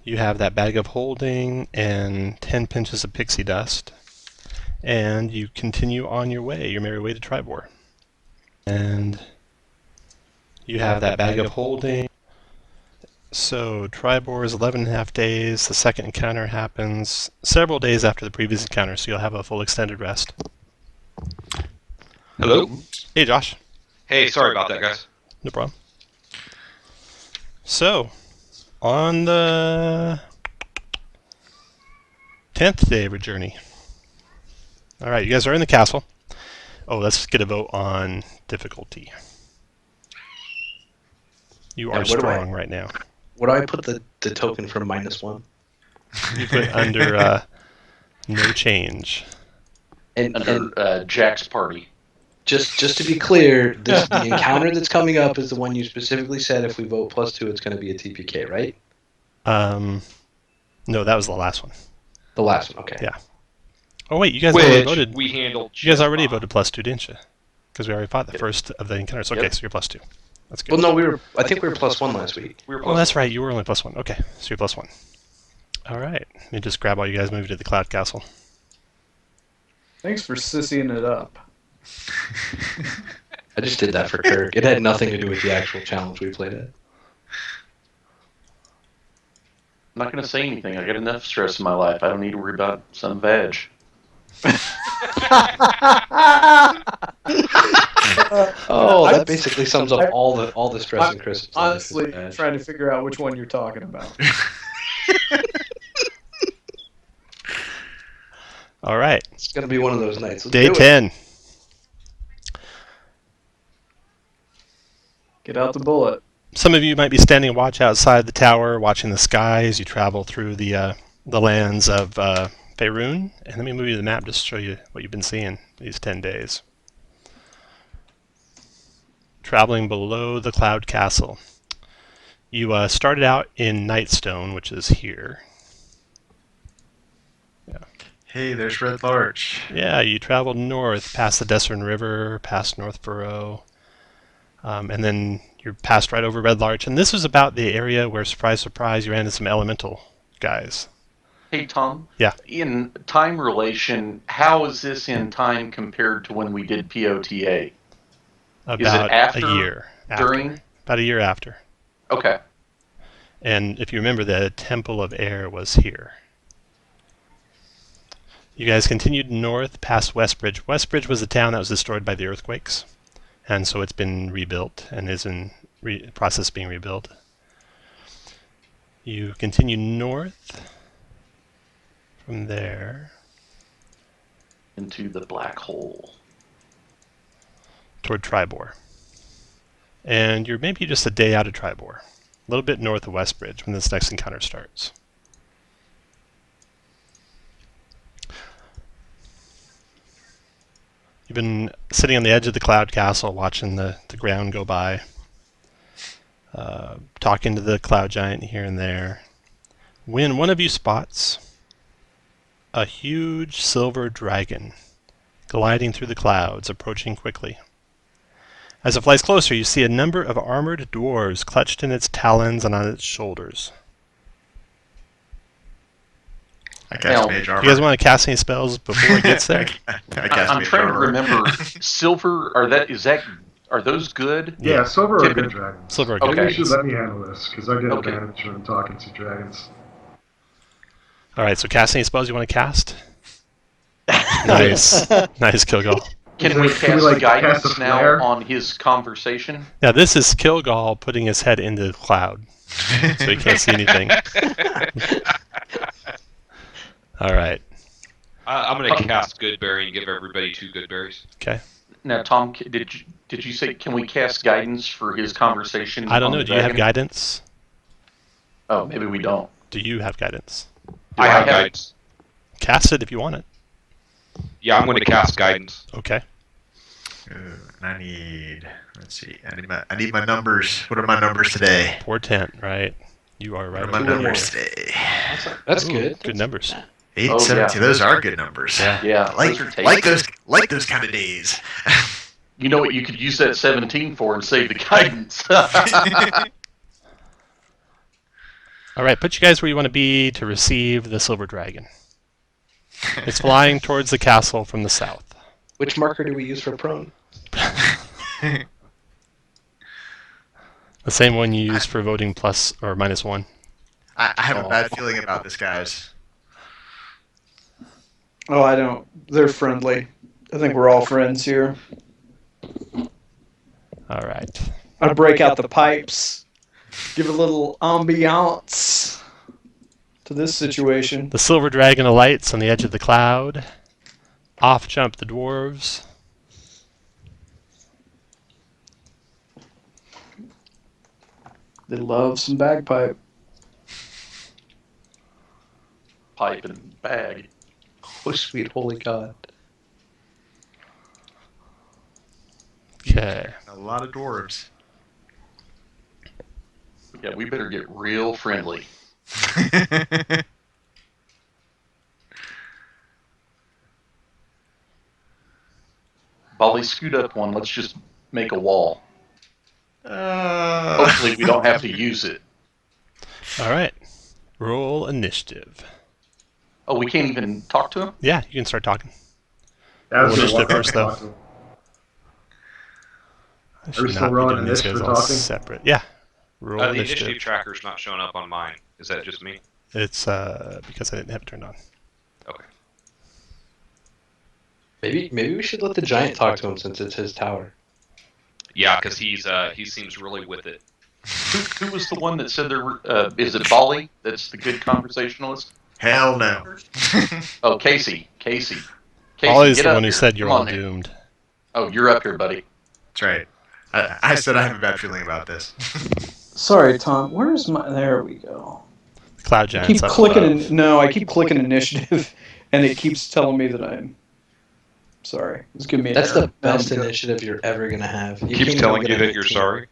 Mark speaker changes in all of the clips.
Speaker 1: You have that bag of holding and 10 pinches of pixie dust. And you continue on your way, your merry way to Tribor. And you have that bag of holding. So Tribor is 11 and a half days. The second encounter happens several days after the previous encounter, so you'll have a full extended rest.
Speaker 2: Hello?
Speaker 1: Hey, Josh.
Speaker 2: Hey, sorry about that, guys.
Speaker 1: No problem. So, on the 10th day of your journey. Alright, you guys are in the castle. Oh, let's get a vote on difficulty. You are strong right now.
Speaker 3: What do I put the token for -1?
Speaker 1: You put under no change.
Speaker 3: And
Speaker 4: Jack's party.
Speaker 3: Just to be clear, the encounter that's coming up is the one you specifically said if we vote +2, it's going to be a TPK, right?
Speaker 1: No, that was the last one.
Speaker 3: The last one, okay.
Speaker 1: Yeah. Oh wait, you guys already voted.
Speaker 2: We handled.
Speaker 1: You guys already voted +2, didn't you? Because we already fought the first of the encounters. Okay, so you're +2. That's good.
Speaker 3: Well, no, I think we were +1 last week.
Speaker 1: Oh, that's right. You were only +1. Okay, so you're +1. All right. Let me just grab all you guys, move to the Cloud Castle.
Speaker 5: Thanks for sissying it up.
Speaker 3: I just did that for Kirk. It had nothing to do with the actual challenge we played at.
Speaker 4: I'm not going to say anything. I got enough stress in my life. I don't need to worry about some veg.
Speaker 3: Oh, that basically sums up all the stress in Chris's life.
Speaker 5: Honestly, trying to figure out which one you're talking about.
Speaker 1: All right.
Speaker 3: It's going to be one of those nights. Let's
Speaker 1: Day
Speaker 3: do it.
Speaker 1: 10.
Speaker 5: Get out the bullet.
Speaker 1: Some of you might be standing watch outside the tower, watching the sky as you travel through the lands of Faerun. And let me move you to the map just to show you what you've been seeing these 10 days. Traveling below the Cloud Castle. You started out in Nightstone, which is here. Yeah.
Speaker 6: Hey, there's Red Larch.
Speaker 1: Yeah, you traveled north past the Desern River, past North Furrow, and then you passed right over Red Larch. And this was about the area where, surprise, surprise, you ran into some elemental guys.
Speaker 4: Hey, Tom.
Speaker 1: Yeah.
Speaker 4: In time relation, how is this in time compared to when we did POTA?
Speaker 1: About
Speaker 4: is it after,
Speaker 1: a year.
Speaker 4: during?
Speaker 1: About a year after.
Speaker 4: Okay.
Speaker 1: And if you remember, the Temple of Air was here. You guys continued north past Westbridge. Westbridge was a town that was destroyed by the earthquakes, and so it's been rebuilt and is in process of being rebuilt. You continue north from there
Speaker 4: Into the black hole.
Speaker 1: toward Tribor. And you're maybe just a day out of Tribor, a little bit north of Westbridge when this next encounter starts. You've been sitting on the edge of the Cloud Castle watching the ground go by, talking to the Cloud Giant here and there, when one of you spots a huge silver dragon gliding through the clouds, approaching quickly. As it flies closer, you see a number of armored dwarves clutched in its talons and on its shoulders.
Speaker 6: I cast
Speaker 4: Now,
Speaker 6: Mage
Speaker 1: Do
Speaker 6: Armor.
Speaker 1: you guys want to cast any spells before it gets there?
Speaker 6: I cast
Speaker 4: I'm
Speaker 6: Mage
Speaker 4: trying to
Speaker 6: Armor.
Speaker 4: remember. Silver, are those good?
Speaker 7: Yeah, silver are
Speaker 4: Typically-
Speaker 7: good dragons.
Speaker 1: Silver.
Speaker 4: Okay.
Speaker 7: Maybe you should let me handle this, because I get
Speaker 4: Okay.
Speaker 7: advantage when talking to dragons.
Speaker 1: All right, so cast any spells you want to cast? Nice. Nice, Kilgall.
Speaker 4: Can we
Speaker 7: Can we,
Speaker 4: cast
Speaker 7: like,
Speaker 4: guidance
Speaker 7: cast a
Speaker 4: now
Speaker 7: flare?
Speaker 4: on his conversation?
Speaker 1: Now, this is Kilgall putting his head into the cloud, so he can't see anything. All right.
Speaker 2: I'm going to cast Goodberry and give everybody 2 good berries.
Speaker 1: Okay.
Speaker 4: Now, Tom, did you say can we cast guidance for his conversation?
Speaker 1: I don't
Speaker 4: on
Speaker 1: know.
Speaker 4: the
Speaker 1: Do you have
Speaker 4: dragon?
Speaker 1: guidance?
Speaker 4: Oh, maybe we don't.
Speaker 1: Do you have guidance?
Speaker 2: I
Speaker 4: I
Speaker 2: have
Speaker 4: have-
Speaker 2: guidance.
Speaker 1: Cast it if you want it.
Speaker 2: Yeah, I'm going to cast guidance.
Speaker 1: Okay.
Speaker 6: Ooh, and I need. Let's see. I need my numbers. What are my numbers today?
Speaker 1: Portent, right? You are right.
Speaker 6: What are my
Speaker 1: on.
Speaker 6: numbers today?
Speaker 3: That's
Speaker 1: Ooh,
Speaker 3: good.
Speaker 1: Good numbers.
Speaker 6: 8,
Speaker 4: Oh,
Speaker 6: 17.
Speaker 4: yeah.
Speaker 6: Those are good numbers.
Speaker 4: Yeah,
Speaker 6: I
Speaker 4: those are tasty.
Speaker 6: like those kind of days.
Speaker 4: You know what you could use that 17 for and save the guidance.
Speaker 1: All right, put you guys where you want to be to receive the silver dragon. It's flying towards the castle from the south.
Speaker 3: Which marker do we use for prone?
Speaker 1: The same one you use for voting plus or -1.
Speaker 6: I have a bad feeling about this, guys.
Speaker 5: Oh, I don't. They're friendly. I think we're all friends here.
Speaker 1: All right.
Speaker 5: I break out the pipes, give a little ambiance to this situation.
Speaker 1: The silver dragon alights on the edge of the cloud. Off jump the dwarves.
Speaker 5: They love some bagpipe.
Speaker 4: Pipe and bag.
Speaker 3: Oh, sweet holy God.
Speaker 1: Okay.
Speaker 6: A lot of dwarves.
Speaker 4: Yeah, we better get real friendly. Bolly, scoot up one. Let's just make a wall. Hopefully we don't have to use it.
Speaker 1: All right. Roll initiative.
Speaker 4: Oh, we can't even talk to him?
Speaker 1: Yeah, you can start talking.
Speaker 7: That was
Speaker 1: Roll
Speaker 7: the
Speaker 1: initiative
Speaker 7: one.
Speaker 1: first, though. I should
Speaker 7: still
Speaker 1: not be
Speaker 7: rolling
Speaker 1: doing these
Speaker 7: initiative
Speaker 1: guys
Speaker 7: for
Speaker 1: all
Speaker 7: talking?
Speaker 1: separate. Yeah. Roll
Speaker 2: The
Speaker 1: initiative.
Speaker 2: initiative tracker's not showing up on mine. Is that just me?
Speaker 1: It's because I didn't have it turned on.
Speaker 2: Okay.
Speaker 3: Maybe we should let the giant talk to him since it's his tower.
Speaker 2: Yeah, because he seems really with it.
Speaker 4: Who was the one that said there were, is it Bolly that's the good conversationalist?
Speaker 6: Hell no.
Speaker 4: Oh, Casey. Casey,
Speaker 1: Ollie's
Speaker 4: get
Speaker 1: the
Speaker 4: up
Speaker 1: one who
Speaker 4: here.
Speaker 1: said you're
Speaker 4: Come
Speaker 1: all
Speaker 4: on here.
Speaker 1: doomed.
Speaker 4: Oh, you're up here, buddy.
Speaker 6: That's right. I said I have a bad feeling about this.
Speaker 5: Sorry, Tom. Where's my? There we go.
Speaker 1: Cloud
Speaker 5: I
Speaker 1: Giant's
Speaker 5: keep
Speaker 1: up
Speaker 5: clicking.
Speaker 1: above.
Speaker 5: No, I keep clicking initiative, and it keeps telling me that I'm. Sorry, it's giving me. an
Speaker 3: That's
Speaker 5: error.
Speaker 3: the best
Speaker 5: Now I'm good.
Speaker 3: initiative you're ever gonna have. You
Speaker 2: Keeps
Speaker 3: can't even
Speaker 2: telling
Speaker 3: get
Speaker 2: you
Speaker 3: a
Speaker 2: that you're
Speaker 3: 19.
Speaker 2: sorry.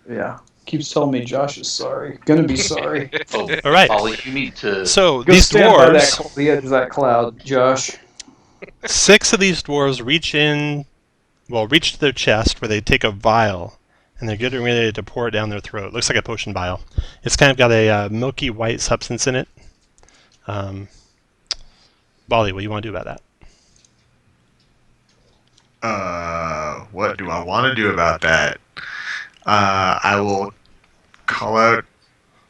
Speaker 5: Yeah, keeps telling me Josh is sorry. Gonna be sorry.
Speaker 4: Oh,
Speaker 1: All right.
Speaker 4: Bolly, you need to.
Speaker 1: So
Speaker 5: Go
Speaker 1: these
Speaker 5: stand by that
Speaker 1: dwarves,
Speaker 5: the edge of that cloud, Josh.
Speaker 1: 6 of these dwarves reach to their chest where they take a vial, and they're getting ready to pour it down their throat. Looks like a potion vial. It's kind of got a milky white substance in it. Bolly, what do you want to do about that?
Speaker 6: What do I want to do about that? I will call out,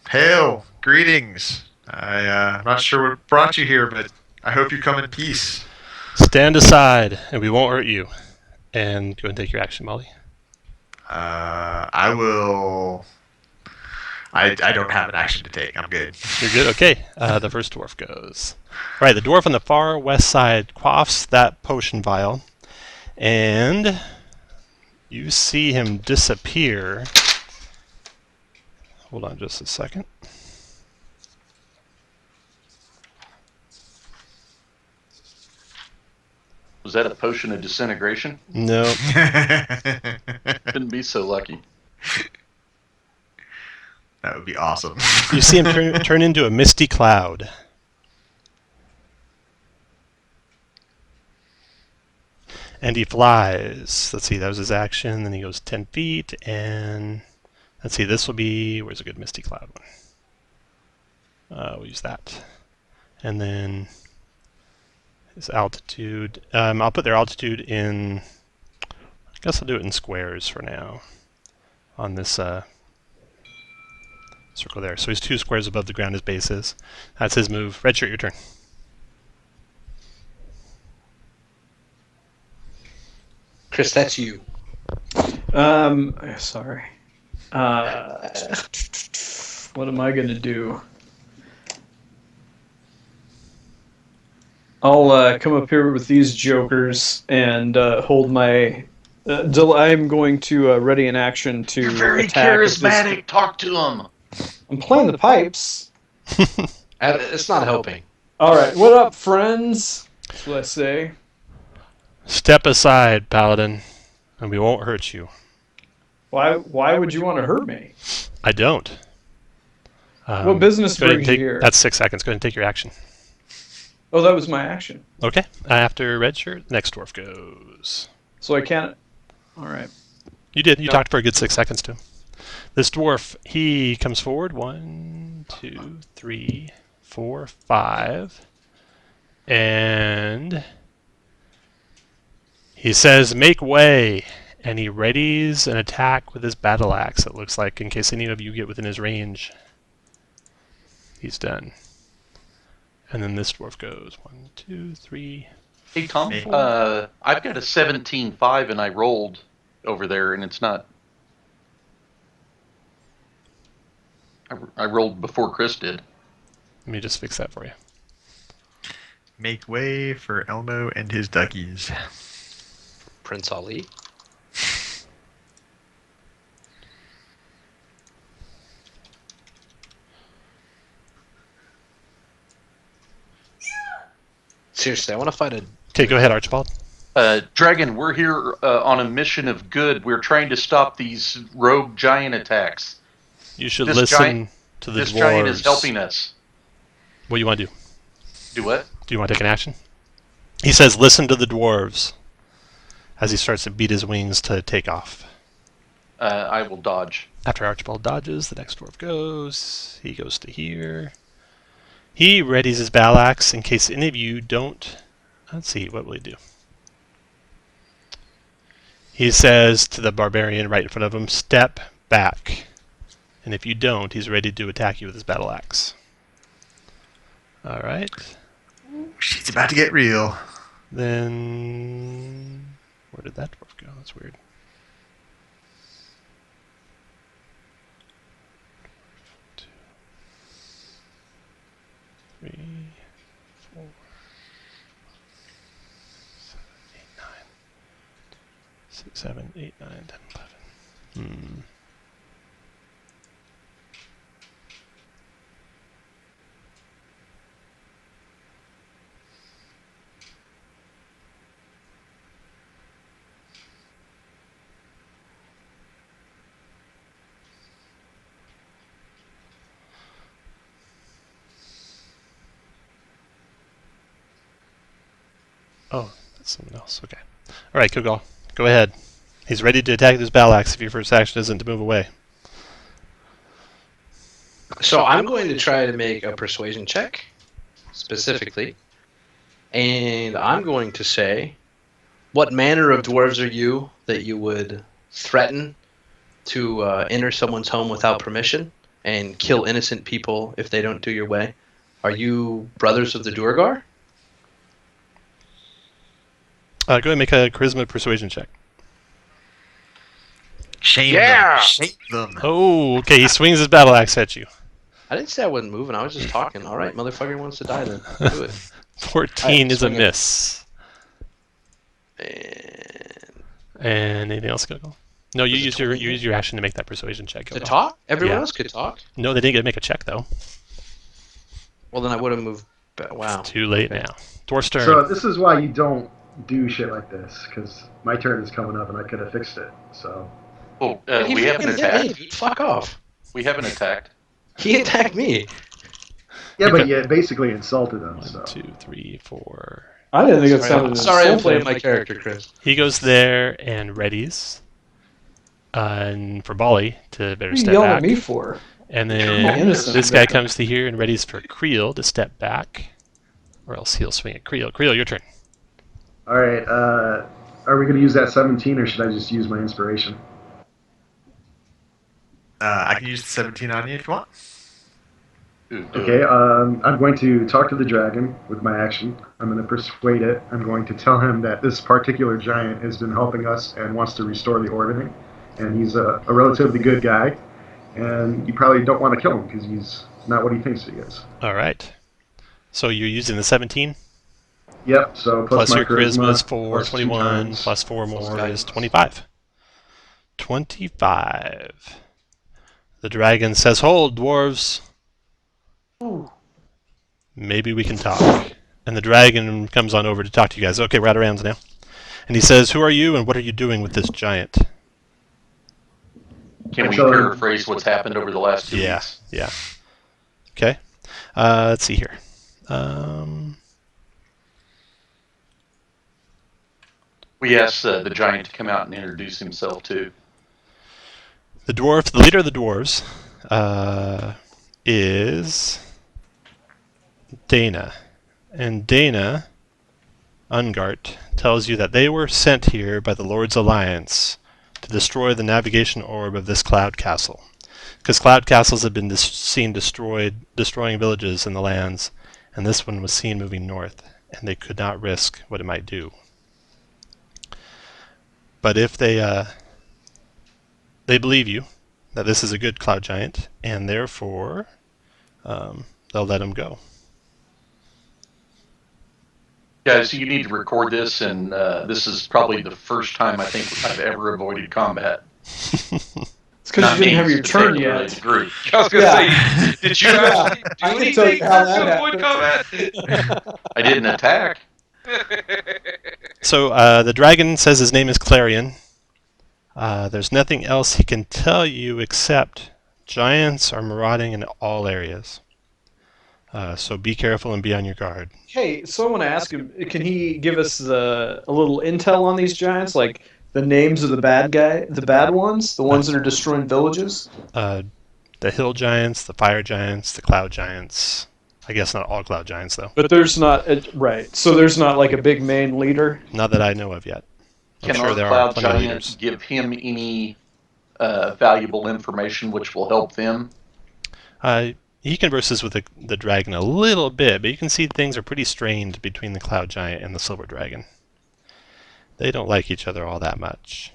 Speaker 6: "Hail, greetings. I'm not sure what brought you here, but I hope you come in peace."
Speaker 1: Stand aside, and we won't hurt you. And go and take your action, Molly.
Speaker 6: I will. I don't have an action to take. I'm good.
Speaker 1: You're good? Okay. The first dwarf goes. All right, the dwarf on the far west side quaffs that potion vial, and you see him disappear. Hold on just a second.
Speaker 4: Was that a potion of disintegration?
Speaker 1: No.
Speaker 4: Couldn't be so lucky.
Speaker 6: That would be awesome.
Speaker 1: You see him turn into a misty cloud. And he flies. Let's see, that was his action. Then he goes 10 feet, and let's see, this will be, where's a good misty cloud one? We'll use that. And then his altitude. I'll put their altitude in, I guess I'll do it in squares for now on this circle there. So he's 2 squares above the ground, his base is. That's his move. Red shirt, your turn.
Speaker 3: Chris, that's you.
Speaker 5: Sorry. What am I gonna do? I'll come up here with these jokers and hold my. I'm going to ready an action to
Speaker 4: You're very
Speaker 5: attack. if this-
Speaker 4: charismatic. Talk to him.
Speaker 5: I'm playing the pipes.
Speaker 3: It's not helping.
Speaker 5: All right, what up, friends? That's what I say.
Speaker 1: Step aside, Paladin, and we won't hurt you.
Speaker 5: Why would you want to hurt me?
Speaker 1: I don't.
Speaker 5: What business
Speaker 1: go ahead
Speaker 5: brings
Speaker 1: and
Speaker 5: you
Speaker 1: take,
Speaker 5: here?
Speaker 1: That's 6 seconds. Go ahead and take your action.
Speaker 5: Oh, that was my action.
Speaker 1: Okay. After red shirt, next dwarf goes.
Speaker 5: So I can't. All right.
Speaker 1: You did. You
Speaker 2: No.
Speaker 1: talked for a good 6 seconds to him. This dwarf, he comes forward. 1, 2, 3, 4, 5. And he says, make way. And he readies an attack with his battle axe, it looks like, in case any of you get within his range. He's done. And then this dwarf goes 1, 2, 3.
Speaker 4: Hey, Tom,
Speaker 6: Me.
Speaker 4: I've got a 17.5 and I rolled over there and it's not. I rolled before Chris did.
Speaker 1: Let me just fix that for you.
Speaker 6: Make way for Elmo and his duckies.
Speaker 3: Prince Ali. Seriously, I want to fight a.
Speaker 1: Okay, go ahead, Archibald.
Speaker 4: Dragon, we're here on a mission of good. We're trying to stop these rogue giant attacks.
Speaker 1: You should
Speaker 4: This
Speaker 1: listen
Speaker 4: giant-
Speaker 1: to the
Speaker 4: This
Speaker 1: dwarves.
Speaker 4: giant is helping us.
Speaker 1: What do you want to do?
Speaker 4: Do what?
Speaker 1: Do you want to take an action? He says, listen to the dwarves, as he starts to beat his wings to take off.
Speaker 4: I will dodge.
Speaker 1: After Archibald dodges, the next dwarf goes. He goes to here. He readies his battle axe in case any of you don't. Let's see, what will he do? He says to the barbarian right in front of him, step back. And if you don't, he's ready to attack you with his battle axe. Alright.
Speaker 6: She's about to get real.
Speaker 1: Then where did that dwarf go? That's weird. Two, 3, 4, 7, 8, 9, 6, 7, 8, 9, 10, 11. Oh, that's someone else. Okay. All right, Kogal, go ahead. He's ready to attack this battle axe if your first action isn't to move away.
Speaker 3: So I'm going to try to make a persuasion check, specifically, and I'm going to say, what manner of dwarves are you that you would threaten to enter someone's home without permission and kill innocent people if they don't do your way? Are you brothers of the Duergar?
Speaker 1: Go ahead and make a charisma persuasion check.
Speaker 6: Shame
Speaker 3: Yeah!
Speaker 6: them. Shame them.
Speaker 1: Oh, okay. He swings his battle axe at you.
Speaker 3: I didn't say I wasn't moving. I was just talking. All right, motherfucker wants to die then. Do it.
Speaker 1: 14 is a
Speaker 3: swing it.
Speaker 1: miss.
Speaker 3: And
Speaker 1: And anything else, Kogal? No, you
Speaker 3: Was it
Speaker 1: use your
Speaker 3: 20?
Speaker 1: you use your action to make that persuasion check.
Speaker 3: to
Speaker 1: Kogal.
Speaker 3: talk? Everyone
Speaker 1: Yeah.
Speaker 3: else could talk.
Speaker 1: No, they didn't get to make a check though.
Speaker 3: Well, then I would have moved. Wow.
Speaker 1: Too late
Speaker 3: Okay.
Speaker 1: now. Dwarf's turn.
Speaker 7: So this is why you don't do shit like this, because my turn is coming up and I could have fixed it. So
Speaker 4: Oh,
Speaker 3: He
Speaker 4: we haven't
Speaker 3: fucking hit me,
Speaker 4: attacked.
Speaker 3: dude. Fuck off.
Speaker 4: We haven't attacked.
Speaker 3: He attacked me.
Speaker 7: yeah, but
Speaker 1: Okay.
Speaker 7: you basically insulted him.
Speaker 1: 1,
Speaker 7: So
Speaker 1: 2, 3, 4.
Speaker 5: I didn't think it sounded
Speaker 3: Sorry, I'm
Speaker 5: insulting.
Speaker 3: playing my character, Chris.
Speaker 1: He goes there and readies. And for Bali to better
Speaker 5: What are you
Speaker 1: step
Speaker 5: yelling
Speaker 1: back.
Speaker 5: at me for?
Speaker 1: And
Speaker 5: I'm
Speaker 1: then
Speaker 5: innocent.
Speaker 1: this guy comes to here and readies for Creel to step back. Or else he'll swing at Creel. Creel, your turn.
Speaker 7: all right, are we going to use that 17 or should I just use my inspiration?
Speaker 6: I can use the 17 on you if you want.
Speaker 4: Ooh, do
Speaker 7: Okay,
Speaker 4: it.
Speaker 7: I'm going to talk to the dragon with my action. I'm going to persuade it. I'm going to tell him that this particular giant has been helping us and wants to restore the orbiting. And he's a relatively good guy. And you probably don't want to kill him because he's not what he thinks he is.
Speaker 1: All right. So you're using the 17?
Speaker 7: Yep, so
Speaker 1: Plus
Speaker 7: my
Speaker 1: your charisma is 4,
Speaker 7: plus 2
Speaker 1: 21,
Speaker 7: times.
Speaker 1: plus 4 more is
Speaker 3: guidance.
Speaker 1: 25. 25. The dragon says, hold, dwarves. Maybe we can talk. And the dragon comes on over to talk to you guys. Okay, we're out of rounds now. And he says, who are you and what are you doing with this giant?
Speaker 4: Can we
Speaker 7: So-
Speaker 4: paraphrase what's happened over the last 2
Speaker 1: Yeah,
Speaker 4: weeks?
Speaker 1: yeah. Okay. Let's see here.
Speaker 4: We asked the giant to come out and introduce himself too.
Speaker 1: The dwarf, the leader of the dwarves, is Dana. And Dana, Ungart, tells you that they were sent here by the Lord's Alliance to destroy the navigation orb of this cloud castle. Because cloud castles have been seen destroying villages in the lands, and this one was seen moving north, and they could not risk what it might do. But if they believe you that this is a good cloud giant, and therefore they'll let him go.
Speaker 4: Guys, you need to record this, and this is probably the first time I think I've ever avoided combat.
Speaker 5: It's because you didn't have your turn yet.
Speaker 4: Group.
Speaker 2: I was going to say, did you actually do
Speaker 5: I can tell
Speaker 2: anything
Speaker 5: you how
Speaker 2: to
Speaker 5: that
Speaker 2: avoid combat?
Speaker 4: I didn't attack.
Speaker 1: So the dragon says his name is Clarion. There's nothing else he can tell you except giants are marauding in all areas. So be careful and be on your guard.
Speaker 5: Hey, so I want to ask him, can he give us a little intel on these giants? Like the names of the bad ones, the ones that are destroying villages?
Speaker 1: The hill giants, the fire giants, the cloud giants. I guess not all cloud giants, though.
Speaker 5: But there's not, right, so there's not like a big main leader?
Speaker 1: Not that I know of yet. I'm
Speaker 4: Can
Speaker 1: sure
Speaker 4: our
Speaker 1: there are
Speaker 4: cloud
Speaker 1: plenty of
Speaker 4: giant
Speaker 1: leaders.
Speaker 4: give him any valuable information which will help them?
Speaker 1: He converses with the dragon a little bit, but you can see things are pretty strained between the cloud giant and the silver dragon. They don't like each other all that much.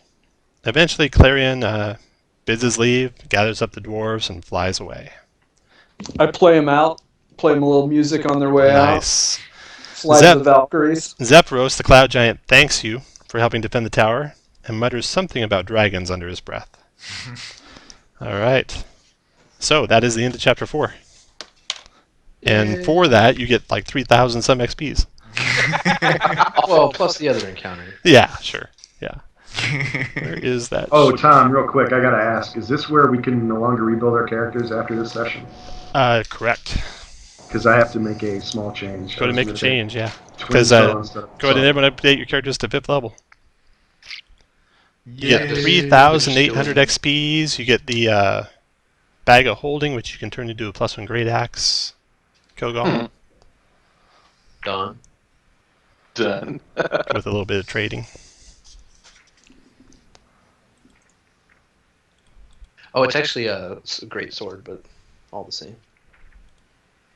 Speaker 1: Eventually, Clarion bids his leave, gathers up the dwarves, and flies away.
Speaker 5: I play them out, play them a little music on their way out.
Speaker 1: Nice.
Speaker 5: Slide the Valkyries.
Speaker 1: Zephyros, the cloud giant, thanks you for helping defend the tower, and mutters something about dragons under his breath. All right. So that is the end of chapter 4. And for that, you get like 3,000 some XPs.
Speaker 3: Well, plus the other encounter.
Speaker 1: Yeah, sure. Yeah. Where is that?
Speaker 7: Oh, Tom, real quick, I gotta ask: is this where we can no longer rebuild our characters after this session?
Speaker 1: Correct.
Speaker 7: Because I have to make a small change.
Speaker 1: Go to make a change, yeah.
Speaker 7: Twin
Speaker 1: Because
Speaker 7: soul instead of
Speaker 1: go ahead and
Speaker 7: soul.
Speaker 1: everyone update your characters to 5th level. You get
Speaker 6: Yay.
Speaker 1: 3,800 XPs. You get the bag of holding, which you can turn into a +1 great axe. Kogol
Speaker 3: Done.
Speaker 4: Done.
Speaker 1: with a little bit of trading.
Speaker 3: Oh, it's actually a great sword, but all the same.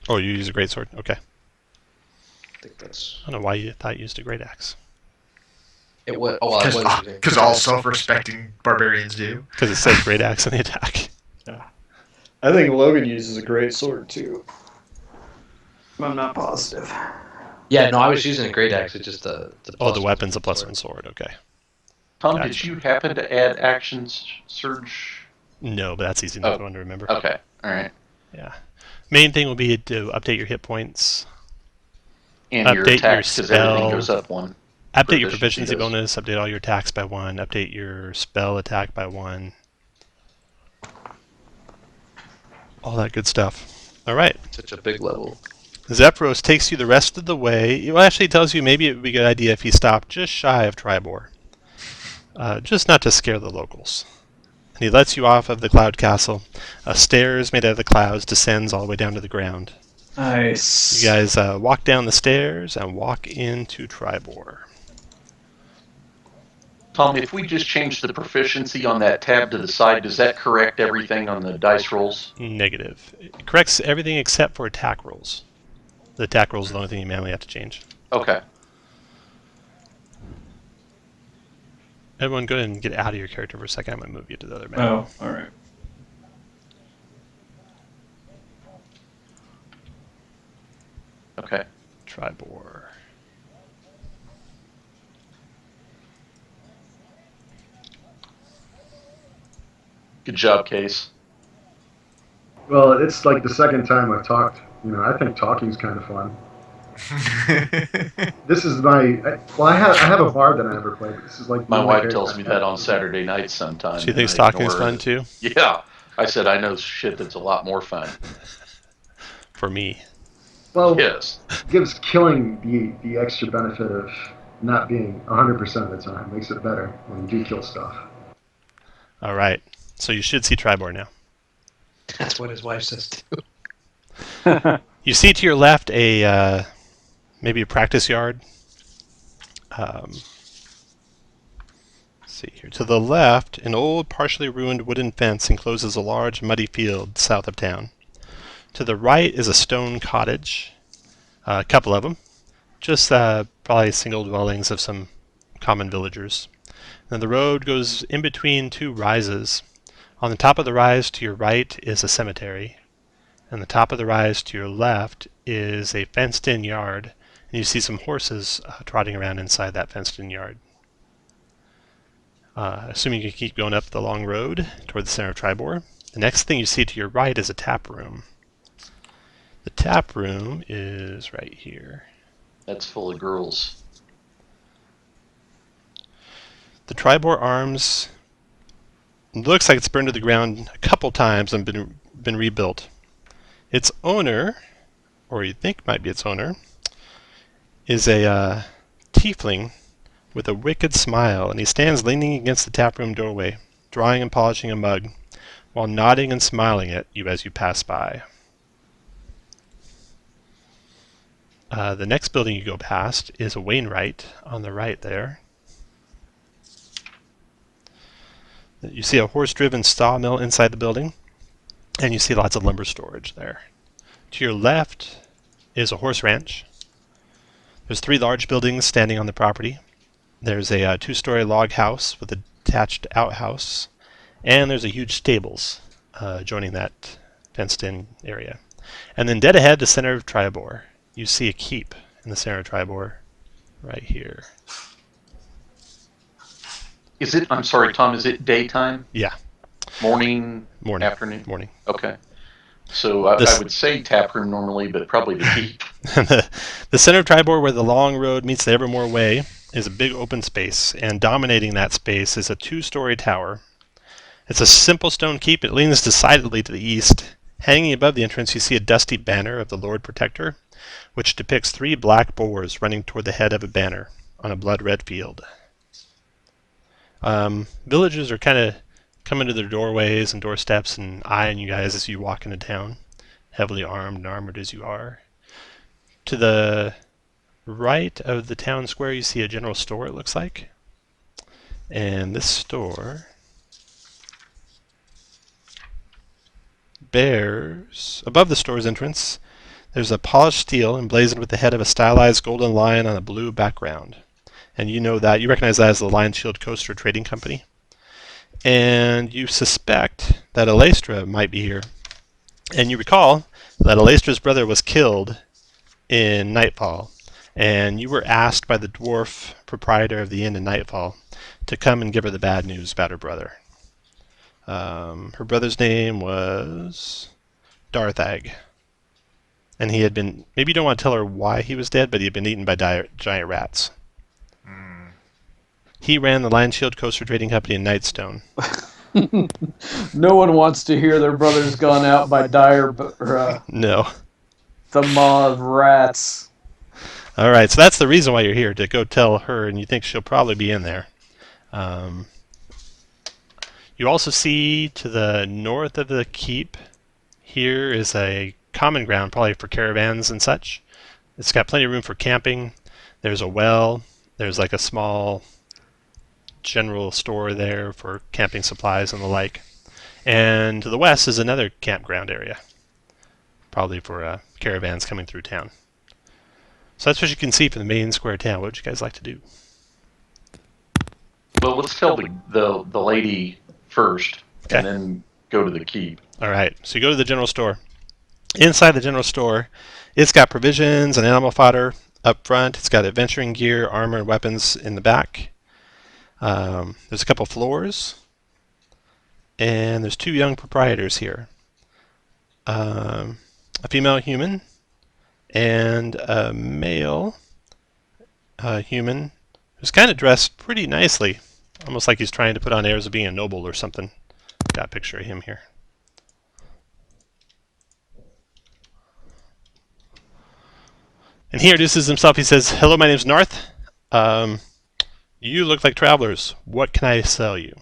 Speaker 1: Oh, you use a great sword. Okay.
Speaker 3: I think that's.
Speaker 1: I don't know why you thought you used a great axe.
Speaker 3: It was. Oh, well, I was using.
Speaker 6: Because all self-respecting barbarians do.
Speaker 1: Because it says great axe on the attack.
Speaker 5: I think Logan uses a great sword too. I'm not positive.
Speaker 3: Yeah, no, I was using a great axe. It's just the.
Speaker 1: Oh, the weapon's a +1 sword. Okay.
Speaker 4: Tom,
Speaker 1: Gotcha.
Speaker 4: did you happen to add actions surge?
Speaker 1: No, but that's easy enough one to remember.
Speaker 4: Okay, all right.
Speaker 1: Yeah. Main thing will be to update your hit points.
Speaker 4: And your
Speaker 1: Update your
Speaker 4: attacks, because everything
Speaker 1: spell.
Speaker 4: goes up one.
Speaker 1: Update your
Speaker 4: Proficiency
Speaker 1: proficiency
Speaker 4: does.
Speaker 1: bonus, update all your attacks by 1, update your spell attack by 1. All that good stuff. Alright.
Speaker 3: Such a big level.
Speaker 1: Zephyros takes you the rest of the way. Well, actually tells you maybe it would be a good idea if he stopped just shy of Tribor. Just not to scare the locals. And he lets you off of the cloud castle. Stairs made out of the clouds descends all the way down to the ground.
Speaker 5: Nice.
Speaker 1: You guys walk down the stairs and walk into Tribor.
Speaker 4: Tom, if we just change the proficiency on that tab to the side, does that correct everything on the dice rolls?
Speaker 1: Negative. It corrects everything except for attack rolls. The attack rolls is the only thing you manually have to change.
Speaker 4: Okay.
Speaker 1: Everyone go ahead and get out of your character for a second. I'm going to move you to the other map.
Speaker 5: Oh, all right.
Speaker 4: Okay.
Speaker 1: Tribor.
Speaker 4: Good job, Case.
Speaker 7: Well, it's like the second time I've talked. You know, I think talking's kind of fun. This is I have a bard that I never played. This is like
Speaker 4: My
Speaker 7: one of
Speaker 4: wife
Speaker 7: favorite
Speaker 4: tells me
Speaker 7: times.
Speaker 4: that on Saturday nights sometimes.
Speaker 1: She thinks
Speaker 4: and I
Speaker 1: talking is
Speaker 4: ignore
Speaker 1: fun
Speaker 4: it.
Speaker 1: too?
Speaker 4: Yeah. I said, I know shit that's a lot more fun.
Speaker 1: For me.
Speaker 7: Well,
Speaker 4: Yes.
Speaker 7: gives killing the extra benefit of not being 100% of the time. Makes it better when you do kill stuff.
Speaker 1: Alright. So you should see Tribor now.
Speaker 3: That's what his wife says too.
Speaker 1: You see to your left a maybe a practice yard. Let's see here. To the left, an old, partially ruined wooden fence encloses a large, muddy field south of town. To the right is a stone cottage, a couple of them, just probably single dwellings of some common villagers. Then the road goes in between two rises. On the top of the rise to your right is a cemetery. And the top of the rise to your left is a fenced-in yard, and you see some horses trotting around inside that fenced-in yard. Assuming you keep going up the long road toward the center of Tribor, the next thing you see to your right is a tap room. The tap room is right here.
Speaker 4: That's full of girls.
Speaker 1: The Tribor Arms looks like it's burned to the ground a couple times and been rebuilt. Its owner, or you think might be its owner, is a tiefling with a wicked smile, and he stands leaning against the taproom doorway, drawing and polishing a mug, while nodding and smiling at you as you pass by. The next building you go past is a Wainwright on the right there. You see a horse-driven sawmill inside the building, and you see lots of lumber storage there. To your left is a horse ranch. There's 3 large buildings standing on the property. There's a 2-story log house with a detached outhouse, and there's a huge stables joining that fenced-in area. And then dead ahead, the center of Tribor, you see a keep in the center of Tribor right here.
Speaker 4: Is it? I'm sorry, Tom. Is it daytime?
Speaker 1: Yeah.
Speaker 4: Morning.
Speaker 1: Morning.
Speaker 4: Afternoon. Okay. So I would say tap room normally, but probably the keep.
Speaker 1: The center of Tribor, where the long road meets the Evermore Way, is a big open space, and dominating that space is a 2-story tower. It's a simple stone keep. It leans decidedly to the east. Hanging above the entrance, you see a dusty banner of the Lord Protector, which depicts 3 black boars running toward the head of a banner on a blood-red field. Villagers are kind of coming to their doorways and doorsteps and eyeing you guys as you walk into town, heavily armed and armored as you are. To the right of the town square, you see a general store, it looks like. And this store bears, above the store's entrance, there's a polished steel emblazoned with the head of a stylized golden lion on a blue background. And you recognize that as the Lion Shield Coaster Trading Company. And you suspect that Alaistra might be here. And you recall that Alaistra's brother was killed in Nightfall. And you were asked by the dwarf proprietor of the inn in Nightfall to come and give her the bad news about her brother. Her brother's name was Darthag. And he had been, maybe you don't want to tell her why he was dead, but he had been eaten by giant rats. He ran the Lion Shield Coaster Trading Company in Nightstone.
Speaker 5: No one wants to hear their brother's gone out by
Speaker 1: No.
Speaker 5: the maw of rats.
Speaker 1: All right, so that's the reason why you're here, to go tell her, and you think she'll probably be in there. You also see to the north of the keep, here is a common ground, probably for caravans and such. It's got plenty of room for camping. There's a well. There's like a small general store there for camping supplies and the like. And to the west is another campground area, probably for caravans coming through town. So that's what you can see from the main square of town. What would you guys like to do?
Speaker 4: Well, let's tell the lady first,
Speaker 1: Okay.
Speaker 4: and then go to the keep.
Speaker 1: All right, so you go to the general store. Inside the general store, it's got provisions and animal fodder up front. It's got adventuring gear, armor, and weapons in the back. There's a couple floors, and there's 2 young proprietors here. A female human and a male human who's kind of dressed pretty nicely, almost like he's trying to put on airs of being a noble or something. Got a picture of him here. And he introduces himself. He says, "Hello, my name's Narth. You look like travelers. What can I sell you?"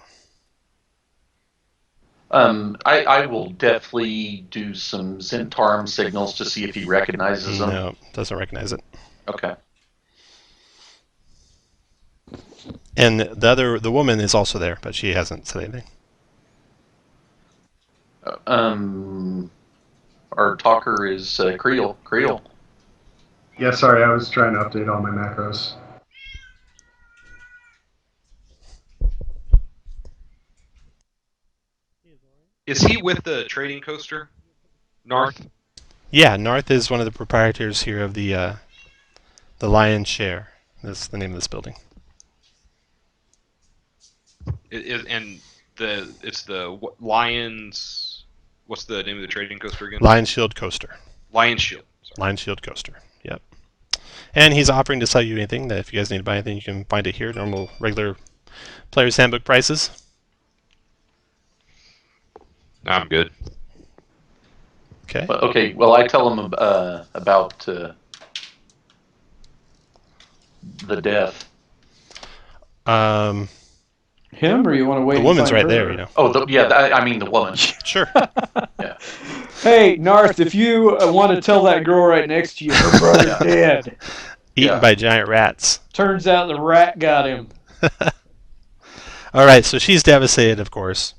Speaker 4: I will definitely do some Zentarum signals to see if he recognizes them.
Speaker 1: No, doesn't recognize it.
Speaker 4: Okay.
Speaker 1: And the woman is also there, but she hasn't said anything.
Speaker 4: Our talker is Creel. Creel.
Speaker 7: Yeah, sorry, I was trying to update all my macros.
Speaker 2: Is he with the trading coaster? North?
Speaker 1: Yeah, Narth is one of the proprietors here of the Lion's Share. That's the name of this building.
Speaker 2: And it's the Lions. What's the name of the trading coaster again?
Speaker 1: Lion Shield Coaster.
Speaker 2: Lion Shield. Sorry.
Speaker 1: Lion Shield Coaster. Yep. And he's offering to sell you anything. That if you guys need to buy anything, you can find it here. Normal, regular Player's Handbook prices.
Speaker 2: I'm good.
Speaker 1: Okay.
Speaker 4: Okay. Well, I tell him about the death.
Speaker 5: Him, or you want to wait?
Speaker 1: The woman's
Speaker 5: and find
Speaker 1: right
Speaker 5: her?
Speaker 1: there, you know.
Speaker 4: Oh, I mean the woman.
Speaker 1: Sure.
Speaker 4: Yeah.
Speaker 5: Hey, Narth, if you want to tell that girl right next to you, her brother's
Speaker 4: Yeah.
Speaker 5: dead.
Speaker 1: Eaten
Speaker 4: Yeah.
Speaker 1: by giant rats.
Speaker 5: Turns out the rat got him.
Speaker 1: All right, so she's devastated, of course.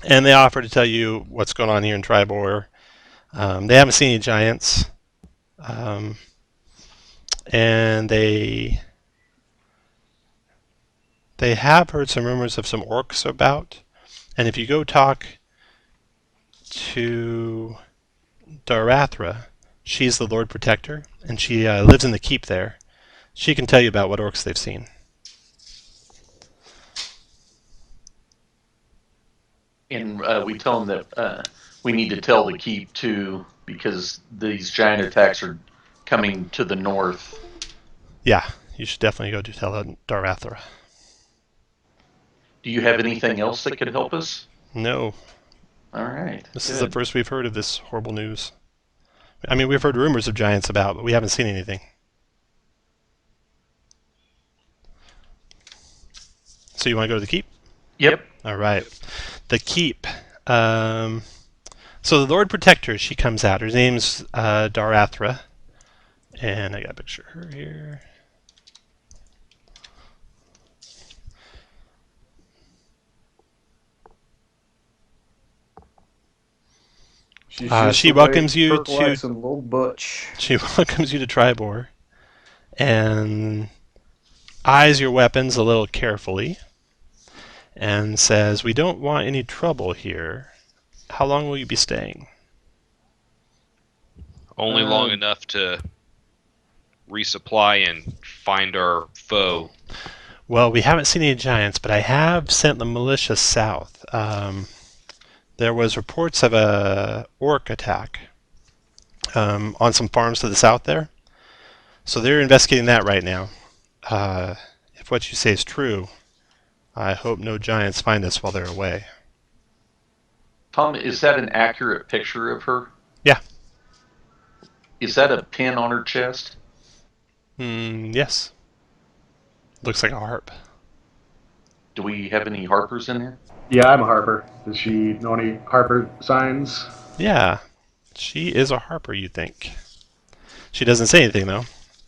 Speaker 1: And they offer to tell you what's going on here in Tribor. They haven't seen any giants. And they have heard some rumors of some orcs about. And if you go talk to Darathra, she's the Lord Protector, and she lives in the keep there. She can tell you about what orcs they've seen.
Speaker 4: And we tell them that we need to tell the keep too, because these giant attacks are coming to the north.
Speaker 1: Yeah, you should definitely go to tell Darathra.
Speaker 4: Do you have anything else that could help us?
Speaker 1: No,
Speaker 4: All right.
Speaker 1: this is the first we've heard of this horrible news. I mean, we've heard rumors of giants about, but we haven't seen anything. So you want to go to the keep?
Speaker 4: Yep.
Speaker 1: All right. The keep. So the Lord Protector, she comes out. Her name's Darathra. And I got a picture of her here. She welcomes you to.
Speaker 5: Some little butch.
Speaker 1: She welcomes you to Tribor, and eyes your weapons a little carefully, and says, "We don't want any trouble here. How long will you be staying?"
Speaker 2: Only long enough to resupply and find our foe.
Speaker 1: Well, we haven't seen any giants, but I have sent the militia south. There was reports of a orc attack on some farms to the south there. So they're investigating that right now. If what you say is true, I hope no giants find us while they're away.
Speaker 4: Tom, is that an accurate picture of her?
Speaker 1: Yeah.
Speaker 4: Is that a pin on her chest?
Speaker 1: Yes. Looks like a harp.
Speaker 4: Do we have any harpers in here?
Speaker 7: Yeah, I'm a harper. Does she know any harper signs?
Speaker 1: Yeah. She is a harper, you think. She doesn't say anything, though.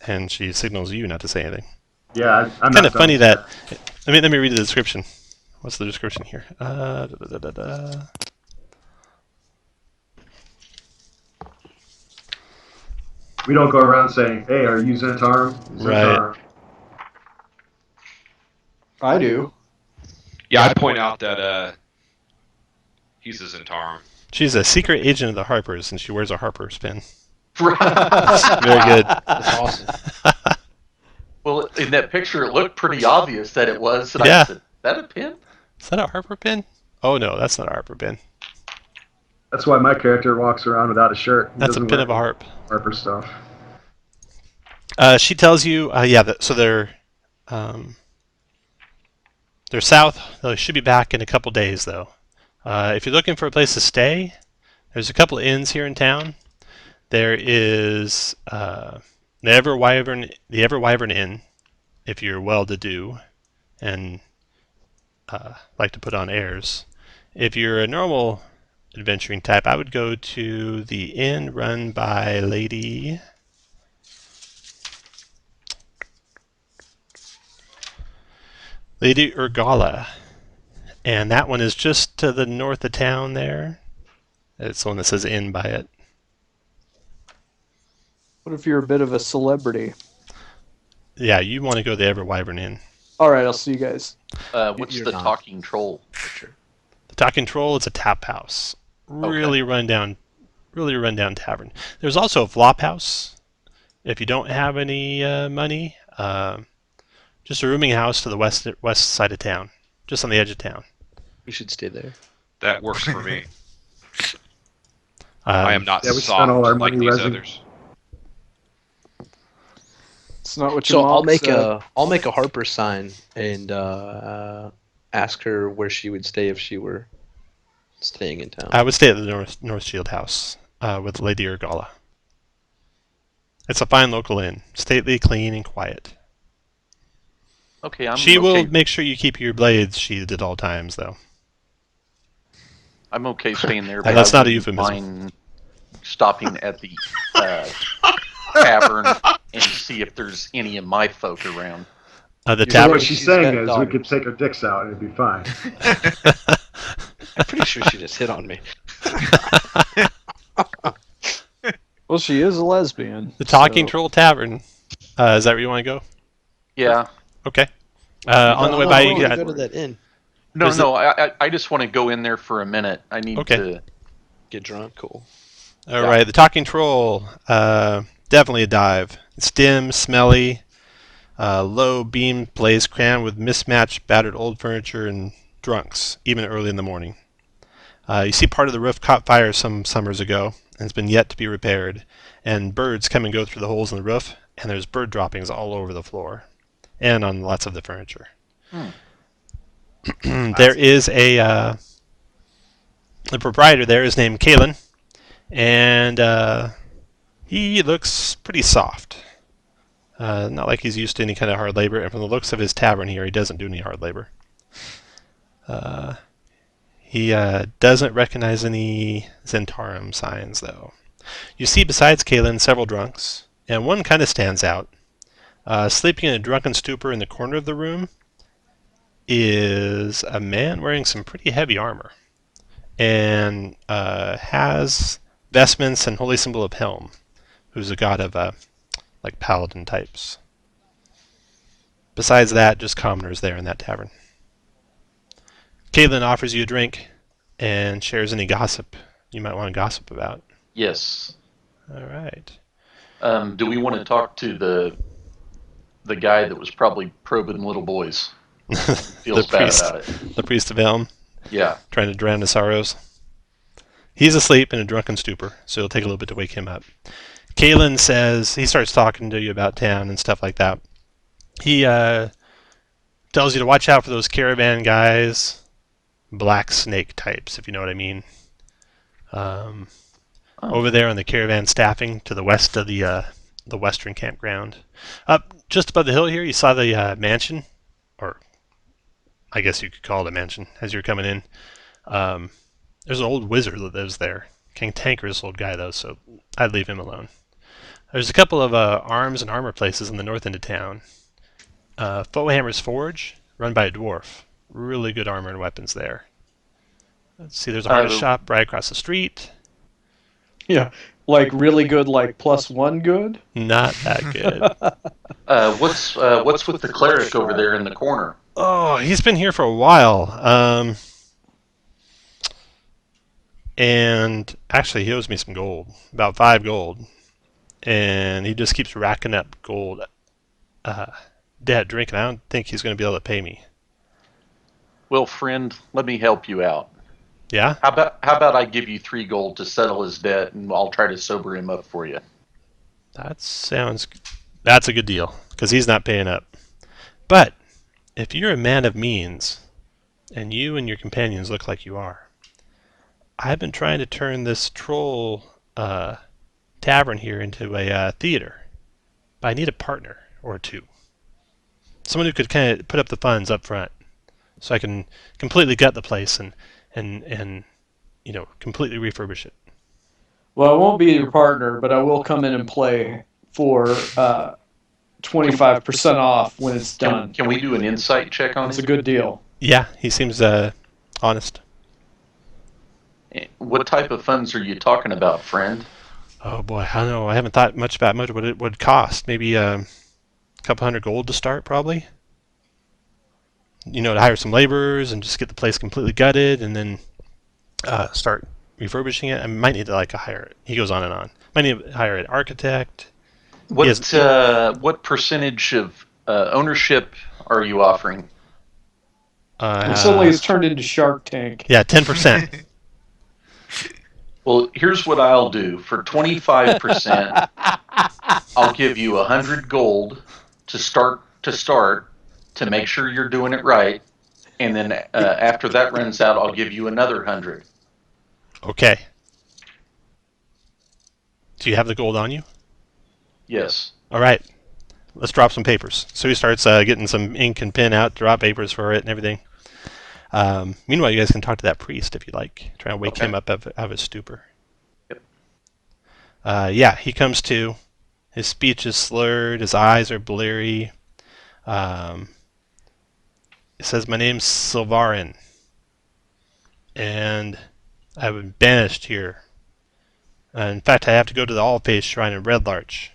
Speaker 1: And she signals you not to say anything.
Speaker 7: Yeah, I'm
Speaker 1: Kind
Speaker 7: not
Speaker 1: of funny
Speaker 7: done
Speaker 1: that... Let me read the description. What's the description here?
Speaker 7: We don't go around saying, "Hey, are you Zentarum?" Zentarum.
Speaker 5: I do.
Speaker 2: Yeah, I point out that he's a Zentarum.
Speaker 1: She's a secret agent of the Harpers, and she wears a Harper's pin.
Speaker 4: Right.
Speaker 1: Very good.
Speaker 3: That's awesome.
Speaker 4: Well, in that picture, it looked pretty obvious that it was. And
Speaker 1: Yeah.
Speaker 4: I said, "Is that a pin?"
Speaker 1: Is that a Harper pin? Oh no, that's not a Harper pin.
Speaker 7: That's why my character walks around without a shirt. He
Speaker 1: That's a
Speaker 7: doesn't
Speaker 1: pin
Speaker 7: wear
Speaker 1: of a harp.
Speaker 7: Harper stuff.
Speaker 1: She tells you, so they're south. They should be back in a couple days, though. If you're looking for a place to stay, there's a couple of inns here in town. There is the Ever Wyvern Inn, if you're well-to-do and like to put on airs. If you're a normal adventuring type, I would go to the inn run by Lady Urgala. And that one is just to the north of town there. It's the one that says inn by it.
Speaker 5: What if you're a bit of a celebrity?
Speaker 1: Yeah, you want to go to the Ever Wyvern Inn.
Speaker 5: All right, I'll see you guys.
Speaker 4: What's
Speaker 3: You're
Speaker 4: the
Speaker 3: not.
Speaker 4: talking troll?
Speaker 1: The Talking Troll is a tap house. Really run down tavern. There's also a flop house. If you don't have any money, just a rooming house to the west side of town, just on the edge of town.
Speaker 3: We should stay there.
Speaker 2: That works for me. I am not
Speaker 7: Yeah, we spent
Speaker 2: soft
Speaker 7: all our
Speaker 2: like
Speaker 7: money
Speaker 2: these
Speaker 7: resing.
Speaker 2: others.
Speaker 5: It's not what your
Speaker 3: So
Speaker 5: mom
Speaker 3: I'll make a Harper sign and ask her where she would stay if she were staying in town.
Speaker 1: I would stay at the North Shield House with Lady Urgala. It's a fine local inn, stately, clean, and quiet.
Speaker 4: Okay, I'm
Speaker 1: She will
Speaker 4: okay.
Speaker 1: make sure you keep your blades sheathed at all times, though.
Speaker 4: I'm okay staying there.
Speaker 1: And
Speaker 4: But
Speaker 1: that's
Speaker 4: I
Speaker 1: not a
Speaker 4: wouldn't
Speaker 1: euphemism.
Speaker 4: mind stopping at the tavern and see if there's any of my folk around.
Speaker 1: The
Speaker 3: So
Speaker 7: So
Speaker 1: tavern.
Speaker 7: what she's
Speaker 3: She's
Speaker 7: saying
Speaker 3: got
Speaker 7: is
Speaker 3: daughters.
Speaker 7: we could take our dicks out and it'd be fine.
Speaker 3: I'm pretty sure she just hit on me.
Speaker 5: Well, she is a lesbian.
Speaker 1: The Talking
Speaker 5: so-
Speaker 1: Troll Tavern. Is that where you want to go?
Speaker 4: Yeah.
Speaker 1: Okay. On the way
Speaker 3: No,
Speaker 1: by,
Speaker 3: I
Speaker 1: you
Speaker 3: wanna
Speaker 1: got
Speaker 3: go to that inn,
Speaker 4: No,
Speaker 1: Is
Speaker 4: no. I just want to go in there for a minute. I need
Speaker 1: Okay.
Speaker 4: to.
Speaker 3: get drunk. Cool.
Speaker 1: All right, the Talking Troll, definitely a dive. It's dim, smelly, low beam place crammed with mismatched, battered old furniture and drunks, even early in the morning. You see part of the roof caught fire some summers ago and has been yet to be repaired, and birds come and go through the holes in the roof, and there's bird droppings all over the floor and on lots of the furniture. There is the proprietor there is named Kalen, and he looks pretty soft. Not like he's used to any kind of hard labor, and from the looks of his tavern here, he doesn't do any hard labor. He doesn't recognize any Zentarum signs, though. You see, besides Kalen, several drunks, and one kind of stands out. Sleeping in a drunken stupor in the corner of the room is a man wearing some pretty heavy armor, and has vestments and holy symbol of Helm, who's a god of like paladin types. Besides that, just commoners there in that tavern. Caitlin offers you a drink and shares any gossip you might want to gossip about.
Speaker 4: Yes.
Speaker 1: All right.
Speaker 4: Do we want to talk to the guy that was probably probing little boys? Feels bad about it.
Speaker 1: The priest of Helm,
Speaker 4: Yeah.
Speaker 1: trying to drown his sorrows. He's asleep in a drunken stupor, so it'll take a little bit to wake him up. Kalen says, he starts talking to you about town and stuff like that. He tells you to watch out for those caravan guys, black snake types, if you know what I mean. Over there on the caravan staffing to the west of the western campground. Up just above the hill here, you saw the mansion, or I guess you could call it a mansion as you're coming in. There's an old wizard that lives there. Cantankerous old guy, though, so I'd leave him alone. There's a couple of arms and armor places in the north end of town. Foehammer's Forge, run by a dwarf. Really good armor and weapons there. Let's see, there's a harness shop right across the street.
Speaker 5: Yeah, like really good, like +1 good.
Speaker 1: Not that good.
Speaker 4: What's with the cleric over there in the corner?
Speaker 1: Oh, he's been here for a while. And actually, he owes me some gold, about 5 gold. And he just keeps racking up gold debt drinking. I don't think he's going to be able to pay me.
Speaker 4: Well, friend, let me help you out.
Speaker 1: Yeah?
Speaker 4: How about I give you 3 gold to settle his debt, and I'll try to sober him up for you.
Speaker 1: That's a good deal, because he's not paying up. But if you're a man of means, and you and your companions look like you are, I've been trying to turn this troll tavern here into a theater, but I need a partner or two. Someone who could kind of put up the funds up front, so I can completely gut the place and and completely refurbish it.
Speaker 5: Well, I won't be your partner, but I will come in and play for 25% off when it's done.
Speaker 4: Can we do an insight check on
Speaker 5: It's a
Speaker 4: it?
Speaker 5: good deal.
Speaker 1: Yeah, he seems honest.
Speaker 4: What type of funds are you talking about, friend?
Speaker 1: Oh boy, I don't know. I haven't thought much about what it would cost. Maybe a couple hundred gold to start, probably. To hire some laborers and just get the place completely gutted, and then start refurbishing it. I might need to hire it. He goes on and on. Might need to hire an architect.
Speaker 4: What percentage of ownership are you offering?
Speaker 5: Suddenly it's turned into Shark Tank.
Speaker 1: Yeah, 10%.
Speaker 4: Well, here's what I'll do. For 25%, I'll give you 100 gold to start to make sure you're doing it right, and then after that runs out, I'll give you another 100.
Speaker 1: Okay. Do you have the gold on you?
Speaker 4: Yes.
Speaker 1: All right. Let's drop some papers. So he starts getting some ink and pen out, drop papers for it and everything. Meanwhile, you guys can talk to that priest if you like. Try and wake him up out of his stupor.
Speaker 4: Yep.
Speaker 1: Yeah, he comes to. His speech is slurred. His eyes are bleary. It says, "My name's Silvarin, and I've been banished here. In fact, I have to go to the All-Faith Shrine in Red Larch,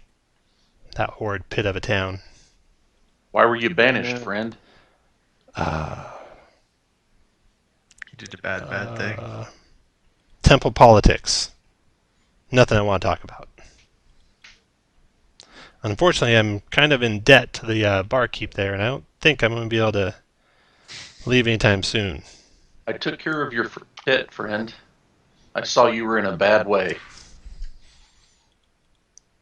Speaker 1: that horrid pit of a town."
Speaker 4: Why were you banished, friend?
Speaker 6: You did a bad thing.
Speaker 1: Temple politics. Nothing I want to talk about. Unfortunately, I'm kind of in debt to the barkeep there, and I don't think I'm going to be able to leave anytime soon.
Speaker 4: I took care of your debt, friend. I saw you were in a bad way.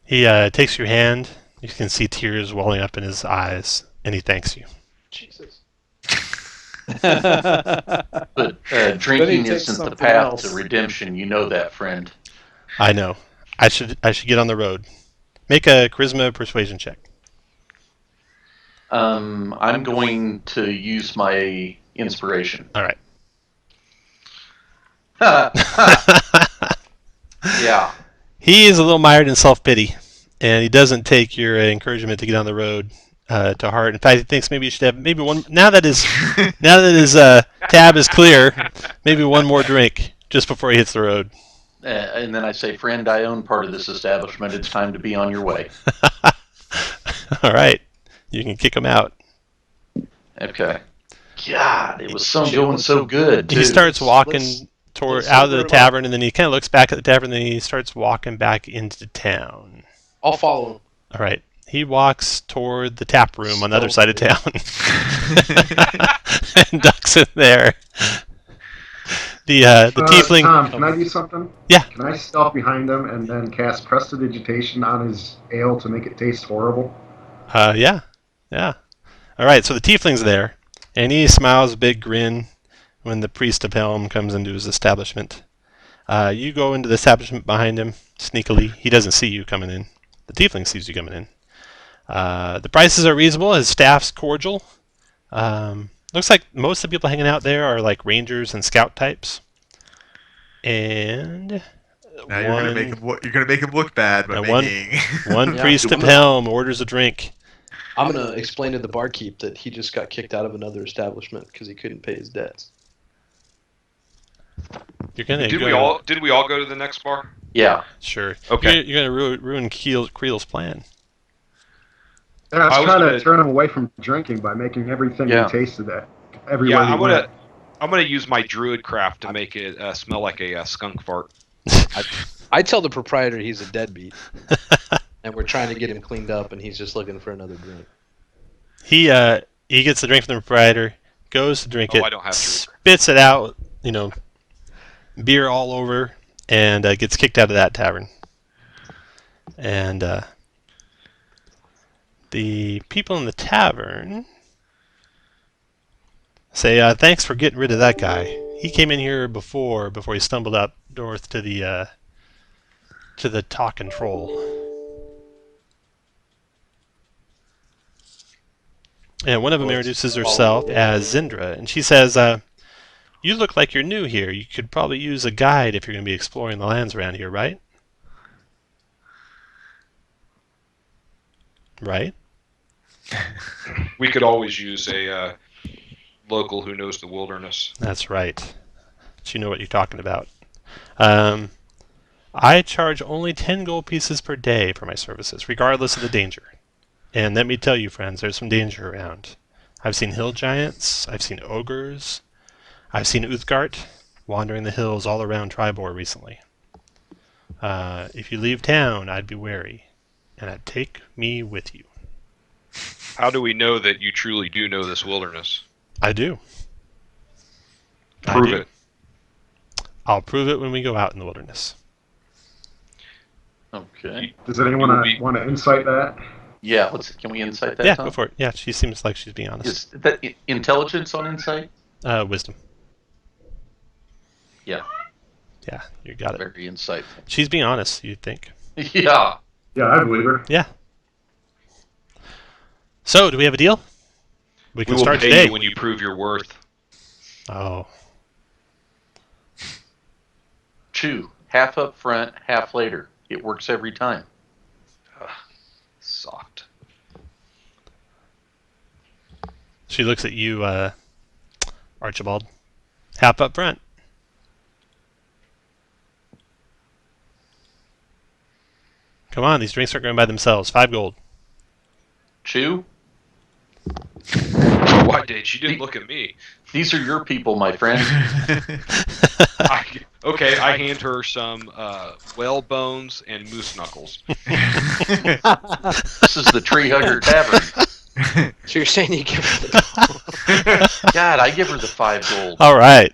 Speaker 1: He takes your hand. You can see tears welling up in his eyes, and he thanks you.
Speaker 5: Jesus.
Speaker 4: But drinking
Speaker 5: takes
Speaker 4: isn't the
Speaker 5: something
Speaker 4: path
Speaker 5: else.
Speaker 4: to redemption. You know that, friend.
Speaker 1: I know. I should get on the road. Make a charisma persuasion check.
Speaker 4: I'm going to use my inspiration.
Speaker 1: All right.
Speaker 4: Yeah.
Speaker 1: He is a little mired in self-pity, and he doesn't take your encouragement to get on the road to heart. In fact, he thinks maybe you should have maybe one. Now that his tab is clear, maybe one more drink just before he hits the road.
Speaker 4: And then I say, friend, I own part of this establishment. It's time to be on your way.
Speaker 1: All right, you can kick him out.
Speaker 4: Okay. God, it was going so good.
Speaker 1: He
Speaker 4: Too.
Speaker 1: starts walking
Speaker 3: let's
Speaker 1: out of the
Speaker 3: sober him
Speaker 1: tavern, and then he kind of looks back at the tavern, and then he starts walking back into town.
Speaker 3: I'll follow him.
Speaker 1: All right. He walks toward the tap room on the other side of town and ducks in there. The tiefling.
Speaker 7: Tom, can I do something?
Speaker 1: Yeah.
Speaker 7: Can I stealth behind him and then cast prestidigitation on his ale to make it taste horrible?
Speaker 1: Yeah. All right. So the tiefling's there, and he smiles a big grin when the priest of Helm comes into his establishment. You go into the establishment behind him sneakily. He doesn't see you coming in. The tiefling sees you coming in. The prices are reasonable. His staff's cordial. Looks like most of the people hanging out there are like rangers and scout types. And
Speaker 6: Now you're gonna make him look bad by making
Speaker 1: one
Speaker 3: Yeah.
Speaker 1: priest of Helm orders a drink.
Speaker 3: I'm gonna explain to the barkeep that he just got kicked out of another establishment because he couldn't pay his debts.
Speaker 1: You're gonna
Speaker 2: Did we all go to the next bar?
Speaker 4: Yeah.
Speaker 1: Sure.
Speaker 2: Okay.
Speaker 1: You're gonna ruin Creel's plan.
Speaker 7: Yeah, I
Speaker 2: I
Speaker 7: was
Speaker 2: was
Speaker 7: trying
Speaker 2: gonna-
Speaker 7: to turn him away from drinking by making everything
Speaker 4: Yeah.
Speaker 7: he tasted that every
Speaker 2: Yeah,
Speaker 7: way he went.
Speaker 2: I'm gonna use my druid craft to make it smell like a skunk fart.
Speaker 3: I tell the proprietor he's a deadbeat, and we're trying to get him cleaned up, and he's just looking for another drink.
Speaker 1: He gets the drink from the proprietor, goes to drink
Speaker 2: Oh,
Speaker 1: it,
Speaker 2: I don't have druid
Speaker 1: spits it out, beer all over, and gets kicked out of that tavern. And the people in the tavern say, "Thanks for getting rid of that guy. He came in here before he stumbled up north to the talking troll." And one of them introduces herself as Zindra, and she says, You look like you're new here. You could probably use a guide if you're going to be exploring the lands around here, right? Right?
Speaker 2: We could always use a local who knows the wilderness.
Speaker 1: That's right. So you know what you're talking about. I charge only 10 gold pieces per day for my services, regardless of the danger. And let me tell you, friends, there's some danger around. I've seen hill giants, I've seen ogres, I've seen Uthgard wandering the hills all around Tribor recently. If you leave town, I'd be wary, and I'd take me with you.
Speaker 2: How do we know that you truly do know this wilderness?
Speaker 1: I do.
Speaker 2: Prove it.
Speaker 1: I'll prove it when we go out in the wilderness.
Speaker 4: Okay.
Speaker 7: Does anyone want to insight that?
Speaker 4: Yeah. Can we insight that?
Speaker 1: Yeah,
Speaker 4: Tom?
Speaker 1: go for it. Yeah, she seems like she's being honest.
Speaker 4: Is that intelligence on insight?
Speaker 1: Wisdom.
Speaker 4: Yeah.
Speaker 1: Yeah, you got it.
Speaker 4: Very insightful.
Speaker 1: She's being honest, you'd think.
Speaker 4: Yeah.
Speaker 7: Yeah, I believe her.
Speaker 1: Yeah. So, do we have a deal? We can
Speaker 2: We will
Speaker 1: start
Speaker 2: pay
Speaker 1: today.
Speaker 2: you when you prove your worth.
Speaker 1: Oh.
Speaker 4: Chew. Half up front, half later. It works every time.
Speaker 2: Soft.
Speaker 1: She looks at you, Archibald. Half up front. Come on, these drinks aren't going by themselves. 5 gold.
Speaker 4: Chew.
Speaker 2: Why did she didn't look at me?
Speaker 4: These are your people, my friend.
Speaker 2: I hand her some whale bones and moose knuckles.
Speaker 4: This is the Tree Hugger Tavern.
Speaker 3: So you're saying you give her the
Speaker 4: God, I give her the 5 gold.
Speaker 1: All right.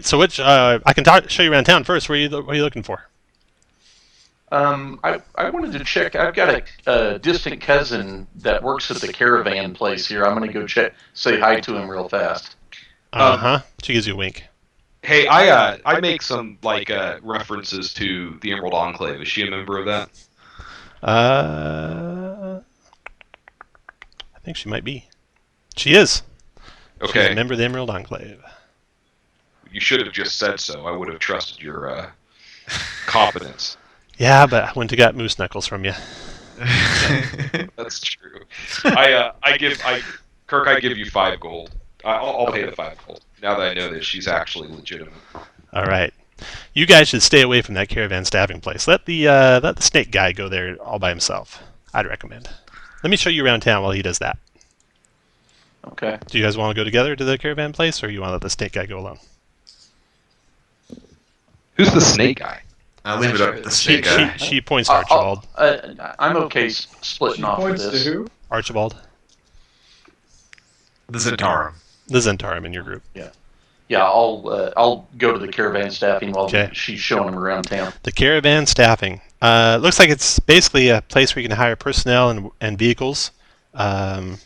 Speaker 1: So which I can show you around town first. What are you looking for?
Speaker 4: I wanted to check. I've got a distant cousin that works at the caravan place here. I'm going to go say hi to him real fast.
Speaker 1: She gives you a wink.
Speaker 2: Hey, I make some references to the Emerald Enclave. Is she a member of that?
Speaker 1: I think she might be. She is.
Speaker 2: Okay.
Speaker 1: She's a member of the Emerald Enclave.
Speaker 2: You should have just said so. I would have trusted your competence.
Speaker 1: Yeah, but I went to got moose knuckles from you.
Speaker 2: That's true. I give you 5 gold. I'll pay the 5 gold now that I know that she's actually legitimate.
Speaker 1: All right. You guys should stay away from that caravan staffing place. Let the snake guy go there all by himself. I'd recommend. Let me show you around town while he does that.
Speaker 4: Okay.
Speaker 1: Do you guys want to go together to the caravan place, or you want to let the snake guy go alone?
Speaker 2: Who's the snake guy?
Speaker 6: I'll leave it up to the snake guy.
Speaker 1: She points to Archibald.
Speaker 4: I'm okay splitting off
Speaker 5: Points
Speaker 4: of this.
Speaker 5: to who?
Speaker 1: Archibald,
Speaker 6: The Zentarum.
Speaker 1: the Zentarum in your group.
Speaker 4: Yeah, I'll go to the caravan staffing while
Speaker 1: Okay.
Speaker 4: she's showing him around town.
Speaker 1: The caravan staffing. Looks like it's basically a place where you can hire personnel and vehicles. It's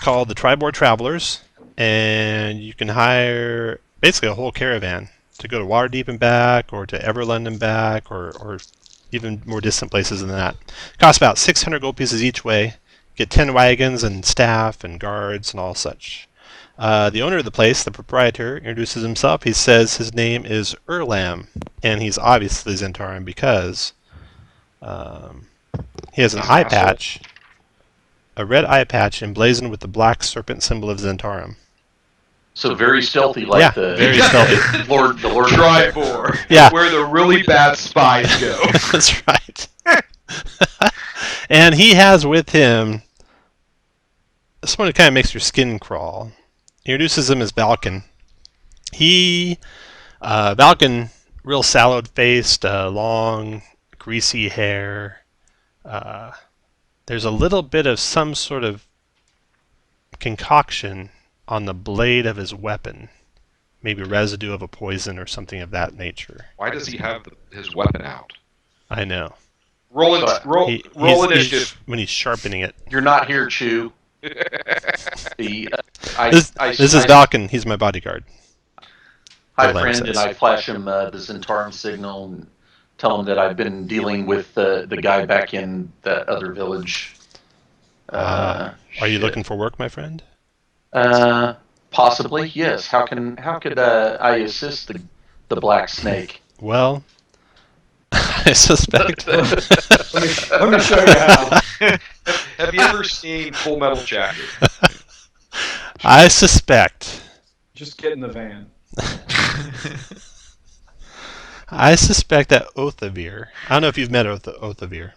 Speaker 1: called the Tribor Travelers, and you can hire basically a whole caravan to go to Waterdeep and back, or to Everlund and back, or even more distant places than that. Costs about 600 gold pieces each way. Get 10 wagons and staff and guards and all such. The owner of the place, the proprietor, introduces himself. He says his name is Erlam, and he's obviously Zentarum because he has an eye patch, a red eye patch emblazoned with the black serpent symbol of Zentarum.
Speaker 4: So very stealthy, like
Speaker 1: Yeah,
Speaker 4: the
Speaker 1: very stealthy.
Speaker 4: the Lord.
Speaker 2: Tribor.
Speaker 1: Yeah.
Speaker 2: Where the really bad spies go.
Speaker 1: That's right. And he has with him someone who kind of makes your skin crawl. He introduces him as Balkan. Balkan, real sallow-faced, long, greasy hair. There's a little bit of some sort of concoction on the blade of his weapon. Maybe residue of a poison or something of that nature.
Speaker 2: Why does he have his weapon out?
Speaker 1: I know.
Speaker 2: Roll
Speaker 1: He's
Speaker 2: initiative.
Speaker 1: when he's sharpening it.
Speaker 4: You're not here, Chew.
Speaker 1: This is Balkan. He's my bodyguard.
Speaker 4: Hi,
Speaker 1: Erlam
Speaker 4: friend,
Speaker 1: says.
Speaker 4: and I flash him the Zentarum signal and tell him that I've been dealing with the guy back in that other village.
Speaker 1: Are you looking for work, my friend?
Speaker 4: Possibly, yes. How could I assist the black snake?
Speaker 1: Well, I suspect.
Speaker 5: Let me show you how.
Speaker 2: Have you ever seen Full Metal Jacket?
Speaker 1: I suspect.
Speaker 5: Just get in the van.
Speaker 1: I suspect that Othavir. I don't know if you've met Othavir.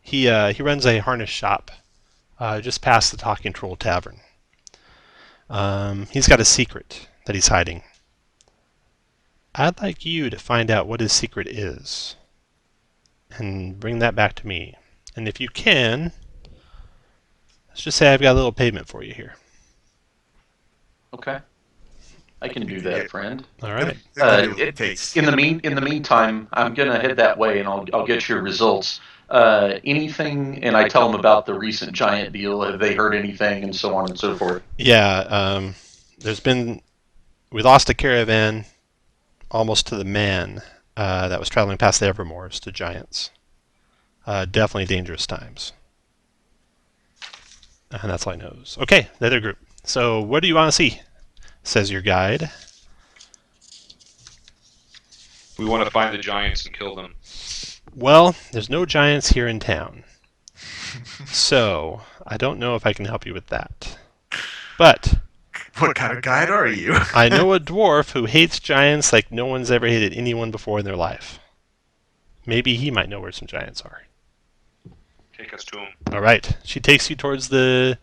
Speaker 1: He runs a harness shop just past the Talking Troll Tavern. He's got a secret that he's hiding. I'd like you to find out what his secret is and bring that back to me. And if you can, let's just say I've got a little payment for you here.
Speaker 4: Okay, I can do that, friend.
Speaker 1: All right.
Speaker 4: In the meantime, I'm gonna head that way, and I'll get your results. Anything, and I tell them about the recent giant deal. Have they heard anything, and so on and so forth.
Speaker 1: Yeah. We lost a caravan almost to the man that was traveling past the Evermoors to giants. Definitely dangerous times. And that's all I knows. Okay, the other group. So what do you want to see? Says your guide.
Speaker 2: We want to find the giants and kill them.
Speaker 1: Well, there's no giants here in town. So I don't know if I can help you with that. But
Speaker 6: What kind of guide are you?
Speaker 1: I know a dwarf who hates giants like no one's ever hated anyone before in their life. Maybe he might know where some giants are.
Speaker 2: Take us to them.
Speaker 1: All right. She takes you towards the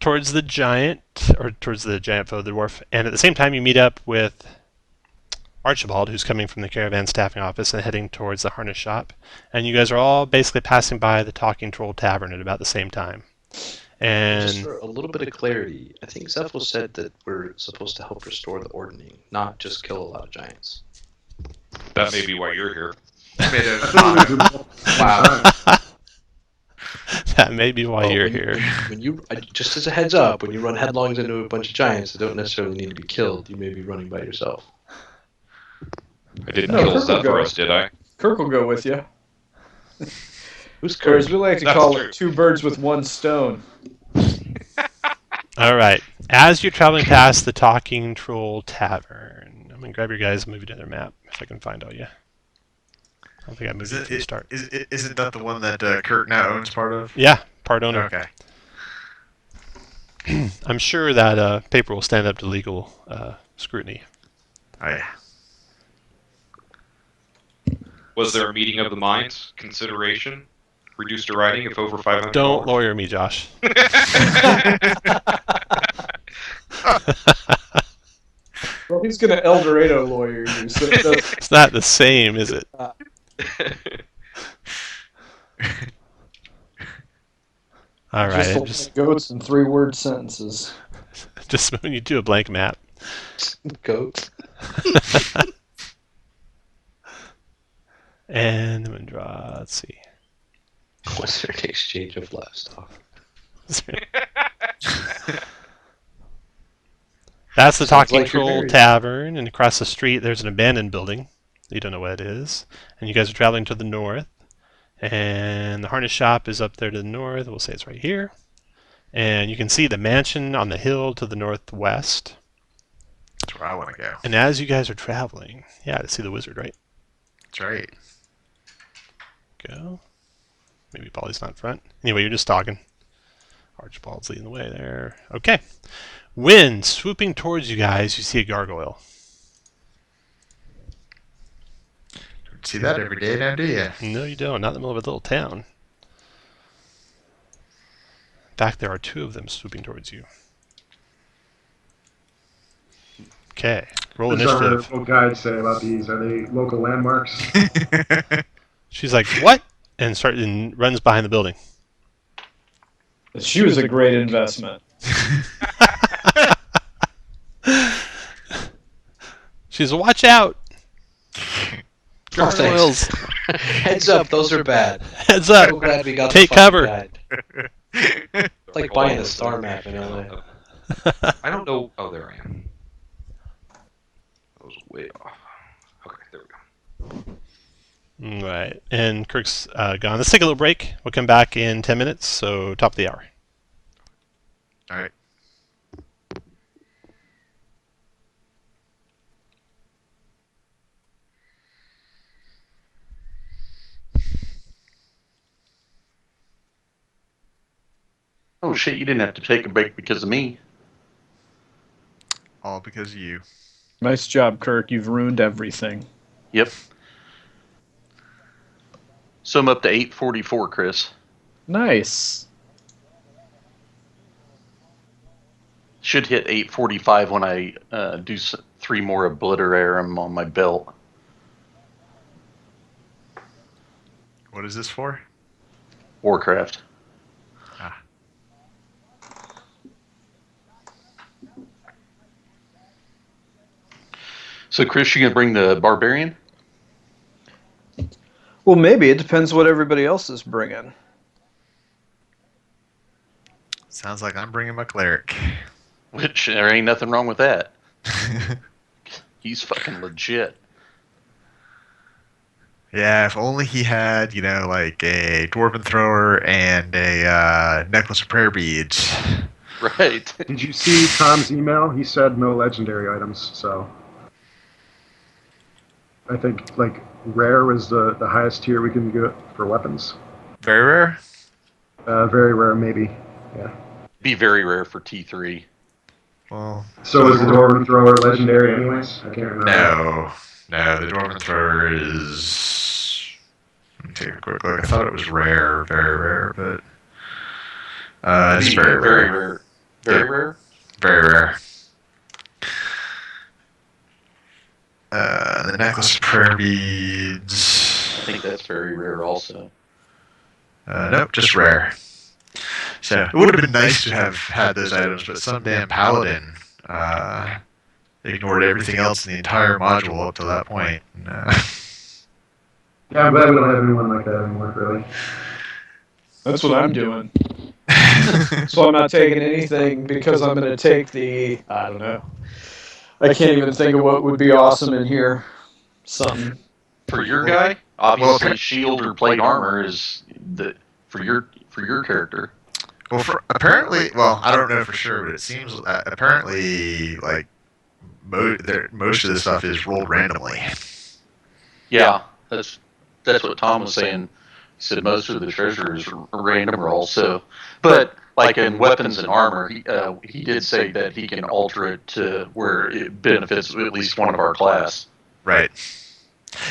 Speaker 1: giant, or towards the giant foe, the dwarf, and at the same time you meet up with Archibald, who's coming from the caravan staffing office and heading towards the harness shop. And you guys are all basically passing by the Talking Troll Tavern at about the same time. And
Speaker 3: Just for a little bit of clarity, I think Zephyl said that we're supposed to help restore the ordering, not just kill a lot of giants.
Speaker 2: That may be why you're here.
Speaker 3: Wow.
Speaker 1: that may be why
Speaker 3: Well,
Speaker 1: you're
Speaker 3: when-
Speaker 1: here.
Speaker 3: When you, just as a heads up, when you run headlong into a bunch of giants that don't necessarily need to be killed, you may be running by yourself.
Speaker 2: I didn't
Speaker 5: No,
Speaker 2: kill
Speaker 5: Kirk will go.
Speaker 2: Zephyros, did I?
Speaker 5: Kirk will go with you.
Speaker 3: Who's
Speaker 5: Or as
Speaker 3: Kirk?
Speaker 5: we like to
Speaker 2: That's
Speaker 5: call
Speaker 2: true.
Speaker 5: it, 2 birds with 1 stone.
Speaker 1: All right. As you're traveling past the Talking Troll Tavern, I'm going to grab your guys and move you to their map if I can find all you. I don't think I moved it from the start.
Speaker 6: Isn't that the one that Kurt now owns part of?
Speaker 1: Yeah, part owner.
Speaker 6: Okay.
Speaker 1: I'm sure that paper will stand up to legal scrutiny.
Speaker 6: Oh yeah.
Speaker 2: Was there a meeting of the minds? Consideration? Reduced to writing if over $500?
Speaker 1: Don't lawyer me, Josh.
Speaker 5: Well, he's going to El Dorado lawyer you, so it does-
Speaker 1: It's not the same, is it? All right.
Speaker 5: just
Speaker 1: Just,
Speaker 5: goats in 3-word sentences.
Speaker 1: just when you do a blank map.
Speaker 3: Goat.
Speaker 1: And I'm going to draw, let's see.
Speaker 3: What's their exchange of livestock?
Speaker 1: That's the
Speaker 3: Sounds
Speaker 1: Talking
Speaker 3: like you're
Speaker 1: Troll
Speaker 3: married.
Speaker 1: Tavern, and across the street there's an abandoned building. You don't know what it is. And you guys are traveling to the north. And the harness shop is up there to the north. We'll say it's right here. And you can see the mansion on the hill to the northwest.
Speaker 6: That's where I want to go.
Speaker 1: And as you guys are traveling, yeah, to see the wizard, right?
Speaker 6: That's right.
Speaker 1: Go. Maybe Polly's not in front. Anyway, you're just talking. Archibald's leading the way there. Okay. Wind swooping towards you guys, you see a gargoyle.
Speaker 6: Don't see that every day now, do you?
Speaker 1: No, you don't. Not in the middle of a little town. In fact, there are 2 of them swooping towards you. Okay. Roll
Speaker 7: What does our
Speaker 1: initiative.
Speaker 7: local guide say about these? Are they local landmarks?
Speaker 1: She's like, what? And runs behind the building.
Speaker 5: She was a great investment.
Speaker 1: She's watch out!
Speaker 3: Oh, thanks.
Speaker 1: Gargoyles!
Speaker 3: Heads up, those are bad.
Speaker 1: Heads up!
Speaker 3: So glad we got
Speaker 1: Take
Speaker 3: the fucking
Speaker 1: cover.
Speaker 3: guide. It's like buying a star map in LA.
Speaker 2: I don't know. Oh, there I am. That was way off. Okay, there we go.
Speaker 1: Right. And Kirk's gone. Let's take a little break. We'll come back in 10 minutes, so top of the hour.
Speaker 6: All right.
Speaker 4: Oh shit! You didn't have to take a break because of me.
Speaker 6: All because of you.
Speaker 5: Nice job, Kirk. You've ruined everything.
Speaker 4: Yep. So I'm up to 844, Chris.
Speaker 5: Nice.
Speaker 4: Should hit 845 when I do 3 more Obliterarum on my belt.
Speaker 6: What is this for?
Speaker 4: Warcraft.
Speaker 6: Ah.
Speaker 4: So, Chris, you gonna bring the barbarian?
Speaker 5: Well, maybe. It depends what everybody else is bringing.
Speaker 6: Sounds like I'm bringing my cleric.
Speaker 4: Which there ain't nothing wrong with that. He's fucking legit.
Speaker 6: Yeah, if only he had, like a dwarven thrower and a necklace of prayer beads.
Speaker 4: Right.
Speaker 7: Did you see Tom's email? He said no legendary items, so I think like rare was the highest tier we can get for weapons.
Speaker 6: Very rare?
Speaker 7: Very rare, maybe. Yeah.
Speaker 4: Be very rare for T3.
Speaker 6: Well,
Speaker 7: So is the dwarven thrower legendary, anyways? I can't remember.
Speaker 6: no, the dwarven thrower is. Let me take a quick look. I thought it was rare, very rare, but it's very rare.
Speaker 4: Very rare. Very rare?
Speaker 6: Very rare. The necklace of prayer beads.
Speaker 4: I think that's very rare also.
Speaker 6: Nope, just rare. So it would have been nice to have had those items, but some damn paladin ignored everything else in the entire module up to that point.
Speaker 7: Yeah, I'm glad we don't have anyone like that anymore, really.
Speaker 5: That's what I'm doing. So I'm not taking anything because I'm going to take the, I don't know. I can't even think of what would be awesome in here. Something.
Speaker 4: For your guy, obviously shield or plate armor is for your character.
Speaker 6: Well, apparently, I don't know for sure, but it seems apparently like most of this stuff is rolled randomly.
Speaker 4: Yeah, that's what Tom was saying. He said most of the treasure is random roll. So, but like in weapons and armor, he did say that he can alter it to where it benefits at least one of our class.
Speaker 6: Right.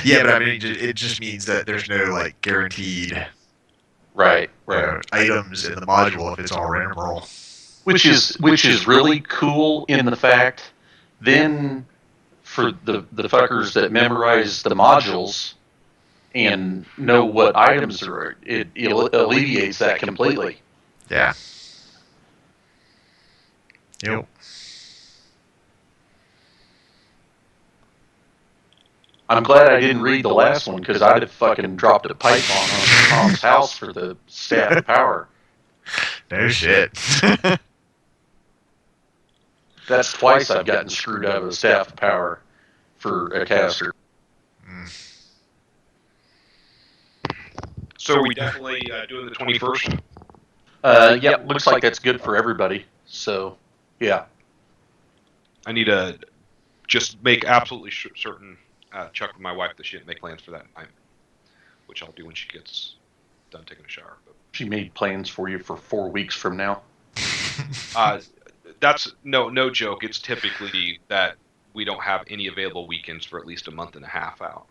Speaker 6: Yeah, but I mean, it just means that there's no like guaranteed
Speaker 4: right
Speaker 6: items in the module if it's all random roll.
Speaker 4: Which is really cool in the fact then for the fuckers that memorize the modules and know what items are, it alleviates that completely.
Speaker 6: Yeah. Yep.
Speaker 4: I'm glad I didn't read the last one because I'd have fucking dropped a pipe on Tom's house for the staff of power.
Speaker 6: No shit.
Speaker 4: That's twice I've gotten screwed out of the staff of power for a caster.
Speaker 2: So are we definitely doing the 21st?
Speaker 4: Yeah, looks like that's good for everybody. So, yeah.
Speaker 2: I need to just make absolutely certain, check with my wife that she didn't make plans for that night, which I'll do when she gets done taking a shower. But
Speaker 4: she made plans for you for 4 weeks from now.
Speaker 2: That's no joke. It's typically that we don't have any available weekends for at least a month and a half out.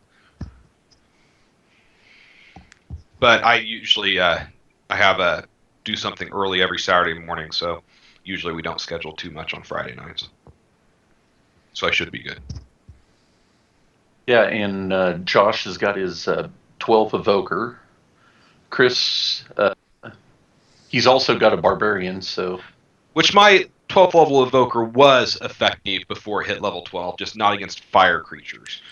Speaker 2: But I usually I have do something early every Saturday morning, so usually we don't schedule too much on Friday nights. So I should be good.
Speaker 4: Yeah, and Josh has got his 12th Evoker. Chris, he's also got a Barbarian, so...
Speaker 2: Which my 12th level Evoker was effective before it hit level 12, just not against fire creatures.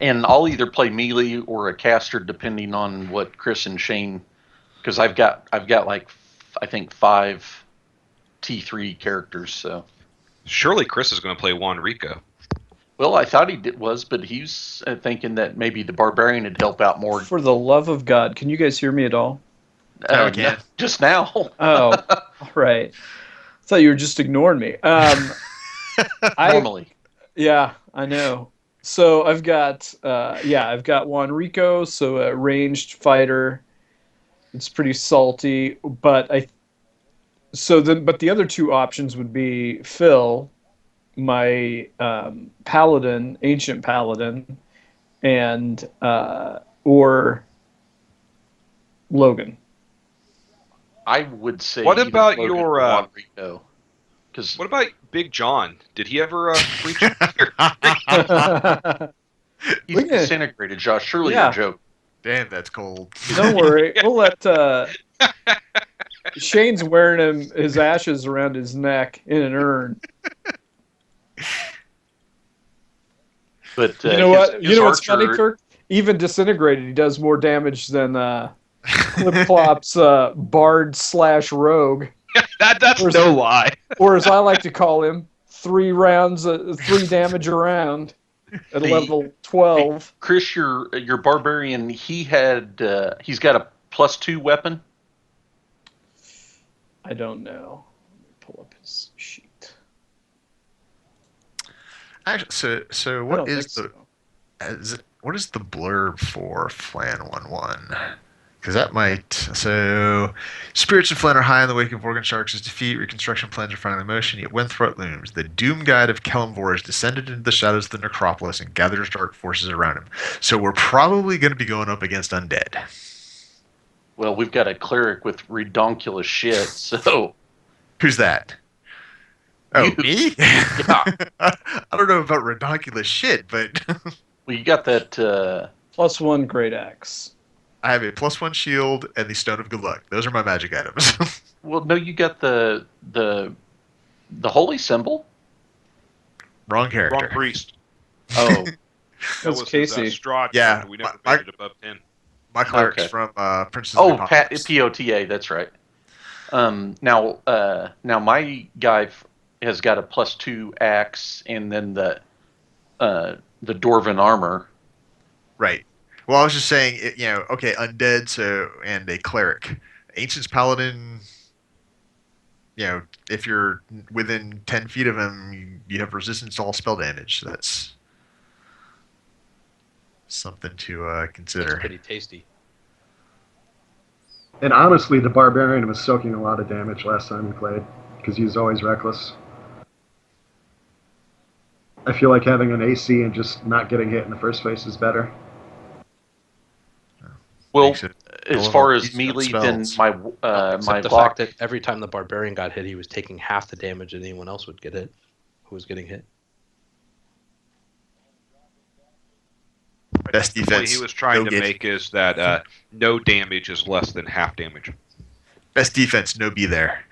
Speaker 4: And I'll either play melee or a caster depending on what Chris and Shane, because I've got like I think 5 T3 characters. So
Speaker 2: surely Chris is going to play Juan Rico.
Speaker 4: Well, I thought he was, but he's thinking that maybe the Barbarian would help out more.
Speaker 5: For the love of God, can you guys hear me at all?
Speaker 6: I can.
Speaker 4: Just now.
Speaker 5: Oh, all right. I thought you were just ignoring me.
Speaker 4: Normally.
Speaker 5: Yeah, I know. So I've got I've got Juan Rico, so a ranged fighter. It's pretty salty, but the other two options would be Phil, my paladin, ancient paladin, and or Logan.
Speaker 4: I would say.
Speaker 2: What
Speaker 4: either
Speaker 2: about
Speaker 4: Logan
Speaker 2: your,
Speaker 4: or Juan Rico? Because
Speaker 2: What about Big John? Did he ever reach here?
Speaker 4: he's
Speaker 5: We can-
Speaker 4: disintegrated, Josh. Surely
Speaker 5: Yeah.
Speaker 4: you're joking.
Speaker 6: Damn, that's cold.
Speaker 5: Don't worry, we'll let Shane's wearing his ashes around his neck in an urn.
Speaker 4: But
Speaker 5: You know what? You
Speaker 4: his
Speaker 5: know what's funny,
Speaker 4: archer-
Speaker 5: Kirk? Even disintegrated, he does more damage than Clip Clop's bard / rogue,
Speaker 2: That's
Speaker 5: Where's-
Speaker 2: no lie.
Speaker 5: or as I like to call him, 3 rounds, 3 damage around at level 12.
Speaker 4: Chris, your barbarian, he's got a +2 weapon.
Speaker 5: I don't know. Let me pull up his sheet.
Speaker 6: Actually, so
Speaker 5: I
Speaker 6: what
Speaker 5: don't
Speaker 6: is
Speaker 5: think
Speaker 6: the what is the blurb for Flan 1-1? Because that might spirits of Flan are high on the wake of Organ Sharks' defeat. Reconstruction plans are finally in motion. Yet when threat looms, the doom guide of Kelimvor has descended into the shadows of the necropolis and gathers dark forces around him. So we're probably going to be going up against undead.
Speaker 4: Well, we've got a cleric with redonkulous shit, so
Speaker 6: Who's that? Oh,
Speaker 4: You.
Speaker 6: me?
Speaker 4: Yeah.
Speaker 6: I don't know about redonkulous shit, but
Speaker 4: well, you got that.
Speaker 5: +1 great axe.
Speaker 6: I have a +1 shield and the Stone of Good Luck. Those are my magic items.
Speaker 4: Well, no, you got the holy symbol.
Speaker 6: Wrong character.
Speaker 2: Wrong priest.
Speaker 4: Oh,
Speaker 2: That
Speaker 5: That's
Speaker 2: was
Speaker 5: Casey.
Speaker 2: His, Strahd
Speaker 6: Yeah,
Speaker 2: character. We never
Speaker 6: my-
Speaker 2: made it above 10.
Speaker 6: My cleric's
Speaker 4: Okay.
Speaker 6: from Princess
Speaker 4: oh,
Speaker 6: of the Apocalypse.
Speaker 4: POTA. That's right. Now my guy has got a +2 axe, and then the dwarven armor.
Speaker 6: Right. Well, I was just saying, okay, undead, and a cleric. Ancient's paladin, if you're within 10 feet of him, you have resistance to all spell damage. So that's something to
Speaker 3: That's
Speaker 6: consider.
Speaker 3: pretty tasty.
Speaker 7: And honestly, the barbarian was soaking a lot of damage last time we played because he was always reckless. I feel like having an AC and just not getting hit in the first place is better.
Speaker 4: Well,
Speaker 6: Makes it a
Speaker 4: as
Speaker 6: little
Speaker 4: far
Speaker 6: more
Speaker 4: as
Speaker 6: easier
Speaker 4: melee,
Speaker 6: spells.
Speaker 4: then my
Speaker 3: Except the
Speaker 4: lock.
Speaker 3: fact that every time the barbarian got hit, he was taking half the damage that anyone else would get hit. Who was getting hit?
Speaker 6: Best
Speaker 2: The point
Speaker 6: defense.
Speaker 2: he was trying
Speaker 6: no
Speaker 2: to
Speaker 6: get-
Speaker 2: make is that no damage is less than half damage.
Speaker 6: Best defense, no be there.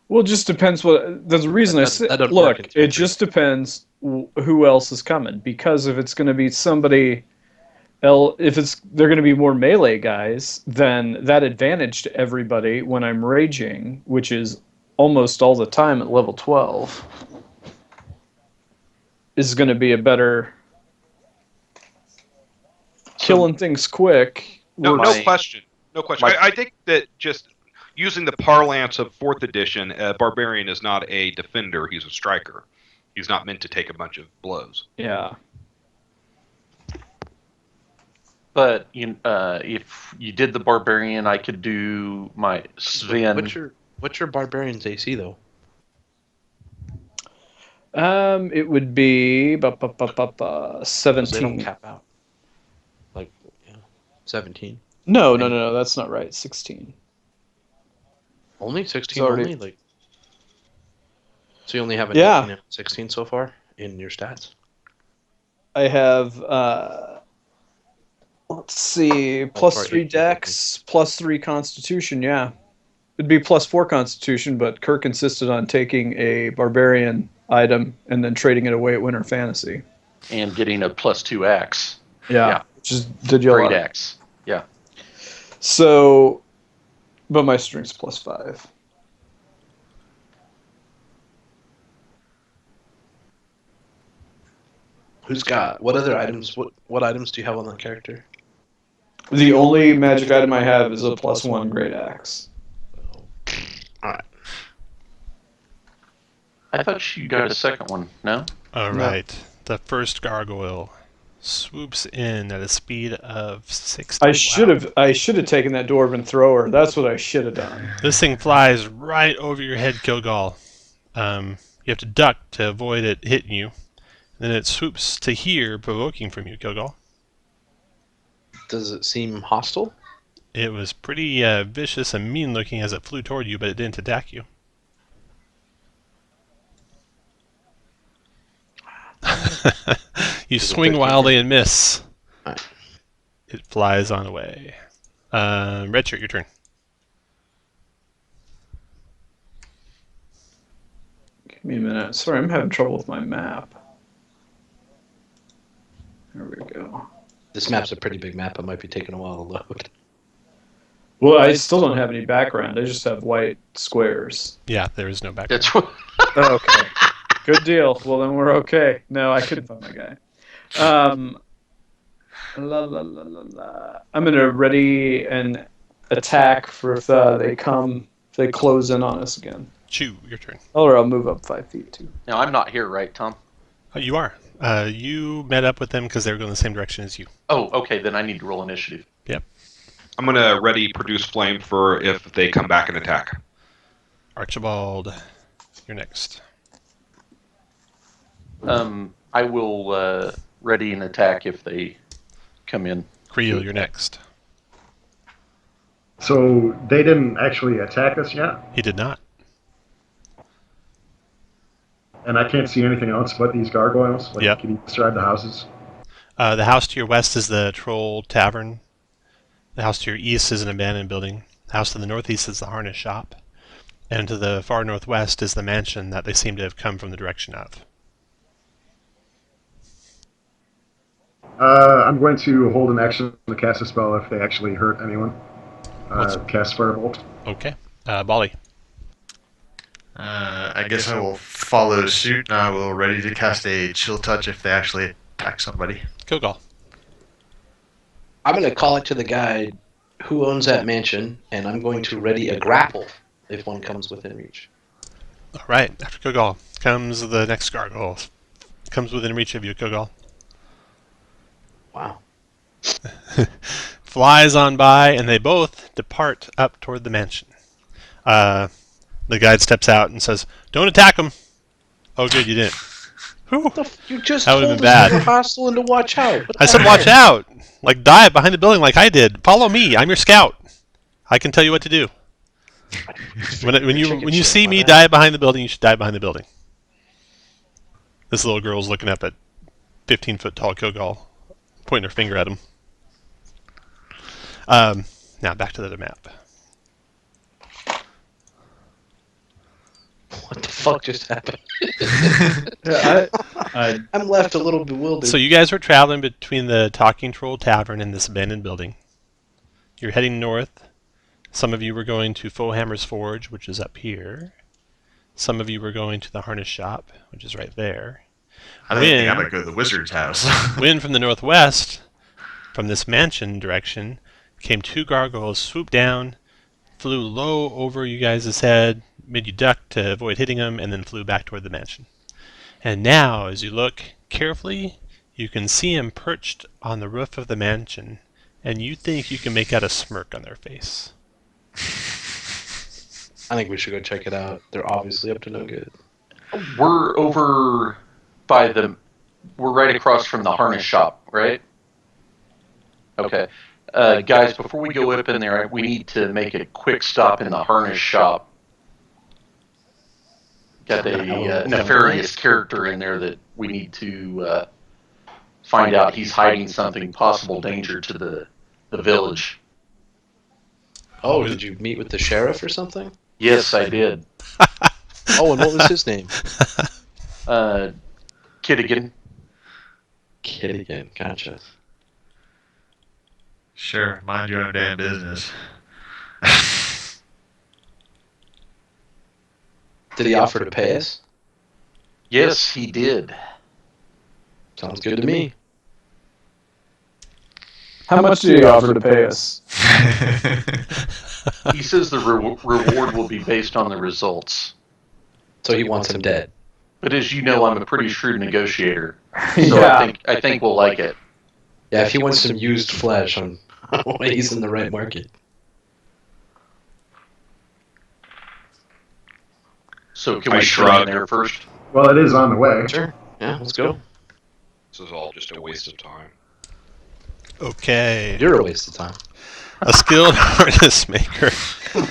Speaker 5: Well, it just depends what. There's a reason I
Speaker 3: That
Speaker 5: said.
Speaker 3: doesn't
Speaker 5: Look,
Speaker 3: work in
Speaker 5: it just depends who else is coming. Because if it's going to be somebody else, they're going to be more melee guys, then that advantage to everybody when I'm raging, which is almost all the time at level 12, is going to be a better killing things quick.
Speaker 2: No,
Speaker 5: works-
Speaker 2: no question. No question.
Speaker 4: My-
Speaker 2: I think that just using the parlance of 4th edition, Barbarian is not a defender. He's a striker. He's not meant to take a bunch of blows.
Speaker 5: Yeah.
Speaker 4: But if you did the barbarian, I could do my Sven.
Speaker 3: What's your barbarian's AC though?
Speaker 5: It would be
Speaker 3: 'Cause they don't
Speaker 5: 17.
Speaker 3: cap out. Like, 17.
Speaker 5: No, that's not right. 16.
Speaker 3: Only 16
Speaker 5: It's already-
Speaker 3: only? Like, so you only have a
Speaker 5: Yeah.
Speaker 3: 19 and 16 so far in your stats?
Speaker 5: I have, let's see, plus
Speaker 3: far,
Speaker 5: 3
Speaker 3: 18,
Speaker 5: dex, plus 3 constitution, yeah. It'd be plus 4 constitution, but Kirk insisted on taking a barbarian item and then trading it away at Winter Fantasy.
Speaker 4: and getting a +2 axe.
Speaker 5: Yeah.
Speaker 4: Yeah.
Speaker 5: Which is, did you
Speaker 4: Great
Speaker 5: like?
Speaker 4: axe. Yeah.
Speaker 5: So, but my strength's plus 5.
Speaker 3: Who's got what other items? What items do you have on that character?
Speaker 5: The only magic item I have is a plus 1 great axe.
Speaker 3: All right.
Speaker 4: I thought you got a second one. No.
Speaker 1: All right. The first gargoyle swoops in at a speed of 60.
Speaker 5: I should have taken that dwarven thrower. That's what I should have done.
Speaker 1: This thing flies right over your head, Kilgal. You have to duck to avoid it hitting you. Then it swoops to here, provoking from you, Kilgal.
Speaker 3: Does it seem hostile?
Speaker 1: It was pretty vicious and mean-looking as it flew toward you, but it didn't attack you. You swing wildly and miss.
Speaker 3: Right.
Speaker 1: It flies on away. Red shirt, your turn.
Speaker 5: Give me a minute. Sorry, I'm having trouble with my map. There we go.
Speaker 3: This map's a pretty big map. It might be taking a while to load.
Speaker 5: Well, I still don't have any background. I just have white squares.
Speaker 1: Yeah, there is no background.
Speaker 4: That's what.
Speaker 5: Oh, okay. Good deal. Well, then we're okay. No, I couldn't find my guy. I'm going to ready an attack for if they close in on us again.
Speaker 1: Chew, your turn.
Speaker 5: Or I'll move up 5 feet too.
Speaker 4: Now, I'm not here, right, Tom?
Speaker 1: Oh, you are. You met up with them because they were going the same direction as you.
Speaker 4: Oh, okay. Then I need to roll initiative.
Speaker 1: Yep.
Speaker 2: I'm gonna ready produce flame for if they come back and attack.
Speaker 1: Archibald, you're next.
Speaker 4: I will ready an attack if they come in.
Speaker 1: Creel, you're next.
Speaker 7: So they didn't actually attack us yet,
Speaker 1: He did not.
Speaker 7: and I can't see anything else but these gargoyles. Like,
Speaker 1: Yep.
Speaker 7: Can you describe the houses?
Speaker 1: The house to your west is the Troll Tavern. The house to your east is an abandoned building. The house to the northeast is the harness shop. And to the far northwest is the mansion that they seem to have come from the direction of.
Speaker 7: I'm going to hold an action to cast a spell if they actually hurt anyone. Cast Firebolt.
Speaker 1: Okay. Bali.
Speaker 6: I guess I will follow suit, and I will ready to cast a chill touch if they actually attack somebody.
Speaker 1: Kilgal.
Speaker 3: I'm going to call it to the guy who owns that mansion, and I'm going to ready a grapple if one comes within reach.
Speaker 1: All right. After Kilgal comes the next gargoyle. Comes within reach of you, Kilgal.
Speaker 3: Wow.
Speaker 1: Flies on by, and they both depart up toward the mansion. The guide steps out and says, "Don't attack them." Oh, good, you didn't. Whew.
Speaker 3: You just
Speaker 1: That would've
Speaker 3: told
Speaker 1: been
Speaker 3: us
Speaker 1: bad.
Speaker 3: you were hostile and to watch out. What
Speaker 1: I
Speaker 3: the
Speaker 1: said,
Speaker 3: heck?
Speaker 1: "Watch out! Like dive behind the building, like I did. Follow me. I'm your scout. I can tell you what to do. When you see me dive behind the building, you should dive behind the building." This little girl's looking up at 15-foot tall Kilgal, pointing her finger at him. Now back to the other map.
Speaker 3: What the fuck just happened?
Speaker 5: I
Speaker 3: I'm left a little bewildered.
Speaker 1: So you guys were traveling between the Talking Troll Tavern and this abandoned building. You're heading north. Some of you were going to Fohammer's Forge, which is up here. Some of you were going to the Harness Shop, which is right there.
Speaker 6: I don't think I'm going to go to the wizard's house.
Speaker 1: Wind from the northwest, from this mansion direction, came two gargoyles, swooped down, flew low over you guys' head, made you duck to avoid hitting them, and then flew back toward the mansion. And now, as you look carefully, you can see them perched on the roof of the mansion, and you think you can make out a smirk on their face.
Speaker 3: I think we should go check it out. They're obviously up to no good.
Speaker 4: We're over by the. We're right across from the harness shop, right? Okay. Guys, before we go up in there, we need to make a quick stop in the harness shop. Got a nefarious character in there that we need to find out he's hiding something, possible danger to the village.
Speaker 3: Oh, did you meet with the sheriff or something?
Speaker 4: Yes, I did.
Speaker 3: Oh, and what was his name?
Speaker 4: Kiddigan.
Speaker 3: Kiddigan, gotcha.
Speaker 6: Sure, mind your own damn business.
Speaker 3: Did he offer to pay us?
Speaker 4: Yes, he did.
Speaker 3: Sounds good to me.
Speaker 5: How much did he offer to pay us?
Speaker 4: He says the reward will be based on the results.
Speaker 3: So he wants him dead.
Speaker 4: But as you know, I'm a pretty shrewd negotiator, so
Speaker 5: Yeah.
Speaker 4: I think we'll like it.
Speaker 3: Yeah, if he wants some used flesh, he's in the right market.
Speaker 4: So can
Speaker 2: I
Speaker 4: we swing
Speaker 2: shrug.
Speaker 4: in there first?
Speaker 7: Well, it is on the way.
Speaker 3: Sure. Yeah, let's go.
Speaker 2: This is all just a waste of time.
Speaker 1: Okay.
Speaker 3: You're a waste of time.
Speaker 1: A skilled harness maker.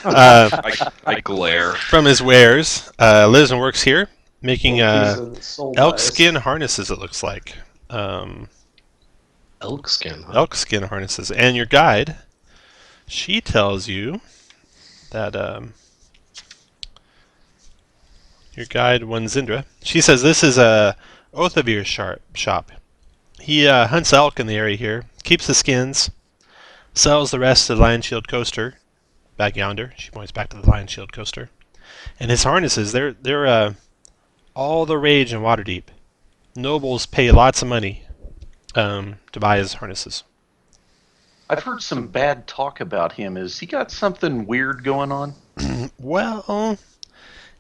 Speaker 2: I glare.
Speaker 1: From his wares, lives and works here, making
Speaker 5: Piece of soul
Speaker 1: elk
Speaker 5: dice.
Speaker 1: skin harnesses, it looks like.
Speaker 3: Elk skin. Huh?
Speaker 1: Elk skin harnesses. And your guide, she tells you that your guide, Wanzindra, she says this is a Othevir shop. He hunts elk in the area here, keeps the skins, sells the rest to the Lion Shield Coaster, back yonder. She points back to the Lion Shield Coaster. And his harnesses, they're all the rage in Waterdeep. Nobles pay lots of money to buy his harnesses.
Speaker 4: I've heard some bad talk about him. Has he got something weird going on?
Speaker 1: Well,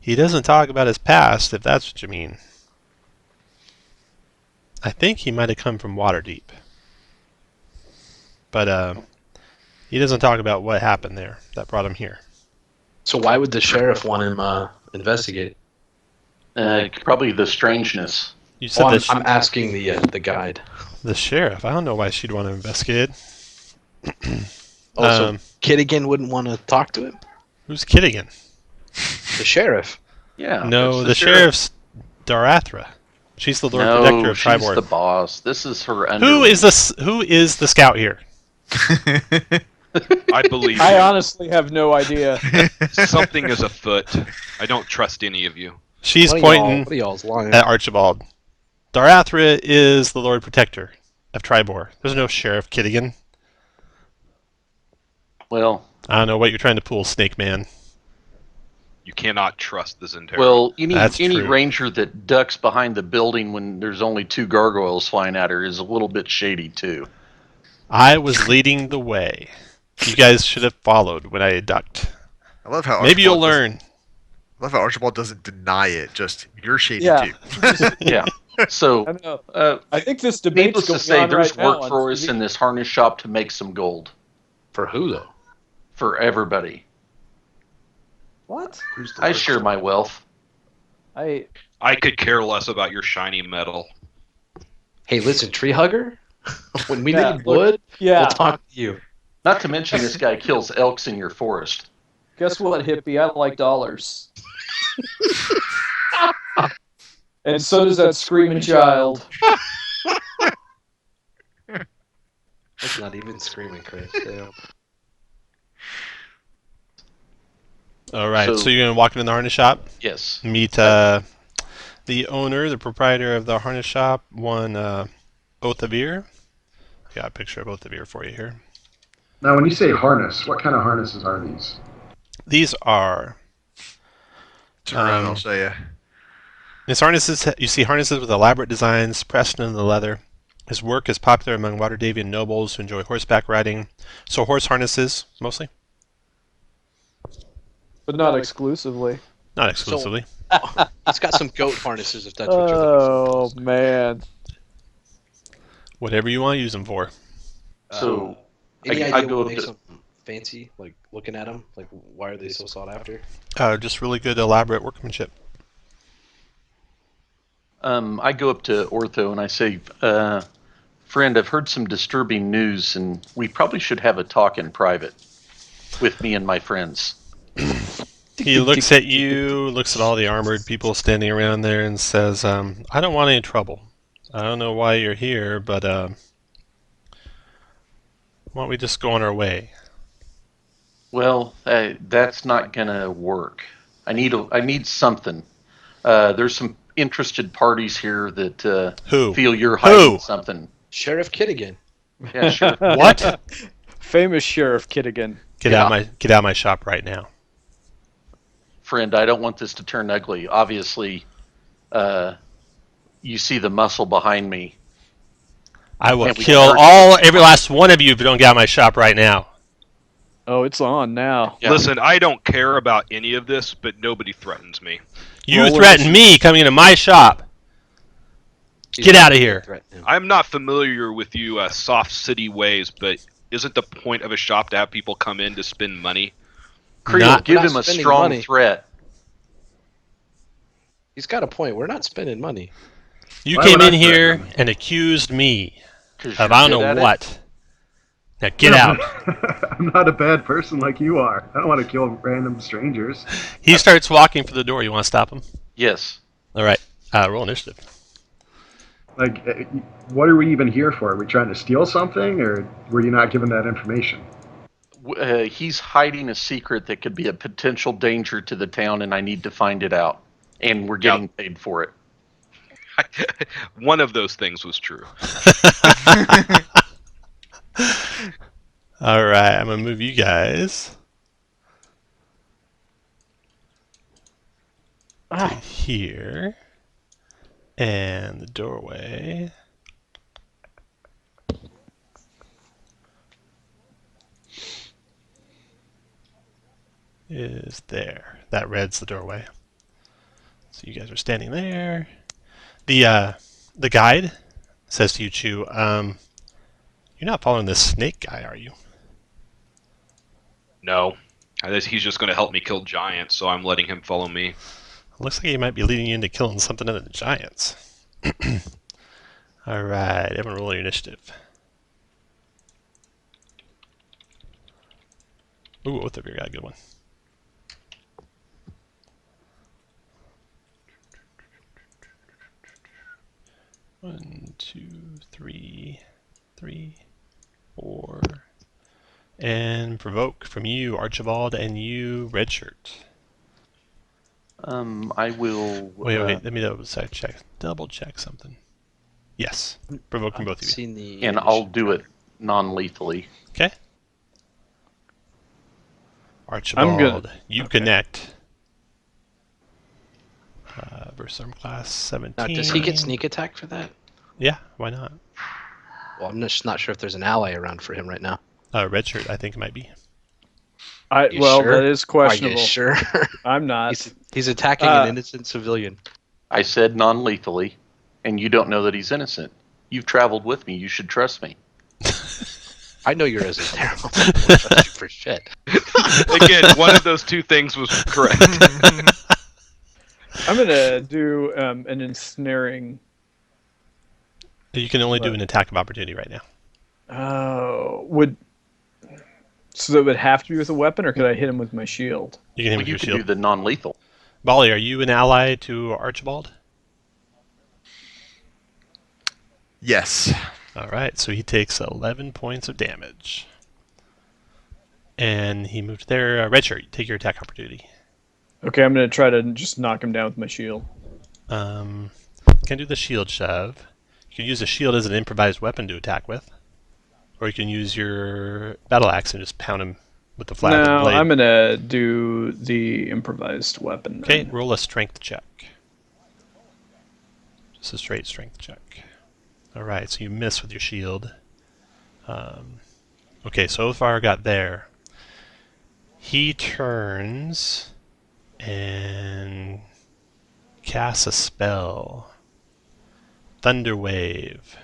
Speaker 1: he doesn't talk about his past, if that's what you mean. I think he might have come from Waterdeep. But he doesn't talk about what happened there that brought him here.
Speaker 3: So why would the sheriff want him investigate?
Speaker 4: Probably the strangeness.
Speaker 1: You said
Speaker 3: I'm asking the guide.
Speaker 1: the sheriff. I don't know why she'd want to investigate.
Speaker 3: Also, Kiddigan wouldn't want to talk to him.
Speaker 1: Who's Kiddigan?
Speaker 3: The sheriff.
Speaker 4: Yeah.
Speaker 1: No,
Speaker 4: it's
Speaker 1: the sheriff's Darathra. She's the Lord Protector of
Speaker 4: she's
Speaker 1: Triboard.
Speaker 4: the boss. This is her
Speaker 1: Who is this? Who is the scout here?
Speaker 2: I believe
Speaker 5: I
Speaker 2: you.
Speaker 5: honestly have no idea.
Speaker 2: Something is afoot. I don't trust any of you.
Speaker 1: She's
Speaker 3: What
Speaker 1: pointing
Speaker 3: are y'all's lying?
Speaker 1: at Archibald. Darathra is the Lord Protector of Tribor. There's no Sheriff Kiddigan.
Speaker 4: Well,
Speaker 1: I don't know what you're trying to pull, Snake Man.
Speaker 2: You cannot trust this entire.
Speaker 4: well, any
Speaker 1: That's true.
Speaker 4: ranger that ducks behind the building when there's only 2 gargoyles flying at her is a little bit shady too.
Speaker 1: I was leading the way. You guys should have followed when I ducked.
Speaker 6: I love how
Speaker 1: Maybe you'll
Speaker 6: Archibald
Speaker 1: learn.
Speaker 6: I love how Archibald doesn't deny it. Just you're shady
Speaker 5: Yeah.
Speaker 6: too.
Speaker 4: Yeah. So,
Speaker 5: I don't know. I think this debate's
Speaker 4: needless
Speaker 5: going
Speaker 4: to say,
Speaker 5: on
Speaker 4: there's
Speaker 5: right now
Speaker 4: work
Speaker 5: on
Speaker 4: for us
Speaker 5: TV.
Speaker 4: in this harness shop to make some gold
Speaker 3: For who though?
Speaker 4: for everybody.
Speaker 5: What?
Speaker 3: Who's the
Speaker 4: I
Speaker 3: worst?
Speaker 4: share my wealth.
Speaker 5: I
Speaker 2: I could care less about your shiny metal.
Speaker 3: Hey, listen, tree hugger. When we
Speaker 5: Yeah,
Speaker 3: need wood,
Speaker 5: yeah.
Speaker 3: we'll talk to you.
Speaker 4: Not to mention this guy kills elks in your forest.
Speaker 5: Guess what, hippie? I like dollars. And so does that screaming child.
Speaker 3: That's not even screaming, Chris. Damn.
Speaker 1: All right, so,
Speaker 4: So-
Speaker 1: you're going to walk into the harness shop,
Speaker 4: Yes.
Speaker 1: meet the owner, the proprietor of the harness shop, one Othevir. I got a picture of Othevir for you here.
Speaker 7: Now, when you say harness, what kind of harnesses are these?
Speaker 1: These are
Speaker 6: Turn around, I'll show you.
Speaker 1: his harnesses. You see harnesses with elaborate designs pressed into the leather. His work is popular among Waterdavian nobles who enjoy horseback riding. So horse harnesses mostly,
Speaker 5: But not exclusively.
Speaker 1: not exclusively.
Speaker 3: It's got some goat harnesses if that's what you're looking for.
Speaker 5: Oh, man.
Speaker 1: Whatever you want to use them for.
Speaker 4: So
Speaker 3: Any
Speaker 4: I
Speaker 3: idea
Speaker 4: go
Speaker 3: what
Speaker 4: up
Speaker 3: makes
Speaker 4: to-
Speaker 3: them fancy? Like looking at them, like why are they so sought after?
Speaker 1: Just really good, elaborate workmanship.
Speaker 4: I go up to Ortho and I say, friend, I've heard some disturbing news and we probably should have a talk in private with me and my friends.
Speaker 1: He looks at you, looks at all the armored people standing around there, and says, I don't want any trouble. I don't know why you're here, but why don't we just go on our way?
Speaker 4: Well, that's not gonna work. I need something. There's some interested parties here that
Speaker 1: Who?
Speaker 4: feel you're hiding
Speaker 1: Who?
Speaker 4: something.
Speaker 3: Sheriff Kiddigan.
Speaker 4: Yeah, sure.
Speaker 1: What?
Speaker 5: Famous Sheriff Kiddigan.
Speaker 1: Get out of my shop right now.
Speaker 4: Friend, I don't want this to turn ugly. Obviously, you see the muscle behind me.
Speaker 1: I will
Speaker 4: And we
Speaker 1: kill
Speaker 4: hurt-
Speaker 1: every last one of you if you don't get out of my shop right now.
Speaker 5: Oh, it's on now.
Speaker 4: Yeah.
Speaker 2: Listen, I don't care about any of this, but nobody threatens me.
Speaker 1: You
Speaker 5: Roll
Speaker 1: threaten
Speaker 5: initiative.
Speaker 1: me coming into my shop.
Speaker 3: He's
Speaker 1: Get
Speaker 3: not
Speaker 1: outta
Speaker 3: gonna
Speaker 1: here.
Speaker 3: threaten him.
Speaker 2: I'm not familiar with you soft city ways, but isn't the point of a shop to have people come in to spend money?
Speaker 4: Creel,
Speaker 1: Not-
Speaker 4: give
Speaker 3: We're not
Speaker 4: him a
Speaker 3: spending
Speaker 4: strong
Speaker 3: money.
Speaker 4: threat.
Speaker 3: He's got a point. We're not spending money.
Speaker 1: You
Speaker 7: Why
Speaker 1: came
Speaker 7: would I
Speaker 1: in here
Speaker 7: threaten him?
Speaker 1: and accused me
Speaker 4: 'Cause
Speaker 1: of
Speaker 4: you're
Speaker 1: I don't
Speaker 4: good
Speaker 1: know
Speaker 4: at it.
Speaker 1: what. Now get out.
Speaker 7: I'm not a bad person like you are. I don't want to kill random strangers.
Speaker 1: He starts walking for the door. You want to stop him?
Speaker 4: Yes.
Speaker 1: All right. Roll initiative.
Speaker 7: Like, what are we even here for? Are we trying to steal something, or were you not given that information?
Speaker 4: He's hiding a secret that could be a potential danger to the town, and I need to find it out. And we're getting paid for it.
Speaker 2: One of those things was true.
Speaker 1: All right. I'm going to move you guys to here. And the doorway is there. That red's the doorway. So you guys are standing there. The guide says to you, Chu, you're not following this snake guy, are you?
Speaker 2: No. He's just going to help me kill giants, so I'm letting him follow me.
Speaker 1: Looks like he might be leading you into killing something other than giants. All right, everyone roll your initiative. Ooh, both of you got a good one. One, two, three, 4. And provoke from you, Archibald, and you, Redshirt.
Speaker 4: I will.
Speaker 1: Wait. Let me double check something. Yes, provoke from both of you.
Speaker 3: Seen the
Speaker 4: And I'll do it non-lethally.
Speaker 1: Okay. Archibald, you connect. Versus arm class 17.
Speaker 3: Now, does he get sneak attack for that?
Speaker 1: Yeah, why not?
Speaker 3: Well, I'm just not sure if there's an ally around for him right now.
Speaker 1: Redshirt, I think it might be.
Speaker 3: You
Speaker 5: Well,
Speaker 3: sure?
Speaker 5: that is questionable.
Speaker 3: Are you sure?
Speaker 5: I'm not.
Speaker 3: He's attacking an innocent civilian.
Speaker 4: I said non-lethally, and you don't know that he's innocent. You've traveled with me. You should trust me.
Speaker 3: I know you're as a terrible. I don't trust you for shit.
Speaker 2: Again, one of those two things was correct.
Speaker 5: I'm gonna do an ensnaring.
Speaker 1: You can only do an attack of opportunity right now.
Speaker 5: So that would have to be with a weapon, or could I hit him with my shield?
Speaker 1: You can hit
Speaker 4: Well,
Speaker 1: with
Speaker 4: you
Speaker 1: your
Speaker 4: can
Speaker 1: shield.
Speaker 4: do the non-lethal.
Speaker 1: Bali, are you an ally to Archibald?
Speaker 6: Yes.
Speaker 1: All right, so he takes 11 points of damage. And he moved there. Redshirt, take your attack opportunity.
Speaker 5: Okay, I'm gonna try to just knock him down with my shield.
Speaker 1: Can do the shield shove. You can use a shield as an improvised weapon to attack with. Or you can use your battle axe and just pound him with the flat of the
Speaker 5: No,
Speaker 1: blade.
Speaker 5: I'm gonna do the improvised weapon.
Speaker 1: Okay,
Speaker 5: then.
Speaker 1: roll a strength check. Just a straight strength check. Alright, so you miss with your shield. Okay, so far I got there. He turns and casts a spell. Thunder Wave.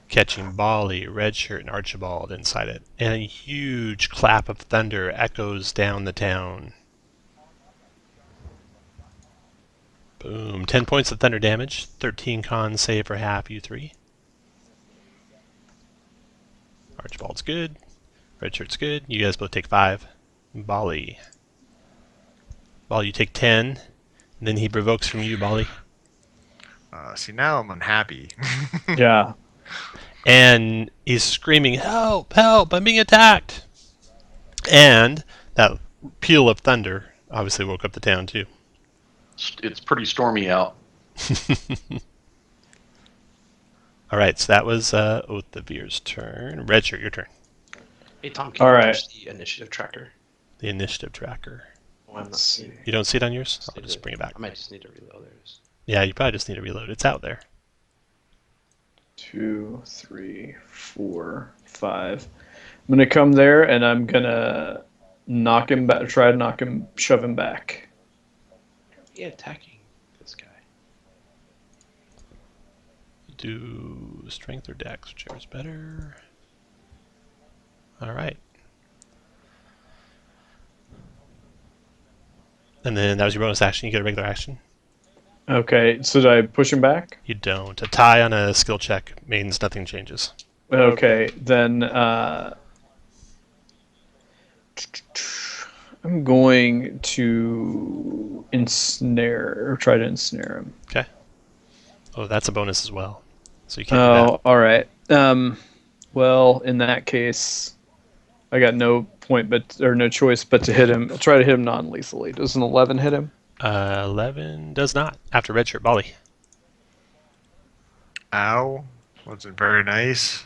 Speaker 1: Catching Bali, Redshirt, and Archibald inside it. And a huge clap of thunder echoes down the town. Boom. 10 points of thunder damage. 13 con save for half, you 3. Archibald's good. Redshirt's good. You guys both take 5. Bali. Bali, you take 10. And then he provokes from you, Bali.
Speaker 6: See, now I'm unhappy.
Speaker 5: Yeah.
Speaker 1: And he's screaming, "Help! Help! I'm being attacked!" And that peal of thunder obviously woke up the town too.
Speaker 4: It's pretty stormy out.
Speaker 1: All right, so that was Oath of Veer's turn. Redshirt, your turn.
Speaker 3: Hey Tom, can
Speaker 5: All
Speaker 3: you
Speaker 5: right.
Speaker 3: push the initiative tracker?
Speaker 1: The initiative tracker.
Speaker 3: Oh, I'm not
Speaker 5: Let's
Speaker 3: seeing
Speaker 5: see.
Speaker 3: it.
Speaker 1: You don't see it on yours?
Speaker 3: Just
Speaker 1: I'll
Speaker 3: need
Speaker 1: just
Speaker 3: to-
Speaker 1: bring it back.
Speaker 3: I might just need to reload. There it is.
Speaker 1: Yeah, you probably just need to reload. It's out there.
Speaker 5: 2, 3, 4, 5. gonna come there and I'm gonna knock him back. Try to knock him, shove him back.
Speaker 3: Yeah, attacking this guy.
Speaker 1: Do strength or dex, whichever's better. All right. And then that was your bonus action. You get a regular action.
Speaker 5: Okay, so did I push him back?
Speaker 1: You don't. A tie on a skill check means nothing changes.
Speaker 5: Okay, then I'm going to ensnare or try to ensnare him.
Speaker 1: Okay. Oh, that's a bonus as well. So you can't do
Speaker 5: Oh, all right. Well, in that case, I got no choice but to hit him. I'll try to hit him non-lethally. Does an 11 hit him?
Speaker 1: that. 11 does not. After red shirt, Bali.
Speaker 6: Ow. Wasn't very nice.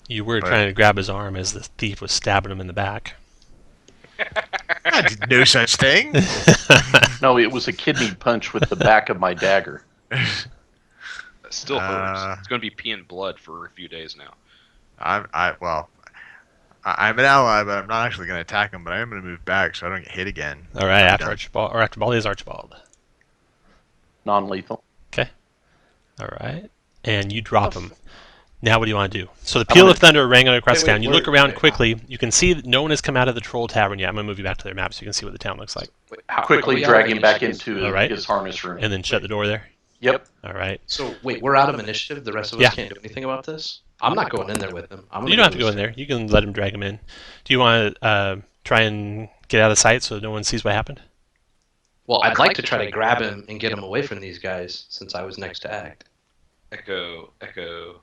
Speaker 1: You were
Speaker 6: But-
Speaker 1: trying to grab his arm as the thief was stabbing him in the back.
Speaker 6: I did no such thing.
Speaker 4: No, it was a kidney punch with the back of my dagger.
Speaker 2: That still hurts.
Speaker 6: Uh,
Speaker 2: It's going to be peeing blood for a few days now.
Speaker 6: I'm an ally, but I'm not actually going to attack him. But I am going to move back so I don't get hit again.
Speaker 1: All right,
Speaker 6: I'm
Speaker 1: after
Speaker 6: done.
Speaker 1: Archibald, or after Bali is Archibald.
Speaker 4: Non-lethal.
Speaker 1: All right, and you drop him. Now what do you want to do? So the peal
Speaker 4: gonna-
Speaker 1: of thunder rang across
Speaker 3: Wait,
Speaker 1: town. You
Speaker 3: wait,
Speaker 1: look around
Speaker 3: wait.
Speaker 1: quickly. You can see that no one has come out of the Troll Tavern yet. I'm going to move you back to their map so you can see what the town looks like.
Speaker 3: Wait, how,
Speaker 4: Quickly
Speaker 3: we
Speaker 4: drag
Speaker 3: out of
Speaker 4: him back
Speaker 3: initiative?
Speaker 4: into
Speaker 1: All right.
Speaker 4: his harness room.
Speaker 1: And then shut the door there.
Speaker 4: Yep.
Speaker 1: All right.
Speaker 3: So wait, we're out of initiative. The rest of us
Speaker 1: Yeah.
Speaker 3: can't do anything about this. I'm not going in there with him.
Speaker 1: You don't have to go in there. You can let him drag him in. Do you want to try and get out of sight so no one sees what happened?
Speaker 3: Well, I'd like to try to grab him and get him away from these guys since I was next to act.
Speaker 2: Echo, echo.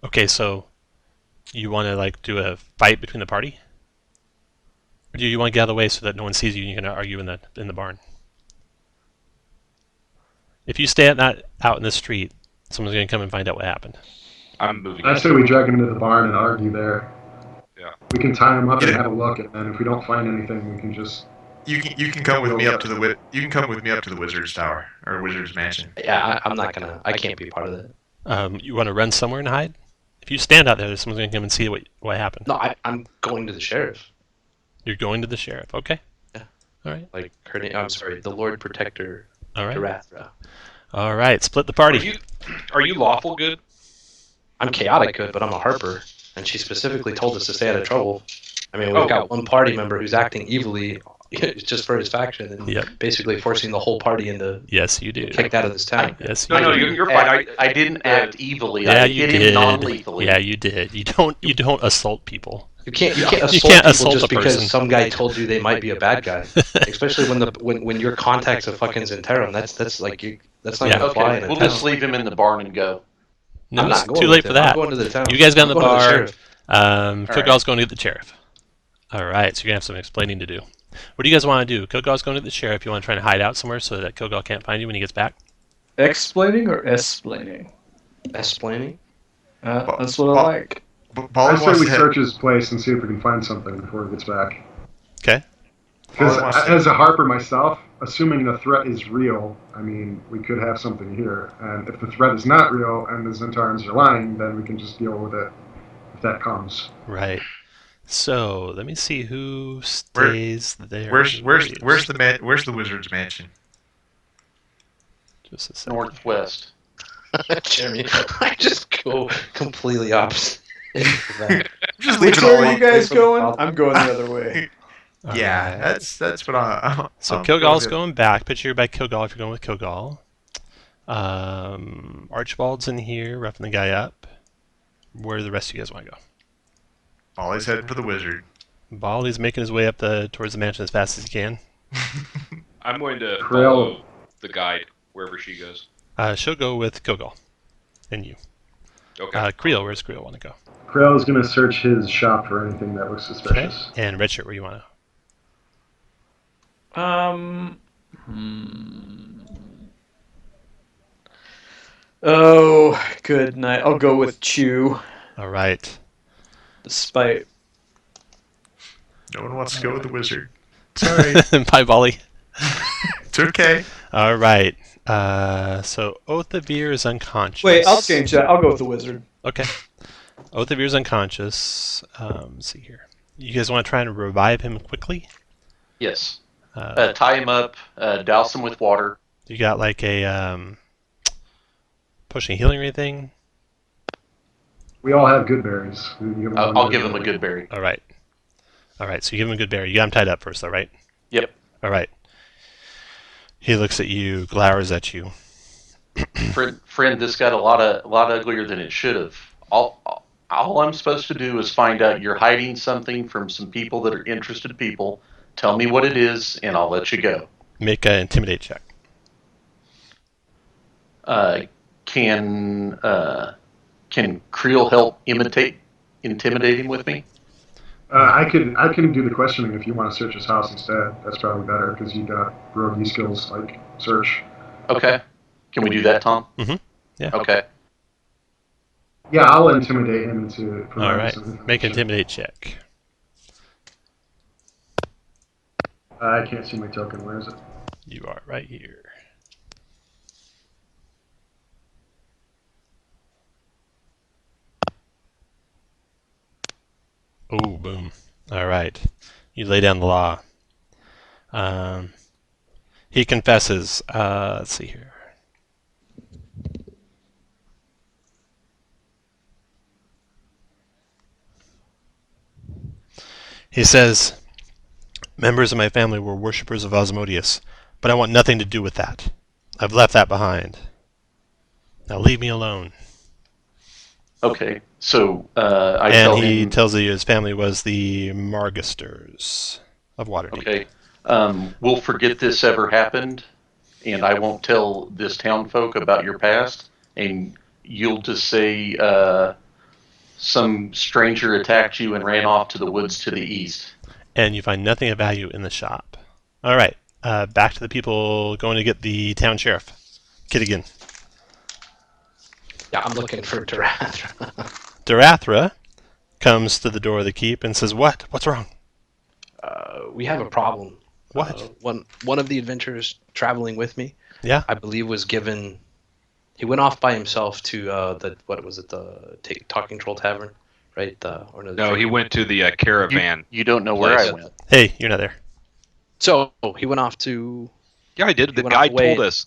Speaker 1: Okay, so you want to like do a fight between the party, or do you want to get out of the way so that no one sees you and you're going to argue in the barn? If you stay out in the street, someone's going to come and find out what happened.
Speaker 2: I'm moving.
Speaker 7: I say we drag him into the barn and argue there.
Speaker 2: Yeah.
Speaker 7: We can tie him up and
Speaker 6: Yeah.
Speaker 7: have a look, and then if we don't find anything, we can just.
Speaker 6: You can come with me up to the you can come with me up to the Wizard's Tower or Wizard's Mansion.
Speaker 3: Yeah, I'm not gonna. I can't be part of that.
Speaker 1: You want to run somewhere and hide? If you stand out there, someone's going to come and see what happened.
Speaker 3: No, I'm going to the sheriff.
Speaker 1: You're going to the sheriff. Okay.
Speaker 3: Yeah.
Speaker 1: All right.
Speaker 3: Like her name. I'm sorry, the Lord Protector
Speaker 1: All right.
Speaker 3: Darathra.
Speaker 1: All right. Split the
Speaker 2: Are
Speaker 1: party.
Speaker 2: are you lawful good?
Speaker 3: I'm chaotic good, but I'm a harper, and she specifically told us to stay out of trouble. I mean, we've got one party member who's acting evilly just for his faction and
Speaker 1: Yep.
Speaker 3: basically forcing the whole party into
Speaker 1: Yes, you do.
Speaker 3: kicked out of this town.
Speaker 1: Yes,
Speaker 2: No,
Speaker 1: you
Speaker 2: no,
Speaker 1: do.
Speaker 2: you're fine.
Speaker 4: I didn't act evilly.
Speaker 1: Yeah,
Speaker 4: I
Speaker 1: you
Speaker 4: hit him
Speaker 1: did.
Speaker 4: non-lethally.
Speaker 1: Yeah, you did. You don't assault people.
Speaker 3: You can't assault
Speaker 1: can't
Speaker 3: people
Speaker 1: assault
Speaker 3: just
Speaker 1: a
Speaker 3: because
Speaker 1: person.
Speaker 3: some guy told you they might be a bad guy. Especially when your contact's a fucking Zentarum. That's like that's not
Speaker 1: Yeah.
Speaker 3: gonna fly
Speaker 4: Okay,
Speaker 3: in a
Speaker 4: we'll
Speaker 3: town.
Speaker 4: just leave him in the barn and go.
Speaker 1: No,
Speaker 3: I'm
Speaker 1: it's
Speaker 3: not going
Speaker 1: too
Speaker 3: with
Speaker 1: late
Speaker 3: him.
Speaker 1: for that.
Speaker 3: I'm going to the town.
Speaker 1: You guys got in
Speaker 3: I'm
Speaker 1: the
Speaker 3: going to
Speaker 1: bar.
Speaker 3: sheriff.
Speaker 1: Cookall's going to get the sheriff. All right, so you're gonna have some explaining to do. What do you guys want to do? Cookall's going to the sheriff. You want to try and hide out somewhere so that Cookall can't find you when he gets back?
Speaker 5: Explaining or esplaining?
Speaker 3: Esplaining?
Speaker 5: That's what I like.
Speaker 7: I
Speaker 6: Bali
Speaker 7: say
Speaker 6: wants
Speaker 7: we
Speaker 6: to hit.
Speaker 7: search his place and see if we can find something before he gets back.
Speaker 1: Okay.
Speaker 7: Because
Speaker 6: Bali wants to-
Speaker 7: as a harper myself, assuming the threat is real, I mean, we could have something here. And if the threat is not real and the Zentaurans are lying, then we can just deal with it if that comes.
Speaker 1: Right. So let me see who stays there.
Speaker 6: Where's the Wizard's Mansion?
Speaker 1: Just a second.
Speaker 4: Northwest.
Speaker 3: Jeremy, I just go completely opposite.
Speaker 6: Just
Speaker 5: Which
Speaker 6: leave it
Speaker 5: way
Speaker 6: all.
Speaker 5: are you guys
Speaker 3: From the
Speaker 5: going?
Speaker 3: top.
Speaker 5: I'm going the other way.
Speaker 6: Yeah,
Speaker 1: Alright.
Speaker 6: that's what I.
Speaker 1: So
Speaker 6: I'll
Speaker 1: Kilgal's
Speaker 6: go
Speaker 1: going back. Picture by Kilgal if you're going with Kilgal. Archibald's in here, roughing the guy up. Where do the rest of you guys want to go?
Speaker 6: Bali's heading for the Wizard.
Speaker 1: Bali's making his way up towards the mansion as fast as he can.
Speaker 2: I'm going to
Speaker 7: Krill.
Speaker 2: follow the guide wherever she goes.
Speaker 1: She'll go with Kilgal. And you.
Speaker 2: Okay.
Speaker 1: Creel, where's Creel want to go?
Speaker 7: Krell is going to search his shop for anything that looks suspicious.
Speaker 1: And Redshirt, where you want to?
Speaker 5: Oh, good night. I'll go with Chew,
Speaker 1: All right.
Speaker 5: despite.
Speaker 6: No one wants to go with the Wizard. Sorry,
Speaker 1: Bye, Bali.
Speaker 6: it's okay.
Speaker 1: All right. So Oath of Ear is unconscious.
Speaker 5: Wait, I'll change that. I'll go with the wizard.
Speaker 1: Okay. Oath of Ear is unconscious. Let's see here. You guys want to try and revive him quickly?
Speaker 4: Yes. Tie him up, douse him with water.
Speaker 1: You got like a potion of healing or anything?
Speaker 7: We all have good berries.
Speaker 4: I'll give him a good berry.
Speaker 1: All right. All right, so you give him a good berry. You got him tied up first, though, right?
Speaker 4: Yep.
Speaker 1: All right. He looks at you, glowers at you.
Speaker 4: Friend, this got a lot uglier than it should have. All I'm supposed to do is find out you're hiding something from some people that are interested people. Tell me what it is, and I'll let you go.
Speaker 1: Make an intimidate check.
Speaker 4: Can Creel help intimidating with me?
Speaker 7: I can do the questioning if you want to search his house instead. That's probably better because you got roguey skills like search.
Speaker 4: Okay. Can we do that, Tom?
Speaker 1: Mm-hmm. Yeah.
Speaker 4: Okay.
Speaker 7: Yeah, I'll intimidate him into.
Speaker 1: All right. Make an intimidate check.
Speaker 7: I can't see my token. Where is it?
Speaker 1: You are right here. Oh, boom. All right. You lay down the law. He confesses. Let's see here. He says, members of my family were worshippers of Osmodeus, but I want nothing to do with that. I've left that behind. Now leave me alone.
Speaker 4: Okay. So I
Speaker 1: and
Speaker 4: tell
Speaker 1: he
Speaker 4: him.
Speaker 1: tells you his family was the Margisters of Waterdeep.
Speaker 4: Okay. We'll forget this ever happened, and I won't tell this town folk about your past, and you'll just say some stranger attacked you and ran off to the woods to the east.
Speaker 1: And you find nothing of value in the shop. All right. Back to the people going to get the town sheriff. Kiddigan.
Speaker 3: Yeah, I'm looking for Darathra.
Speaker 1: Darathra comes to the door of the keep and says, "What? What's wrong?"
Speaker 3: We have a problem.
Speaker 1: What?
Speaker 3: One of the adventurers traveling with me,
Speaker 1: Yeah.
Speaker 3: I believe, was given. He went off by himself to the Talking Troll Tavern, right?
Speaker 2: No, he went to the caravan.
Speaker 4: You don't know where
Speaker 2: place.
Speaker 4: I went.
Speaker 1: Hey, you're not there.
Speaker 3: So he went off to.
Speaker 2: Yeah, I did.
Speaker 3: He
Speaker 2: The
Speaker 3: went
Speaker 2: guy
Speaker 3: off away.
Speaker 2: told us.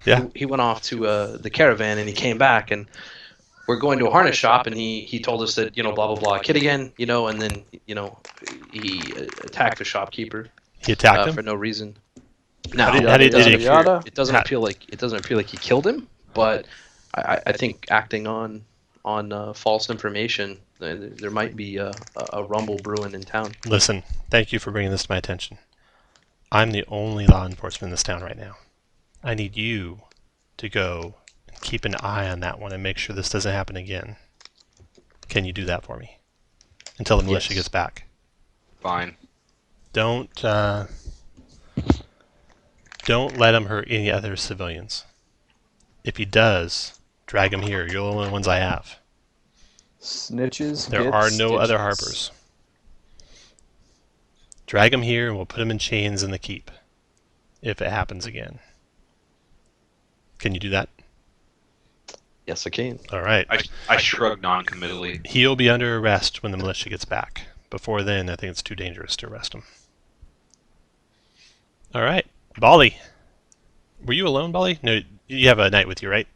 Speaker 1: Yeah.
Speaker 3: He went off to the caravan and he came back and we're going to a harness shop and he told us that blah blah blah kid again and then he attacked the shopkeeper.
Speaker 1: He attacked him
Speaker 3: for no reason. Now
Speaker 1: How did he?
Speaker 5: Yada.
Speaker 3: it doesn't appear like he killed him, but I think acting on false information, there might be a rumble brewing in town.
Speaker 1: Listen, thank you for bringing this to my attention. I'm the only law enforcement in this town right now. I need you to go and keep an eye on that one and make sure this doesn't happen again. Can you do that for me? Until the militia
Speaker 3: Yes.
Speaker 1: gets back.
Speaker 2: Fine.
Speaker 1: Don't let him hurt any other civilians. If he does, drag him here. You're the only ones I have.
Speaker 5: Snitches.
Speaker 1: There
Speaker 5: get
Speaker 1: are no other
Speaker 5: stitches.
Speaker 1: harpers. Drag him here and we'll put him in chains in the keep. If it happens again. Can you do that?
Speaker 3: Yes, I can.
Speaker 1: All right.
Speaker 2: I shrugged non-committally.
Speaker 1: He'll be under arrest when the militia gets back. Before then, I think it's too dangerous to arrest him. All right. Bali. Were you alone, Bali? No, you have a knight with you, right?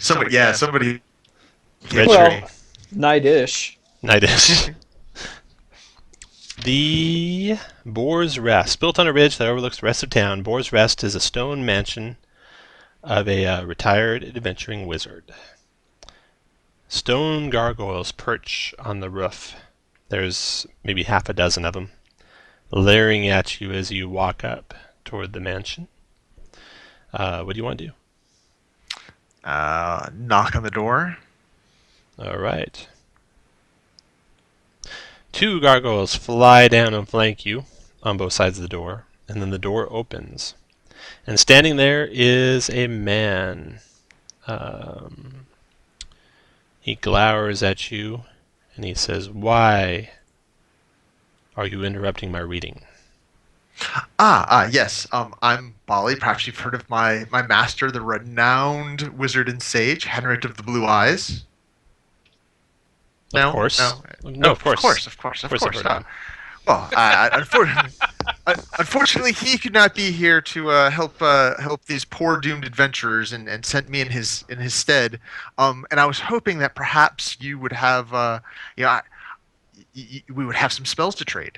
Speaker 6: Somebody.
Speaker 1: Red
Speaker 5: Well-
Speaker 1: shirt.
Speaker 5: Night-ish.
Speaker 1: Knight is. The Boar's Rest. Built on a ridge that overlooks the rest of town, Boar's Rest is a stone mansion of a retired adventuring wizard. Stone gargoyles perch on the roof. There's maybe half a dozen of them, leering at you as you walk up toward the mansion. What do you want to do?
Speaker 6: Knock on the door.
Speaker 1: All right. 2 gargoyles fly down and flank you on both sides of the door, and then the door opens. And standing there is a man. He glowers at you, and he says, "Why are you interrupting my reading?"
Speaker 6: Yes. I'm Bali. Perhaps you've heard of my master, the renowned wizard and sage, Henrik of the Blue Eyes.
Speaker 1: Of
Speaker 6: No,
Speaker 1: course.
Speaker 6: no,
Speaker 1: No, of course.
Speaker 6: of course,
Speaker 1: Of
Speaker 6: of
Speaker 1: course I've
Speaker 6: course.
Speaker 1: heard of him.
Speaker 6: Well, unfortunately, he could not be here to help these poor doomed adventurers, and sent me in his stead. And I was hoping that perhaps you would have, you know, we would have some spells to trade.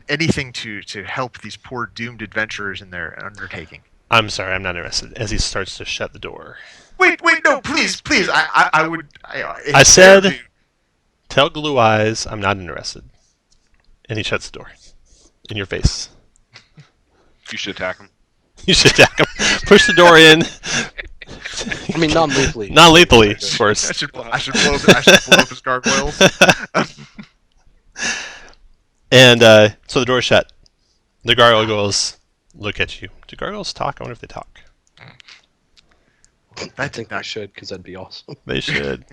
Speaker 6: Anything to help these poor doomed adventurers in their undertaking.
Speaker 1: I'm sorry, I'm not interested. As he starts to shut the door.
Speaker 6: Wait, no, please, please. I would.
Speaker 1: I said, tell Glue Eyes I'm not interested. And he shuts the door. In your face.
Speaker 2: You should attack him.
Speaker 1: You should attack him. Push the door in.
Speaker 3: I mean, non-lethally.
Speaker 1: Non-lethally, of course.
Speaker 6: I should blow up his gargoyles.
Speaker 1: And so the door's shut. The gargoyles look at you. Do gargoyles talk? I wonder if they talk.
Speaker 3: I think I should, because that'd be awesome.
Speaker 1: They should.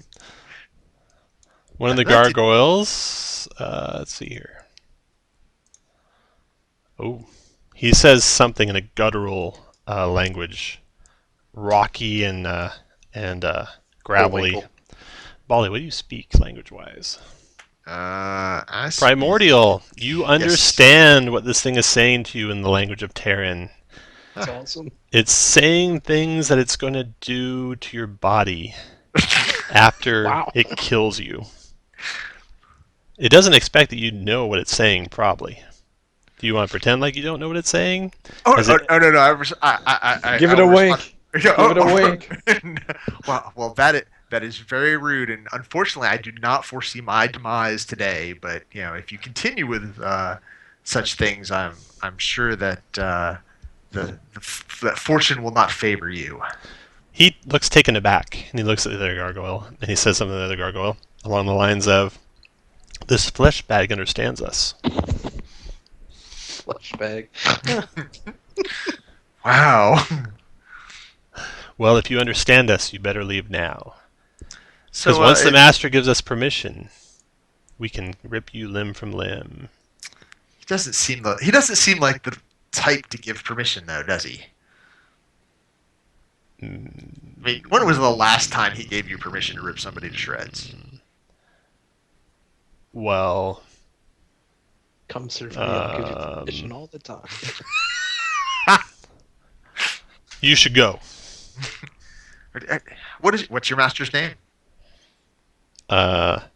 Speaker 1: One of the
Speaker 6: That did-
Speaker 1: gargoyles. Let's see here. Oh, he says something in a guttural language, rocky and gravelly.
Speaker 3: Bullwinkle.
Speaker 1: Bali, what do you speak language-wise?
Speaker 6: I speak-
Speaker 1: Primordial. You understand what this thing is saying to you in the language of Terran.
Speaker 3: That's awesome.
Speaker 1: It's saying things that it's going to do to your body after
Speaker 3: Wow.
Speaker 1: it kills you. It doesn't expect that you know what it's saying, probably. Do you want to pretend like you don't know what it's saying?
Speaker 6: Oh,
Speaker 1: Has
Speaker 6: no,
Speaker 1: it-
Speaker 6: no, no! I
Speaker 5: Give it
Speaker 6: I
Speaker 5: a
Speaker 6: will
Speaker 5: wink.
Speaker 6: respond-
Speaker 5: Give it a wink.
Speaker 6: well, that is very rude, and unfortunately, I do not foresee my demise today. But if you continue with such things, I'm sure that that fortune will not favor you.
Speaker 1: He looks taken aback, and he looks at the other gargoyle, and he says something to the other gargoyle along the lines of, "This flesh bag understands us."
Speaker 3: Flesh bag.
Speaker 6: Wow.
Speaker 1: Well, if you understand us, you better leave now.
Speaker 6: So
Speaker 1: Because once the master gives us permission, we can rip you limb from limb.
Speaker 6: he doesn't seem like the type to give permission, though, does he? I mean, when was the last time he gave you permission to rip somebody to shreds?
Speaker 1: Well,
Speaker 3: Come serve me. I'll give you permission all the time.
Speaker 1: you should go.
Speaker 6: What's your master's name?
Speaker 1: Hayuth.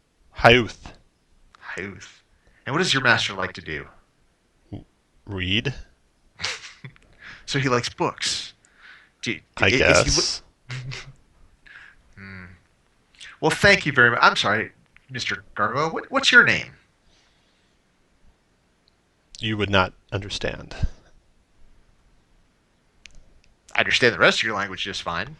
Speaker 6: Huth. And what does your master like to do?
Speaker 1: Read,
Speaker 6: So he likes books.
Speaker 1: I
Speaker 6: is he
Speaker 1: guess.
Speaker 6: Well, thank you very much. I'm sorry, Mr. Gargoyle. What's your name?
Speaker 1: You would not understand.
Speaker 6: I understand the rest of your language just fine.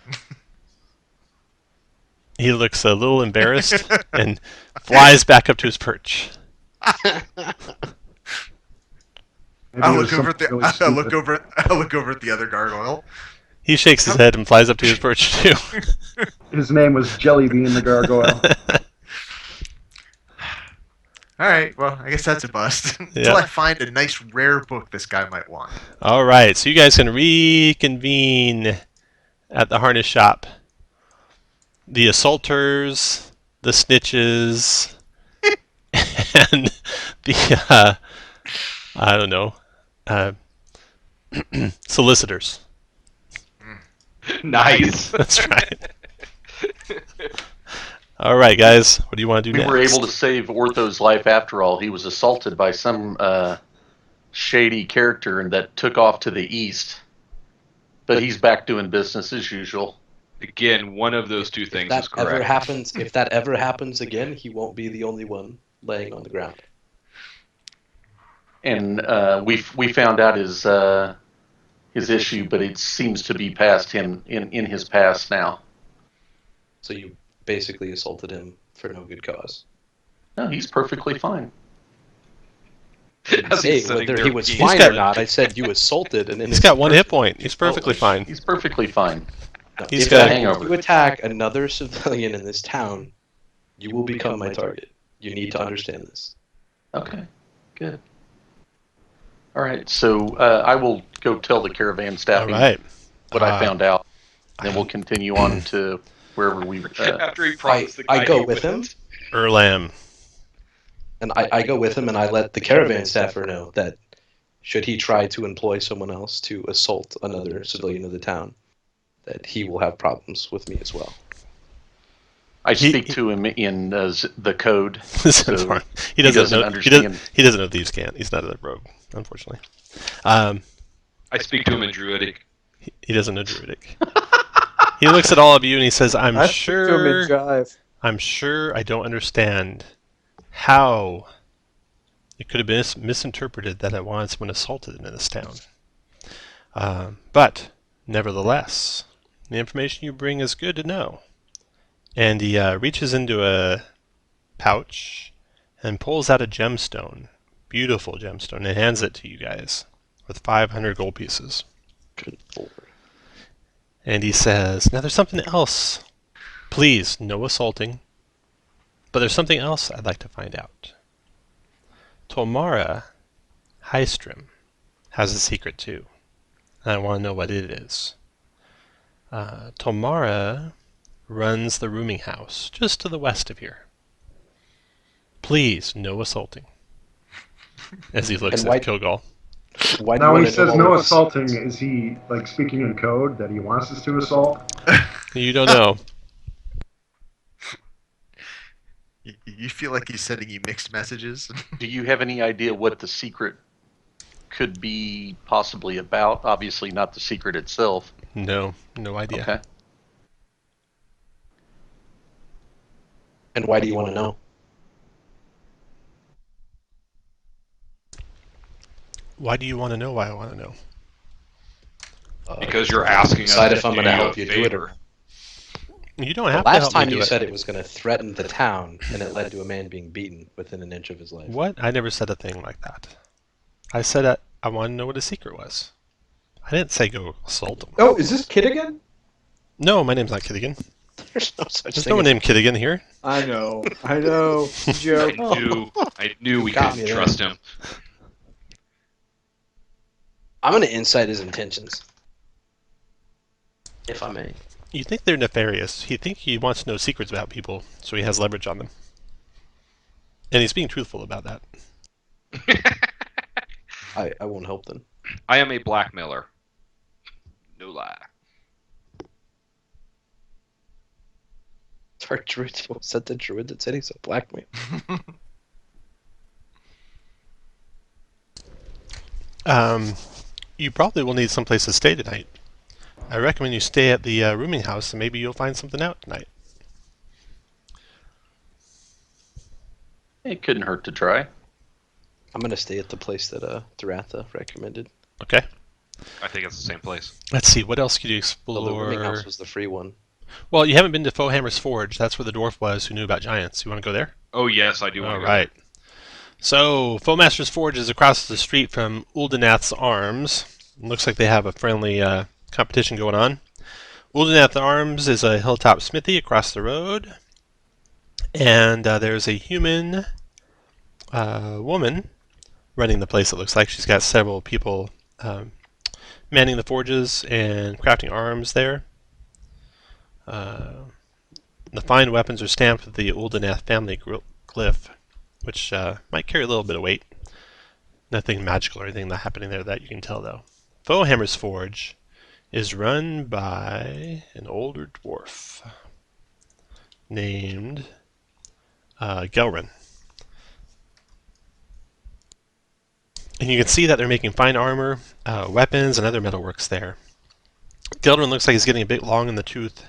Speaker 1: He looks a little embarrassed and flies back up to his perch.
Speaker 7: Maybe
Speaker 6: I'll
Speaker 7: it
Speaker 6: look
Speaker 7: was
Speaker 6: over at
Speaker 7: something
Speaker 6: the
Speaker 7: really stupid.
Speaker 6: I'll look over at the other gargoyle.
Speaker 1: He shakes his head and flies up to his perch too.
Speaker 7: His name was Jellybean the Gargoyle.
Speaker 6: All right, well, I guess that's a bust. Until
Speaker 1: Yeah.
Speaker 6: I find a nice rare book this guy might want.
Speaker 1: All right, so you guys can reconvene at the harness shop. The assaulters, the snitches, and the I don't know, solicitors.
Speaker 2: Nice.
Speaker 1: That's right. All right, guys, what do you want to do
Speaker 4: We
Speaker 1: next?
Speaker 4: were able to save Ortho's life after all. He was assaulted by some shady character and that took off to the east. But he's back doing business as usual.
Speaker 2: Again, one of those two things is
Speaker 3: If that
Speaker 2: correct.
Speaker 3: if that ever happens again, he won't be the only one laying on the ground.
Speaker 4: And we found out his issue, but it seems to be past him in his past now.
Speaker 3: So you basically assaulted him for no good cause.
Speaker 4: No, he's perfectly fine.
Speaker 2: As
Speaker 3: Hey,
Speaker 2: he's sitting
Speaker 3: whether
Speaker 2: there
Speaker 3: he was
Speaker 2: being-
Speaker 3: fine
Speaker 1: got-
Speaker 3: or not, I said you assaulted, and then
Speaker 1: He's got one hit point. He's perfectly fine.
Speaker 4: He's perfectly fine.
Speaker 1: He's
Speaker 3: if
Speaker 1: got-
Speaker 3: if you attack another civilian in this town, you will become my target. You need to understand this.
Speaker 4: Okay, good. All right, so I will go tell the caravan
Speaker 1: All
Speaker 4: staffing
Speaker 1: right.
Speaker 4: what I found out. Then
Speaker 1: I-
Speaker 4: we'll continue on to wherever we.
Speaker 2: After he prompts the guy
Speaker 3: I go
Speaker 2: he
Speaker 3: with him,
Speaker 2: wouldn't.
Speaker 1: Erlam.
Speaker 3: and I go with him, and I let the caravan staffer know that should he try to employ someone else to assault another civilian of the town, that he will have problems with me as well.
Speaker 4: I speak to him in the code. So
Speaker 1: he doesn't know.
Speaker 4: understand.
Speaker 1: He doesn't know thieves' cant. He's not a rogue, unfortunately.
Speaker 2: I speak to him in Druidic.
Speaker 1: He doesn't know Druidic. He looks at all of you and he says, "I'm
Speaker 5: I speak to him in
Speaker 1: sure.
Speaker 5: jive.
Speaker 1: I'm sure I don't understand how it could have been misinterpreted that I wanted someone assaulted in this town. But nevertheless, the information you bring is good to know." And he reaches into a pouch and pulls out a gemstone, beautiful gemstone, and hands it to you guys with 500 gold pieces.
Speaker 3: Good lord.
Speaker 1: And he says, "Now there's something else. Please, no assaulting. But there's something else I'd like to find out. Tolmara Hystrim has a secret too. And I want to know what it is. Tolmara runs the rooming house just to the west of here. Please, no assaulting." As he looks
Speaker 3: And why-
Speaker 1: at Kilgal.
Speaker 3: Why do
Speaker 7: Now
Speaker 3: you
Speaker 7: when he
Speaker 3: want to know
Speaker 7: says
Speaker 3: all
Speaker 7: no
Speaker 3: this?
Speaker 7: assaulting, is he like speaking in code that he wants us to assault?
Speaker 1: You don't know.
Speaker 6: You feel like he's sending you mixed messages?
Speaker 4: Do you have any idea what the secret could be possibly about? Obviously, not the secret itself.
Speaker 1: No idea.
Speaker 4: Okay.
Speaker 3: And why do you want to know?
Speaker 1: Why do you want to know why I want to know?
Speaker 2: Because you're asking us
Speaker 3: decide
Speaker 2: to
Speaker 3: if I'm
Speaker 2: do
Speaker 3: going to
Speaker 2: you
Speaker 3: help
Speaker 2: a
Speaker 3: you do it or
Speaker 2: favor.
Speaker 3: not.
Speaker 1: You don't
Speaker 3: The
Speaker 1: have to
Speaker 3: last
Speaker 1: help
Speaker 3: time
Speaker 1: me do
Speaker 3: you
Speaker 1: it.
Speaker 3: said it was going to threaten the town, and it led to a man being beaten within an inch of his life.
Speaker 1: What? I never said a thing like that. I said I want to know what his secret was. I didn't say go assault him.
Speaker 5: Oh, is this Kid again?
Speaker 1: No, my name's not Kiddigan.
Speaker 3: There's no such
Speaker 1: There's
Speaker 3: thing.
Speaker 1: no one
Speaker 3: as-
Speaker 1: named Kiddigan here.
Speaker 5: I know. Joke.
Speaker 2: I knew we
Speaker 3: Got
Speaker 2: couldn't
Speaker 3: me there.
Speaker 2: trust him.
Speaker 3: I'm going to insight his intentions, if I may.
Speaker 1: You think they're nefarious. You think he wants to know secrets about people, so he has leverage on them. And he's being truthful about that.
Speaker 3: I won't help them.
Speaker 2: I am a blackmailer. No lie.
Speaker 3: Our druid was that the druid that said he's a blackmail.
Speaker 1: You probably will need someplace to stay tonight. I recommend you stay at the rooming house, and maybe you'll find something out tonight.
Speaker 4: It couldn't hurt to try.
Speaker 3: I'm going to stay at the place that Duratha recommended.
Speaker 1: Okay.
Speaker 2: I think it's the same place.
Speaker 1: Let's see. What else could you
Speaker 3: Well, the rooming
Speaker 1: explore?
Speaker 3: house was the free one.
Speaker 1: Well, you haven't been to Fohammer's Forge. That's where the dwarf was who knew about giants. You want to go there?
Speaker 2: Oh yes, I do want
Speaker 1: All
Speaker 2: to go.
Speaker 1: right. So, Foamaster's Forge is across the street from Uldenath's Arms. It looks like they have a friendly competition going on. Uldenath's Arms is a hilltop smithy across the road. And there's a human woman running the place, it looks like. She's got several people manning the forges and crafting arms there. The fine weapons are stamped with the Uldenath family glyph, which might carry a little bit of weight. Nothing magical or anything happening there that you can tell, though. Fohammer's Forge is run by an older dwarf named Gelrin. And you can see that they're making fine armor, weapons, and other metalworks there. Gelrin looks like he's getting a bit long in the tooth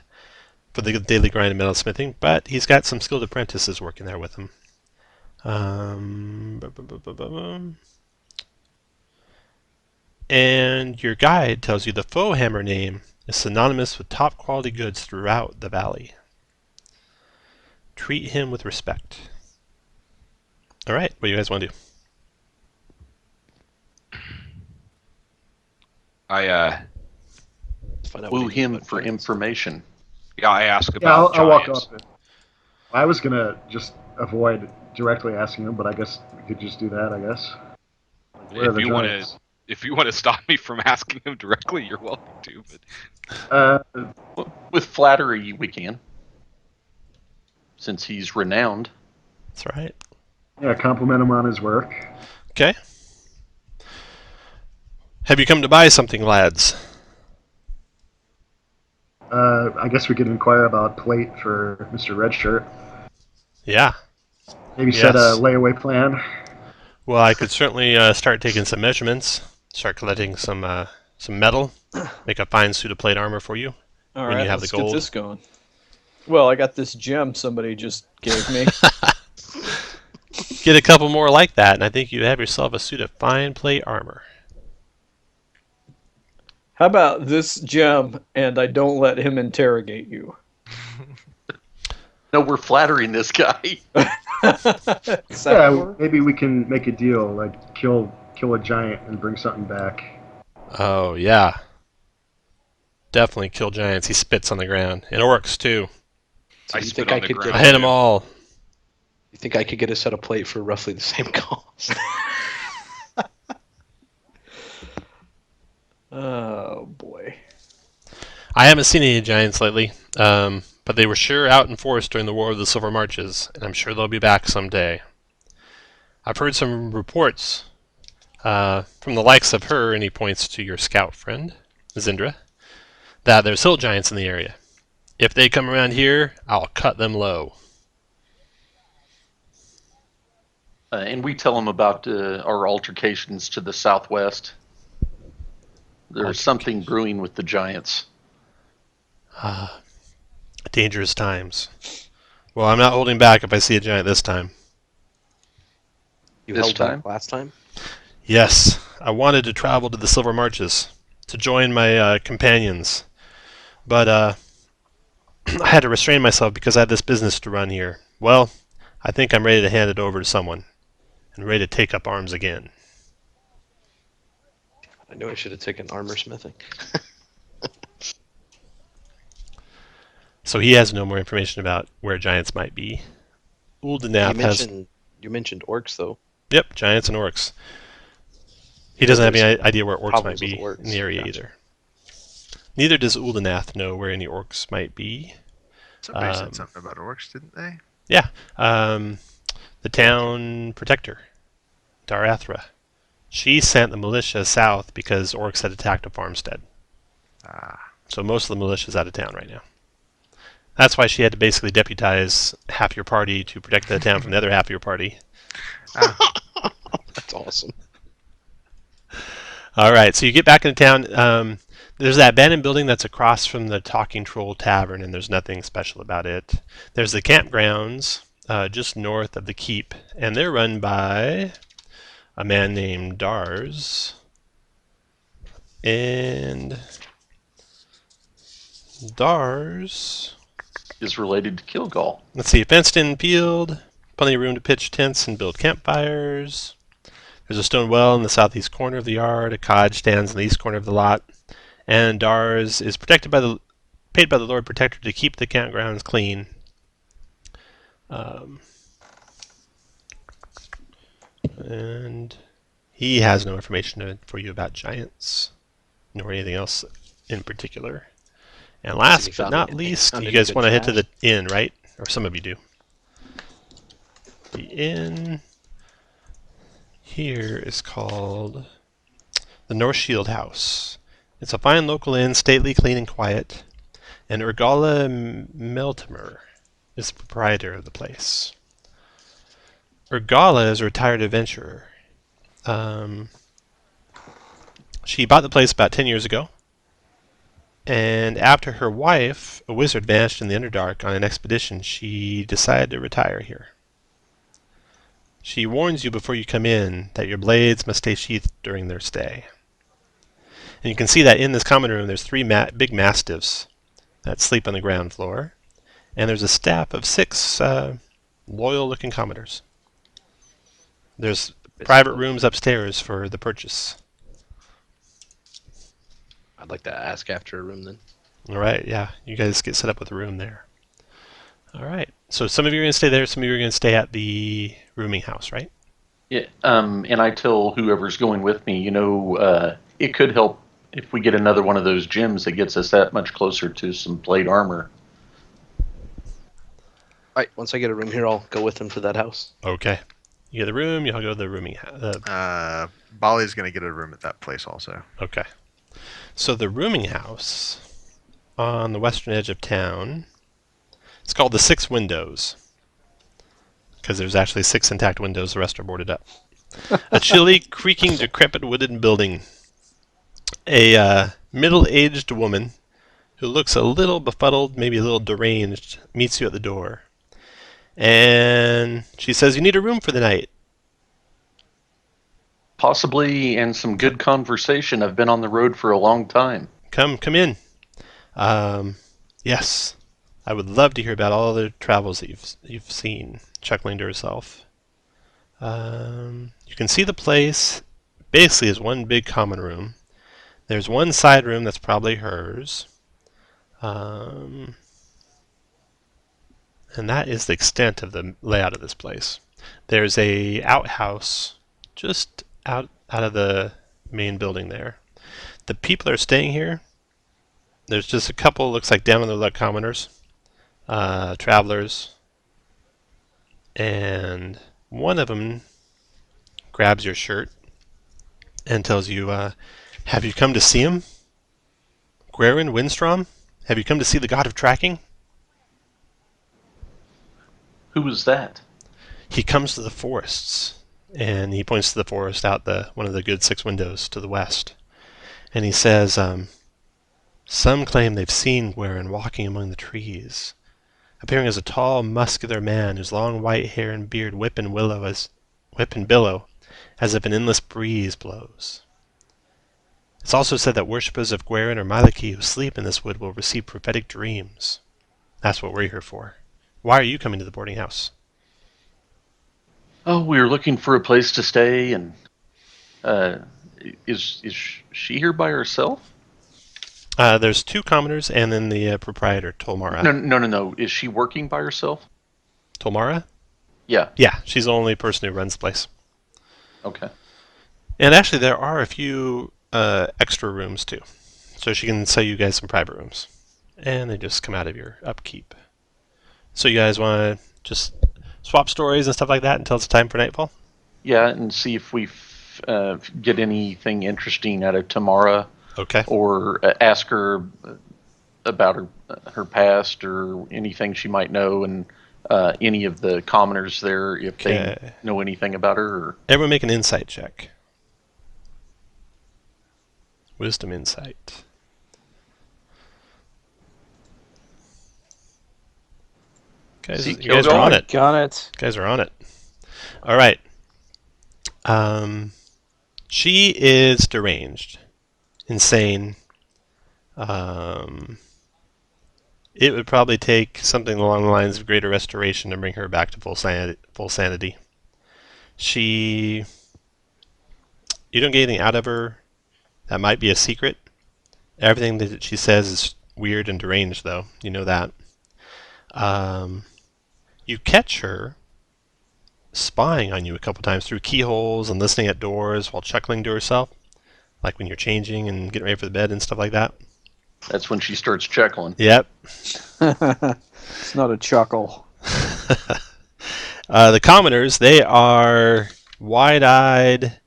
Speaker 1: for the daily grind of metalsmithing, but he's got some skilled apprentices working there with him. And your guide tells you the Fohammer name is synonymous with top quality goods throughout the valley. Treat him with respect. Alright, what do you guys want to do?
Speaker 2: I
Speaker 3: Find out
Speaker 4: Woo
Speaker 3: what he-
Speaker 4: him
Speaker 3: what
Speaker 4: for
Speaker 3: finance.
Speaker 4: information.
Speaker 2: I ask
Speaker 7: Yeah,
Speaker 2: about
Speaker 7: I'll walk
Speaker 2: giants.
Speaker 7: up. I was gonna just avoid directly asking him, but I guess we could just do that. I guess. Where are
Speaker 2: If
Speaker 7: the
Speaker 2: you want
Speaker 7: giants?
Speaker 2: to, if you want to stop me from asking him directly, you're welcome to. But
Speaker 4: With flattery, we can, since he's renowned.
Speaker 1: That's right.
Speaker 7: Yeah, compliment him on his work.
Speaker 1: Okay. Have you come to buy something, lads?
Speaker 7: I guess we could inquire about plate for Mr. Redshirt.
Speaker 1: Yeah.
Speaker 7: Maybe set a
Speaker 1: Yes.
Speaker 7: layaway plan.
Speaker 1: Well, I could certainly start taking some measurements, start collecting some metal, make a fine suit of plate armor for you.
Speaker 5: All
Speaker 1: When
Speaker 5: right,
Speaker 1: you have the
Speaker 5: let's
Speaker 1: gold.
Speaker 5: get this going. Well, I got this gem somebody just gave me.
Speaker 1: Get a couple more like that, and I think you have yourself a suit of fine plate armor.
Speaker 5: How about this gem and I don't let him interrogate you?
Speaker 4: No, we're flattering this guy.
Speaker 7: Yeah, maybe we can make a deal, like kill a giant and bring something back.
Speaker 1: Oh, yeah. Definitely kill giants. He spits on the ground. And orcs, too.
Speaker 3: So
Speaker 2: I
Speaker 3: you
Speaker 2: spit
Speaker 3: think
Speaker 2: on
Speaker 3: I
Speaker 2: the
Speaker 3: could
Speaker 2: ground.
Speaker 1: I
Speaker 3: get?
Speaker 1: hit them all.
Speaker 3: You think I could get a set of plate for roughly the same cost?
Speaker 5: Oh boy.
Speaker 1: I haven't seen any giants lately, but they were sure out in force during the War of the Silver Marches, and I'm sure they'll be back someday. I've heard some reports from the likes of her, and he points to your scout friend, Zindra, that there's hill giants in the area. If they come around here, I'll cut them low.
Speaker 4: And we tell him about our altercations to the southwest. There's something brewing with the giants.
Speaker 1: Dangerous times. Well, I'm not holding back if I see a giant this time.
Speaker 3: You
Speaker 4: This
Speaker 3: held
Speaker 4: time?
Speaker 3: back last time.
Speaker 1: Yes, I wanted to travel to the Silver Marches to join my companions, but I had to restrain myself because I had this business to run here. Well, I think I'm ready to hand it over to someone and ready to take up arms again.
Speaker 3: I knew I should have taken armor smithing.
Speaker 1: So he has no more information about where giants might be. Uldenath has...
Speaker 3: You mentioned orcs though.
Speaker 1: Yep, giants and orcs. He doesn't have any idea where orcs might
Speaker 3: Problems with
Speaker 1: be
Speaker 3: orcs.
Speaker 1: in the area
Speaker 3: Gotcha.
Speaker 1: either. Neither does Uldenath know where any orcs might be.
Speaker 6: Somebody said something about orcs, didn't they?
Speaker 1: Yeah, the town protector, Darathra. She sent the militia south because orcs had attacked a farmstead.
Speaker 6: Ah.
Speaker 1: So most of the militia's out of town right now. That's why she had to basically deputize half your party to protect the town from the other half of your party.
Speaker 3: That's awesome.
Speaker 1: All right, so you get back into town. There's that abandoned building that's across from the Talking Troll Tavern, and there's nothing special about it. There's the campgrounds just north of the keep, and they're run by a man named Dars. And Dars...
Speaker 4: Is related to Kilgall.
Speaker 1: Let's see, fenced-in field, plenty of room to pitch tents and build campfires. There's a stone well in the southeast corner of the yard. A cottage stands in the east corner of the lot. And Dars is paid by the Lord Protector to keep the campgrounds clean. And he has no information for you about giants, nor anything else in particular. And last but not least, you guys want to head to the inn, right? Or some of you do. The inn here is called the North Shield House. It's a fine local inn, stately, clean, and quiet. And Urgala Meltimer is the proprietor of the place. Urgala is a retired adventurer. She bought the place about 10 years ago. And after her wife, a wizard, vanished in the Underdark on an expedition, she decided to retire here. She warns you before you come in that your blades must stay sheathed during their stay. And you can see that in this common room there's three big mastiffs that sleep on the ground floor. And there's a staff of 6 loyal-looking commodores. There's private rooms upstairs for the purchase.
Speaker 3: I'd like to ask after a room then.
Speaker 1: All right, yeah. You guys get set up with a room there. All right. So some of you are going to stay there, some of you are going to stay at the rooming house, right?
Speaker 4: Yeah, and I tell whoever's going with me, it could help if we get another one of those gems that gets us that much closer to some plate armor.
Speaker 3: All right, once I get a room here, I'll go with him to that house.
Speaker 1: Okay. You get the room, you'll go to the rooming.
Speaker 6: Bali's gonna get a room at that place also.
Speaker 1: Okay. So the rooming house on the western edge of town, it's called the Six Windows, because there's actually 6 intact windows, the rest are boarded up. A chilly, creaking, decrepit wooden building. A middle-aged woman who looks a little befuddled, maybe a little deranged, meets you at the door. And she says, you need a room for the night.
Speaker 4: Possibly, and some good conversation. I've been on the road for a long time.
Speaker 1: Come in. Yes, I would love to hear about all the travels that you've seen, chuckling to herself. You can see the place basically as one big common room. There's one side room that's probably hers. And that is the extent of the layout of this place. There's a outhouse just out of the main building there. The people that are staying here, there's just a couple, looks like down on the luck commoners, travelers, and one of them grabs your shirt and tells you, have you come to see him? Gweren Windstrom? Have you come to see the god of tracking?
Speaker 4: Who was that?
Speaker 1: He comes to the forests, and he points to the forest out one of the good 6 windows to the west. And he says, some claim they've seen Gweren walking among the trees, appearing as a tall, muscular man whose long white hair and beard whip and billow as if an endless breeze blows. It's also said that worshippers of Gweren or Maliki who sleep in this wood will receive prophetic dreams. That's what we're here for. Why are you coming to the boarding house?
Speaker 4: Oh, we were looking for a place to stay, and is she here by herself?
Speaker 1: There's 2 commoners and then the proprietor, Tolmara.
Speaker 4: No. Is she working by herself?
Speaker 1: Tolmara?
Speaker 4: Yeah.
Speaker 1: Yeah, she's the only person who runs the place.
Speaker 4: Okay.
Speaker 1: And actually, there are a few extra rooms too, so she can sell you guys some private rooms, and they just come out of your upkeep. So you guys want to just swap stories and stuff like that until it's time for nightfall?
Speaker 4: Yeah, and see if we get anything interesting out of Tamara.
Speaker 1: Okay.
Speaker 4: Or ask her about her past or anything she might know, and any of the commoners there if they know anything about her. Or...
Speaker 1: Everyone make an insight check. Wisdom insight. Guys, you guys are on it.
Speaker 5: Got it.
Speaker 1: Guys are on it. All right. She is deranged, insane. It would probably take something along the lines of greater restoration to bring her back to full sanity. You don't get anything out of her. That might be a secret. Everything that she says is weird and deranged, though. You know that. You catch her spying on you a couple times through keyholes and listening at doors while chuckling to herself, like when you're changing and getting ready for the bed and stuff like that.
Speaker 4: That's when she starts chuckling.
Speaker 1: Yep.
Speaker 5: It's not a chuckle.
Speaker 1: The commoners, they are wide-eyed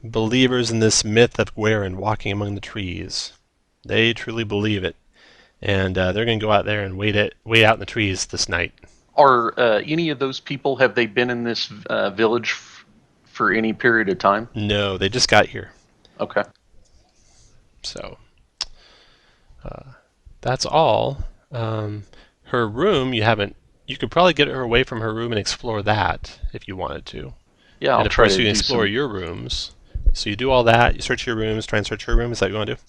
Speaker 1: believers in this myth of Gweren walking among the trees. They truly believe it. And they're going to go out there and wait out in the trees this night.
Speaker 4: Are any of those people, have they been in this village for any period of time?
Speaker 1: No, they just got here.
Speaker 4: Okay.
Speaker 1: So, that's all. Her room, you could probably get her away from her room and explore that if you wanted to.
Speaker 4: Yeah,
Speaker 1: and
Speaker 4: I'll
Speaker 1: of
Speaker 4: try
Speaker 1: course
Speaker 4: to
Speaker 1: you can
Speaker 4: do
Speaker 1: explore your rooms. So you do all that, you search your rooms, try and search her room. Is that what you want to do?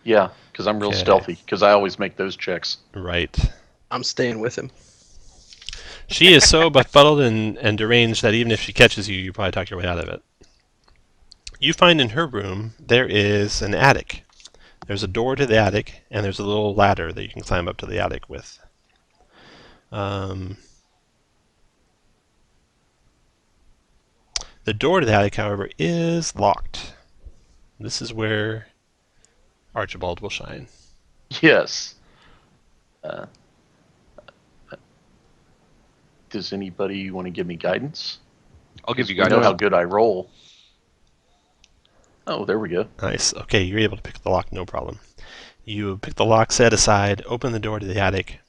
Speaker 4: Yeah, because I'm real stealthy, because I always make those checks.
Speaker 1: Right.
Speaker 3: I'm staying with him.
Speaker 1: She is so befuddled and deranged that even if she catches you, you probably talk your way out of it. You find in her room there is an attic. There's a door to the attic, and there's a little ladder that you can climb up to the attic with. The door to the attic, however, is locked. This is where Archibald will shine.
Speaker 4: Yes. Does anybody want to give me guidance?
Speaker 2: I'll give you
Speaker 4: I know
Speaker 2: guidance.
Speaker 4: how good I roll. Oh, there we go.
Speaker 1: Nice. Okay, you're able to pick the lock, no problem. You pick the lock set aside, open the door to the attic,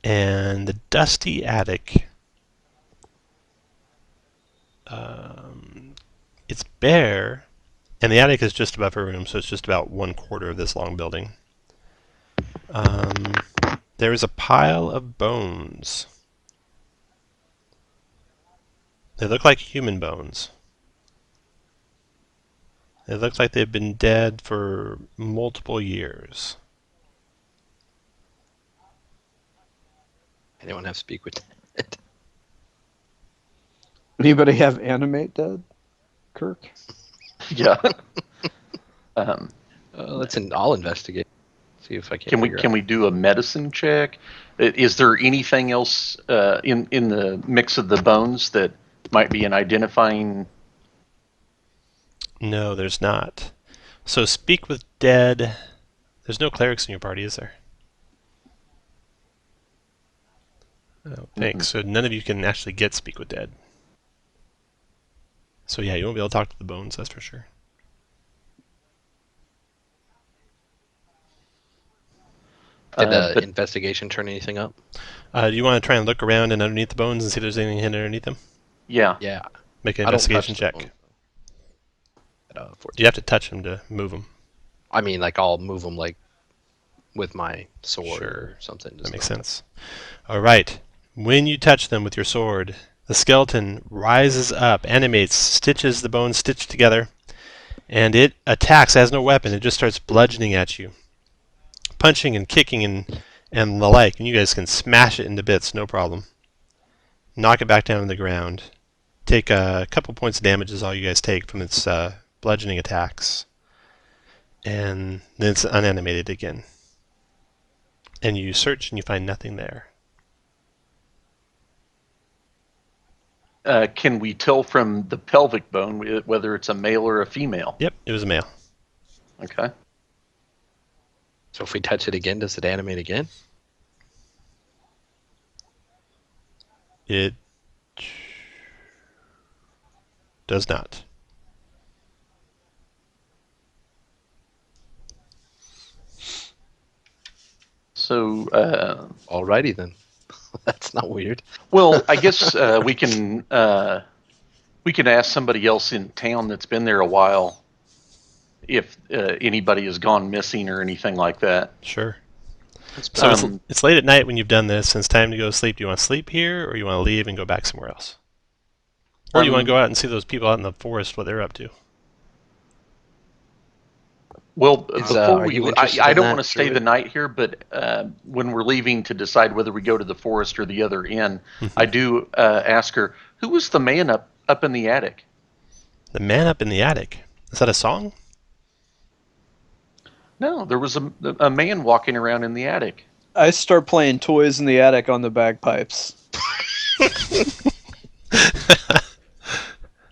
Speaker 1: and the dusty attic, it's bare, and the attic is just above her room, so it's just about 1/4 of this long building. There is a pile of bones. They look like human bones. It looks like they've been dead for multiple years.
Speaker 3: Anyone have speak with it?
Speaker 5: Anybody have animate dead? Kirk?
Speaker 4: Yeah.
Speaker 3: I'll investigate. See if I can.
Speaker 4: Can we do a medicine check? Is there anything else in the mix of the bones that might be an identifying?
Speaker 1: No, there's not. So speak with dead. There's no clerics in your party, is there? Oh, thanks. So none of you can actually get speak with dead. So yeah, you won't be able to talk to the bones, that's for sure.
Speaker 3: Did investigation turn anything up?
Speaker 1: Do you want to try and look around and underneath the bones and see if there's anything hidden underneath them?
Speaker 4: Yeah.
Speaker 3: Yeah.
Speaker 1: Make an
Speaker 3: I don't touch
Speaker 1: investigation
Speaker 3: the
Speaker 1: check.
Speaker 3: bones, though.
Speaker 1: You have to touch them to move them.
Speaker 3: I mean, like I'll move them like with my sword
Speaker 1: Sure.
Speaker 3: or something.
Speaker 1: That makes sense. All right. When you touch them with your sword, the skeleton rises up, animates, stitches the bones stitched together, and it attacks as no weapon. It just starts bludgeoning at you, punching and kicking and the like, and you guys can smash it into bits, no problem. Knock it back down to the ground. Take a couple points of damage is all you guys take from its bludgeoning attacks. And then it's unanimated again. And you search and you find nothing there.
Speaker 4: Can we tell from the pelvic bone whether it's a male or a female?
Speaker 1: Yep, it was a male.
Speaker 4: Okay.
Speaker 3: So if we touch it again, does it animate again?
Speaker 1: It does not.
Speaker 4: So,
Speaker 3: Alrighty then. That's not weird.
Speaker 4: well, I guess we can ask somebody else in town that's been there a while if anybody has gone missing or anything like that.
Speaker 1: Sure. So it's late at night when you've done this, and it's time to go to sleep. Do you want to sleep here, or you want to leave and go back somewhere else? Or do you want to go out and see those people out in the forest, what they're up to?
Speaker 4: Well,
Speaker 3: are you interested
Speaker 4: I
Speaker 3: in
Speaker 4: don't
Speaker 3: that,
Speaker 4: want to stay
Speaker 3: Druid?
Speaker 4: the night here, but when we're leaving to decide whether we go to the forest or the other inn, I do ask her, who was the man up in the attic?
Speaker 1: The man up in the attic. Is that a song?
Speaker 4: No, there was a man walking around in the attic.
Speaker 5: I start playing Toys in the Attic on the bagpipes.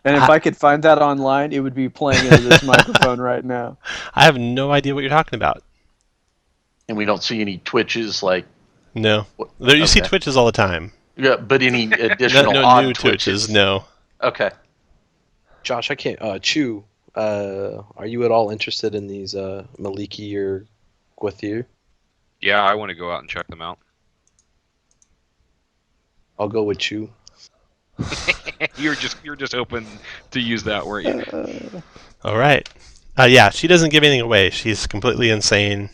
Speaker 5: And if I could find that online, it would be playing into this microphone right now.
Speaker 1: I have no idea what you're talking about.
Speaker 4: And we don't see any twitches like...
Speaker 1: No. You see
Speaker 4: Okay.
Speaker 1: twitches all the time.
Speaker 4: Yeah, but any additional
Speaker 1: No
Speaker 4: odd
Speaker 1: new twitches,
Speaker 4: twitches?
Speaker 1: no.
Speaker 4: Okay.
Speaker 3: Josh, I can't. Chew, are you at all interested in these Maliki or Gwathier?
Speaker 2: Yeah, I want to go out and check them out.
Speaker 3: I'll go with Chew.
Speaker 2: You're just open to use that, weren't you?
Speaker 1: All right. Yeah, she doesn't give anything away. She's completely insane.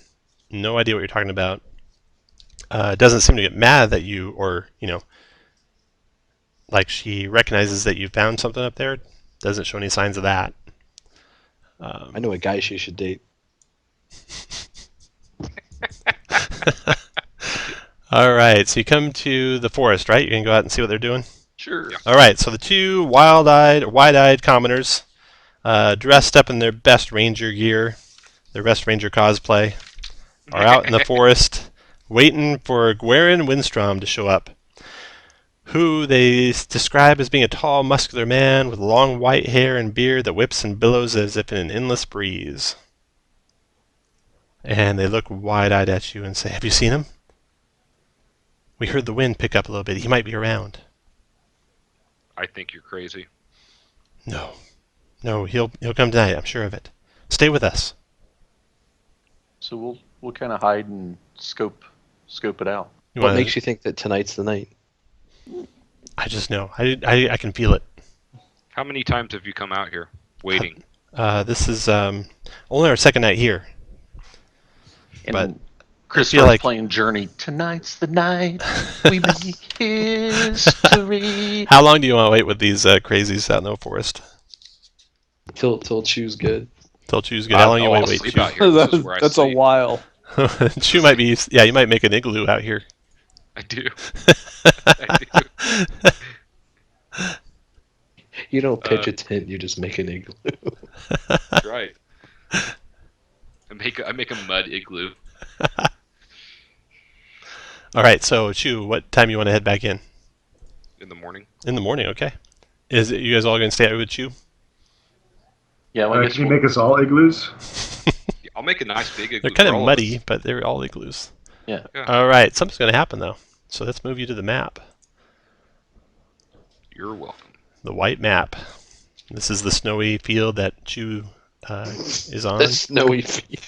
Speaker 1: No idea what you're talking about. Doesn't seem to get mad that you, or, like she recognizes that you found something up there. Doesn't show any signs of that.
Speaker 3: I know a guy she should date.
Speaker 1: All right, so you come to the forest, right? You can go out and see what they're doing?
Speaker 4: Sure.
Speaker 1: All right, so the two wide-eyed commoners, dressed up in their best ranger gear, their best ranger cosplay, are out in the forest waiting for Gwaren Windstrom to show up. who they describe as being a tall, muscular man with long white hair and beard that whips and billows as if in an endless breeze. And they look wide-eyed at you and say, "Have you seen him? We heard the wind pick up a little bit. He might be around."
Speaker 2: I think you're crazy.
Speaker 1: No. No, he'll come tonight, I'm sure of it. Stay with us.
Speaker 4: So we'll kind of hide and scope it out.
Speaker 3: What makes you think that tonight's the night?
Speaker 1: I just know. I can feel it.
Speaker 2: How many times have you come out here waiting?
Speaker 1: This is only our second night here.
Speaker 4: And
Speaker 1: But
Speaker 4: Chris
Speaker 1: I feel
Speaker 4: starts
Speaker 1: like-
Speaker 4: playing Journey. Tonight's the night we make history.
Speaker 1: How long do you want to wait with these crazies out in the forest?
Speaker 3: Till Chew's good.
Speaker 1: Till Choose good. How long you
Speaker 2: I'll
Speaker 1: want to wait?
Speaker 2: sleep out here. This is where I
Speaker 5: That's a
Speaker 2: sleep.
Speaker 5: while.
Speaker 1: Chew might be. Yeah, you might make an igloo out here.
Speaker 2: I do. I do.
Speaker 3: You don't pitch a tent, you just make an igloo.
Speaker 2: That's right. I make a mud igloo.
Speaker 1: All right. So Chew, what time you want to head back in?
Speaker 2: In the morning.
Speaker 1: In the morning. Okay. Is it you guys all going to stay out with Chew?
Speaker 4: Yeah, well, I guess
Speaker 7: Can you make us all igloos?
Speaker 2: Yeah, I'll make a nice big igloo.
Speaker 1: They're kind
Speaker 2: for
Speaker 1: of
Speaker 2: all
Speaker 1: muddy,
Speaker 2: us.
Speaker 1: but they're all igloos.
Speaker 4: Yeah.
Speaker 1: All right. Something's going to happen though. So let's move you to the map.
Speaker 2: You're welcome.
Speaker 1: The white map. This is the snowy field that Chew is on.
Speaker 3: The snowy field.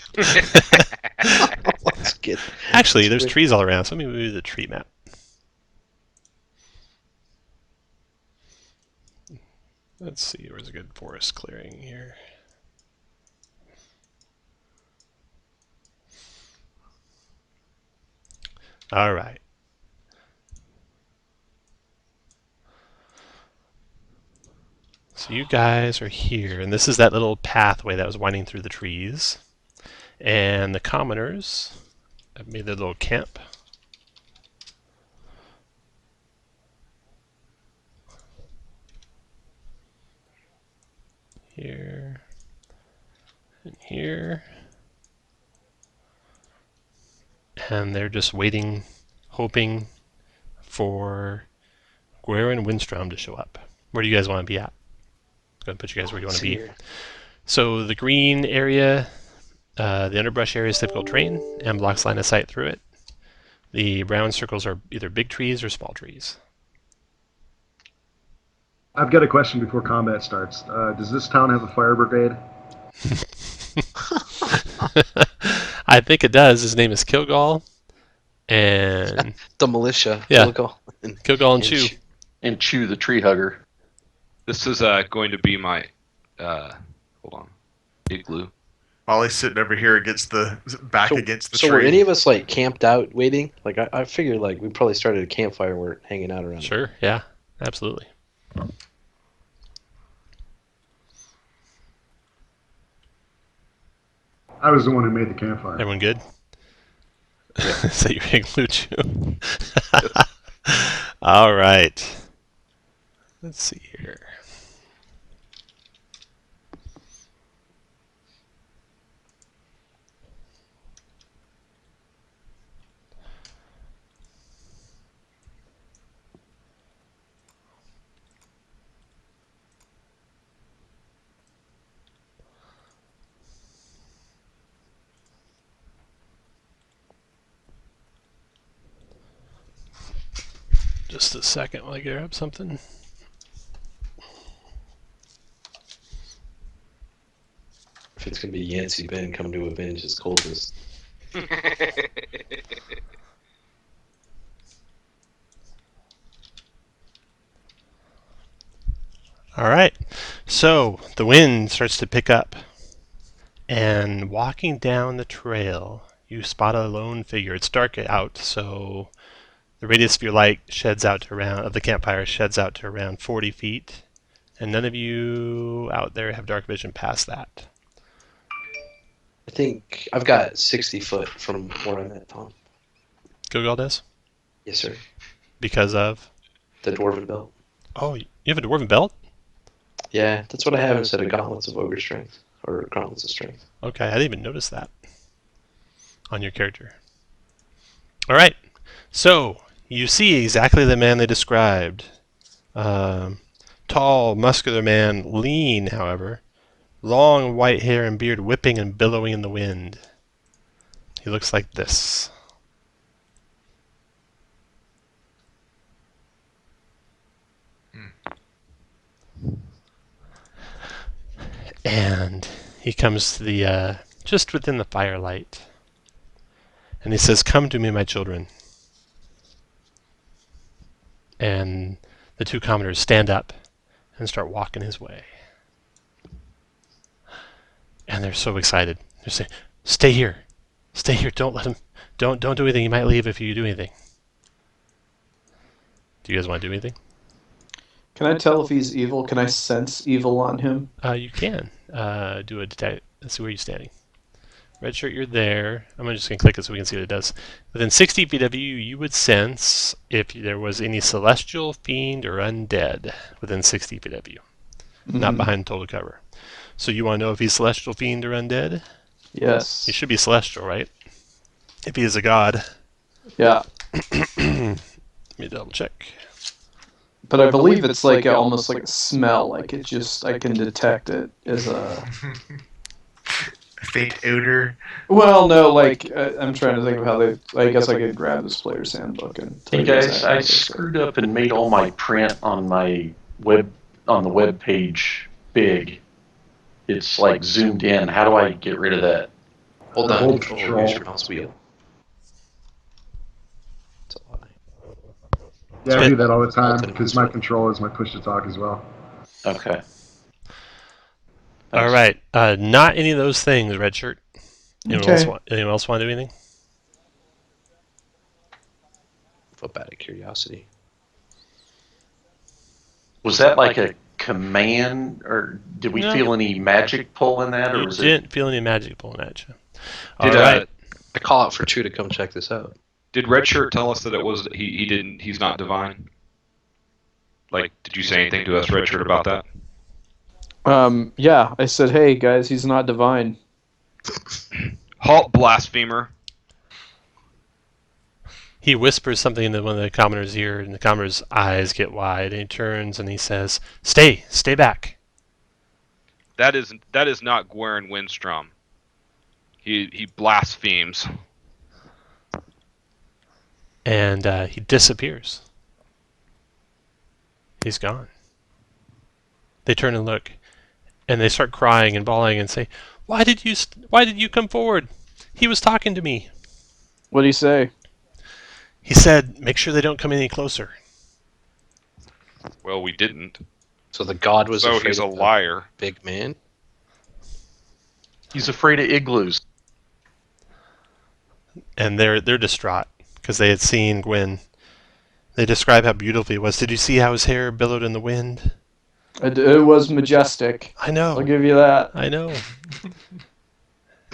Speaker 3: Let's get.
Speaker 1: Actually, there's trees all around, so let me move the tree map. Let's see, where's a good forest clearing here? All right. So you guys are here, and this is that little pathway that was winding through the trees. And the commoners have made their little camp. Here and here. And they're just waiting, hoping for Guer and Windstrom to show up. Where do you guys want to be at? Go ahead and put you guys where you want to be.
Speaker 3: Here.
Speaker 1: So the green area, the underbrush area is difficult terrain and blocks line of sight through it. The brown circles are either big trees or small trees.
Speaker 7: I've got a question before combat starts. Does this town have a fire brigade?
Speaker 1: I think it does. His name is Kilgall. And
Speaker 3: The militia.
Speaker 1: Yeah.
Speaker 3: Local.
Speaker 1: Kilgall and Chew.
Speaker 4: And Chew the tree hugger.
Speaker 2: This is going to be my hold on, igloo.
Speaker 6: Molly's sitting over here against the back against the
Speaker 3: So
Speaker 6: tree.
Speaker 3: were any of us like camped out waiting? Like I figured like we probably started a campfire and we're hanging out around.
Speaker 1: Sure, yeah, absolutely.
Speaker 7: I was the one who made the campfire.
Speaker 1: Everyone good? So you're igloo Chew. All right. Let's see here. Just a second while I grab something.
Speaker 3: If it's gonna be Yancey Ben come to avenge his coldness.
Speaker 1: All right. So the wind starts to pick up, and walking down the trail, you spot a lone figure. It's dark out, so the radius of your light sheds out to around of the campfire sheds out to around 40 feet, and none of you out there have dark vision past that.
Speaker 3: I think I've got 60 foot from where I'm at, Tom.
Speaker 1: Gilgal does?
Speaker 3: Yes, sir.
Speaker 1: Because of?
Speaker 3: The Dwarven Belt.
Speaker 1: Oh, you have a dwarven belt?
Speaker 3: Yeah, that's what I have instead of Gauntlets of Ogre Strength. Or Gauntlets of Strength.
Speaker 1: Okay, I didn't even notice that on your character. All right, so You see exactly the man they described. Tall, muscular man, lean, however. Long white hair and beard whipping and billowing in the wind. He looks like this. And he comes to the, just within the firelight. And he says, "Come to me, my children." And the two commoners stand up and start walking his way. And they're so excited. They're saying, "Stay here. Stay here. Don't let him. Don't do anything. He might leave if you do anything." Do you guys want to do anything?
Speaker 5: Can I tell if he's evil? Can I sense evil on him?
Speaker 1: You can. Do a detect. Let's see where you're standing. Red shirt, you're there. I'm just going to click it so we can see what it does. Within 60 feet of you, you would sense if there was any celestial, fiend, or undead within 60 feet of you. Not behind total cover. So you want to know if he's celestial, fiend, or undead?
Speaker 5: Yes.
Speaker 1: He should be celestial, right? If he is a god.
Speaker 5: Yeah.
Speaker 1: Let me double check.
Speaker 5: But I believe it's like almost like a smell. Like it just, I can detect it as a.
Speaker 6: Faint odor.
Speaker 5: Well, no, like I'm trying to think of how they. I guess I could grab this player's handbook and.
Speaker 4: Hey guys, I screwed up and made all my print on my web page big. It's like zoomed in. How do I get rid of that?
Speaker 3: Hold down
Speaker 7: Hold
Speaker 3: control,
Speaker 7: control.
Speaker 3: use your mouse wheel. That's a lie.
Speaker 7: Yeah, I do that all the time
Speaker 3: Alternate
Speaker 7: because my control is my push to talk as well.
Speaker 4: Okay.
Speaker 1: All right. Not any of those things, red shirt. Anyone else want to do anything?
Speaker 3: Flip out of curiosity.
Speaker 4: Was that like a command, or did we
Speaker 1: No.
Speaker 4: feel any magic pull in that, or
Speaker 1: You
Speaker 4: was
Speaker 1: didn't feel any magic pulling at you.
Speaker 2: Did,
Speaker 1: All right.
Speaker 3: I call out for True to come check this out.
Speaker 2: Did Red Shirt tell us that it was he's not divine? Like, did you say anything to us, Red Shirt, about that?
Speaker 5: Yeah, I said, hey guys, he's not divine.
Speaker 2: Halt, blasphemer!
Speaker 1: He whispers something into one of the commoner's ear, and the commoner's eyes get wide, and he turns and he says, "Stay back."
Speaker 2: That is not Gwaren Windstrom. He blasphemes.
Speaker 1: And he disappears. He's gone. They turn and look, and they start crying and bawling and say, why did you come forward? He was talking to me."
Speaker 5: What'd he say?
Speaker 1: He said, "Make sure they don't come any closer."
Speaker 2: Well, we didn't.
Speaker 3: So the god was
Speaker 2: So
Speaker 3: afraid
Speaker 2: he's a
Speaker 3: of the
Speaker 2: liar.
Speaker 3: big man?
Speaker 4: he's afraid of igloos?
Speaker 1: And they're distraught because they had seen Gwyn. They describe how beautiful he was. Did you see how his hair billowed in the wind?
Speaker 5: It was majestic.
Speaker 1: I know.
Speaker 5: I'll give you that.
Speaker 1: I know.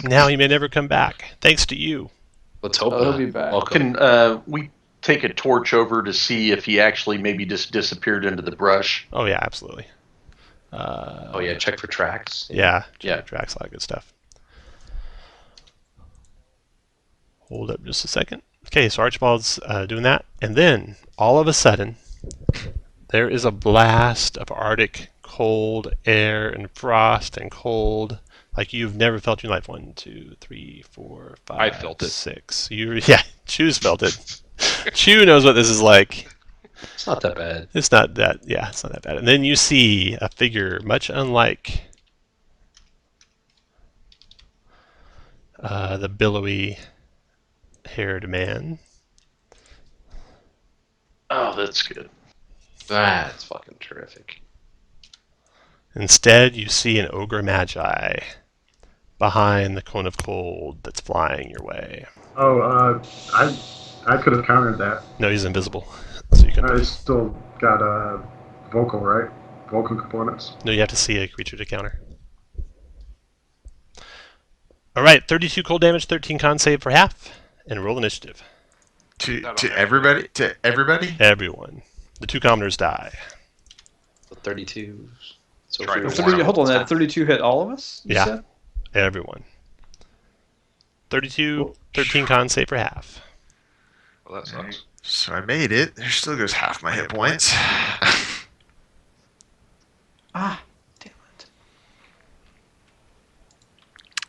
Speaker 1: Now he may never come back, thanks to you.
Speaker 3: Let's hope
Speaker 5: He'll
Speaker 3: not.
Speaker 5: be back.
Speaker 3: Welcome.
Speaker 4: Can we take a torch over to see if he actually maybe just disappeared into the brush?
Speaker 1: Oh yeah, absolutely.
Speaker 3: Oh yeah, check for tracks.
Speaker 1: Yeah.
Speaker 3: Yeah.
Speaker 1: Tracks, a lot of good stuff. Hold up just a second. Okay, so Archibald's doing that, and then all of a sudden, there is a blast of Arctic cold air and frost and cold like you've never felt in your life. 1, 2, 3, 4, 5.
Speaker 2: I felt it.
Speaker 1: 6. Chew's felt it. Chew knows what this is like.
Speaker 3: It's not that bad.
Speaker 1: It's not that. Yeah, it's not that bad. And then you see a figure much unlike the billowy-haired man.
Speaker 4: Oh, that's good.
Speaker 3: That's fucking terrific.
Speaker 1: Instead, you see an ogre magi behind the cone of cold that's flying your way.
Speaker 7: Oh, I could have countered that.
Speaker 1: No, he's invisible, so you can.
Speaker 7: I still got vocal, right? Vocal components.
Speaker 1: No, you have to see a creature to counter. All right, 32 cold damage, 13 con save for half, and roll initiative.
Speaker 6: To everybody? To everybody?
Speaker 1: Everyone. The two commoners die.
Speaker 3: So 32. So
Speaker 2: Try
Speaker 3: if we
Speaker 2: to
Speaker 3: were-
Speaker 2: warn him.
Speaker 5: Hold on, that 32 hit all of us? You
Speaker 1: Yeah.
Speaker 5: said?
Speaker 1: Everyone. 32, 13 con save for half.
Speaker 2: Well, that sucks.
Speaker 6: So I made it. There still goes half my hit points.
Speaker 5: Ah, damn it.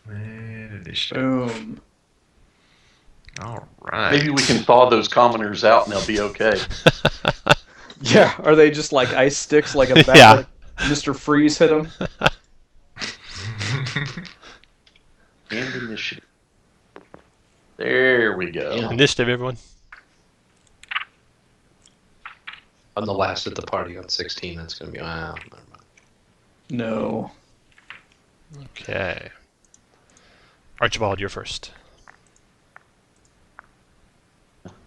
Speaker 6: And initiative.
Speaker 5: Boom.
Speaker 6: All right.
Speaker 4: Maybe we can thaw those commoners out and they'll be okay.
Speaker 5: Yeah, are they just like ice sticks, like a bat,
Speaker 1: Yeah.
Speaker 5: like Mr. Freeze hit them?
Speaker 4: And initiative. There we go.
Speaker 3: Yeah.
Speaker 1: Initiative, everyone.
Speaker 3: I'm the last at the party on 16. That's going to be, wow, never mind.
Speaker 5: No.
Speaker 1: Okay. Archibald, you're first.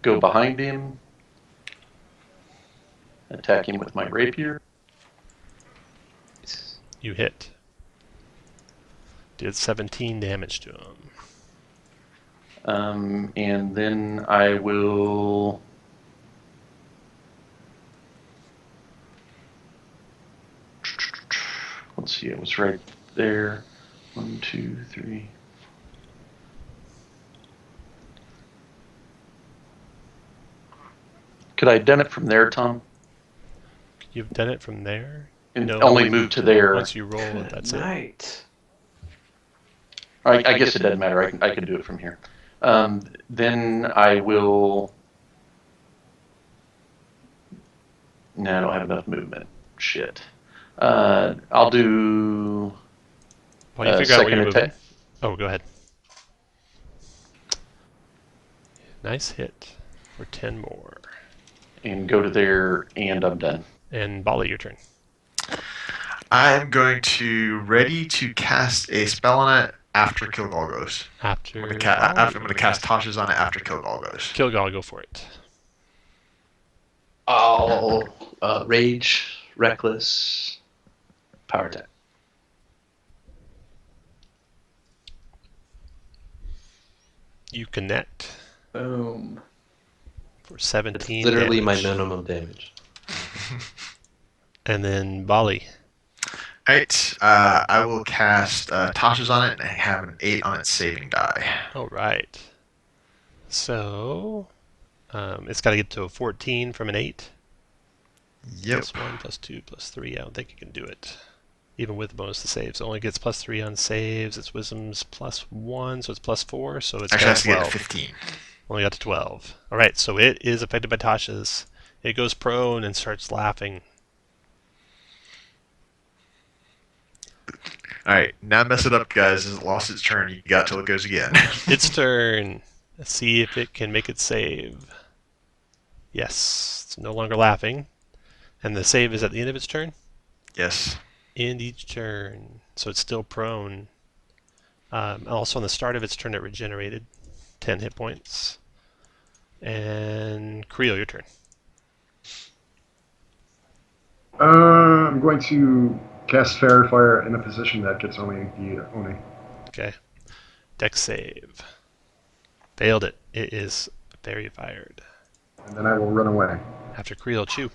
Speaker 4: Go behind him. Attack him with my rapier.
Speaker 1: You hit. Did 17 damage to him.
Speaker 4: And then I will. Let's see, it was right there. 1, 2, 3. Could I have done it from there, Tom?
Speaker 1: You've done it from there?
Speaker 4: And
Speaker 1: No.
Speaker 4: only move to there.
Speaker 1: Once you roll it, that's it.
Speaker 5: Night.
Speaker 4: I guess it doesn't matter. I can do it from here. Then I will. No, I don't have enough movement. Shit. I'll do.
Speaker 1: While you figure out where
Speaker 4: second
Speaker 1: you're moving.
Speaker 4: attack.
Speaker 1: Oh, go ahead. Nice hit for 10 more.
Speaker 4: And go to there, and I'm done.
Speaker 1: And Bali, your turn.
Speaker 6: I'm going to ready to cast a spell on it after Kilgal goes.
Speaker 1: After
Speaker 6: I'm going to cast Tasha's on it after Kilgal goes.
Speaker 1: Kilgal, go for it.
Speaker 3: Oh, Rage, Reckless, Power Attack.
Speaker 1: You connect
Speaker 5: Boom.
Speaker 1: for 17
Speaker 3: Literally my
Speaker 1: damage.
Speaker 3: minimum damage.
Speaker 1: And then Bali.
Speaker 6: Alright, I will cast Tasha's on it and have an 8 on its saving die.
Speaker 1: All right. So, it's got to get to a 14 from an 8.
Speaker 6: Yep.
Speaker 1: Plus 1, plus 2, plus 3. I don't think you can do it. Even with the bonus to saves. It only gets plus 3 on saves. Its wisdom's plus 1, so it's plus 4. So it's
Speaker 6: Actually,
Speaker 1: got
Speaker 6: has to get
Speaker 1: 12.
Speaker 6: to 15.
Speaker 1: Only got to 12. All right, so it is affected by Tasha's. It goes prone and starts laughing.
Speaker 6: Alright, now mess it up, guys. It lost its turn. You got till it goes again.
Speaker 1: Its turn. Let's see if it can make its save. Yes, it's no longer laughing. And the save is at the end of its turn?
Speaker 6: Yes.
Speaker 1: End each turn. So it's still prone. Also on the start of its turn it regenerated 10 hit points. And Creel, your turn.
Speaker 7: I'm going to cast Fairy Fire in a position that gets only the Oni.
Speaker 1: Okay. Dex save. Failed it. It is fairy fired.
Speaker 7: And then I will run away.
Speaker 1: After Creel, Chew.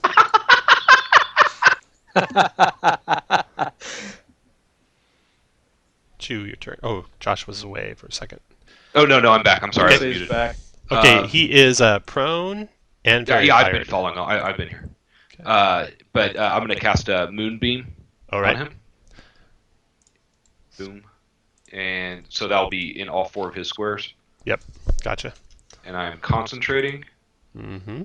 Speaker 1: Chew, your turn. Oh, Josh was away for a second.
Speaker 2: Oh no, I'm back. I'm sorry. I was
Speaker 5: He's
Speaker 2: muted.
Speaker 5: back.
Speaker 1: Okay, he is prone and
Speaker 2: Yeah,
Speaker 1: fairy
Speaker 2: I've
Speaker 1: fired.
Speaker 2: been following. I've been here.
Speaker 1: Okay.
Speaker 2: But I'm gonna cast a Moonbeam
Speaker 1: All
Speaker 2: on
Speaker 1: right.
Speaker 2: him. Boom. And so that'll be in all 4 of his squares.
Speaker 1: Gotcha.
Speaker 2: And I am concentrating,
Speaker 1: Mm-hmm.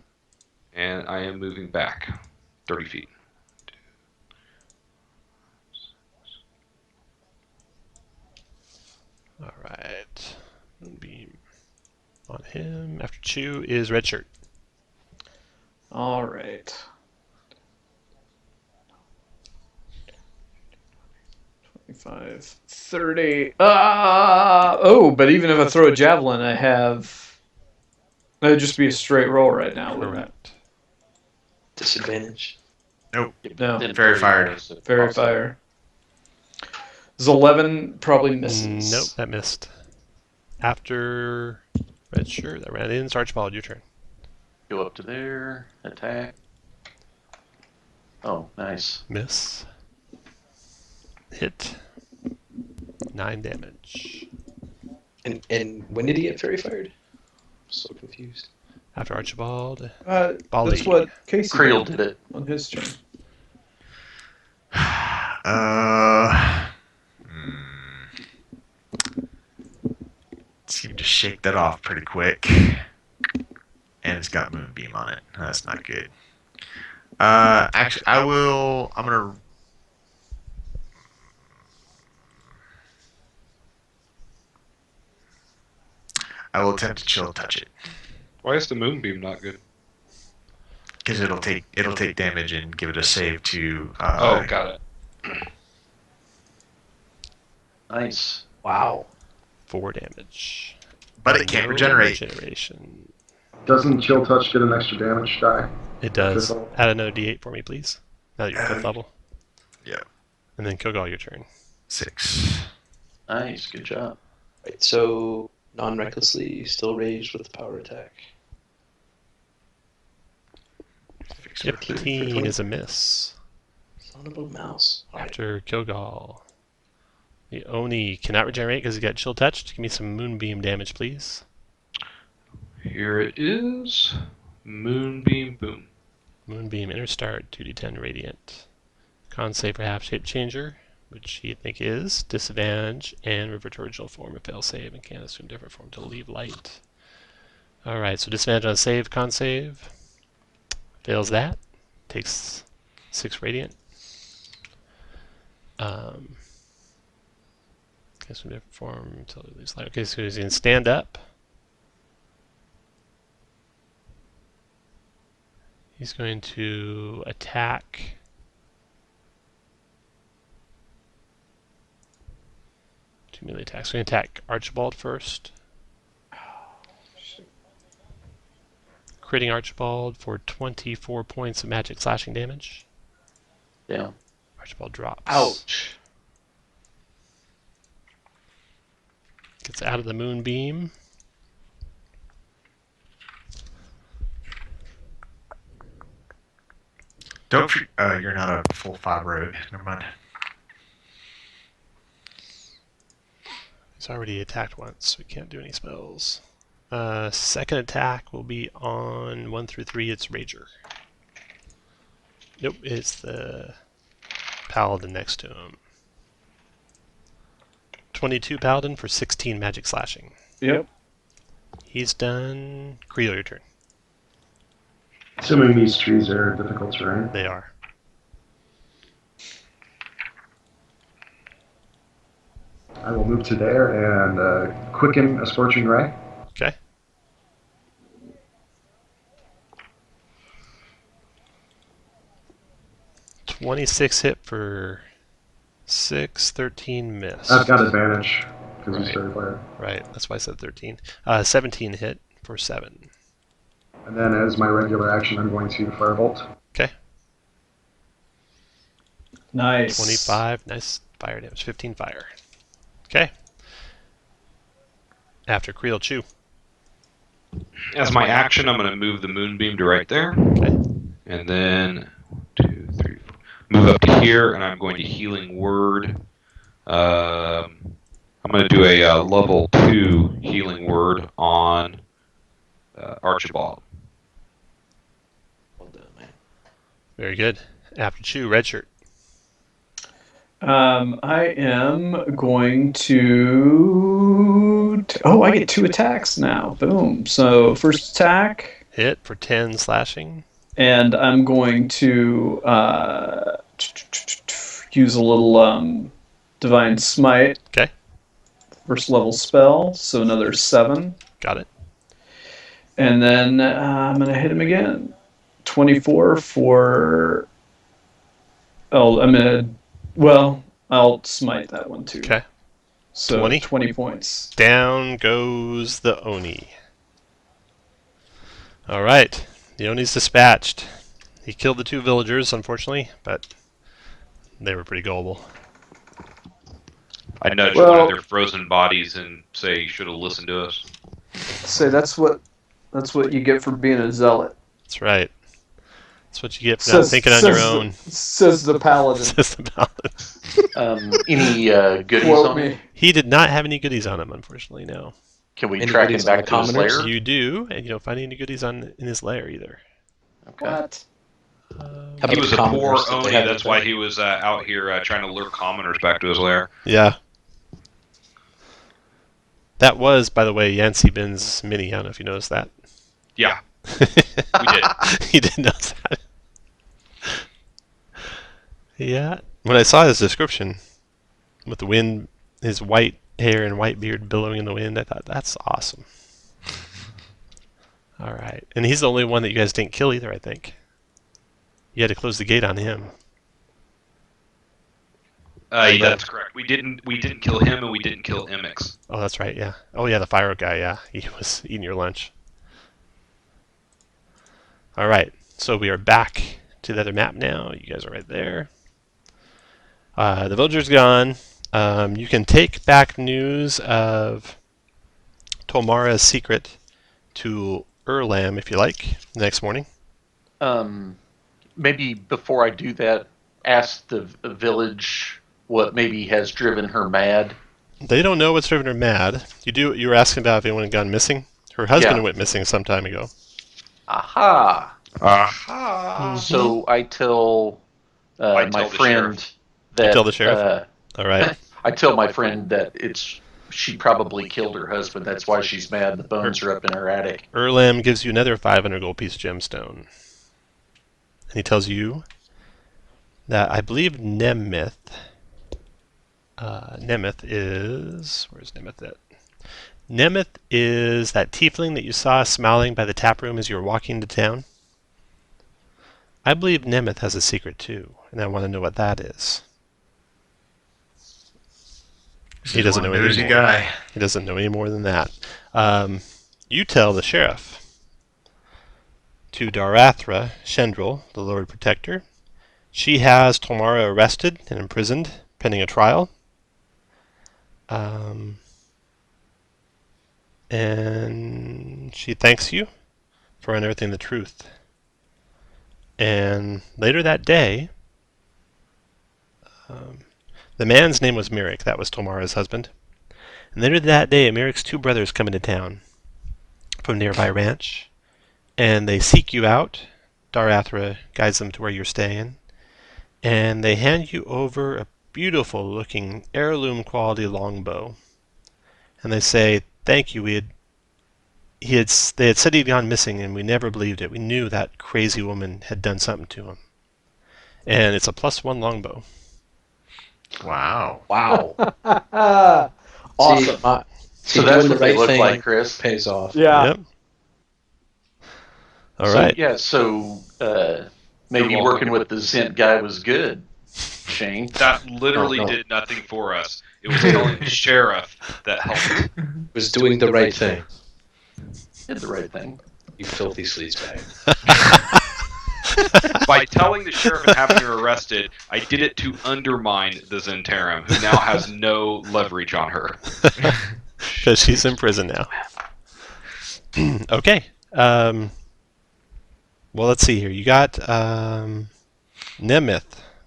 Speaker 2: and I am moving back 30 feet.
Speaker 1: All right. Moonbeam on him. After Chew is Red Shirt.
Speaker 5: All right. 25, 30. Oh, but even if I throw a javelin, I have. That'd just be a straight roll right now, wouldn't it?
Speaker 1: Correct.
Speaker 3: Disadvantage.
Speaker 5: No.
Speaker 4: Then
Speaker 6: Fairy fired.
Speaker 5: Fairy fire. Is 11 probably misses?
Speaker 1: Nope, that missed. After Red Shirt, that ran in. Archibald, your turn.
Speaker 4: Go up to there, attack. Oh, nice.
Speaker 1: Miss. Hit. 9 damage.
Speaker 3: And when did he get fairy fired? I'm so confused.
Speaker 1: After Archibald,
Speaker 5: That's
Speaker 1: Bali.
Speaker 5: what Casey
Speaker 4: Creel did it.
Speaker 5: on his turn.
Speaker 6: Seemed to shake that off pretty quick. And it's got Moonbeam on it. That's not good. Actually, I'm gonna. I will attempt to chill touch it
Speaker 2: Why is the moonbeam not good?
Speaker 6: because it'll take damage and give it a save to.
Speaker 2: Oh, got it.
Speaker 4: Nice.
Speaker 3: Wow.
Speaker 1: 4 damage.
Speaker 6: But it can't
Speaker 1: No
Speaker 6: regenerate.
Speaker 1: Regeneration.
Speaker 7: Doesn't chill touch get an extra damage die?
Speaker 1: It does.
Speaker 7: Fifth level?
Speaker 1: Add another d8 for me, please. Now that you're 5th level.
Speaker 6: Yeah.
Speaker 1: And then Kilgal, your turn.
Speaker 6: 6.
Speaker 4: Nice. Good job.
Speaker 3: Right, so non-recklessly, still raged with the power attack.
Speaker 1: 15 is a miss.
Speaker 3: Son of a mouse. All right.
Speaker 1: After Kilgal. The Oni cannot regenerate because he got chill touched. Give me some moonbeam damage, please.
Speaker 2: Here it is. Moonbeam, boom.
Speaker 1: Moonbeam, inner start, 2d10 radiant. Con save for half shape changer, which you think is disadvantage, and revert to original form if fail save, and can't assume different form to leave light. Alright, so disadvantage on save, con save. Fails that. Takes 6 radiant. Guess from different form until it leaves light. Okay, so he's going to stand up. He's going to attack. Two melee attacks. He's going to attack Archibald first. Critting Archibald for 24 points of magic slashing damage.
Speaker 4: Yeah.
Speaker 1: Archibald drops.
Speaker 3: Ouch.
Speaker 1: Gets out of the moonbeam.
Speaker 6: Don't. You're not a full 5 rogue. Never mind.
Speaker 1: He's already attacked once, so he can't do any spells. Second attack will be on 1 through 3. It's Rager. Nope, it's the Paladin next to him. 22 Paladin for 16 magic slashing.
Speaker 5: Yep.
Speaker 1: He's done. Creel, your turn.
Speaker 7: Assuming these trees are difficult terrain.
Speaker 1: They are.
Speaker 7: I will move to there and quicken a Scorching Ray.
Speaker 1: Okay. .26 hit for 6, 13 miss.
Speaker 7: I've got advantage because we
Speaker 1: Right.
Speaker 7: started fire.
Speaker 1: Right, that's why I said 13. 17 hit for 7.
Speaker 7: And then as my regular action, I'm going to Firebolt.
Speaker 1: Okay.
Speaker 5: Nice.
Speaker 1: 25, nice fire damage. 15 fire. Okay. After Creel, Chew.
Speaker 2: As my action, I'm going to move the moonbeam to right there.
Speaker 1: Okay.
Speaker 2: And then 2, 3, 4. Move up to here, and I'm going to Healing Word. I'm going to do a level 2 Healing Word on Archibald.
Speaker 3: Well done, man.
Speaker 1: Very good. After Chew, red shirt.
Speaker 5: I am going to. Oh, I get 2 attacks now. Boom. So first attack,
Speaker 1: Hit for 10 slashing.
Speaker 5: and I'm going to use a little Divine Smite.
Speaker 1: Okay.
Speaker 5: First level spell, so another 7.
Speaker 1: Got it.
Speaker 5: And then I'm going to hit him again. 24 for. Oh, I'm going to. Well, I'll smite that one too.
Speaker 1: Okay.
Speaker 5: So
Speaker 1: 20?
Speaker 5: 20 points.
Speaker 1: Down goes the Oni. Alright. The Oni's dispatched. He killed the 2 villagers, unfortunately, but they were pretty gullible.
Speaker 2: I nudge
Speaker 5: Well-
Speaker 2: one of their frozen bodies and say, you should have listened to us.
Speaker 5: Say that's what you get for being a zealot.
Speaker 1: That's right. That's what you get for not thinking on your own.
Speaker 5: Says the paladin.
Speaker 1: Says the paladin.
Speaker 4: Any goodies
Speaker 5: Quote
Speaker 4: on
Speaker 5: me.
Speaker 4: it?
Speaker 1: He did not have any goodies on him, unfortunately, no.
Speaker 4: Can we
Speaker 3: Any
Speaker 4: track him
Speaker 3: goodies on
Speaker 4: back
Speaker 3: the
Speaker 4: to his
Speaker 3: commoners?
Speaker 4: lair?
Speaker 1: You do, and you don't find any goodies in his lair either.
Speaker 4: Okay.
Speaker 5: What?
Speaker 3: How
Speaker 2: He
Speaker 3: about
Speaker 2: was
Speaker 3: the
Speaker 2: a poor
Speaker 3: commoners? Did they
Speaker 2: Oni,
Speaker 3: have
Speaker 2: that's why
Speaker 3: anything?
Speaker 2: he was out here trying to lure commoners back to his lair.
Speaker 1: Yeah. That was, by the way, Yancey Bin's mini. I don't know if you noticed that.
Speaker 2: Yeah, we did.
Speaker 1: He did notice that. Yeah. When I saw his description with the wind, his white hair and white beard billowing in the wind, I thought, that's awesome. All right. And he's the only one that you guys didn't kill either, I think. You had to close the gate on him.
Speaker 2: That's correct. We didn't kill him, and we didn't kill Emmix.
Speaker 1: Oh, that's right, yeah. Oh, yeah, the fire guy, yeah. He was eating your lunch. All right. So we are back to the other map now. You guys are right there. The villager's gone. You can take back news of Tolmara's secret to Erlam if you like the next morning.
Speaker 4: Maybe before I do that, ask the village what maybe has driven her mad.
Speaker 1: They don't know what's driven her mad. You were asking about if anyone had gone missing. Her husband
Speaker 4: Yeah.
Speaker 1: went missing some time ago.
Speaker 4: Aha!
Speaker 2: Aha!
Speaker 4: So I tell
Speaker 2: I
Speaker 4: my
Speaker 2: tell the
Speaker 4: friend
Speaker 2: sheriff.
Speaker 4: that.
Speaker 1: tell the sheriff? All right.
Speaker 4: I tell my friend that she probably killed her husband. That's why she's mad. The bones are up in her attic.
Speaker 1: Erlam gives you another 500 gold piece gemstone. And he tells you that I believe Nemeth is... Where's Nemeth at? Nemeth is that tiefling that you saw smiling by the tap room as you were walking to town. I believe Nemeth has a secret too, and I want to know what that is. He doesn't know
Speaker 6: nosy
Speaker 1: any more.
Speaker 6: guy.
Speaker 1: He doesn't know any more than that. You tell the sheriff to Darathra Shendril, the Lord Protector. She has Tolmara arrested and imprisoned, pending a trial. And she thanks you for unearthing the truth. And later that day, the man's name was Merrick. That was Tolmara's husband. And later that day, Merrick's two brothers come into town from a nearby ranch, and they seek you out. Darathra guides them to where you're staying, and they hand you over a beautiful-looking heirloom quality longbow. And they say, "Thank you. They had said he'd gone missing, and we never believed it. We knew that crazy woman had done something to him." And it's a +1 longbow.
Speaker 6: Wow.
Speaker 3: Wow.
Speaker 5: Awesome.
Speaker 4: So that's
Speaker 3: doing
Speaker 4: what
Speaker 3: the
Speaker 4: they
Speaker 3: right
Speaker 4: look
Speaker 3: thing
Speaker 4: like, Chris.
Speaker 3: pays off.
Speaker 5: Yeah.
Speaker 1: Yep. All
Speaker 4: So,
Speaker 1: right.
Speaker 4: Yeah. So maybe
Speaker 2: You're
Speaker 4: working
Speaker 2: welcome.
Speaker 4: with the Zint guy was good, Shane.
Speaker 2: That literally
Speaker 3: No, no.
Speaker 2: did nothing for us. It was telling the sheriff that helped.
Speaker 3: Was doing the right thing.
Speaker 4: Did the right thing.
Speaker 3: You filthy sleazebag.
Speaker 2: By telling the sheriff and having her arrested, I did it to undermine the Zentarum, who now has no leverage on her.
Speaker 1: Because she's in prison now. Okay. Well, let's see here. You got Nemeth,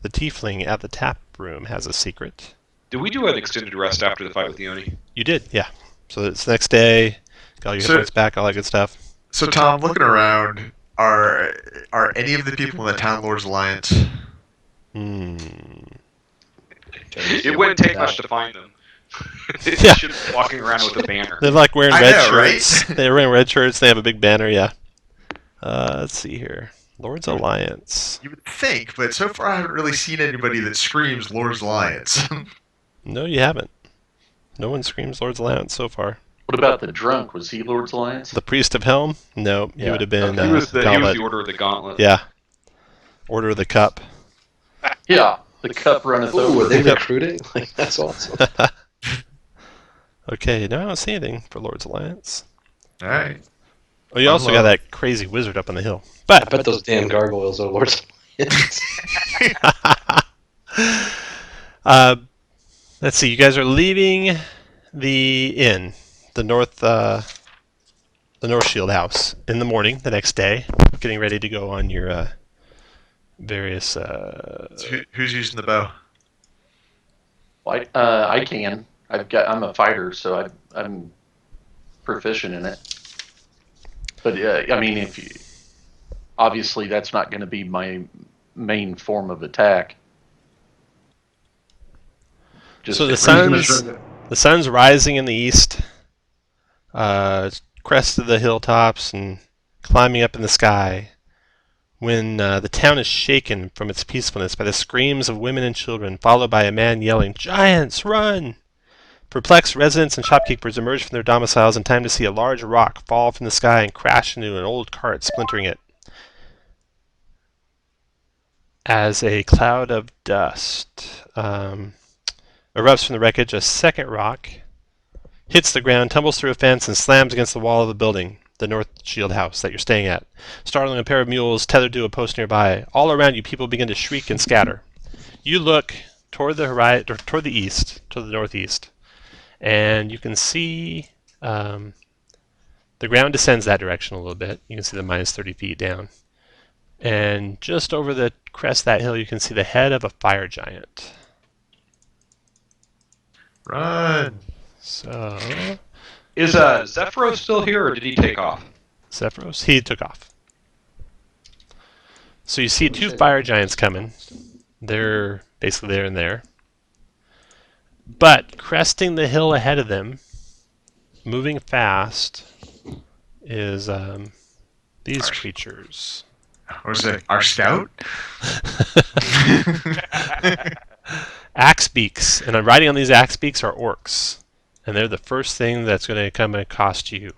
Speaker 1: the tiefling at the tap room, has a secret.
Speaker 2: Did we do an extended rest after the fight with the Oni?
Speaker 1: You did, yeah. So it's the next day. Got all your hit
Speaker 6: So-
Speaker 1: points back, all that good stuff.
Speaker 6: So Tom, looking around, are any of the people in the Town Lords Alliance?
Speaker 1: Hmm.
Speaker 2: It wouldn't take much to find them. They
Speaker 1: Yeah.
Speaker 2: should be walking around with a banner.
Speaker 1: They're like wearing
Speaker 6: I
Speaker 1: red
Speaker 6: know, right?
Speaker 1: shirts. They're wearing red shirts. They have a big banner, yeah. Let's see here. Lord's Alliance.
Speaker 6: You would think, but so far I haven't really seen anybody that screams Lords Alliance.
Speaker 1: No, you haven't. No one screams Lord's Alliance so far.
Speaker 4: What about the drunk? Was he Lord's Alliance?
Speaker 1: The Priest of Helm? No, he
Speaker 4: Yeah.
Speaker 1: would have been
Speaker 2: He was the
Speaker 1: Gauntlet.
Speaker 2: Order of the Gauntlet.
Speaker 1: Yeah. Order of the Cup.
Speaker 4: Yeah. The cup runneth
Speaker 3: Ooh, are
Speaker 4: over.
Speaker 3: they recruiting? Like, that's awesome.
Speaker 1: Okay, no, I don't see anything for Lord's Alliance.
Speaker 6: All right.
Speaker 1: Oh, you also got that crazy wizard up on the hill. But
Speaker 3: I bet those damn gargoyles are Lord's Alliance.
Speaker 1: let's see. You guys are leaving the inn, the North Shield House, in the morning the next day, getting ready to go on your various.
Speaker 6: So who's using the bow?
Speaker 4: I can. I'm a fighter, so I'm proficient in it. But I mean, if you, obviously that's not going to be my main form of attack. Just
Speaker 1: So the
Speaker 7: I'm just gonna
Speaker 1: sun's
Speaker 7: shrug it.
Speaker 1: the sun's rising in the east, crest of the hilltops and climbing up in the sky. When the town is shaken from its peacefulness by the screams of women and children, followed by a man yelling, "Giants, run!" Perplexed residents and shopkeepers emerge from their domiciles in time to see a large rock fall from the sky and crash into an old cart, splintering it. As a cloud of dust erupts from the wreckage, a second rock hits the ground, tumbles through a fence, and slams against the wall of a building, the North Shield house that you're staying at, startling a pair of mules tethered to a post nearby. All around you, people begin to shriek and scatter. You look toward the horizon, or toward the east, to the northeast, and you can see the ground descends that direction a little bit. You can see the minus 30 feet down. And just over the crest of that hill, you can see the head of a fire giant.
Speaker 6: Run!
Speaker 1: So,
Speaker 2: Is Zephyros still here, or did he take off?
Speaker 1: Zephyros, he took off. So you see two fire giants coming. They're basically there and there. But cresting the hill ahead of them, moving fast, is these creatures.
Speaker 6: What was it? Our scout?
Speaker 1: Axe beaks, and riding on these axe beaks are orcs, and they're the first thing that's going to come and cost you.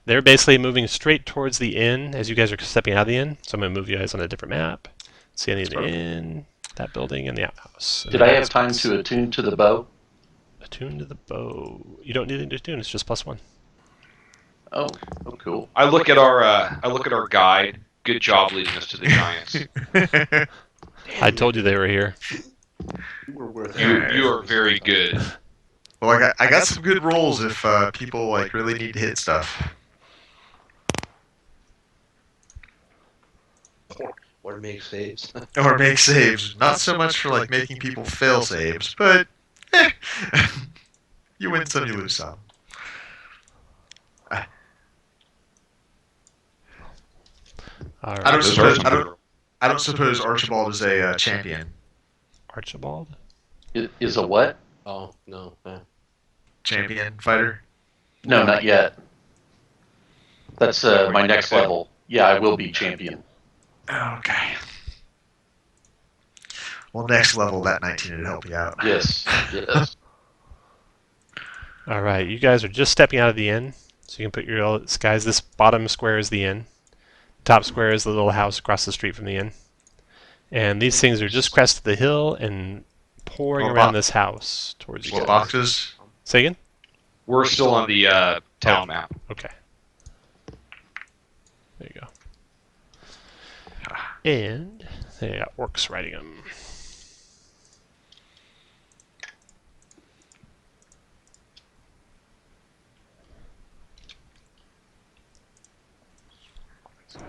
Speaker 1: They're basically moving straight towards the inn as you guys are stepping out of the inn. So I'm going to move you guys on a different map. See any of the inn, that building, and the outhouse.
Speaker 4: Did I have time to attune to the bow?
Speaker 1: Attune to the bow. You don't need anything to attune. It's just +1.
Speaker 4: Oh, cool.
Speaker 2: I look at our guide. Good job leading us to the giants.
Speaker 1: I told you they were here.
Speaker 3: We're worth
Speaker 2: You are very good.
Speaker 6: Well, I got some good rolls if people like really need to hit stuff.
Speaker 3: Or make saves.
Speaker 6: Or make saves. Not so much for like making people fail saves, but you win some, you lose some.
Speaker 1: All right.
Speaker 6: I don't
Speaker 2: Those
Speaker 6: suppose
Speaker 2: are
Speaker 6: I
Speaker 2: some
Speaker 6: don't
Speaker 2: good-
Speaker 6: I don't suppose Archibald is a champion.
Speaker 1: Archibald?
Speaker 4: Is a what?
Speaker 3: Oh, no.
Speaker 6: Champion fighter.
Speaker 4: No, not yet. That's my next level. Yeah, I will be champion.
Speaker 6: Okay. Well, next level that 19 would help you out.
Speaker 4: Yes, yes.
Speaker 1: All right. You guys are just stepping out of the inn. So you can put your guys. This bottom square is the inn. Top square is the little house across the street from the inn. And these things are just crested the hill and pouring
Speaker 6: What
Speaker 1: around
Speaker 6: bo-
Speaker 1: this house towards you
Speaker 6: What
Speaker 1: guys.
Speaker 6: boxes?
Speaker 1: Say again?
Speaker 2: We're still on the town map.
Speaker 1: Okay. There you go. And they got orcs riding them.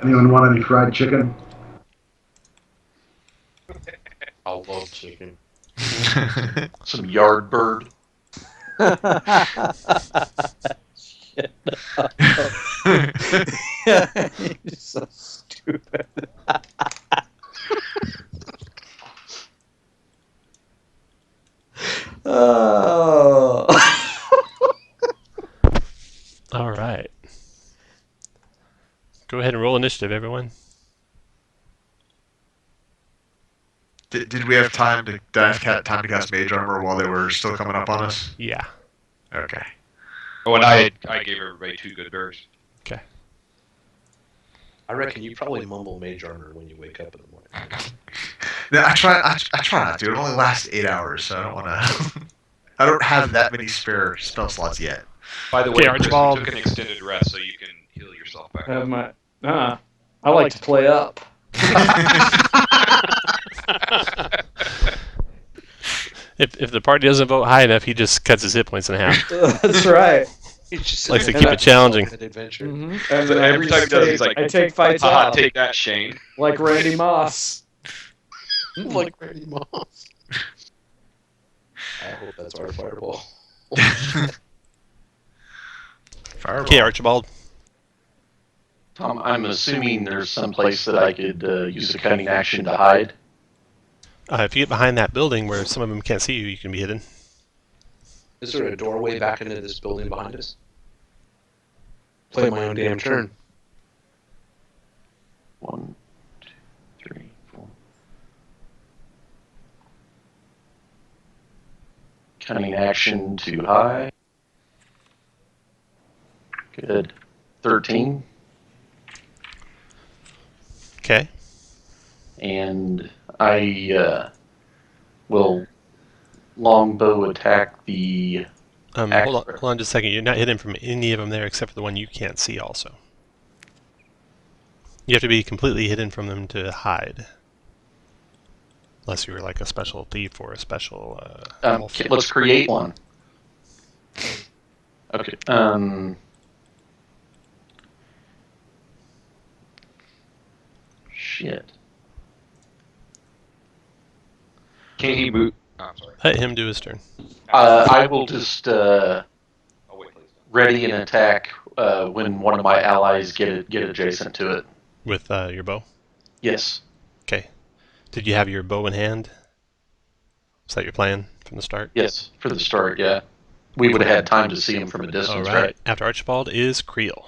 Speaker 7: Anyone want any fried chicken?
Speaker 3: I love chicken.
Speaker 4: Some yard bird.
Speaker 5: You're so stupid. Oh.
Speaker 1: All right. Go ahead and roll initiative, everyone.
Speaker 6: Did we have time to cast mage armor while they were still coming up on us?
Speaker 1: Yeah.
Speaker 6: Okay.
Speaker 2: Oh, and I gave everybody 2 good bears.
Speaker 3: I reckon you probably mumble mage armor when you wake up in the morning.
Speaker 6: No, I try not to. It only lasts 8 hours, so I don't want to. I don't have that many spare spell slots yet.
Speaker 2: By the way,
Speaker 1: Okay,
Speaker 2: Chris, we
Speaker 1: Archibald.
Speaker 2: took an extended rest so you can heal yourself back.
Speaker 5: Have my. I like to play up.
Speaker 1: If the party doesn't vote high enough, he just cuts his hit points in half.
Speaker 5: That's right.
Speaker 3: He just
Speaker 1: Likes to
Speaker 3: sits
Speaker 1: keep
Speaker 3: there
Speaker 1: it challenging.
Speaker 3: an adventure.
Speaker 5: And
Speaker 2: So
Speaker 5: then I
Speaker 2: every time he
Speaker 5: just
Speaker 2: does,
Speaker 5: take-
Speaker 2: he's like,
Speaker 5: I take fights
Speaker 2: Haha,
Speaker 5: out
Speaker 2: take that, Shane.
Speaker 5: like Randy Moss.
Speaker 3: Like Randy Moss. I hope that's our fireball.
Speaker 6: Fireball.
Speaker 1: Okay, Archibald.
Speaker 4: Tom, I'm assuming there's some place that I could use a cunning action to hide.
Speaker 1: If you get behind that building where some of them can't see you, you can be hidden.
Speaker 3: Is there a doorway back into this building behind us? Play my own damn turn.
Speaker 4: 1, 2, 3, 4. Cunning action to hide. Good. 13.
Speaker 1: Okay.
Speaker 4: And I will longbow attack the.
Speaker 1: Hold on just a second. You're not hidden from any of them there except for the one you can't see also. You have to be completely hidden from them to hide. Unless you were like a special thief or a special wolf.
Speaker 4: Let's create one. Okay. Shit.
Speaker 2: Can he move? Oh, I'm sorry.
Speaker 1: Let him do his turn.
Speaker 4: I will just
Speaker 2: Oh, wait, please.
Speaker 4: ready an attack when one of my allies get adjacent to it.
Speaker 1: With your bow?
Speaker 4: Yes.
Speaker 1: Okay. Did you have your bow in hand? Was that your plan from the start?
Speaker 4: Yes. For the start, yeah. We would have had time to see him from a distance, right?
Speaker 1: After Archibald is Creel.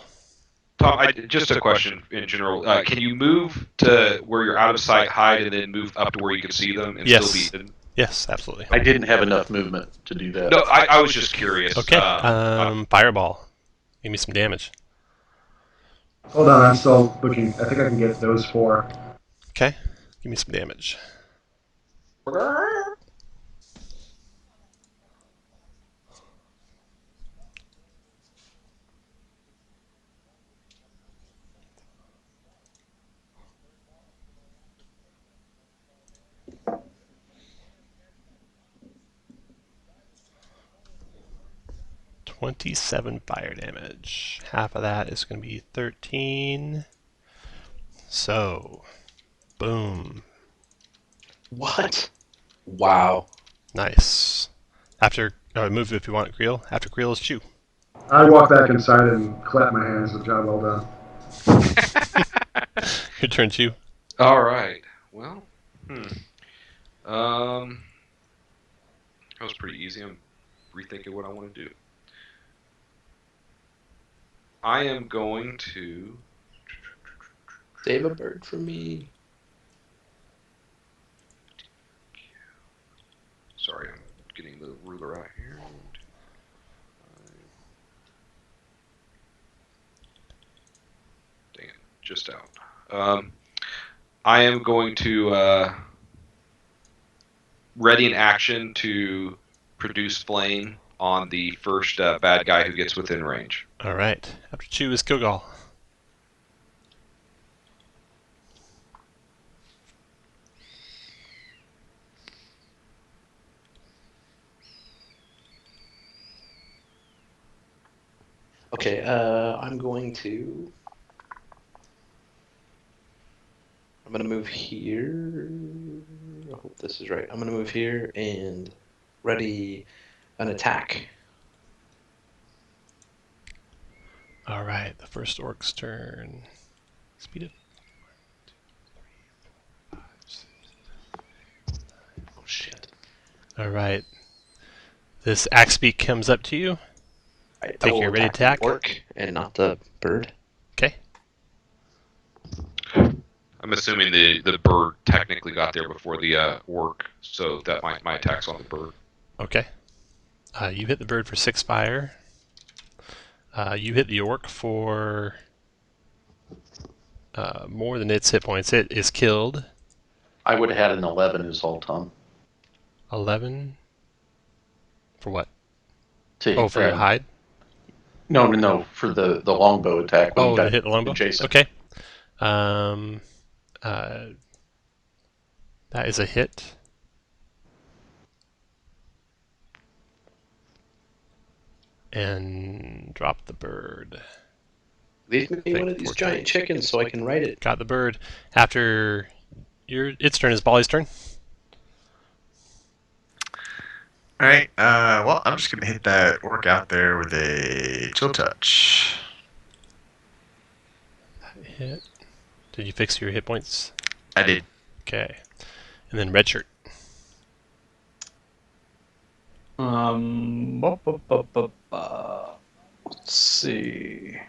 Speaker 2: Tom, just a question in general. Can you move to where you're out of sight, hide, and then move up to where you can see them and
Speaker 1: Yes.
Speaker 2: still be hidden?
Speaker 1: Yes, absolutely.
Speaker 4: I didn't have enough movement to do that.
Speaker 2: No, I was just curious.
Speaker 1: Okay. Fireball. Give me some damage.
Speaker 7: Hold on, I'm still looking. I think I can get those 4.
Speaker 1: Okay. Give me some damage. .27 fire damage. Half of that is going to be 13. So, boom.
Speaker 3: What? Wow.
Speaker 1: Nice. After move if you want, Creel. After Creel is Chew.
Speaker 7: I walk back inside and clap my hands. The job well done.
Speaker 1: Your turn, Chew.
Speaker 2: All right. Well, that was pretty easy. I'm rethinking what I want to do. I am going to
Speaker 3: Save a bird for me.
Speaker 2: Sorry, I'm getting the ruler out here. Dang it, just out. I am going to ready an action to produce flame on the first bad guy who gets within range.
Speaker 1: All right. After Chew is Kilgal.
Speaker 3: Okay, I'm going to move here. I hope this is right. I'm going to move here and ready an attack.
Speaker 1: All right. The first orc's turn. Speed it.
Speaker 3: Oh, shit.
Speaker 1: All right. This axe beak comes up to you.
Speaker 3: I will
Speaker 1: your ready attack.
Speaker 3: the orc and not the bird.
Speaker 1: Okay.
Speaker 2: I'm assuming the bird technically got there before the orc, so that my attack's on the bird.
Speaker 1: Okay. You hit the bird for 6 fire. You hit the orc for more than its hit points. It is killed.
Speaker 4: I would have had an 11 is all, Tom.
Speaker 1: 11. For what?
Speaker 4: To,
Speaker 1: For your hide?
Speaker 4: No, for the longbow attack. When
Speaker 1: To hit the longbow?
Speaker 4: Adjacent.
Speaker 1: Okay. That is a hit. And drop the bird.
Speaker 3: Leave me one of these giant chickens so I can write it.
Speaker 1: Got the bird. After its turn is Bolly's turn.
Speaker 6: All right. Well, I'm just gonna hit that orc out there with a chill touch.
Speaker 1: Hit. Did you fix your hit points?
Speaker 6: I did.
Speaker 1: Okay. And then red shirt.
Speaker 5: Let's see.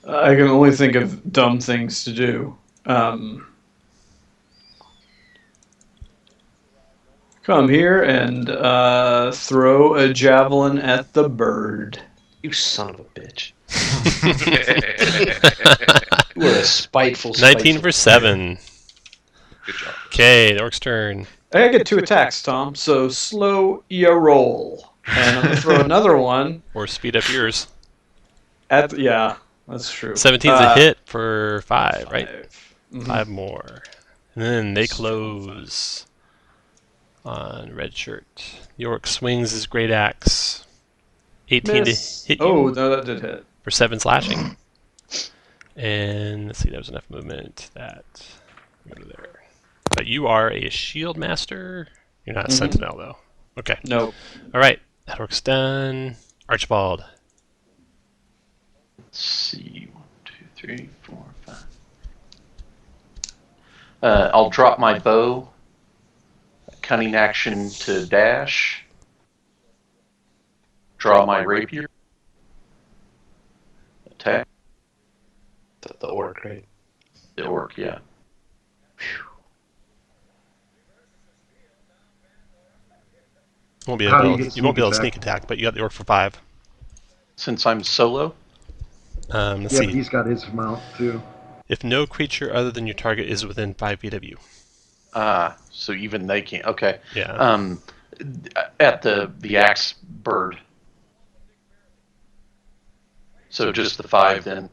Speaker 5: I can only think of dumb things to do. Come here and throw a javelin at the bird.
Speaker 3: You son of a bitch. You are a spiteful,
Speaker 1: 19 for 7.
Speaker 2: Good job.
Speaker 1: Okay, the orc's turn.
Speaker 5: I get 2 attacks, Tom, so slow your roll. And I'm going to throw another one.
Speaker 1: Or speed up yours.
Speaker 5: Yeah, that's true.
Speaker 1: 17's a hit for 5, right?
Speaker 5: 5.
Speaker 1: 5 more. And then they close on red shirt. The orc swings his great axe. 18
Speaker 5: Miss.
Speaker 1: to hit you
Speaker 5: Oh, no, that did hit.
Speaker 1: for 7 slashing. And let's see, there was enough movement that go to there. But you are a shield master. You're not a sentinel though. Okay.
Speaker 5: Nope.
Speaker 1: All right. That work's done. Archibald.
Speaker 4: Let's see. 1, 2, 3, 4, 5. I'll drop my bow. Cunning action to dash. Draw my rapier. Attack
Speaker 3: The orc, right?
Speaker 4: the orc, yeah.
Speaker 1: Won't be
Speaker 7: How do
Speaker 1: able,
Speaker 7: you get
Speaker 1: you won't be able to
Speaker 7: sneak
Speaker 1: sneak attack, but you got the orc for 5.
Speaker 4: Since I'm solo,
Speaker 1: Let's
Speaker 7: Yeah,
Speaker 1: see.
Speaker 7: but he's got his mount too.
Speaker 1: If no creature other than your target is within 5 feet of you.
Speaker 4: so even they can't. Okay.
Speaker 1: Yeah.
Speaker 4: At the axe bird. So just the 5 then.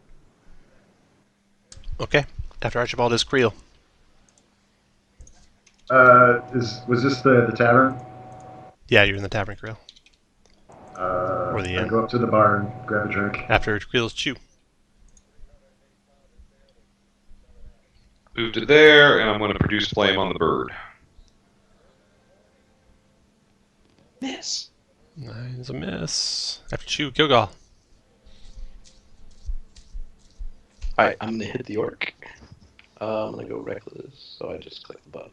Speaker 1: Okay. After Archibald is Creel.
Speaker 7: Was this the tavern?
Speaker 1: Yeah, you're in the tavern, Creel. Or the
Speaker 7: I
Speaker 1: inn.
Speaker 7: go up to the bar and grab a drink.
Speaker 1: After Creel's Chew.
Speaker 2: Move to there, and I'm going to produce flame on the bird.
Speaker 3: Miss.
Speaker 1: 9's a miss. After Chew, Gilgal.
Speaker 3: Alright, I'm gonna hit the orc. I'm gonna go reckless, so I just click the button.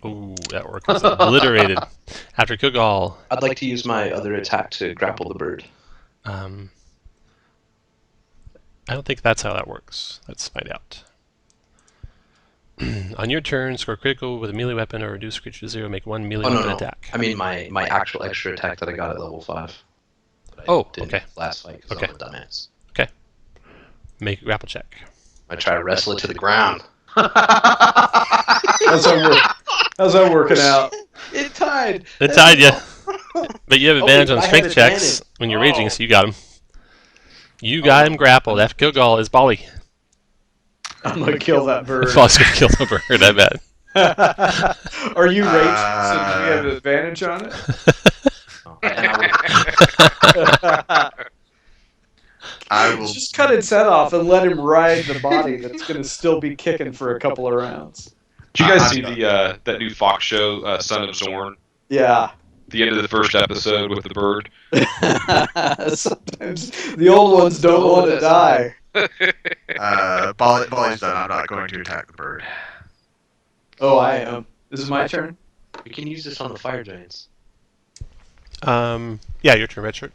Speaker 1: Ooh, that orc is obliterated. After Gilgal,
Speaker 3: I'd like to use my other attack to grapple the bird.
Speaker 1: I don't think that's how that works. Let's find out. On your turn, score critical with a melee weapon or reduce creature to 0. Make 1 melee weapon attack.
Speaker 3: I mean my actual extra attack that I got at level 5. That I
Speaker 1: Oh,
Speaker 3: didn't
Speaker 1: okay.
Speaker 3: Last fight because
Speaker 1: Okay.
Speaker 3: I'm a dumbass.
Speaker 1: Make a grapple check.
Speaker 3: I try to wrestle it to the ground.
Speaker 5: How's that working out?
Speaker 3: It tied.
Speaker 1: It tied you. But you have
Speaker 3: Oh,
Speaker 1: advantage
Speaker 3: wait,
Speaker 1: on
Speaker 3: I
Speaker 1: strength
Speaker 3: have
Speaker 1: checks
Speaker 3: advantage.
Speaker 1: when you're raging,
Speaker 3: Oh.
Speaker 1: so you got him. You got him grappled. After Gilgal is Bali.
Speaker 5: I'm going to kill that bird.
Speaker 1: Bali's going to kill the bird, I bet.
Speaker 5: Are you raging? So do we have advantage on it?
Speaker 3: And
Speaker 6: I will.
Speaker 5: Just cut its head off and let him ride the body that's going to still be kicking for a couple of rounds.
Speaker 2: Did you guys
Speaker 6: I'm
Speaker 2: see
Speaker 6: done.
Speaker 2: that new Fox show, Son of Zorn?
Speaker 5: Yeah.
Speaker 2: The end of the first episode with the bird.
Speaker 5: Sometimes the old ones don't want to die.
Speaker 6: Bally's done. I'm not going to attack the bird.
Speaker 5: Oh, I am. This is my turn?
Speaker 3: we can use this on the fire giants.
Speaker 1: Yeah, your turn, Redshirt.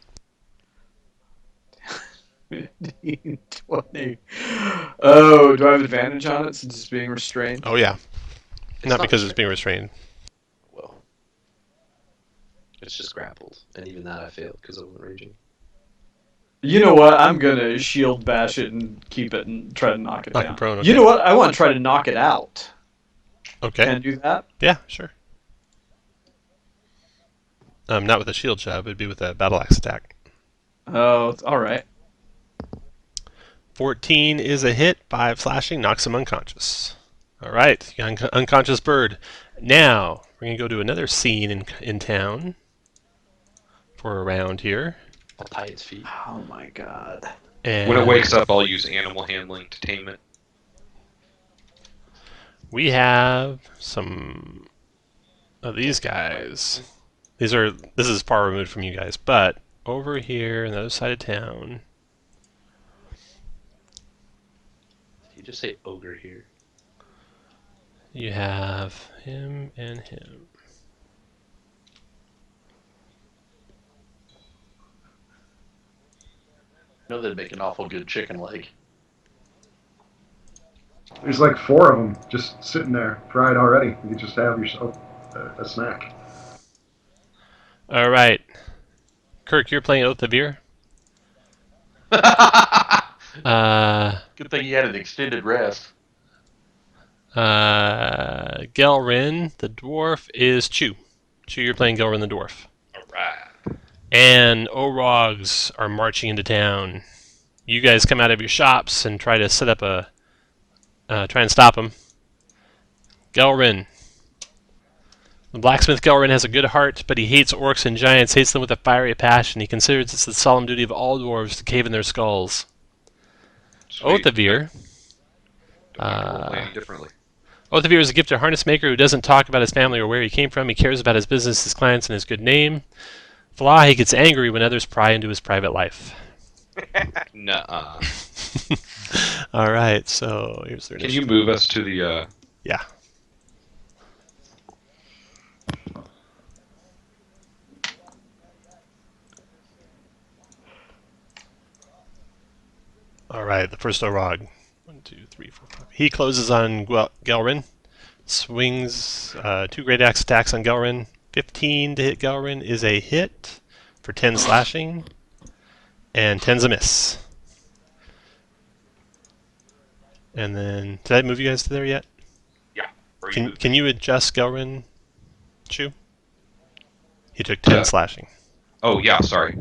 Speaker 5: 15, 20. Oh, do I have advantage on it since it's being restrained?
Speaker 1: Oh, yeah.
Speaker 3: It's
Speaker 1: Not because it's being restrained.
Speaker 3: Well, it's just grappled, and even that I failed because I wasn't raging.
Speaker 5: You know what? I'm going to shield bash it and keep it and try to knock it
Speaker 1: Knock
Speaker 5: down.
Speaker 1: it prone,
Speaker 5: You
Speaker 1: okay.
Speaker 5: know what? I want to try to knock it out.
Speaker 1: Okay.
Speaker 5: Can I do that?
Speaker 1: Yeah, sure. Not with a shield shove. It'd be with a battle axe attack.
Speaker 5: Oh, all right.
Speaker 1: 14 is a hit. 5 slashing knocks him unconscious. All right, unconscious bird. Now we're gonna go to another scene in town for a round here,
Speaker 3: I'll tie its feet.
Speaker 5: Oh my god.
Speaker 1: And
Speaker 2: When it wakes up, I'll use animal handling to tame it.
Speaker 1: we have some of these guys. This is far removed from you guys, but over here on the other side of town.
Speaker 3: You just say ogre here.
Speaker 1: You have him and him.
Speaker 4: I know they'd make an awful good chicken leg.
Speaker 7: There's like 4 of them just sitting there, fried already. You could just have yourself a snack.
Speaker 1: All right. Kirk, you're playing Oath of Ear.
Speaker 4: Good thing you had an extended rest.
Speaker 1: Gelrin, the dwarf, is Chew. Chew, you're playing Gelrin the dwarf.
Speaker 2: Alright.
Speaker 1: And Orogs are marching into town. You guys come out of your shops and try to set up try and stop them. Gelrin. The blacksmith Gelrin has a good heart, but he hates orcs and giants, hates them with a fiery passion. He considers it's the solemn duty of all dwarves to cave in their skulls.
Speaker 2: Sweet.
Speaker 1: Oath of Ear.
Speaker 2: Don't have to roleplay any differently.
Speaker 1: Oath of Ear is a gifted harness maker who doesn't talk about his family or where he came from. He cares about his business, his clients, and his good name. Flaw, he gets angry when others pry into his private life.
Speaker 2: Nuh-uh.
Speaker 1: All right, so here's their
Speaker 2: Can you move us to the...
Speaker 1: Yeah. All right, the first Orog. 1, 2, 3, 4, 5. He closes on Gelrin. Swings 2 great axe attacks on Gelrin. 15 to hit Gelrin is a hit for 10 slashing, and 10's a miss. And then, did I move you guys to there yet?
Speaker 2: Yeah.
Speaker 1: Can you adjust Gelrin, Chew? He took 10 slashing.
Speaker 2: Oh, yeah, sorry.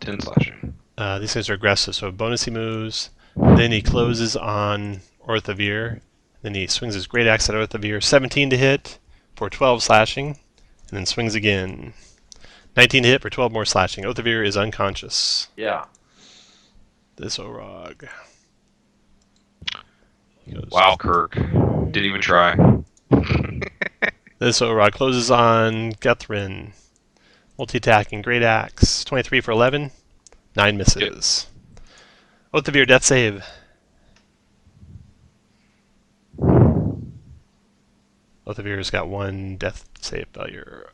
Speaker 2: 10 slashing.
Speaker 1: These guys are aggressive, so bonus he moves. Then he closes on Oath of Ear. Then he swings his great axe at Oath of Ear. 17 to hit for 12 slashing. And then swings again. 19 to hit for 12 more slashing. Oath of Ear is unconscious.
Speaker 4: Yeah.
Speaker 1: This Orog.
Speaker 2: Wow, Kirk. Didn't even try.
Speaker 1: This Orog closes on Guthrin. Multi-attacking great axe. 23 for 11. 9 misses. Oath of Ear, death save. Oath of Ear's got 1 death save failure.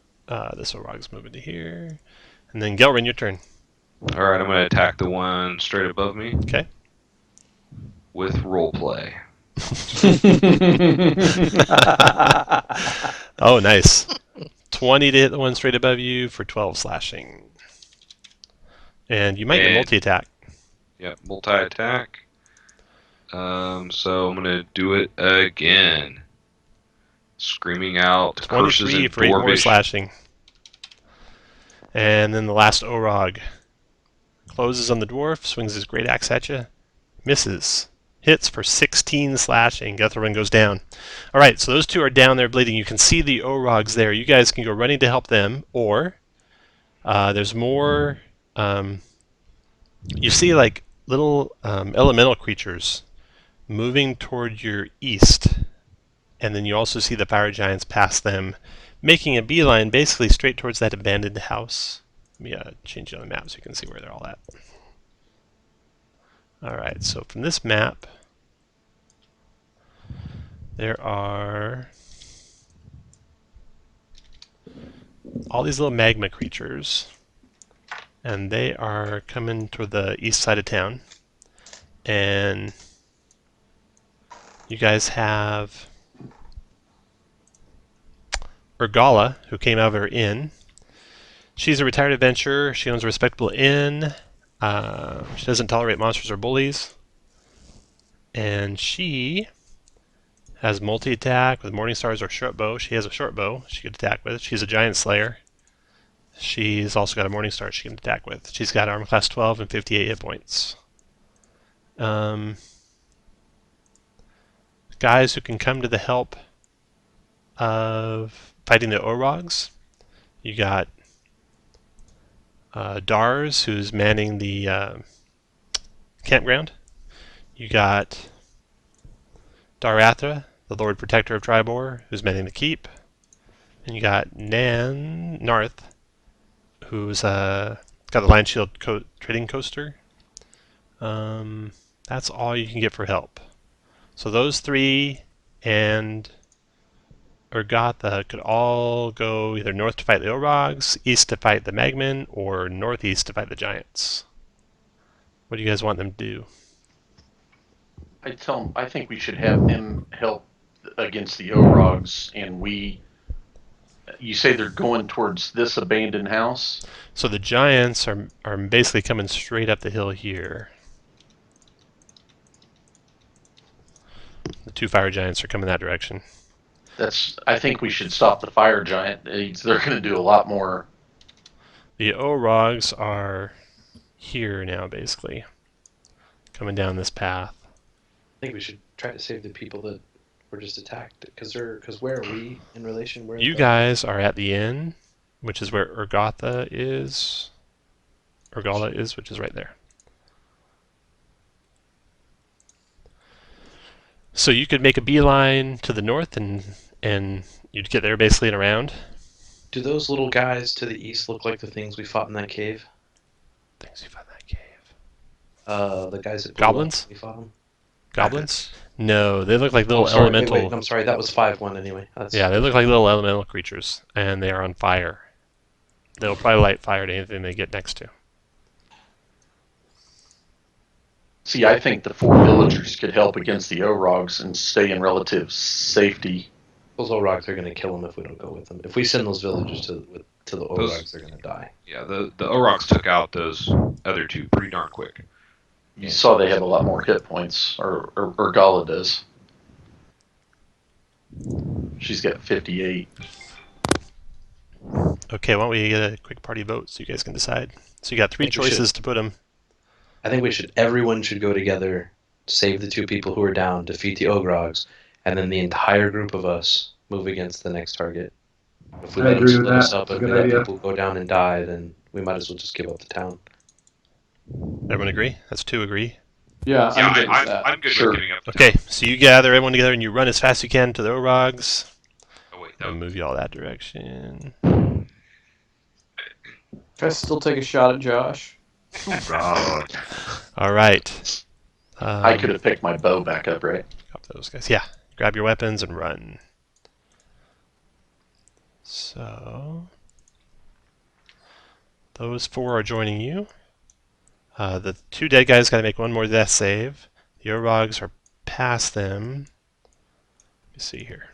Speaker 1: This Orog's moving to here. And then Gelrin, your turn.
Speaker 2: Alright, I'm going to attack the one straight above me.
Speaker 1: Okay.
Speaker 2: With roleplay.
Speaker 1: Oh, nice. 20 to hit the one straight above you for 12 slashing. And you might get multi-attack.
Speaker 2: Yep, multi-attack. So I'm going to do it again. Screaming out curses in
Speaker 1: for 8 more
Speaker 2: Dwarvish.
Speaker 1: slashing. And then the last Orog. Closes on the dwarf, swings his great axe at you. Misses. Hits for 16 slashing. Guthrin goes down. Alright, so those 2 are down there bleeding. You can see the Orogs there. You guys can go running to help them, or there's more... you see like little elemental creatures moving toward your east, and then you also see the fire giants pass them, making a beeline basically straight towards that abandoned house. Let me change it on the map so you can see where they're all at. Alright, so from this map, there are all these little magma creatures, and they are coming toward the east side of town. And you guys have Urgala, who came out of her inn. She's a retired adventurer. She owns a respectable inn. She doesn't tolerate monsters or bullies. And she has multi-attack with morning stars or short bow. She has a short bow she could attack with. She's a giant slayer. She's also got a morning star she can attack with. She's got armor class 12 and 58 hit points. Guys who can come to the help of fighting the Orogs. You got Dars, who's manning the campground. You got Darathra, the Lord Protector of Tribor, who's mending the keep. And you got Narth, who's got the Lion Shield trading coaster. That's all you can get for help. So those three and Urgatha could all go either north to fight the Orogs, east to fight the Magmen, or northeast to fight the Giants. What do you guys want them to do?
Speaker 4: I think we should have them help against the Orogs, and you say they're going towards this abandoned house?
Speaker 1: So the Giants are basically coming straight up the hill here. The 2 fire giants are coming that direction.
Speaker 4: I think we should stop the fire giant. They're going to do a lot more.
Speaker 1: The Orogs are here now, basically. Coming down this path.
Speaker 3: I think we should try to save the people that were just attacked. Because where are we in relation? Where
Speaker 1: You guys are at the inn, which is where Urgatha is. Urgala is, which is right there. So you could make a beeline to the north, and you'd get there basically in a round.
Speaker 3: Do those little guys to the east look like the things we fought in that cave?
Speaker 1: Things you find in that cave.
Speaker 3: The guys that blew
Speaker 1: Goblins?
Speaker 3: up, we fought them.
Speaker 1: Goblins? No, they look like little
Speaker 3: Sorry,
Speaker 1: elemental.
Speaker 3: wait, I'm sorry, that was 5-1 anyway.
Speaker 1: Yeah, they look like little elemental creatures, and they are on fire. They'll probably light fire to anything they get next to.
Speaker 4: See, I think the 4 villagers could help against the Orogs and stay in relative safety.
Speaker 3: Those Orogs are going to kill them if we don't go with them. If we send those villagers to the Orogs, they're going to die.
Speaker 2: Yeah, the Orogs took out those other 2 pretty darn quick.
Speaker 4: You saw they have a lot more hit points, or Gala does. She's got 58.
Speaker 1: Okay, why don't we get a quick party vote so you guys can decide? So you got 3 choices to put them.
Speaker 3: I think everyone should go together, save the 2 people who are down, defeat the Orogs, and then the entire group of us move against the next target. If we
Speaker 7: I
Speaker 3: let them
Speaker 7: agree with
Speaker 3: split us
Speaker 7: that.
Speaker 3: up
Speaker 7: That's a
Speaker 3: and we
Speaker 7: good
Speaker 3: let
Speaker 7: idea.
Speaker 3: people go down and die, then we might as well just give up the town.
Speaker 1: Everyone agree? That's 2 agree.
Speaker 5: Yeah,
Speaker 2: Yeah,
Speaker 5: I'm good with that.
Speaker 2: I'm good
Speaker 4: Sure.
Speaker 2: with giving up the
Speaker 1: Okay,
Speaker 2: town.
Speaker 1: so you gather everyone together and you run as fast as you can to the Orogs.
Speaker 2: Oh, wait,
Speaker 1: I'll move you all that direction.
Speaker 5: Can I still take a shot at Josh?
Speaker 6: God.
Speaker 1: All right.
Speaker 4: I could have picked my bow back up, right?
Speaker 1: Up those guys. Yeah. Grab your weapons and run. So those 4 are joining you. The 2 dead guys got to make 1 more death save. The Orogs are past them. Let me see here.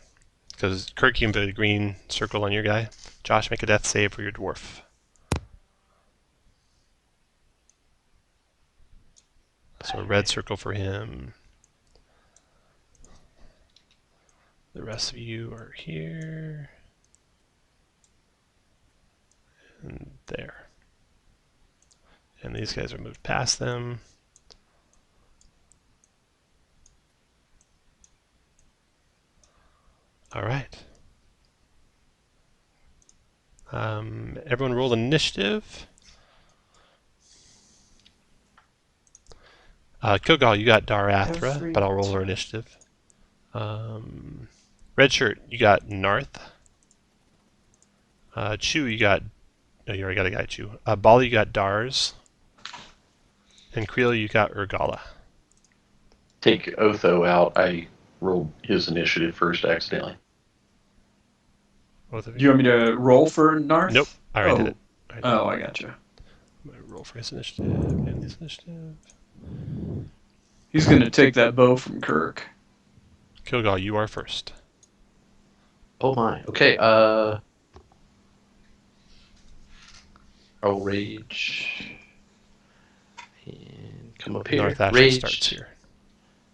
Speaker 1: Because Kirk, you can put a green circle on your guy. Josh, make a death save for your dwarf. So a red circle for him. The rest of you are here. And there. And these guys are moved past them. All right. Everyone roll initiative. Kilgal, you got Darathra, but I'll roll her initiative. Red shirt, you got Narth. Chew, you got... No, you already got a guy, Chew. Bali, you got Dars. And Creel, you got Urgala.
Speaker 4: Take Otho out. I rolled his initiative first accidentally.
Speaker 1: Both of
Speaker 5: Do you want me to roll for Narth?
Speaker 1: Nope, I already did it.
Speaker 5: Oh, I gotcha.
Speaker 1: I'm gonna roll for his initiative and his initiative.
Speaker 5: He's going to take that bow from Kirk.
Speaker 1: Kilgal, you are first.
Speaker 3: Oh my. Okay, I'll rage. And come up here.
Speaker 1: North Ashen
Speaker 3: Raged.
Speaker 1: starts here.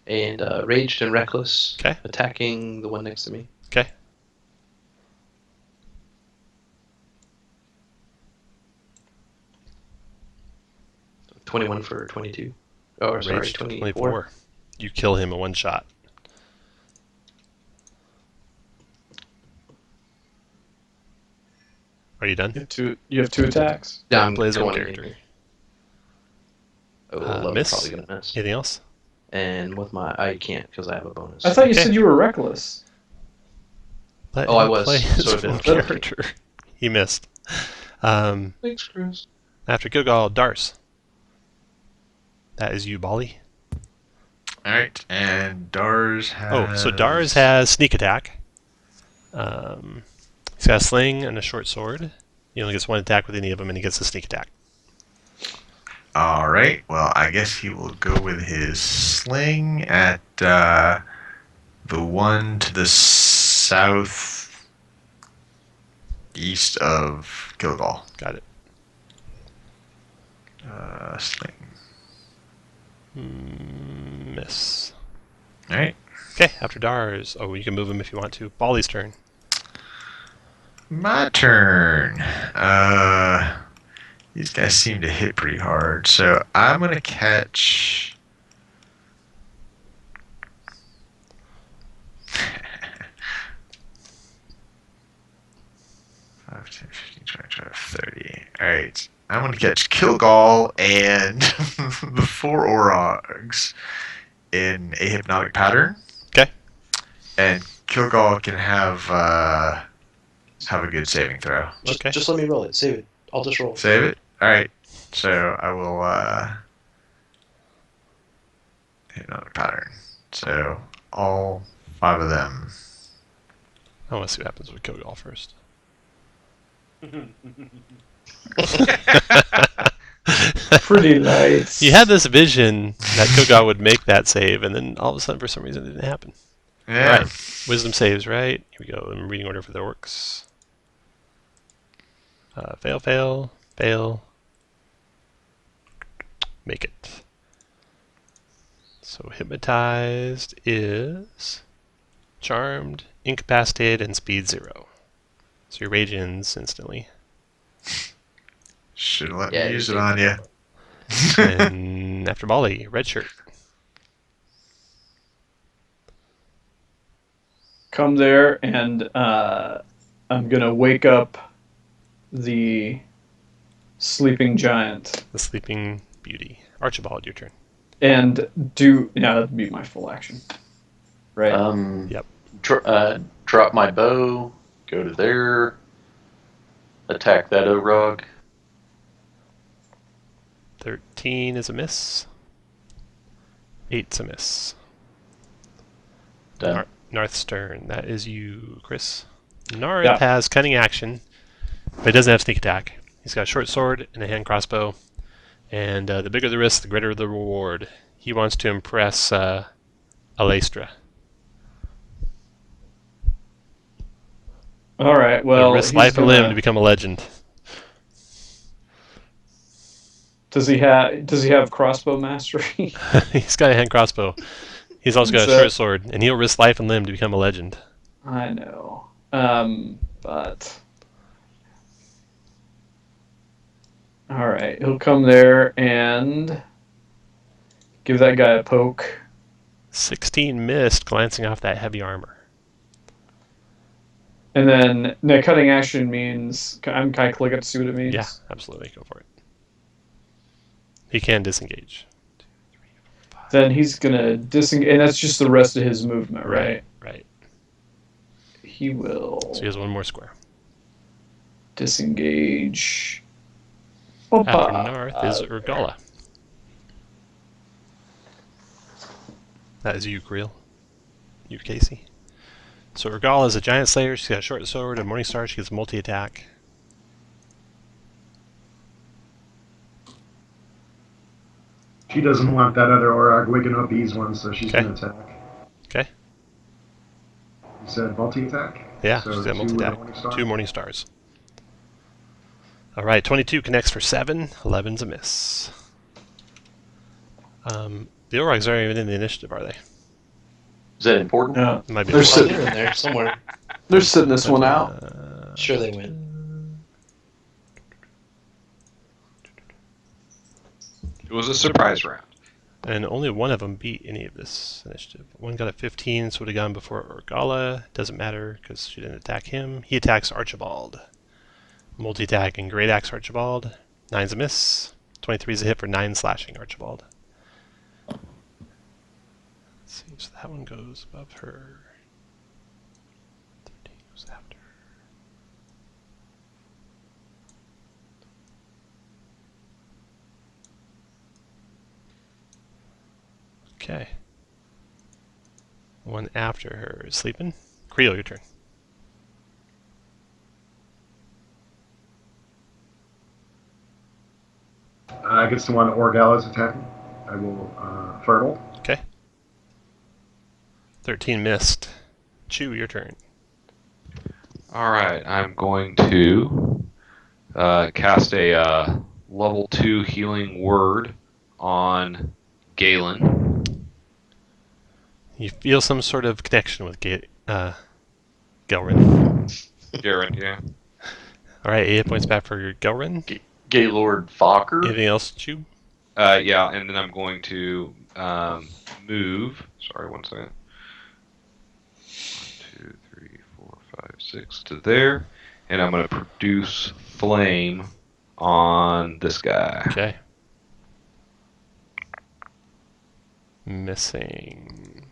Speaker 3: And raged and reckless.
Speaker 1: Okay.
Speaker 3: Attacking the one next to me.
Speaker 1: Okay.
Speaker 3: So 21 for 22. Oh, sorry,
Speaker 1: Raged
Speaker 3: 24.
Speaker 1: You kill him in 1 shot. Are you done?
Speaker 5: You have two attacks.
Speaker 3: Yeah, I'm
Speaker 1: Blaze on
Speaker 3: 20.
Speaker 1: character.
Speaker 3: Oh, 11
Speaker 1: miss.
Speaker 3: probably gonna miss.
Speaker 1: Anything else?
Speaker 3: And with my, I can't because I have a bonus.
Speaker 5: I thought you
Speaker 1: Okay.
Speaker 5: said you were reckless.
Speaker 1: Let
Speaker 3: Oh, I
Speaker 1: him
Speaker 3: was,
Speaker 1: play
Speaker 3: so
Speaker 1: his
Speaker 3: it'd been
Speaker 1: own
Speaker 3: 30.
Speaker 1: character. He missed.
Speaker 3: Thanks, Chris.
Speaker 1: After Kilgal, Dars. That is you, Bali.
Speaker 6: Alright, and Dars has...
Speaker 1: Oh, so Dars has sneak attack. He's got a sling and a short sword. He only gets one attack with any of them, and he gets a sneak attack.
Speaker 6: Alright, well, I guess he will go with his sling at the one to the south east of Kilgal.
Speaker 1: Got it.
Speaker 6: Sling.
Speaker 1: Miss.
Speaker 6: Alright.
Speaker 1: Okay, after Dars. Oh, you can move him if you want to. Bali's turn.
Speaker 6: My turn. These guys seem to hit pretty hard, so I'm gonna catch. 5, 10, 15, 20, 25, 30. Alright. I'm gonna catch Kilgal and the 4 Orogs in a hypnotic pattern.
Speaker 1: Okay.
Speaker 6: And Kilgal can have a good saving throw.
Speaker 1: Okay.
Speaker 3: Just let me roll it. Save it. I'll just roll.
Speaker 6: Save it? Alright. So I will hit another pattern. So all 5 of them.
Speaker 1: I want to see what happens with Kilgal first.
Speaker 5: Pretty nice.
Speaker 1: You had this vision that Kilgal would make that save, and then all of a sudden, for some reason, it didn't happen.
Speaker 6: Yeah.
Speaker 1: All right. Wisdom saves, right? Here we go. I'm reading order for the orcs. Fail, fail, fail. Make it. So hypnotized is charmed, incapacitated, and speed 0. So your rage ends instantly.
Speaker 6: Should have let
Speaker 3: Yeah,
Speaker 6: me use
Speaker 3: you
Speaker 6: it on you.
Speaker 1: And after Bali, red shirt.
Speaker 5: Come there, and I'm gonna wake up the sleeping giant
Speaker 1: The sleeping beauty. Archibald, your turn.
Speaker 5: and that'd be my full action, right?
Speaker 1: Yep.
Speaker 4: Drop my bow. Go to there. Attack that Orog.
Speaker 1: 13 is a miss. 8's a miss.
Speaker 4: Done.
Speaker 1: Narth's turn. That is you, Chris. Narth
Speaker 5: Yeah.
Speaker 1: has cunning action, but he doesn't have sneak attack. He's got a short sword and a hand crossbow. And the bigger the risk, the greater the reward. He wants to impress Alestra.
Speaker 5: All right.
Speaker 1: He'll
Speaker 5: Well,
Speaker 1: risk
Speaker 5: he's
Speaker 1: life and
Speaker 5: gonna-
Speaker 1: limb to become a legend.
Speaker 5: Does he have crossbow mastery?
Speaker 1: He's got a hand crossbow. He's also got a
Speaker 5: So-
Speaker 1: short sword, and he'll risk life and limb to become a legend.
Speaker 5: I know, but all right, he'll come there and give that guy a poke.
Speaker 1: 16 missed, glancing off that heavy armor.
Speaker 5: And then the cutting action means can I click it to see what it means?
Speaker 1: Yeah, absolutely. Go for it. He can disengage.
Speaker 5: Then he's gonna disengage, and that's just the rest of his movement, right?
Speaker 1: Right.
Speaker 5: He will
Speaker 1: So he has one more square.
Speaker 5: disengage.
Speaker 1: After
Speaker 5: Opa.
Speaker 1: Narth is Urgala. That is you, Creel. You, Casey. So Urgala is a giant slayer. She's got a short sword and Morningstar. She gets multi-attack.
Speaker 7: She doesn't want that other Orog waking up these ones, so she's
Speaker 1: Okay.
Speaker 7: going to attack.
Speaker 1: Okay.
Speaker 7: You said multi-attack?
Speaker 1: Yeah,
Speaker 7: So
Speaker 1: she's got
Speaker 7: 2 with a
Speaker 1: multi-attack.
Speaker 7: Morningstar?
Speaker 1: 2 Morningstars. Alright, 22 connects for 7. 11's a miss. The Orogs aren't even in the initiative, are they?
Speaker 4: Is that important?
Speaker 5: Yeah,
Speaker 1: It might be
Speaker 5: They're
Speaker 1: important.
Speaker 5: sitting-
Speaker 3: They're in there somewhere.
Speaker 5: they're sitting this one out.
Speaker 3: Sure they win.
Speaker 2: It was a surprise round.
Speaker 1: And only one of them beat any of this initiative. One got a 15, so would have gone before Urgala. Doesn't matter because she didn't attack him. He attacks Archibald. Multi-attack and Great Axe Archibald. 9's a miss. 23 is a hit for 9 slashing, Archibald. Let's see, so that one goes above her. 13 goes after her. Okay. One after her is sleeping. Creel, your turn.
Speaker 7: I guess the one Orgal is attacking. I will fertile.
Speaker 1: Okay. 13 missed. Chew, your turn.
Speaker 2: Alright, I'm going to cast a level 2 healing word on Galen.
Speaker 1: You feel some sort of connection with Gelrin.
Speaker 2: Garen, yeah.
Speaker 1: Alright, 8 points back for Gelrin.
Speaker 4: Gaylord Fokker.
Speaker 1: Anything else, Chew?
Speaker 2: Yeah, and then I'm going to move. Sorry, 1 second. 1, 2, 3, 4, 5, 6 to there, and I'm going to produce flame on this guy.
Speaker 1: Okay. Missing.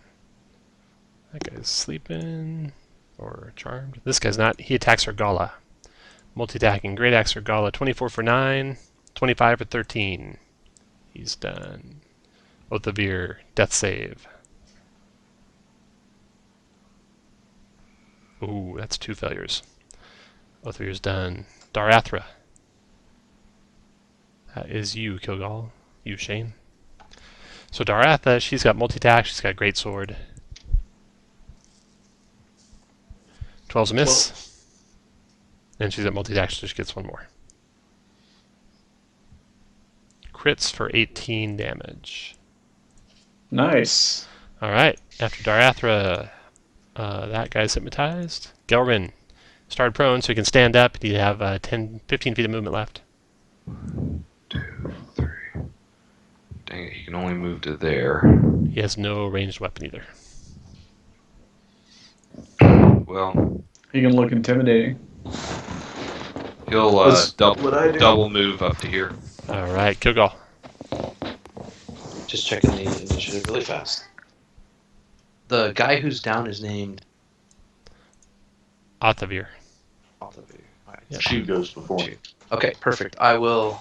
Speaker 1: That guy's sleeping or charmed. This guy's not. He attacks Urgala. Multi-attacking. Great Axe Urgala. 24 for 9. 25 for 13. He's done. Both of your death save. Ooh, that's 2 failures. Both of yours done. Darathra. That is you, Kilgal. You, Shane. So Daratha, she's got multi-attack. She's got great sword. 12's a miss. And she's at multi-attack, so she gets 1 more. Crits for 18 damage.
Speaker 5: Nice.
Speaker 1: Alright, after Darathra, that guy's hypnotized. Gelrin started prone, so he can stand up. You have 15 feet of movement left.
Speaker 2: 2, 3. Dang it, he can only move to there.
Speaker 1: He has no ranged weapon either.
Speaker 2: Well,
Speaker 5: He can look intimidating.
Speaker 2: he'll
Speaker 5: That's what I do.
Speaker 2: double move up to here.
Speaker 1: Alright, Kilgal.
Speaker 3: Just checking the initiative really fast. The guy who's down is named
Speaker 1: Ottavir.
Speaker 3: Upheaval.
Speaker 1: Yep.
Speaker 4: Shoe goes before.
Speaker 3: Okay, perfect. I will.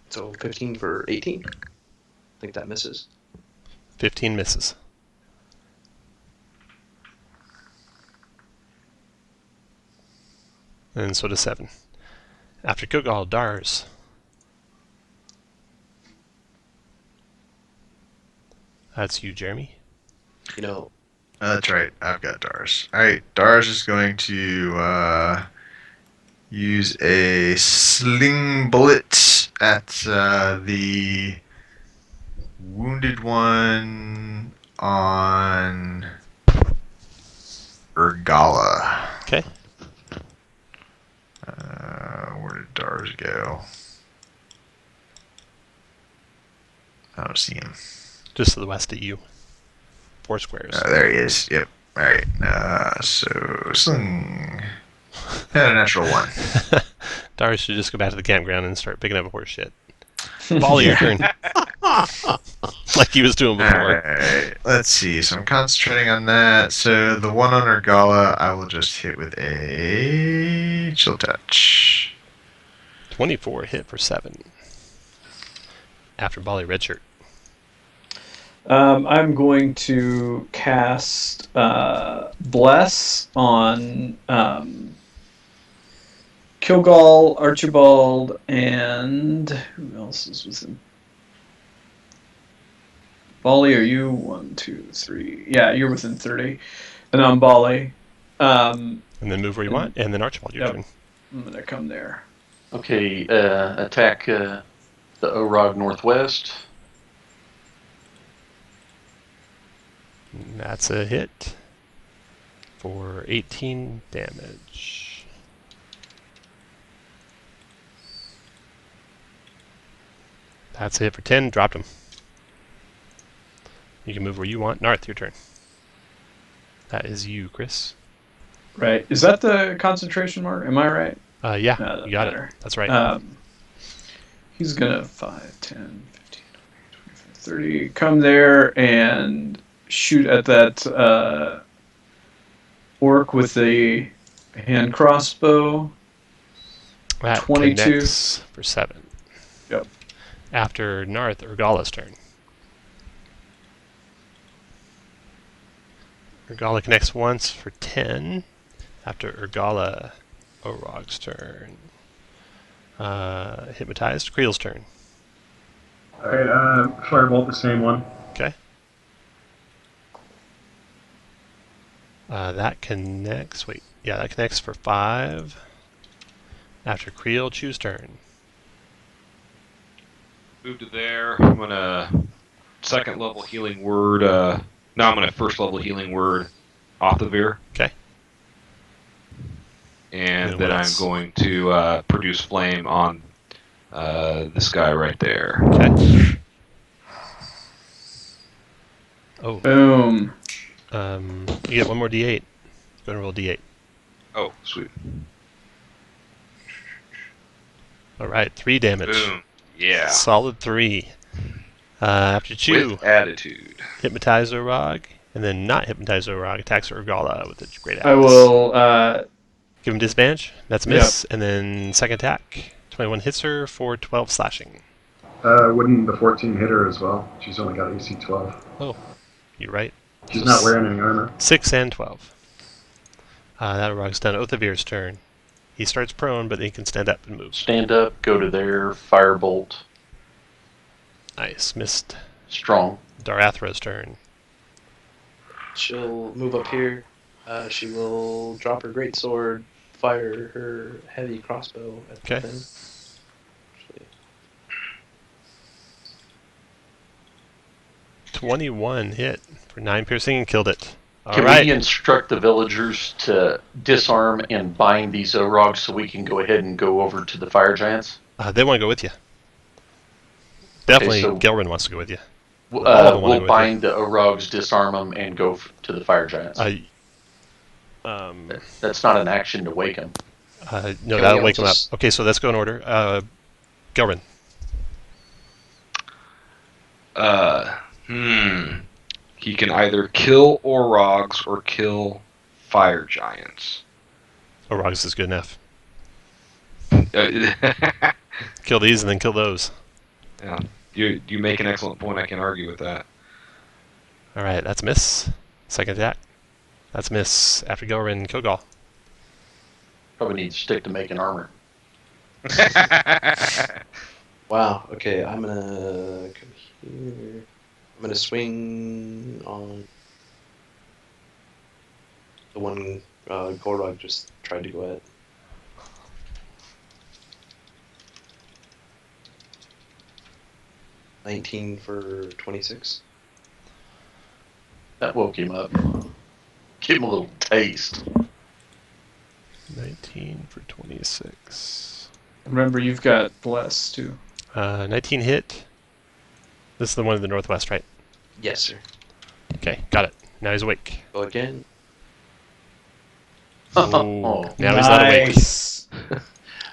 Speaker 3: So 15 for 18. I think that misses.
Speaker 1: 15 misses. And so does 7. After Kilgal, Dars. That's you, Jeremy.
Speaker 3: You know,
Speaker 6: That's right. I've got Dars. All right, Dars is going to use a sling bullet at the wounded one on Urgala.
Speaker 1: Okay.
Speaker 6: Where did Dars go? I don't see him.
Speaker 1: Just to the west of you. 4 squares.
Speaker 6: There he is. Yep. All right. So sling. Had a natural 1.
Speaker 1: Dars should just go back to the campground and start picking up horse shit. Volley your turn. Like he was doing before.
Speaker 6: Alright, let's see. So I'm concentrating on that. So the one on Urgala, I will just hit with a chill touch.
Speaker 1: 24 hit for 7. After Bali redshirt.
Speaker 5: I'm going to cast Bless on Kilgal, Archibald, and who else is within? Bali, are you 1, 2, 3? Yeah, you're within 30, and I'm Bali.
Speaker 1: And then move where you want, and then Archibald, your
Speaker 5: Yep.
Speaker 1: turn.
Speaker 5: I'm gonna come there.
Speaker 4: Okay, attack the Orog Northwest.
Speaker 1: And that's a hit for 18 damage. That's a hit for 10, dropped him. You can move where you want. Narth, your turn. That is you, Chris.
Speaker 5: Right. Is that the concentration mark? Am I right?
Speaker 1: Yeah,
Speaker 5: No,
Speaker 1: you got
Speaker 5: matter.
Speaker 1: it. That's right.
Speaker 5: He's going to 5, 10, 15, 20, 25, 30. Come there and shoot at that orc with the hand crossbow.
Speaker 1: That
Speaker 5: 22.
Speaker 1: connects for 7.
Speaker 5: Yep.
Speaker 1: After Narth, Urgala's turn. Urgala connects once for 10. After Urgala, Orog's turn. Hypnotized, Creel's turn.
Speaker 7: Alright, firebolt the same one.
Speaker 1: Okay. That connects. Wait. Yeah, that connects for 5. After Creel, choose turn.
Speaker 2: Move to there. I'm gonna second level healing word. No, I'm gonna first level healing word off the Veer.
Speaker 1: Okay.
Speaker 2: And
Speaker 1: And
Speaker 2: then
Speaker 1: what
Speaker 2: I'm
Speaker 1: else?
Speaker 2: going to produce flame on this guy right there.
Speaker 1: Okay. Oh.
Speaker 5: Boom.
Speaker 1: You get one more D8. Go and roll D8.
Speaker 2: Oh, sweet.
Speaker 1: All right, 3 damage.
Speaker 2: Boom. Yeah.
Speaker 1: Solid 3. After Chew,
Speaker 2: With attitude.
Speaker 1: hypnotize Orog, and then not hypnotize Orog, attacks Urgala with a great axe.
Speaker 5: I will.
Speaker 1: Give him disadvantage. That's a miss. And then second attack. 21 hits her for 12 slashing.
Speaker 7: Wouldn't the 14 hit her as well? She's only got AC 12.
Speaker 1: Oh, you're right.
Speaker 7: She's
Speaker 1: So
Speaker 7: not wearing any armor.
Speaker 1: 6 and 12. That Orog's done. Othavir's turn. He starts prone, but he can stand up and move.
Speaker 4: Stand up, go to there, firebolt,
Speaker 1: Nice. Missed.
Speaker 4: strong.
Speaker 1: Darathra's turn.
Speaker 3: She'll move up here. She will drop her greatsword, fire her heavy crossbow at the
Speaker 1: Okay.
Speaker 3: thing. Actually,
Speaker 1: 21 hit for 9 piercing and killed it. All
Speaker 4: Can
Speaker 1: right.
Speaker 4: we instruct the villagers to disarm and bind these Orogs so we can go ahead and go over to the fire giants?
Speaker 1: They want to go with you. Definitely,
Speaker 4: so-
Speaker 1: Gelrin wants to go with you. All of them wanna go
Speaker 4: We'll
Speaker 1: with
Speaker 4: bind the Orogs, disarm them, and go to the fire giants. That's not an action to wake them.
Speaker 1: No,
Speaker 3: Can
Speaker 1: that'll
Speaker 3: we
Speaker 1: wake them up.
Speaker 3: also
Speaker 1: Okay, so let's go in order. Gelrin.
Speaker 2: He can either kill Orogs or kill fire giants.
Speaker 1: Orog's is good enough. Kill these and then kill those.
Speaker 2: Yeah, you make an excellent point. I can't argue with that.
Speaker 1: All right, that's a miss. Second attack. That's a miss. After Gelrin, Kogal.
Speaker 4: Probably need to stick to making armor.
Speaker 3: wow. Okay, I'm gonna come here. I'm gonna swing on the one Gorog just tried to go at. $19 for 26.
Speaker 4: That woke him up. Give him a little taste.
Speaker 1: 19 for 26.
Speaker 5: remember, you've got bless too.
Speaker 1: 19 hit. This is the one in the northwest, right?
Speaker 3: Yes, sir.
Speaker 1: Okay, got it. Now he's awake.
Speaker 3: Go again.
Speaker 1: Ooh, now he's not awake.
Speaker 5: Nice.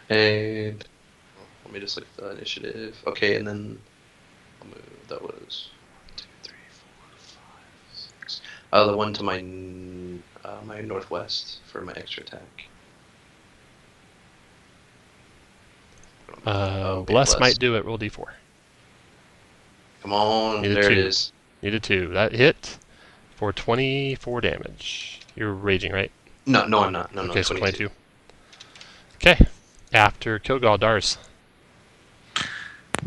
Speaker 3: And let me just look at the initiative. Okay, and then I'll move. That was 1, 2, 3, 4, 5, 6. The one to my my northwest for my extra attack.
Speaker 1: Bless might do it. Roll d4.
Speaker 3: Come on,
Speaker 1: Needed
Speaker 3: there it
Speaker 1: 2.
Speaker 3: is.
Speaker 1: Needed 2. That hit for 24 damage. You're raging, right?
Speaker 3: No, I'm not. No,
Speaker 1: Okay, so
Speaker 3: 22.
Speaker 1: 22. Okay. After Kogal, Dars.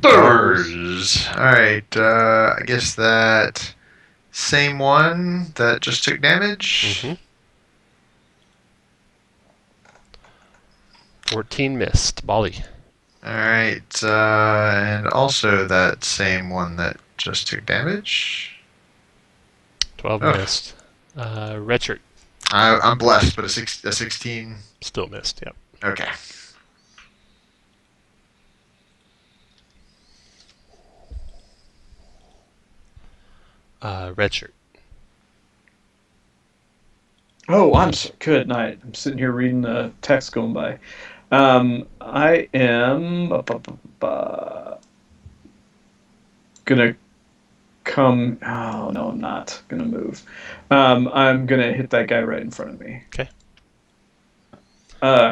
Speaker 6: Doors. Alright, I guess that same one that just took damage.
Speaker 1: Mm-hmm. 14 missed. Bali.
Speaker 6: Alright, and also that same one that just took damage.
Speaker 1: 12
Speaker 6: Oh.
Speaker 1: missed. Redshirt.
Speaker 6: I'm blessed, but a 16.
Speaker 1: Still missed, yep.
Speaker 6: Okay.
Speaker 1: Red shirt.
Speaker 5: Oh, good night. I'm sitting here reading the text going by. I am gonna come. Oh no, I'm not gonna move. I'm gonna hit that guy right in front of me.
Speaker 1: Okay.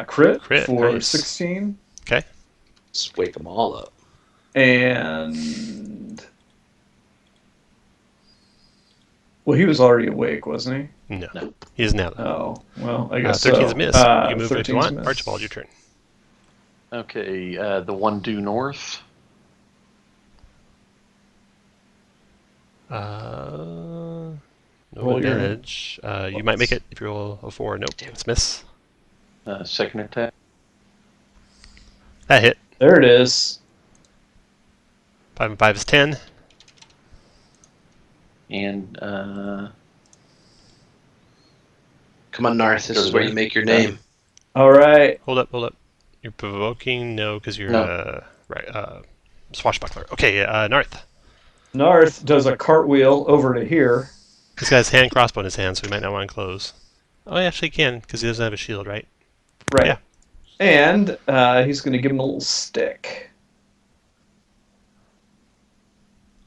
Speaker 5: Crit
Speaker 1: Crit,
Speaker 5: for
Speaker 1: nice.
Speaker 5: 16,
Speaker 1: Okay.
Speaker 3: Just wake them all up.
Speaker 5: and well, he was already awake, wasn't he?
Speaker 1: No.
Speaker 3: No.
Speaker 1: He is now.
Speaker 5: Oh, well, I guess
Speaker 1: 13's
Speaker 5: so.
Speaker 1: a miss. You can move if you
Speaker 5: 13's
Speaker 1: want.
Speaker 5: miss.
Speaker 1: Archibald, your turn.
Speaker 4: Okay, the one due north.
Speaker 1: No
Speaker 5: Roll your-
Speaker 1: advantage. You might make it if you roll a 4. Nope, it's miss.
Speaker 4: Second attack.
Speaker 1: That hit.
Speaker 5: There it is.
Speaker 1: 5 and 5 is 10.
Speaker 4: And
Speaker 3: Come on, Narth. This is where you make your name.
Speaker 5: All right.
Speaker 1: Hold up. You're provoking? No, because you're
Speaker 4: No.
Speaker 1: swashbuckler. Okay, Narth.
Speaker 5: Narth does a cartwheel over to here.
Speaker 1: This guy's hand crossbow in his hand, so he might not want to close. Oh, he actually can, because he doesn't have a shield, right?
Speaker 5: Right.
Speaker 1: Yeah.
Speaker 5: And he's going to give him a little stick.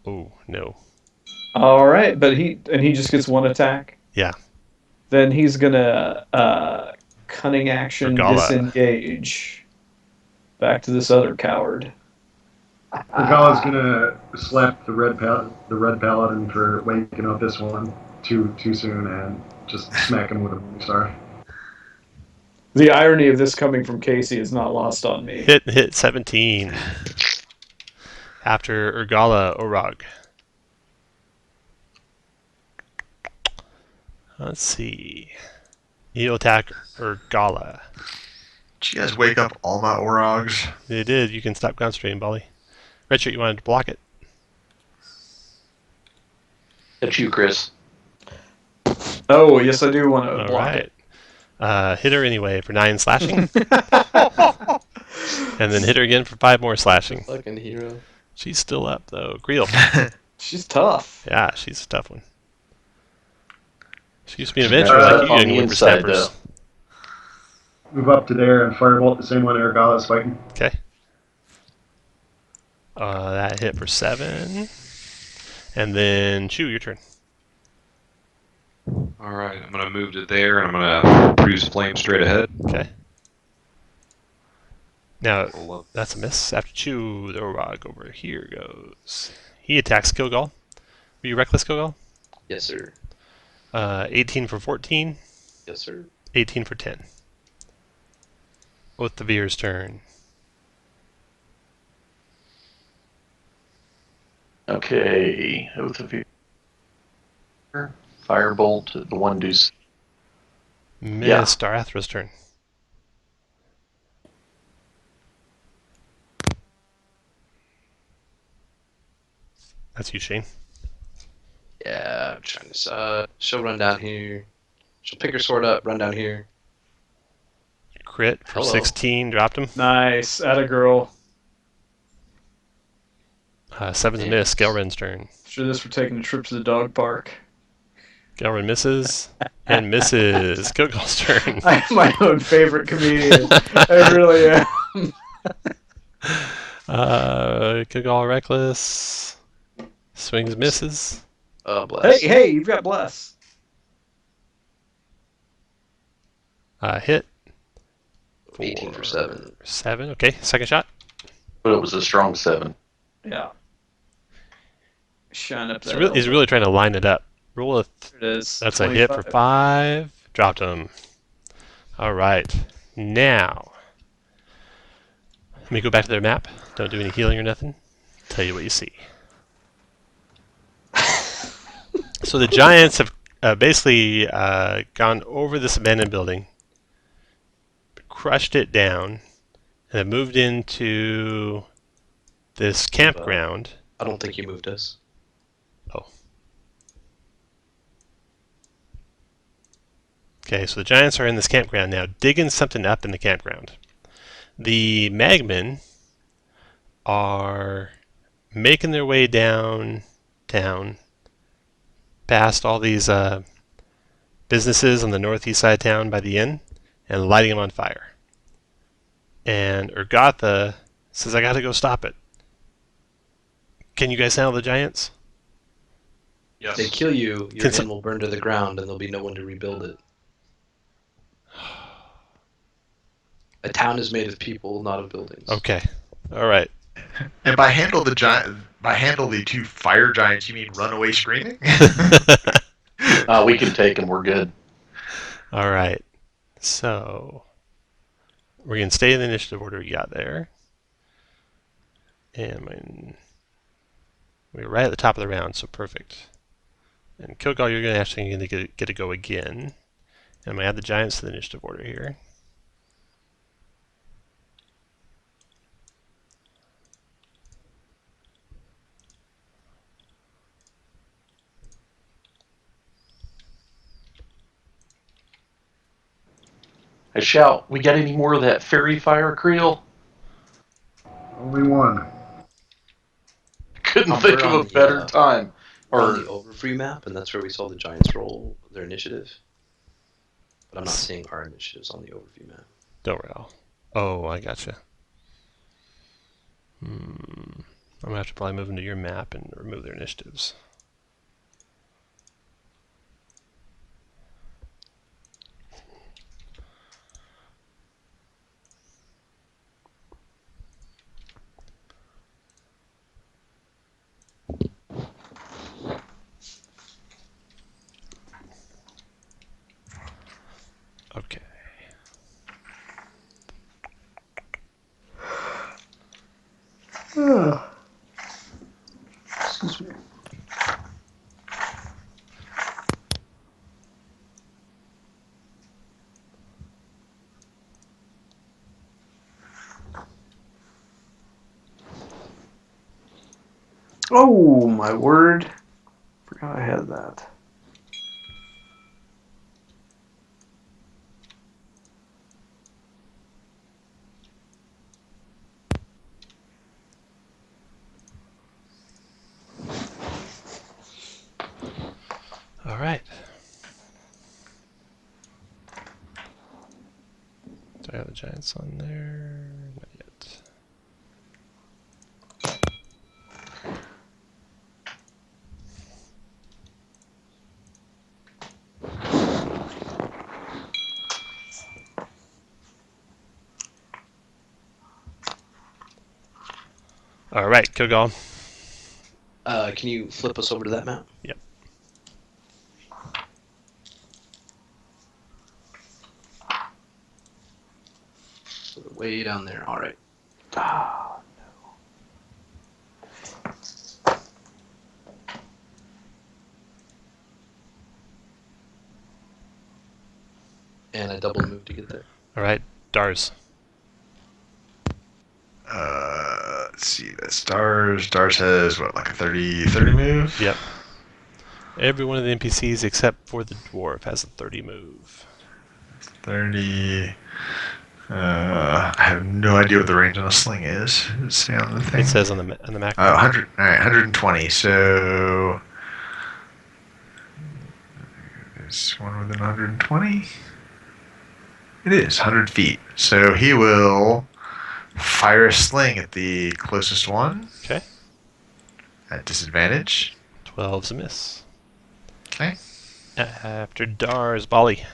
Speaker 1: Oh, no.
Speaker 5: All right, but he just gets one attack.
Speaker 1: Yeah.
Speaker 5: Then he's going to cunning action
Speaker 1: Regala.
Speaker 5: disengage. Back to this other coward.
Speaker 7: Regala's gonna slap the red paladin for waking up this one too soon and just smack him with a Morning Star.
Speaker 5: The irony of this coming from Casey is not lost on me.
Speaker 1: Hit 17. After Urgala Orog. Let's see. He'll attack Urgala.
Speaker 6: Did you guys wake up all my Orogs?
Speaker 1: They did. You can stop concentrating, Bolly. Redshirt, you wanted to block it?
Speaker 4: that's you, Chris.
Speaker 5: Oh, yes, I do want to
Speaker 1: All
Speaker 5: block
Speaker 1: right. Hit her anyway for 9 slashing. And then hit her again for 5 more slashing.
Speaker 3: Fucking hero.
Speaker 1: She's still up, though. Creel.
Speaker 5: it. She's tough.
Speaker 1: Yeah, she's a tough one. She used to be an adventurer like you
Speaker 4: on
Speaker 1: young
Speaker 4: the
Speaker 1: whippersnappers.
Speaker 4: inside, though.
Speaker 7: Move up to there and firebolt the same one Regala's fighting.
Speaker 1: Okay. That hit for 7. And then, Chew, your turn.
Speaker 2: Alright, I'm going to move to there, and I'm going to produce flame straight ahead.
Speaker 1: Okay. Now, that's a miss. After Chew, the Orog over here goes. He attacks Kilgal. Were you reckless, Kilgal?
Speaker 3: Yes, sir.
Speaker 1: 18 for 14,
Speaker 3: Yes, sir.
Speaker 1: 18 for 10. With the Veer's turn.
Speaker 4: Okay, Oath of Fear. Firebolt, the one deuce.
Speaker 1: Miss Darathra's turn. That's you, Shane.
Speaker 3: Yeah, I'm trying to. She'll run down here. She'll pick her sword up, run down here.
Speaker 1: Crit for
Speaker 3: Hello.
Speaker 1: 16, dropped him.
Speaker 5: Nice. Atta girl.
Speaker 1: 7's a miss. Gelrin's turn.
Speaker 5: After this, we're taking a trip to the dog park.
Speaker 1: Gelrin misses and misses. Kilgal's turn.
Speaker 5: I am my own favorite comedian. I really am.
Speaker 1: Kilgal reckless. Swings, misses.
Speaker 3: Oh, bless.
Speaker 5: Hey, you've got bless.
Speaker 1: Hit.
Speaker 3: 18 for 7.
Speaker 1: 7. Okay, second shot.
Speaker 4: But it was a strong 7.
Speaker 5: Yeah. Shine up
Speaker 1: He's
Speaker 5: there.
Speaker 1: really, he's really trying to line it up. Roll a.
Speaker 5: There it is.
Speaker 1: That's a hit for 5. Dropped him. All right. Now, let me go back to their map. Don't do any healing or nothing. Tell you what you see. So the giants have basically gone over this abandoned building, crushed it down, and have moved into this campground.
Speaker 3: I don't think you moved us.
Speaker 1: Okay, so the giants are in this campground now, digging something up in the campground. The magmen are making their way downtown past all these businesses on the northeast side of town by the inn and lighting them on fire. And Urgatha says, I gotta go stop it. Can you guys handle the giants?
Speaker 3: If they kill you, your
Speaker 1: Can
Speaker 3: inn will burn to the ground and there'll be no one to rebuild it. A town is made of people, not of buildings.
Speaker 1: Okay. All right.
Speaker 6: And by handle the two fire giants, you mean run away screaming?
Speaker 4: We can take them. We're good.
Speaker 1: All right. So we're going to stay in the initiative order we got there. And when we're right at the top of the round, so perfect. And Kilgal, you're going to actually get to go again. And I'm going to add the giants to the initiative order here.
Speaker 4: I shout, we got any more of that fairy fire, Creel?
Speaker 7: Only one.
Speaker 4: Couldn't
Speaker 3: Oh,
Speaker 4: think
Speaker 3: we're
Speaker 4: of
Speaker 3: on
Speaker 4: a
Speaker 3: the,
Speaker 4: better time.
Speaker 3: We're on
Speaker 4: Or
Speaker 3: the Overfree map, and that's where we saw the giants roll their initiative. But I'm not seeing our initiatives on the Overview map.
Speaker 1: Don't worry. Oh, I gotcha. I'm going to have to probably move into your map and remove their initiatives. Okay.
Speaker 5: Excuse me. Oh, my word. Forgot I had that.
Speaker 1: All right. Do I have the giants on there? Not yet. All right, Kilgal.
Speaker 3: Can you flip us over to that map?
Speaker 1: Yep.
Speaker 3: So way down there. All right.
Speaker 5: Ah,
Speaker 3: And I double move to get there.
Speaker 1: All right, Dars.
Speaker 6: Let's see. That's Stars. Stars has what, like a 30 move?
Speaker 1: Yep. Every one of the NPCs except for the dwarf has a 30 move.
Speaker 6: 30. I have no idea what the range on a sling is. Does it say on the thing?
Speaker 1: It says on the map.
Speaker 6: 100. All right, 120. So is one within 120? It is 100 feet. So he will fire a sling at the closest one.
Speaker 1: Okay.
Speaker 6: At disadvantage.
Speaker 1: 12's a miss.
Speaker 6: Okay.
Speaker 1: After Dars, Bali.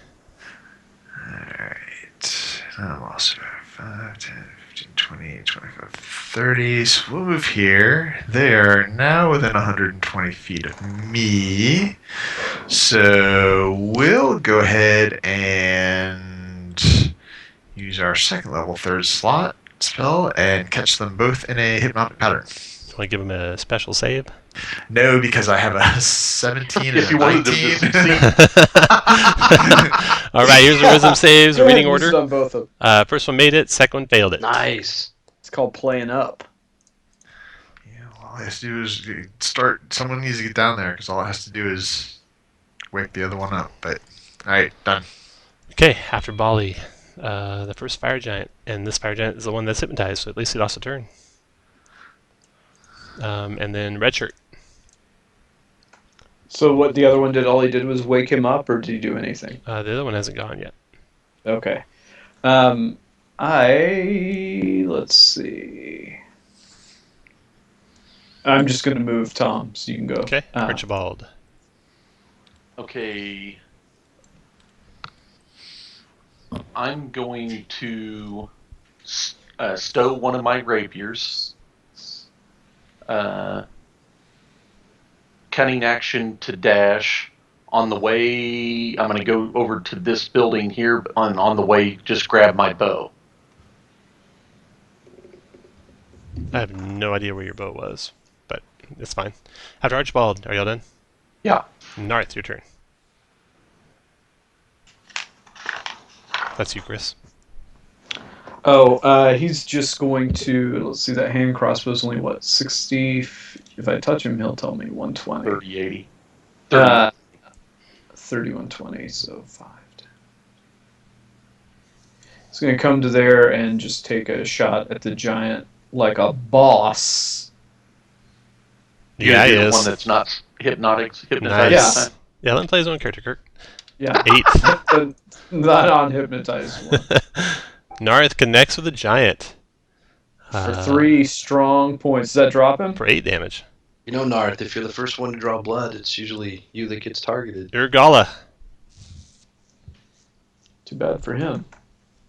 Speaker 6: Alright. I'm also 5, 10, 15, 20, 25, 30. So we'll move here. They are now within 120 feet of me. So we'll go ahead and use our second level third slot spell and catch them both in a hypnotic pattern.
Speaker 1: You want to give him a special save?
Speaker 6: No, because I have a 17 and
Speaker 4: If
Speaker 6: a
Speaker 4: you wanted to
Speaker 6: 19.
Speaker 4: succeed.
Speaker 1: All right, here's the wisdom saves,
Speaker 5: Go ahead,
Speaker 1: reading
Speaker 5: use it
Speaker 1: order.
Speaker 5: on both of them.
Speaker 1: First one made it, second one failed it.
Speaker 3: Nice.
Speaker 5: It's called playing up.
Speaker 6: Yeah, all I have to do is start. Someone needs to get down there because all it has to do is wake the other one up. But all right, done.
Speaker 1: Okay, after Bali, the first fire giant, and this fire giant is the one that's hypnotized, so at least he lost a turn. And then red shirt.
Speaker 5: So what the other one did? All he did was wake him up, or did he do anything?
Speaker 1: The other one hasn't gone yet.
Speaker 5: Okay. Let's see. I'm just gonna move Tom, so you can go.
Speaker 1: Okay, Archibald.
Speaker 4: Okay. I'm going to stow one of my rapiers. Cunning action to dash. On the way, I'm going to go over to this building here. On the way, just grab my bow.
Speaker 1: I have no idea where your bow was, but it's fine. After Archibald, are y'all done?
Speaker 4: Yeah.
Speaker 1: Narth, your turn. That's you, Chris.
Speaker 5: Oh, he's just going to, let's see, that hand crossbow is only, what, 60? If I touch him, he'll tell me 120.
Speaker 4: 30, 80. 30.
Speaker 5: 3120, so 5. He's going to come to there and just take a shot at the giant like a boss.
Speaker 1: Yeah, he
Speaker 4: the
Speaker 1: is.
Speaker 4: one that's not hypnotized.
Speaker 1: Nice. Yeah, let him play his own character, Kirk.
Speaker 5: Yeah.
Speaker 1: 8.
Speaker 5: The not unhypnotized one.
Speaker 1: Narth connects with the giant.
Speaker 5: For 3 strong points. Does that drop him?
Speaker 1: For 8 damage.
Speaker 3: You know, Narth, if you're the first one to draw blood, it's usually you that gets targeted.
Speaker 1: Urgala.
Speaker 5: Too bad for him.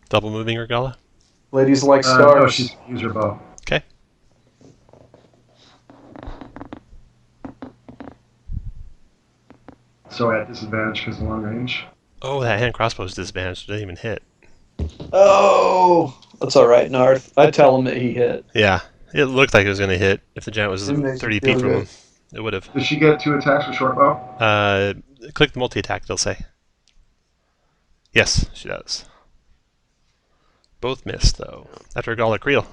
Speaker 1: Double moving Urgala.
Speaker 5: Ladies like
Speaker 7: No,
Speaker 5: stars.
Speaker 7: she's use her bow.
Speaker 1: Okay.
Speaker 7: So at disadvantage because of long range.
Speaker 1: Oh, that hand crossbow is disadvantaged. Didn't even hit.
Speaker 5: Oh, that's all right, Narth. I tell him that he hit.
Speaker 1: Yeah, it looked like it was going to hit. If the giant was
Speaker 5: It makes
Speaker 1: 30
Speaker 5: me
Speaker 1: feet
Speaker 5: feel
Speaker 1: from
Speaker 5: good.
Speaker 1: him, it would have.
Speaker 7: Does she get 2 attacks with short bow?
Speaker 1: Click the multi-attack, they'll say. Yes, she does. Both missed, though. After Urgala, Creel.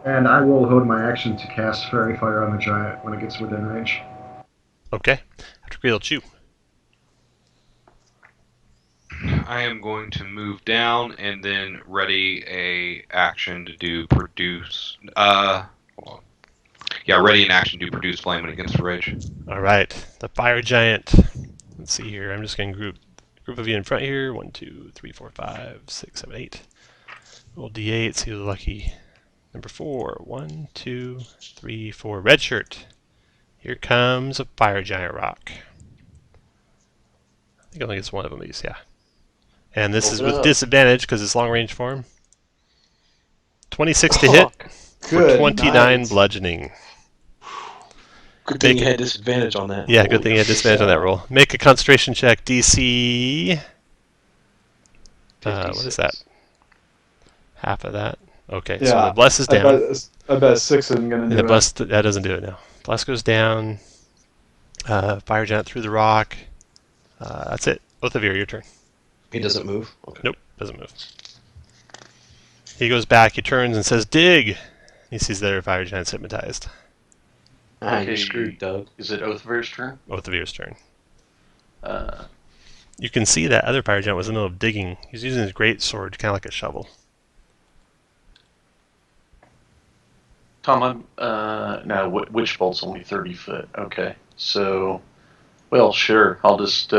Speaker 7: And I will hold my action to cast Fairy Fire on the giant when it gets within range.
Speaker 1: Okay. After Creel, Chew.
Speaker 2: I am going to move down and then ready a action to do produce. Hold on. Yeah, ready an action to do produce flame when it gets to rage.
Speaker 1: All right, the fire giant. Let's see here. I'm just going to group of you in front here. 1, 2, 3, 4, 5, 6, 7, 8. Roll d8. See who's lucky. Number 4. 1, 2, 3, 4. Red shirt. Here comes a fire giant rock. I think only gets one of these. Yeah. And this is
Speaker 3: Open
Speaker 1: with
Speaker 3: up.
Speaker 1: disadvantage because it's long range form. 26 to hit for
Speaker 5: Good
Speaker 1: 29
Speaker 5: night.
Speaker 1: bludgeoning.
Speaker 3: Good thing
Speaker 1: Make
Speaker 3: you had disadvantage on that.
Speaker 1: Yeah, good thing you had disadvantage on that roll. Make a concentration check, DC. What is that? Half of that. Okay, so
Speaker 5: Yeah,
Speaker 1: the bless is down.
Speaker 5: I bet 6 isn't going to
Speaker 1: And
Speaker 5: do
Speaker 1: the
Speaker 5: it.
Speaker 1: bless that doesn't do it now. Bless goes down. Fire giant through the rock. That's it. Both of you, your turn.
Speaker 3: He doesn't move? Okay.
Speaker 1: Nope, doesn't move. He goes back. He turns and says, "Dig." He sees the other fire giant's hypnotized.
Speaker 3: Ah,
Speaker 4: Okay.
Speaker 3: you're screwed, Doug.
Speaker 4: Is it Oathvir's turn?
Speaker 1: Both of yours turn.
Speaker 4: Uh,
Speaker 1: You can see that other fire giant was in the middle of digging. He's using his great sword, kind of like a shovel.
Speaker 4: Tom, I'm now Witch Bolt's only 30 foot. Okay, so, well, sure. I'll just.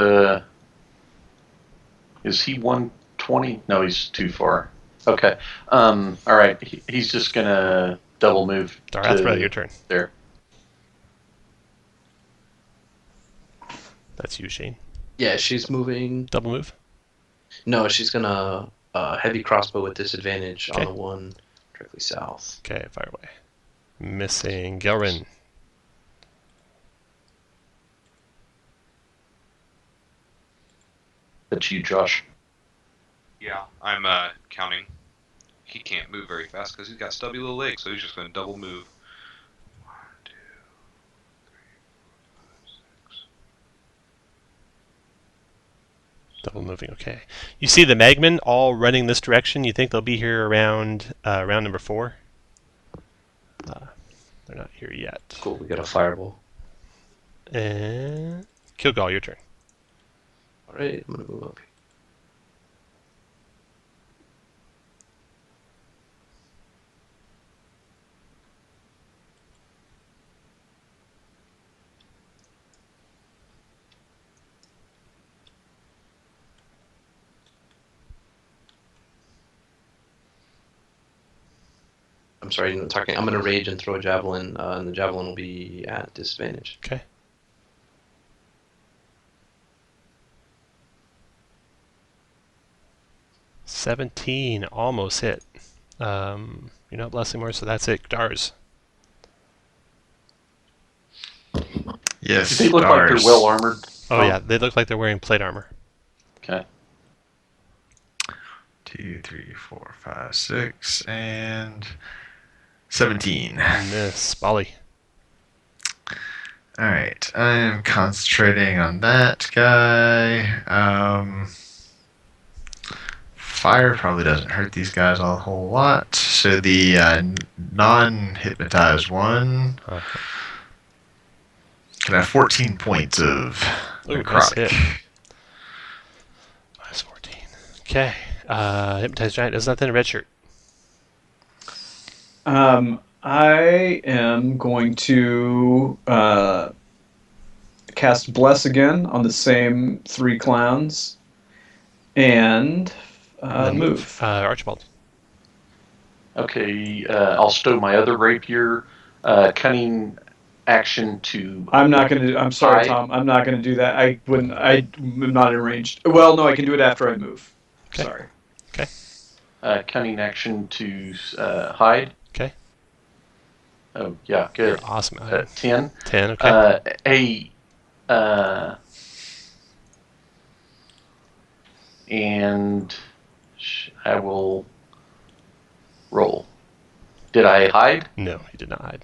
Speaker 4: Is he 120? No, he's too far. Okay. All right. He's just gonna double move.
Speaker 1: Darathra, your turn.
Speaker 4: There.
Speaker 1: That's you, Shane.
Speaker 3: Yeah, she's moving.
Speaker 1: Double move.
Speaker 3: No, she's gonna heavy crossbow with disadvantage
Speaker 1: Okay.
Speaker 3: on the one directly south.
Speaker 1: Okay, fire away. Missing Gelrin.
Speaker 4: That's you, Josh.
Speaker 2: Yeah, I'm counting. He can't move very fast because he's got stubby little legs, so he's just going to double move. 1, 2, 3, 4, 5, 6.
Speaker 1: Double moving, okay. You see the Magmen all running this direction. You think they'll be here around round number 4? They're not here yet.
Speaker 3: Cool, we got a fireball.
Speaker 1: And Kilgal, your turn.
Speaker 3: Alright, I'm gonna move up. I'm sorry, I'm talking. I'm going to rage and throw a javelin, and the javelin will be at disadvantage.
Speaker 1: Okay. $17, almost hit. You're not blessing more, so that's it. Dars.
Speaker 6: Yes,
Speaker 4: They look like they're
Speaker 6: stars.
Speaker 4: well armored.
Speaker 1: Oh yeah, they look like they're wearing plate armor.
Speaker 4: Okay.
Speaker 6: 2, 3, 4, 5, 6, and 17.
Speaker 1: Miss. Bali.
Speaker 6: Alright, I'm concentrating on that guy. Fire probably doesn't hurt these guys a whole lot. So the non-hypnotized one can have 14 points of
Speaker 1: Ooh, nice
Speaker 6: necrotic.
Speaker 1: hit. Minus 14. Okay. Hypnotized Giant does nothing. Red shirt.
Speaker 5: I am going to cast Bless again on the same 3 clowns and
Speaker 1: Then
Speaker 5: move.
Speaker 1: Archibald.
Speaker 4: Okay, I'll stow my other rapier. Cunning action to.
Speaker 5: I'm not going to. I'm sorry,
Speaker 4: hide.
Speaker 5: Tom. I'm not going to do that. I wouldn't. I'm not in range. Well, no, I can do it after I move.
Speaker 1: Okay.
Speaker 5: Sorry.
Speaker 4: Cunning action to hide.
Speaker 1: Okay.
Speaker 4: Oh, yeah, good.
Speaker 1: You're awesome.
Speaker 4: 10.
Speaker 1: 10, okay.
Speaker 4: And I will roll. Did I hide?
Speaker 1: No, he did not hide.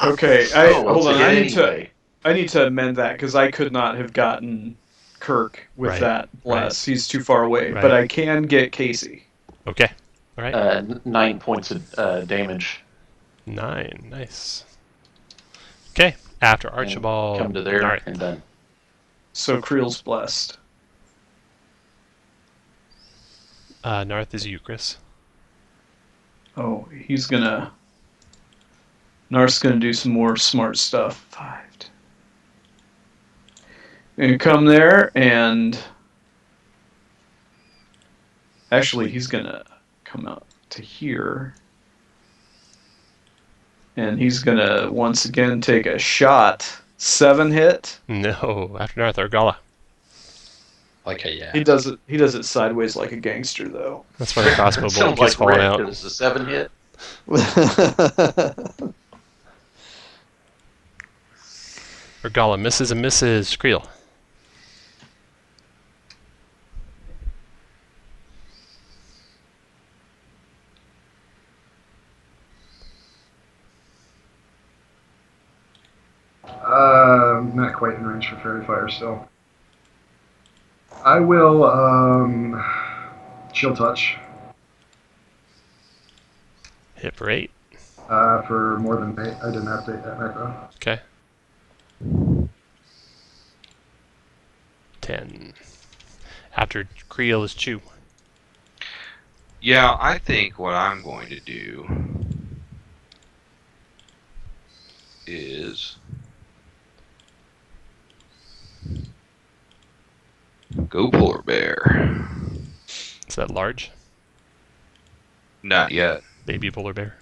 Speaker 5: Okay. Hold on.
Speaker 4: Anyway.
Speaker 5: I need to amend that because I could not have gotten Kirk with
Speaker 1: Right,
Speaker 5: that Bless.
Speaker 1: right.
Speaker 5: He's too far away.
Speaker 1: Right.
Speaker 5: But I can get Casey.
Speaker 1: Okay. All right.
Speaker 4: 9 points of damage.
Speaker 1: 9. Nice. Okay. After Archibald.
Speaker 4: Come to there
Speaker 1: Narth.
Speaker 4: and done.
Speaker 5: So Creel's blessed.
Speaker 1: Narth is Euchris.
Speaker 5: Oh, he's gonna. Narth's gonna do some more smart stuff. 5. And come there and. Actually, he's gonna come out to here. And he's gonna once again take a shot. 7 hit.
Speaker 1: No. After Narth, Argala.
Speaker 3: Like a yeah.
Speaker 5: He does it sideways like a gangster though.
Speaker 1: That's where the crossbow bolt
Speaker 4: Sounds
Speaker 1: keeps
Speaker 4: like
Speaker 1: falling
Speaker 4: Rick.
Speaker 1: out.
Speaker 4: It was a 7 hit.
Speaker 1: Argala misses and misses. Creel.
Speaker 7: Not quite in range for Fairy Fire still. I will Chill Touch
Speaker 1: Hit for 8.
Speaker 7: for more than 8. I didn't update that macro.
Speaker 1: Okay. 10. After Creel is Chew.
Speaker 2: Yeah, I think what I'm going to do is go polar bear.
Speaker 1: Is that large?
Speaker 2: Not yet.
Speaker 1: Baby polar bear.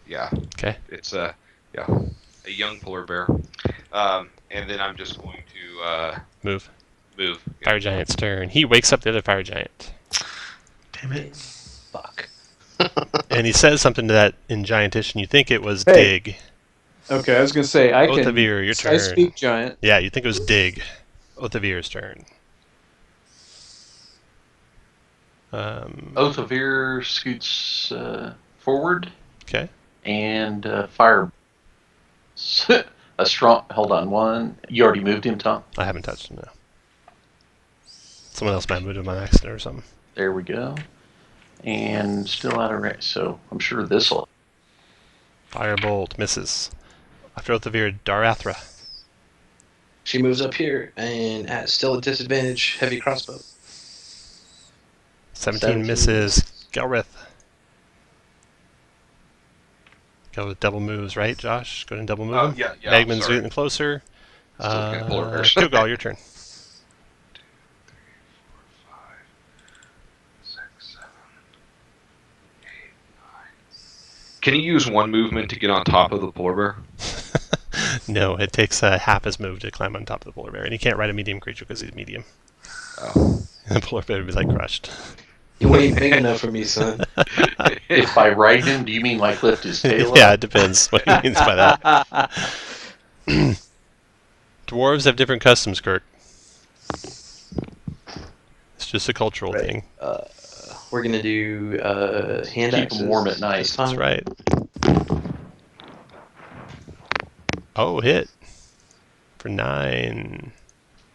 Speaker 2: Yeah,
Speaker 1: Okay.
Speaker 2: it's a young polar bear. And then I'm just going to
Speaker 1: Move.
Speaker 2: move.
Speaker 1: Fire Giant's turn. He wakes up the other Fire Giant.
Speaker 6: Damn it.
Speaker 3: Fuck.
Speaker 1: And he says something to that in Giantish, and you think it was
Speaker 5: Hey.
Speaker 1: dig.
Speaker 5: Okay, I was gonna say I can.
Speaker 1: Othavir, your turn.
Speaker 5: I speak giant.
Speaker 1: Yeah, you think it was dig. Othavir's turn.
Speaker 4: Othavir scoots forward
Speaker 1: Okay.
Speaker 4: and fire. A strong. Hold on, one. You already moved him, Tom.
Speaker 1: I haven't touched him now. Someone else might have moved him on accident or something.
Speaker 4: There we go. And still out of range, so I'm sure this will.
Speaker 1: Firebolt misses. After Othavir, Darathra.
Speaker 3: She moves up here and at still a disadvantage. Heavy crossbow.
Speaker 1: 17 misses. Gelrith. Go with double moves, right, Josh? Go ahead and double move him.
Speaker 2: Yeah.
Speaker 1: Magman's
Speaker 2: sorry.
Speaker 1: getting closer.
Speaker 2: Still looking at polar bears.
Speaker 1: Kilgal, your turn.
Speaker 2: 6, 7, 8, 9, Can you use one movement to get on top of the polar bear?
Speaker 1: No, it takes half his move to climb on top of the polar bear, and he can't ride a medium creature because he's medium.
Speaker 2: Oh.
Speaker 1: And the polar bear would be like crushed.
Speaker 3: You ain't big enough for me, son.
Speaker 4: If by ride him, do you mean like lift his tail
Speaker 1: Yeah,
Speaker 4: up?
Speaker 1: it depends what he means by that. Dwarves have different customs, Kirk. It's just a cultural
Speaker 3: Right.
Speaker 1: thing.
Speaker 3: We're gonna do hand
Speaker 4: Keep
Speaker 3: axes.
Speaker 4: him warm at night.
Speaker 3: this time.
Speaker 1: That's right. Oh, hit for 9.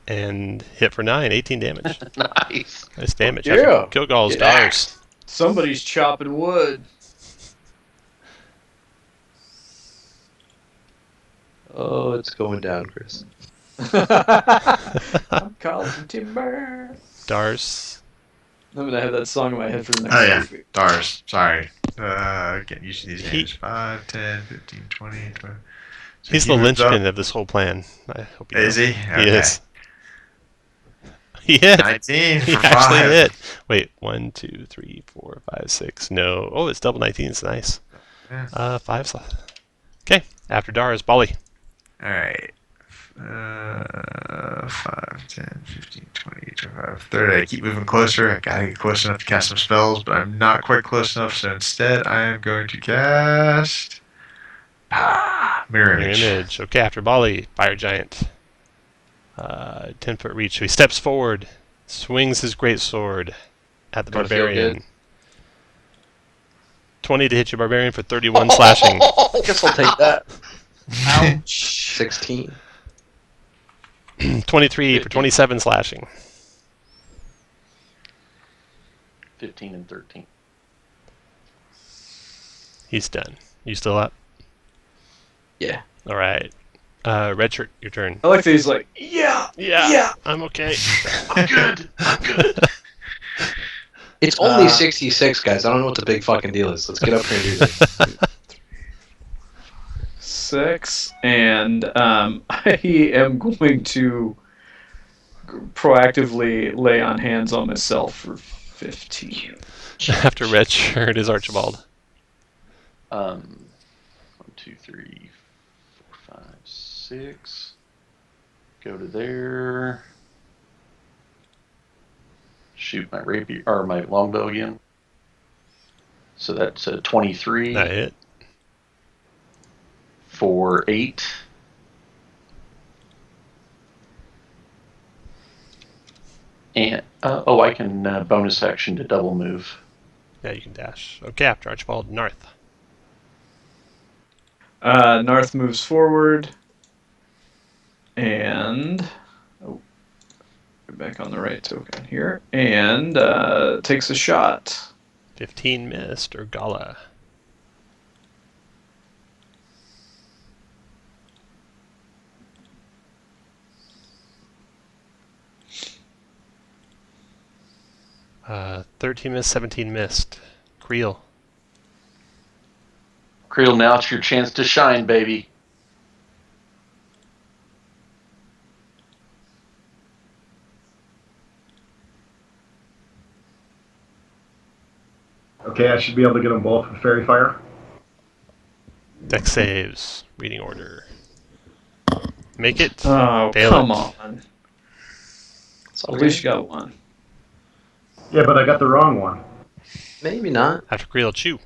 Speaker 1: And hit for 9, 18 damage.
Speaker 4: Nice.
Speaker 1: Nice damage.
Speaker 3: Yeah.
Speaker 1: Kilgal's
Speaker 3: Get
Speaker 1: Dars.
Speaker 3: axed.
Speaker 5: Somebody's chopping wood.
Speaker 3: Oh, it's going down, Chris.
Speaker 5: I'm calling timber.
Speaker 1: Dars.
Speaker 5: I'm gonna have that song in my head for the next
Speaker 6: Oh, yeah.
Speaker 5: week.
Speaker 6: Dars. Sorry. Getting used to these
Speaker 1: He-
Speaker 6: names. 5, 10, 15, 20, 20. So
Speaker 1: He's
Speaker 6: he
Speaker 1: the
Speaker 6: moves
Speaker 1: linchpin
Speaker 6: up.
Speaker 1: of this whole plan. I hope you
Speaker 6: Is
Speaker 1: know.
Speaker 6: he?
Speaker 1: He
Speaker 6: Okay.
Speaker 1: is. He hit.
Speaker 6: 19
Speaker 1: He
Speaker 6: for
Speaker 1: actually
Speaker 6: 5.
Speaker 1: hit. Wait, 1, 2, 3, 4, 5, 6. No. Oh, it's double 19s. Nice.
Speaker 6: Yeah.
Speaker 1: 5's left. Okay. After Dars, Bali.
Speaker 6: Alright. 5, 10, 15, 20, 25, 30. I keep moving closer. I gotta get close enough to cast some spells, but I'm not quite close enough, so instead I am going to cast Mirror
Speaker 1: Mirror
Speaker 6: Image.
Speaker 1: image. Okay, after Bali, Fire Giant. 10-foot reach. So he steps forward, swings his great sword at the
Speaker 3: Gonna feel
Speaker 1: barbarian.
Speaker 3: good.
Speaker 1: 20 to hit your barbarian for 31 slashing.
Speaker 3: Guess I'll take that.
Speaker 5: Ouch.
Speaker 3: 16.
Speaker 1: 23 for 27 slashing.
Speaker 4: 15 and 13.
Speaker 1: He's done. You still up?
Speaker 3: Yeah.
Speaker 1: All right. Red shirt, your turn.
Speaker 5: I like that he's like, yeah.
Speaker 1: Yeah, I'm okay.
Speaker 4: I'm good. I'm good.
Speaker 3: It's only 66, guys. I don't know what the big fucking deal is. Let's get up here and do this.
Speaker 5: 6, and I am going to proactively lay on hands on myself for 15.
Speaker 1: After red shirt is Archibald.
Speaker 4: 1, 2, 3, 4, 5, 6. Go to there. Shoot my rapier or my longbow again. So that's a 23
Speaker 1: That hit.
Speaker 4: for 8. And I can bonus action to double move.
Speaker 1: Yeah, you can dash. Okay, after Archibald, Narth.
Speaker 5: Narth moves forward, and get back on the right token here, and takes a shot.
Speaker 1: 15 missed, or Gala. Uh, 13 missed, 17 missed. Creel.
Speaker 4: Creel, now it's your chance to shine, baby.
Speaker 7: Okay, I should be able to get them both with Fairy Fire.
Speaker 1: Dex saves. Reading order. Make it.
Speaker 5: Oh,
Speaker 1: Fail
Speaker 5: come
Speaker 1: it.
Speaker 5: on.
Speaker 3: It's
Speaker 5: At
Speaker 3: okay.
Speaker 5: least you got one.
Speaker 7: Yeah, but I got the wrong one.
Speaker 3: Maybe not.
Speaker 1: After Creel, Chew.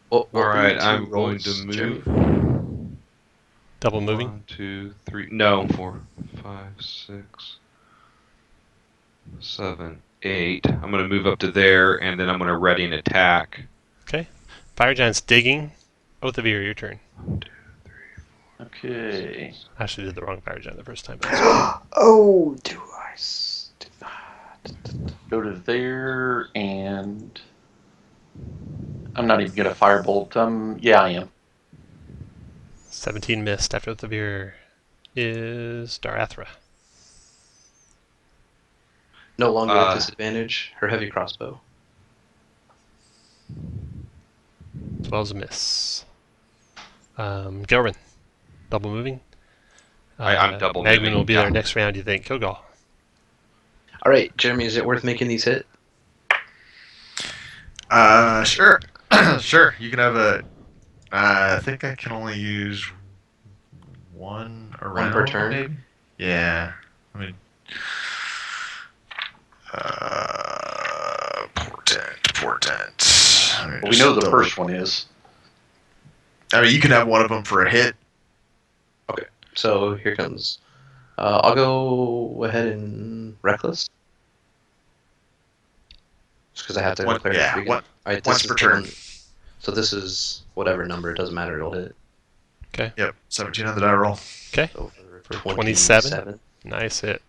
Speaker 3: What
Speaker 2: All right,
Speaker 3: were the
Speaker 2: I'm
Speaker 3: two
Speaker 2: going
Speaker 3: rolls,
Speaker 2: to
Speaker 3: Jeremy?
Speaker 2: move.
Speaker 1: Double moving.
Speaker 2: 1, 2, 3. No, 4, 5, 6, 7, 8. I'm going to move up to there, and then I'm going to ready an attack.
Speaker 1: Okay. Fire Giant's digging. Oath of Ear, your turn.
Speaker 2: 1, 2, 3,
Speaker 4: Okay.
Speaker 1: I actually did the wrong Fire Giant the first time.
Speaker 5: Oh, do I?
Speaker 4: Go to there, and I'm not even gonna firebolt. Yeah, I am.
Speaker 1: 17 missed. After Oath of Ear is Darathra.
Speaker 3: No longer at disadvantage. Her heavy crossbow.
Speaker 1: 12's a miss. Gelrin. Double moving.
Speaker 2: I'm double
Speaker 1: Magman
Speaker 2: moving,
Speaker 1: will be
Speaker 2: yeah.
Speaker 1: there next round, you think. Kilgal.
Speaker 3: All right, Jeremy, is it worth making these hit?
Speaker 6: Sure. Sure. You can have a. I think I can only use one around.
Speaker 3: per turn?
Speaker 6: Maybe? Yeah. I mean. Portent.
Speaker 4: Well, we know the first one is.
Speaker 6: I mean, you can have one of them for a hit.
Speaker 3: Okay, so here comes. I'll go ahead and reckless. Just because I have to declare it at the beginning. All right,
Speaker 6: once per turn.
Speaker 3: So this is whatever number. It doesn't matter. It'll hit.
Speaker 1: Okay.
Speaker 6: Yep, 17 on the die roll.
Speaker 1: Okay.
Speaker 3: So
Speaker 1: For 27. Nice hit.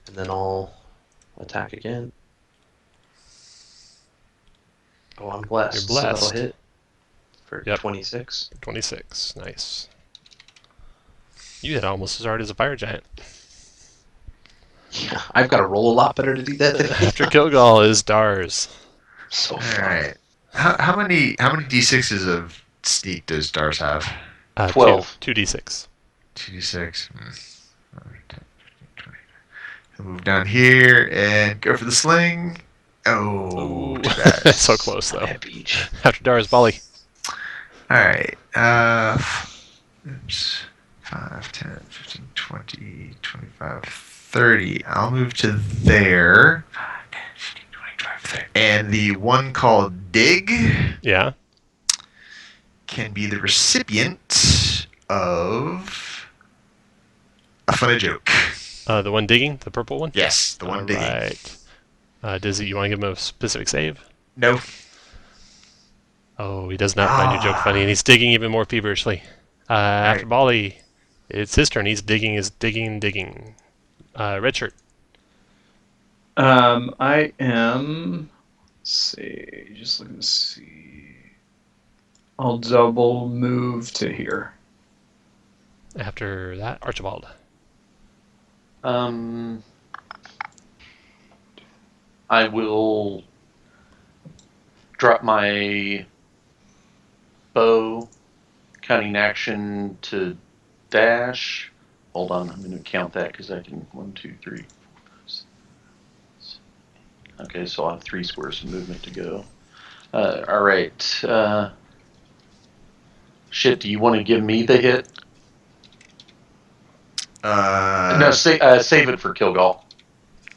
Speaker 3: And then I'll attack again. Oh, I'm blessed.
Speaker 1: You're blessed.
Speaker 3: So that'll hit for
Speaker 1: Yep.
Speaker 3: 26.
Speaker 1: 26. Nice. You hit almost as hard as a fire giant.
Speaker 3: Yeah, I've got to roll a lot better to do that than
Speaker 1: After Kilgall is Dars.
Speaker 3: So
Speaker 6: All
Speaker 3: fun.
Speaker 6: right. How many d6s of sneak does Dars have?
Speaker 4: 12.
Speaker 1: 2d6.
Speaker 6: 2d6. 10, 15, 20. He'll move down here and go for the sling. Oh, too bad.
Speaker 1: So close though.
Speaker 3: At beach.
Speaker 1: After Dars, Bali.
Speaker 6: All right. Oops. 5, 10, 15, 20, 25, 30. I'll move to there. 5, 10, 15, 25, 30. And the one called Dig
Speaker 1: Yeah.
Speaker 6: can be the recipient of a funny joke.
Speaker 1: The one digging, the purple one.
Speaker 6: Yes, the one digging.
Speaker 1: Right. Does you want to give him a specific save?
Speaker 6: No.
Speaker 1: Oh, he does not find your joke funny, and he's digging even more feverishly. After Bali, it's his turn. He's digging. Red shirt.
Speaker 5: I am. Let's see. Just looking to see. I'll double move to here.
Speaker 1: After that, Archibald.
Speaker 4: I will drop my bow cutting action to dash. Hold on, I'm going to count that because I can 1, 2, 3, 4, 5, 6. Okay, so I'll have 3 squares of movement to go. All right. Shit, do you want to give me the hit? No, save it for Kilgall.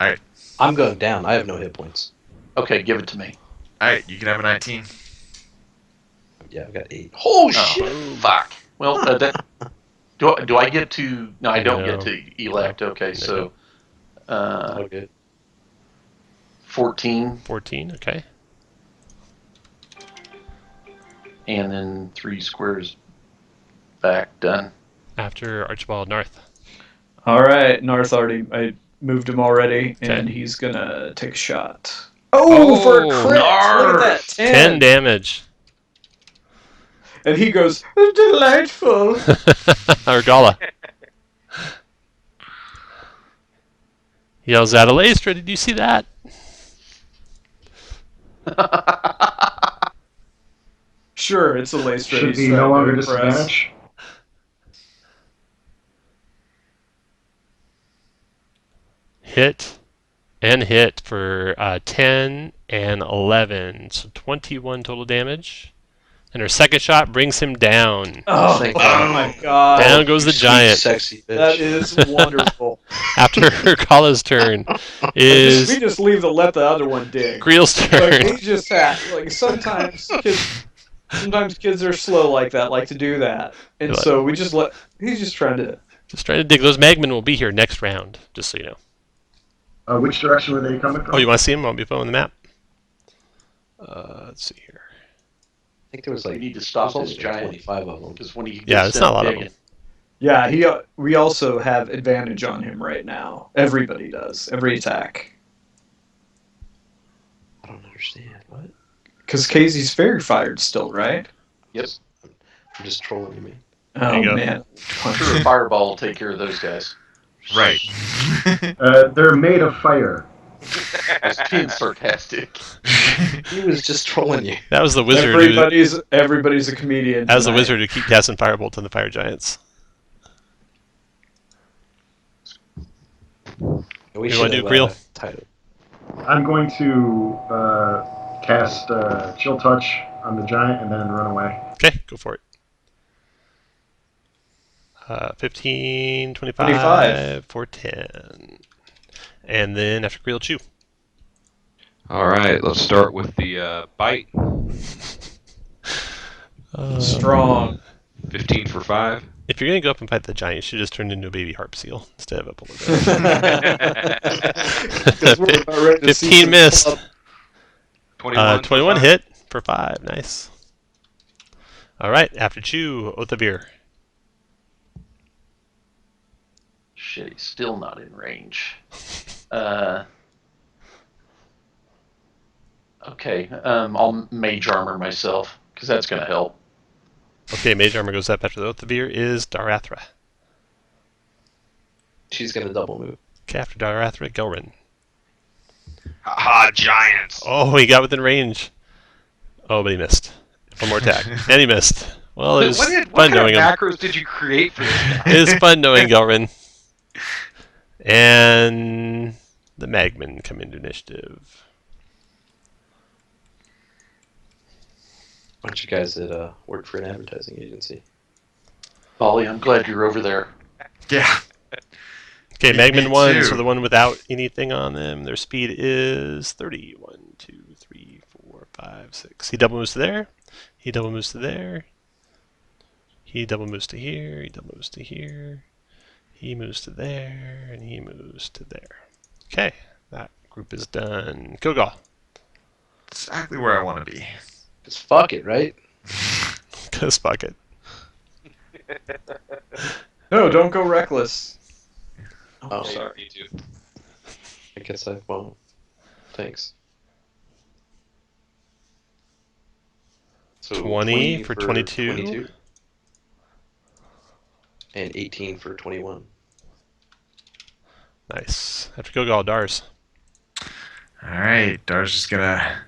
Speaker 6: Alright.
Speaker 3: I'm going down. I have no hit points.
Speaker 4: Okay, give it to me.
Speaker 6: Alright, you can have a 19.
Speaker 3: Yeah, I've got 8. Oh, shit!
Speaker 4: Fuck. Well, do I get to... No, I don't
Speaker 1: No.
Speaker 4: get to elect. Okay, so...
Speaker 3: Okay.
Speaker 4: 14,
Speaker 1: 14. Okay.
Speaker 4: and then 3 squares back. Done.
Speaker 1: After Archibald, North.
Speaker 5: All right, Narth already. I moved him already,
Speaker 1: Okay.
Speaker 5: and he's gonna take a shot. Oh, for a crit! Look at that,
Speaker 1: 10 damage.
Speaker 5: And he goes, delightful.
Speaker 1: Argala. Yells out, Alaistra, did you see that?
Speaker 5: Sure, it's a lace
Speaker 7: Should
Speaker 5: race.
Speaker 7: be no longer disadvantage.
Speaker 1: Hit and hit for 10 and 11. So 21 total damage. And her second shot brings him down.
Speaker 5: Oh,
Speaker 3: Thank
Speaker 5: my god.
Speaker 1: Down goes the
Speaker 3: Sweet,
Speaker 1: giant.
Speaker 3: sexy bitch.
Speaker 5: That is wonderful.
Speaker 1: After Argala's turn
Speaker 5: we
Speaker 1: is
Speaker 5: just leave to let the other one dig.
Speaker 1: Greel's
Speaker 5: Like,
Speaker 1: turn.
Speaker 5: we just have, like, sometimes kids are slow like that, like to do that. And so we just let, he's just trying to.
Speaker 1: Just trying to dig. Those magmen will be here next round, just so you know.
Speaker 7: Which direction were they coming from?
Speaker 1: Oh, you want to see them? I'll be on the map. Let's see here.
Speaker 3: I think there was like...
Speaker 4: We need to stop
Speaker 3: there's
Speaker 4: this
Speaker 3: only like
Speaker 4: giant.
Speaker 3: 25 of them.
Speaker 4: Because when he gets
Speaker 1: Yeah, it's not a lot of
Speaker 4: digging,
Speaker 1: them.
Speaker 5: Yeah, we also have advantage on him right now. Everybody does. Every attack.
Speaker 3: I don't understand. What?
Speaker 5: Because Casey's fairy fired still, right?
Speaker 4: Yep.
Speaker 3: I'm just trolling you, man.
Speaker 5: Oh,
Speaker 1: you go.
Speaker 5: man.
Speaker 4: I'm sure a fireball will take care of those guys.
Speaker 6: Right.
Speaker 7: They're made of fire.
Speaker 4: I was being sarcastic.
Speaker 3: He was just trolling you.
Speaker 1: That was the wizard. Who,
Speaker 5: Everybody's a comedian.
Speaker 1: that was the
Speaker 5: tonight.
Speaker 1: wizard who keep casting firebolt on the fire giants.
Speaker 3: We
Speaker 1: You wanna
Speaker 3: should
Speaker 1: do Creel?
Speaker 3: have titled.
Speaker 7: I'm going to cast Chill Touch on the giant and then run away.
Speaker 1: Okay, go for it. 15, 25,
Speaker 5: 25.
Speaker 1: for 10. And then after Creel Chew.
Speaker 2: All right, let's start with the bite.
Speaker 5: Strong.
Speaker 2: 15 for 5.
Speaker 1: If you're going to go up and fight the giant, you should just turn into a baby harp seal instead of a polar bear.
Speaker 5: 'Cause we're about ready to see
Speaker 1: 15
Speaker 5: some
Speaker 1: missed.
Speaker 5: blood.
Speaker 2: 21.
Speaker 1: 21 hit for 5. Nice. All right, after Chew, Oath of Beer.
Speaker 4: Shit, he's still not in range. Okay, I'll mage armor myself, because that's going to help.
Speaker 1: Okay, Mage Armor goes up after the Oath of Beer is Darathra.
Speaker 3: She's gonna double move.
Speaker 1: Okay, after Darathra, Gelrin.
Speaker 6: Haha, giants.
Speaker 1: Oh, he got within range. Oh, but he missed. One more attack. And he missed. Well, it was
Speaker 2: What
Speaker 1: fun
Speaker 2: kind of
Speaker 1: knowing him.
Speaker 2: macros did you create for this guy?
Speaker 1: It was fun knowing Gelrin. And the Magmen come into initiative.
Speaker 3: Bunch of guys that work for an advertising agency.
Speaker 4: Ollie, I'm glad you're over there.
Speaker 6: Yeah.
Speaker 1: Okay,
Speaker 6: Me
Speaker 1: Magmen 1,
Speaker 6: too.
Speaker 1: so the one without anything on them. Their speed is 30. 1, 2, 3, 4, 5, 6. He double moves to there. He double moves to there. He double moves to here. He double moves to here. He moves to there. And he moves to there. Okay, that group is done. Kogal.
Speaker 6: Exactly where I want to be.
Speaker 3: Just fuck it, right?
Speaker 1: Ghost Bucket.
Speaker 5: No, don't go reckless.
Speaker 3: Oh,
Speaker 2: Hey,
Speaker 3: sorry.
Speaker 2: me too.
Speaker 3: I guess I won't. Thanks. So
Speaker 1: 20 for 22.
Speaker 3: And 18 for 21.
Speaker 1: Nice. After Kogal, Dars.
Speaker 6: All right, Dar's just gonna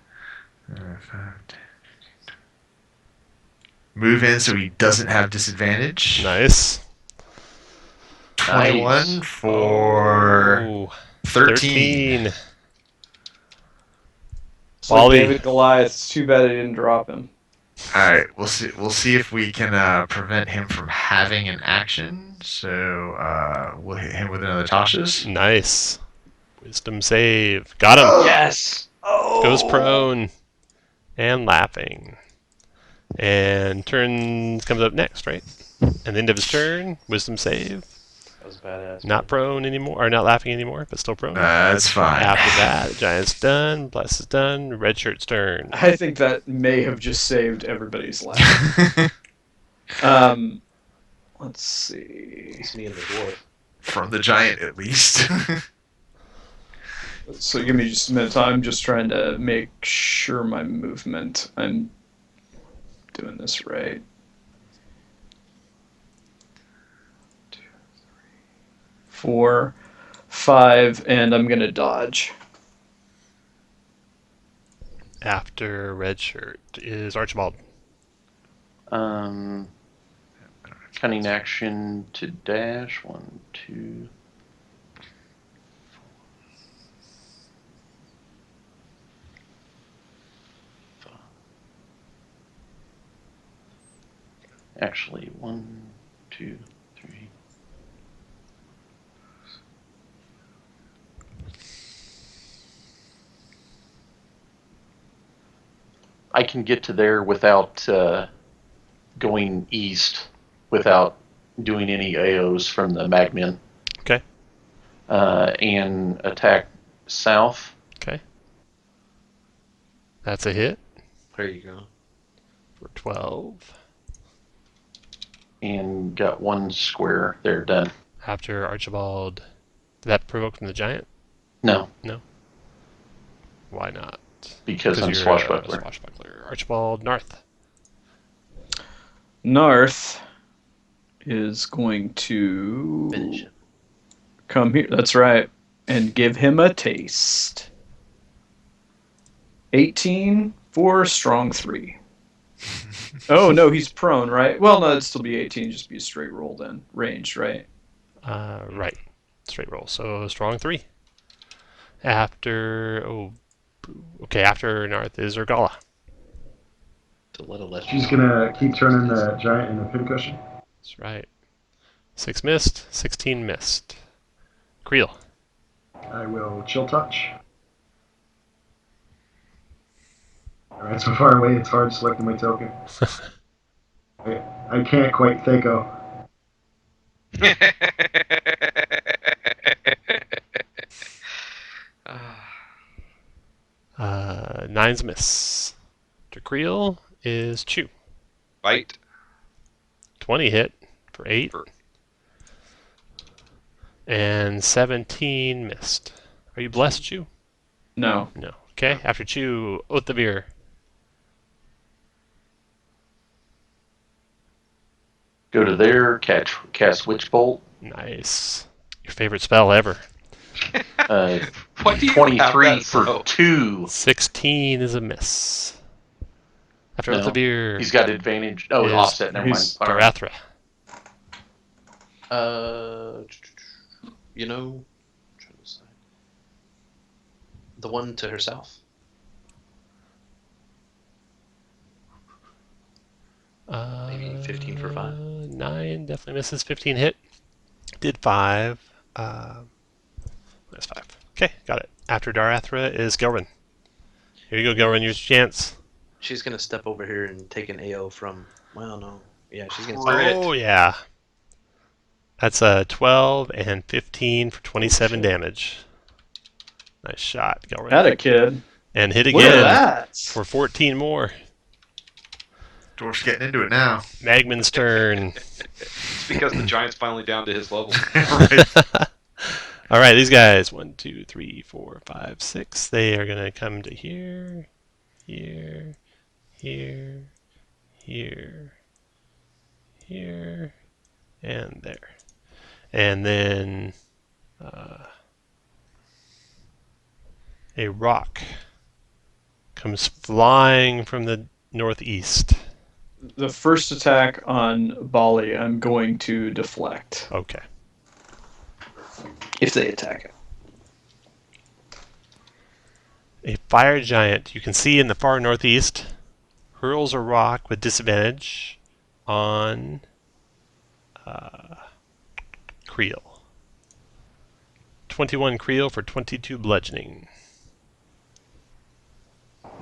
Speaker 6: move in so he doesn't have disadvantage.
Speaker 1: Nice.
Speaker 6: 21
Speaker 4: Nice.
Speaker 6: for
Speaker 1: Oh,
Speaker 6: 13.
Speaker 5: It's like
Speaker 1: Wally.
Speaker 5: David Goliath. It's too bad I didn't drop him.
Speaker 6: All right, we'll see. We'll see if we can prevent him from having an action. So we'll hit him with another Tasha's.
Speaker 1: Nice. Wisdom save. Got him.
Speaker 3: Yes!
Speaker 5: Oh.
Speaker 1: Goes prone. And laughing. And turn comes up next, right? And the end of his turn, wisdom save.
Speaker 3: That was badass.
Speaker 1: Not prone anymore, or not laughing anymore, but still prone.
Speaker 6: That's fine.
Speaker 1: After that, Giant's done, Bless is done, Red Shirt's turn.
Speaker 5: I think that may have just saved everybody's life. Let's see.
Speaker 3: It's me and the dwarf.
Speaker 6: From the giant, at least.
Speaker 5: So give me just a minute. I'm just trying to make sure my movement. I'm doing this right. 2, 3, 4, 5, and I'm gonna dodge.
Speaker 1: After Red Shirt is Archibald.
Speaker 4: Cunning action to dash. 1, 2. Actually, 1, 2, 3. I can get to there without going east, without doing any AOs from the Magmen.
Speaker 1: Okay.
Speaker 4: And attack south.
Speaker 1: Okay. That's a hit
Speaker 3: There you go.
Speaker 1: for 12.
Speaker 4: And got 1 square there done.
Speaker 1: After Archibald, did that provoke from the Giant?
Speaker 4: No,
Speaker 1: Why not?
Speaker 4: because I'm
Speaker 1: you're
Speaker 4: swashbuckler.
Speaker 1: Swashbuckler. Archibald Narth.
Speaker 5: Narth is going to
Speaker 3: Finish it.
Speaker 5: come here. That's right. And give him a taste. 18 for strong 3. Oh, no, he's prone, right? Well, no, it'd still be 18. Just be a straight roll then. Ranged, right?
Speaker 1: Right. Straight roll. So strong 3. After Okay, after Narth is Urgala.
Speaker 3: To let a less.
Speaker 7: She's gonna keep turning the giant into a pincushion.
Speaker 1: That's right. 6 missed, 16 missed. Creel.
Speaker 7: I will chill touch. Alright, so far away it's hard selecting my token. I can't quite think of.
Speaker 1: Nine's miss. To Creel is Chew.
Speaker 2: Bite.
Speaker 1: 20 hit for 8.
Speaker 2: For-
Speaker 1: And 17 missed. Are you blessed, Chew?
Speaker 5: No.
Speaker 1: No. Okay, after Chew, Othavir.
Speaker 4: Go to there, cast Witch Bolt.
Speaker 1: Nice. Your favorite spell ever.
Speaker 2: What do you have
Speaker 4: 23
Speaker 2: that
Speaker 4: for
Speaker 2: so?
Speaker 4: 2.
Speaker 1: 16 is a miss. After
Speaker 4: No,
Speaker 1: Othavir
Speaker 4: He's got advantage. Oh,
Speaker 1: Is-
Speaker 4: offset. Never mind.
Speaker 5: he's
Speaker 4: All right.
Speaker 1: Darathra.
Speaker 3: You know, I'm trying to decide. The one to herself. Maybe 15 for 5.
Speaker 1: 9 definitely misses. 15 hit. Did 5. Minus 5. Okay, got it. After Darathra is Gelrin. Here you go, Gelrin. Use your chance.
Speaker 3: She's gonna step over here and take an AO from. Well, no. Yeah, she's gonna.
Speaker 2: Crit.
Speaker 1: Oh, yeah. That's a 12 and 15 for 27 damage. Nice shot, Gelrin.
Speaker 5: Had a kid.
Speaker 1: And hit
Speaker 5: Look at
Speaker 1: again
Speaker 5: that.
Speaker 1: for 14 more.
Speaker 6: Dwarf's getting into it now.
Speaker 1: Magman's turn.
Speaker 2: It's because the giant's finally down to his level.
Speaker 6: Right.
Speaker 1: All right, these guys. 1, 2, 3, 4, 5, 6. They are going to come to here, here, here, here, here, and there. And then a rock comes flying from the northeast.
Speaker 5: The first attack on Bali, I'm going to deflect
Speaker 1: Okay.
Speaker 5: if they attack it.
Speaker 1: A fire giant you can see in the far northeast hurls a rock with disadvantage on Creel. 21 Creel for 22 bludgeoning.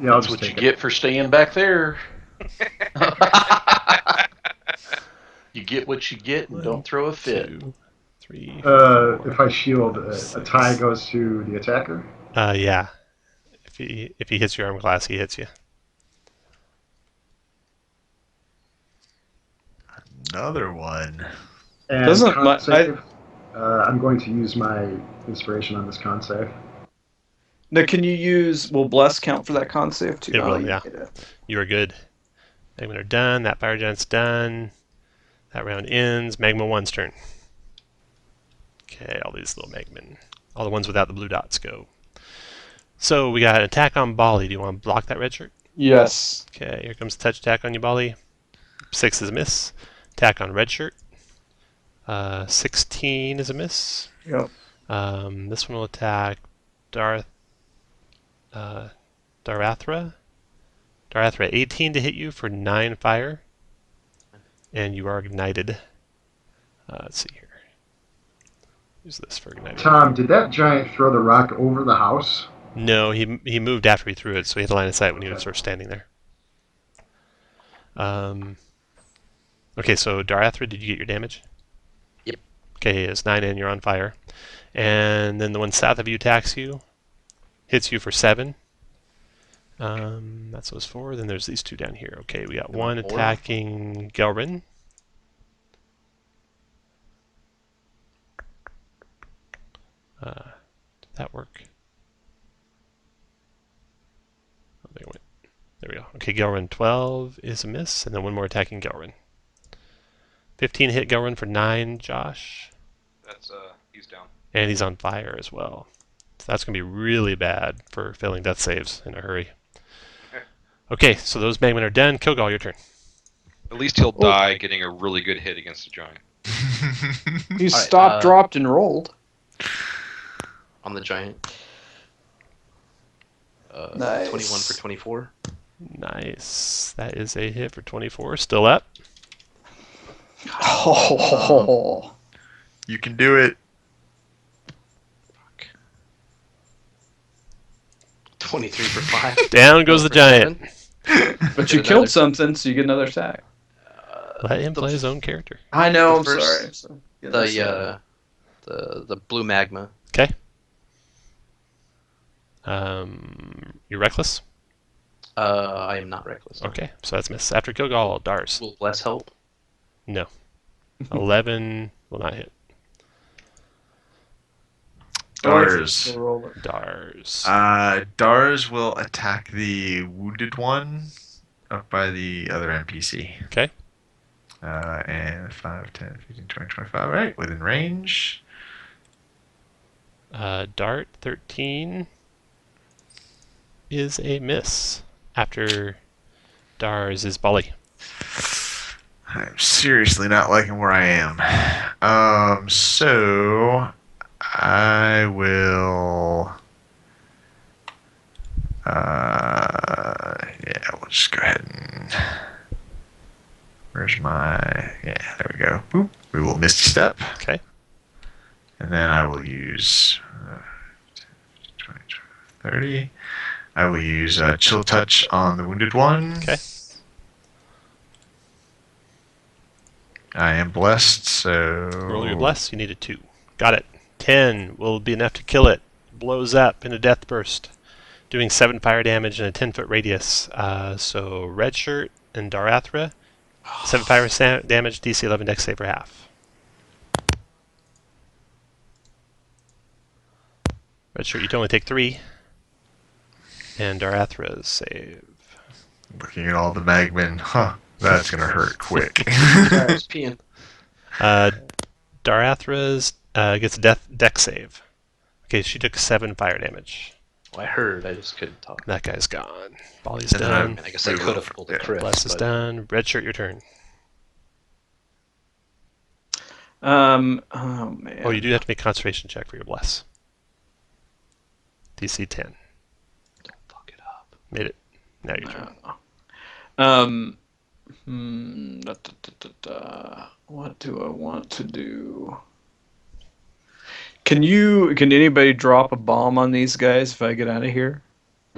Speaker 7: Yeah, I'll
Speaker 4: That's
Speaker 7: just
Speaker 4: what you
Speaker 7: take it.
Speaker 4: get for staying back there. You get what you get and don't throw a fit.
Speaker 1: 2, 3.
Speaker 7: If I shield, a tie goes to the attacker.
Speaker 1: Yeah. If he hits your arm class, he hits you.
Speaker 6: Another one.
Speaker 7: And
Speaker 5: Doesn't
Speaker 7: con
Speaker 5: my-
Speaker 7: save, I'm going to use my inspiration on this con save.
Speaker 5: Now, can you use, will Bless count for that con save too?
Speaker 1: It will,
Speaker 5: you
Speaker 1: yeah.
Speaker 5: get it.
Speaker 1: You are good. Magma are done. That fire giant's done. That round ends. Magma 1's turn. Okay, all these little Magmen. All the ones without the blue dots go. So we got an attack on Bali. Do you want to block that red shirt?
Speaker 5: Yes.
Speaker 1: Okay, here comes the touch attack on you, Bali. 6 is a miss. Attack on red shirt. 16 is a miss.
Speaker 5: Yep.
Speaker 1: This one will attack Darathra. Darathra, 18 to hit you for 9 fire. And you are ignited. Let's see here. Use this for igniting.
Speaker 7: Tom, did that giant throw the rock over the house?
Speaker 1: No, he moved after he threw it, so he had a line of sight when he was sort of standing there. Okay, so Darathra, did you get your damage?
Speaker 3: Yep.
Speaker 1: Okay, it's 9 and you're on fire. And then the one south of you attacks you, hits you for 7. That's those 4. Then there's these 2 down here. Okay, we got one attacking Gelrin. Did that work? Oh, there it went. There we go. Okay, Gelrin 12 is a miss, and then one more attacking Gelrin. 15 hit Gelrin for 9, Josh.
Speaker 2: That's he's down.
Speaker 1: And he's on fire as well. So that's going to be really bad for failing death saves in a hurry. Okay, so those Magmen are done. Kilgal, your turn.
Speaker 2: At least he'll die getting a really good hit against a giant.
Speaker 5: You
Speaker 3: All right,
Speaker 5: stopped, dropped, and rolled.
Speaker 3: On the giant.
Speaker 5: Nice.
Speaker 3: 21 for 24.
Speaker 1: Nice. That is a hit for 24. Still up.
Speaker 5: Oh.
Speaker 6: You can do it.
Speaker 3: 23 for 5.
Speaker 1: Down goes the
Speaker 3: For
Speaker 1: giant.
Speaker 3: 7.
Speaker 5: But
Speaker 3: Get
Speaker 5: you
Speaker 3: another-
Speaker 5: killed something, so you get another attack.
Speaker 1: Let him
Speaker 3: the-
Speaker 1: play his own character.
Speaker 5: I know,
Speaker 3: The
Speaker 5: I'm
Speaker 3: first-
Speaker 5: sorry.
Speaker 3: The blue magma.
Speaker 1: Okay. You're reckless?
Speaker 3: I am not reckless. no.
Speaker 1: Okay, so that's miss. After Kilgal, Dars.
Speaker 3: Will bless help?
Speaker 1: No. 11 will not hit.
Speaker 6: Dars.
Speaker 5: Roll it.
Speaker 1: Dars.
Speaker 6: Dars will attack the wounded one up by the other NPC.
Speaker 1: Okay.
Speaker 6: And 5, 10, 15, 20, 25. Right, within range.
Speaker 1: Dart 13 is a miss. After Dars is Bolly.
Speaker 6: I'm seriously not liking where I am. So I will. Yeah, we'll just go ahead and. Where's my? Yeah, there we go. Boop. We will Misty Step,
Speaker 1: Okay.
Speaker 6: and then I will use 20, 30. I will use Chill Touch on the wounded one.
Speaker 1: Okay.
Speaker 6: I am blessed, so.
Speaker 1: Roll your bless. You need a 2. Got it. 10 will be enough to kill it. Blows up in a death burst, doing 7 fire damage in a 10-foot radius. So Red Shirt and Darathra, 7 fire damage, DC 11 dex save for half. Red Shirt, you can only take 3. And Darathra's save.
Speaker 6: Looking at all the Magmen, that's gonna hurt quick.
Speaker 3: Sorry, I was peeing.
Speaker 1: Darathra's gets a dex save. Okay, she took 7 fire damage.
Speaker 3: Well, I heard. I just couldn't talk.
Speaker 1: That guy's gone. Bolly's
Speaker 6: And then
Speaker 1: done.
Speaker 3: And I guess I could have pulled a crit.
Speaker 1: Bless is
Speaker 3: but
Speaker 1: done. Red Shirt, your turn.
Speaker 5: Oh man.
Speaker 1: Oh, you do have to make a concentration check for your bless. DC 10.
Speaker 3: Don't fuck it up.
Speaker 1: Made it. Now your turn.
Speaker 5: What do I want to do? Can anybody drop a bomb on these guys if I get out of here?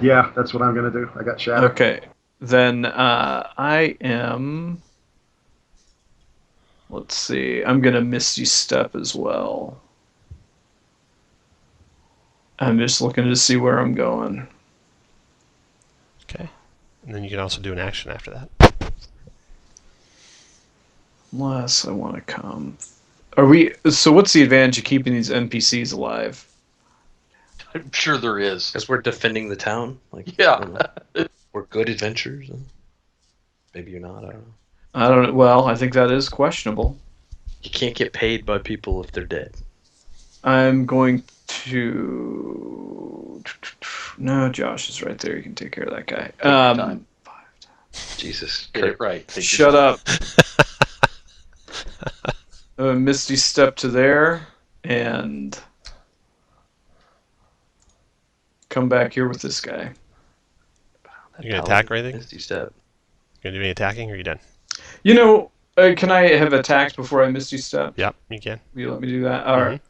Speaker 7: Yeah, that's what I'm gonna do. I got shatter.
Speaker 5: Okay. Then I am. Let's see. I'm gonna Misty Step as well. I'm just looking to see where I'm going.
Speaker 1: Okay. And then you can also do an action after that.
Speaker 5: Unless I want to come. Are we? So what's the advantage of keeping these NPCs alive?
Speaker 4: I'm sure there is.
Speaker 3: Because we're defending the town. Like, I
Speaker 4: Yeah.
Speaker 3: don't know. We're good adventurers. Maybe you're not. I don't know.
Speaker 5: I don't. Well, I think that is questionable.
Speaker 3: You can't get paid by people if they're dead.
Speaker 5: I'm going to. No, Josh is right there. You can take care of that guy.
Speaker 4: your time.
Speaker 3: Jesus.
Speaker 4: Get it right. Take
Speaker 5: Shut
Speaker 4: your
Speaker 5: up. Misty Step to there and come back here with this guy.
Speaker 1: You gonna attack or anything?
Speaker 3: Misty Step.
Speaker 1: You gonna do any attacking or are you done?
Speaker 5: You know, can I have attacked before I Misty Step?
Speaker 1: Yep, you can.
Speaker 5: You let me do that? All right.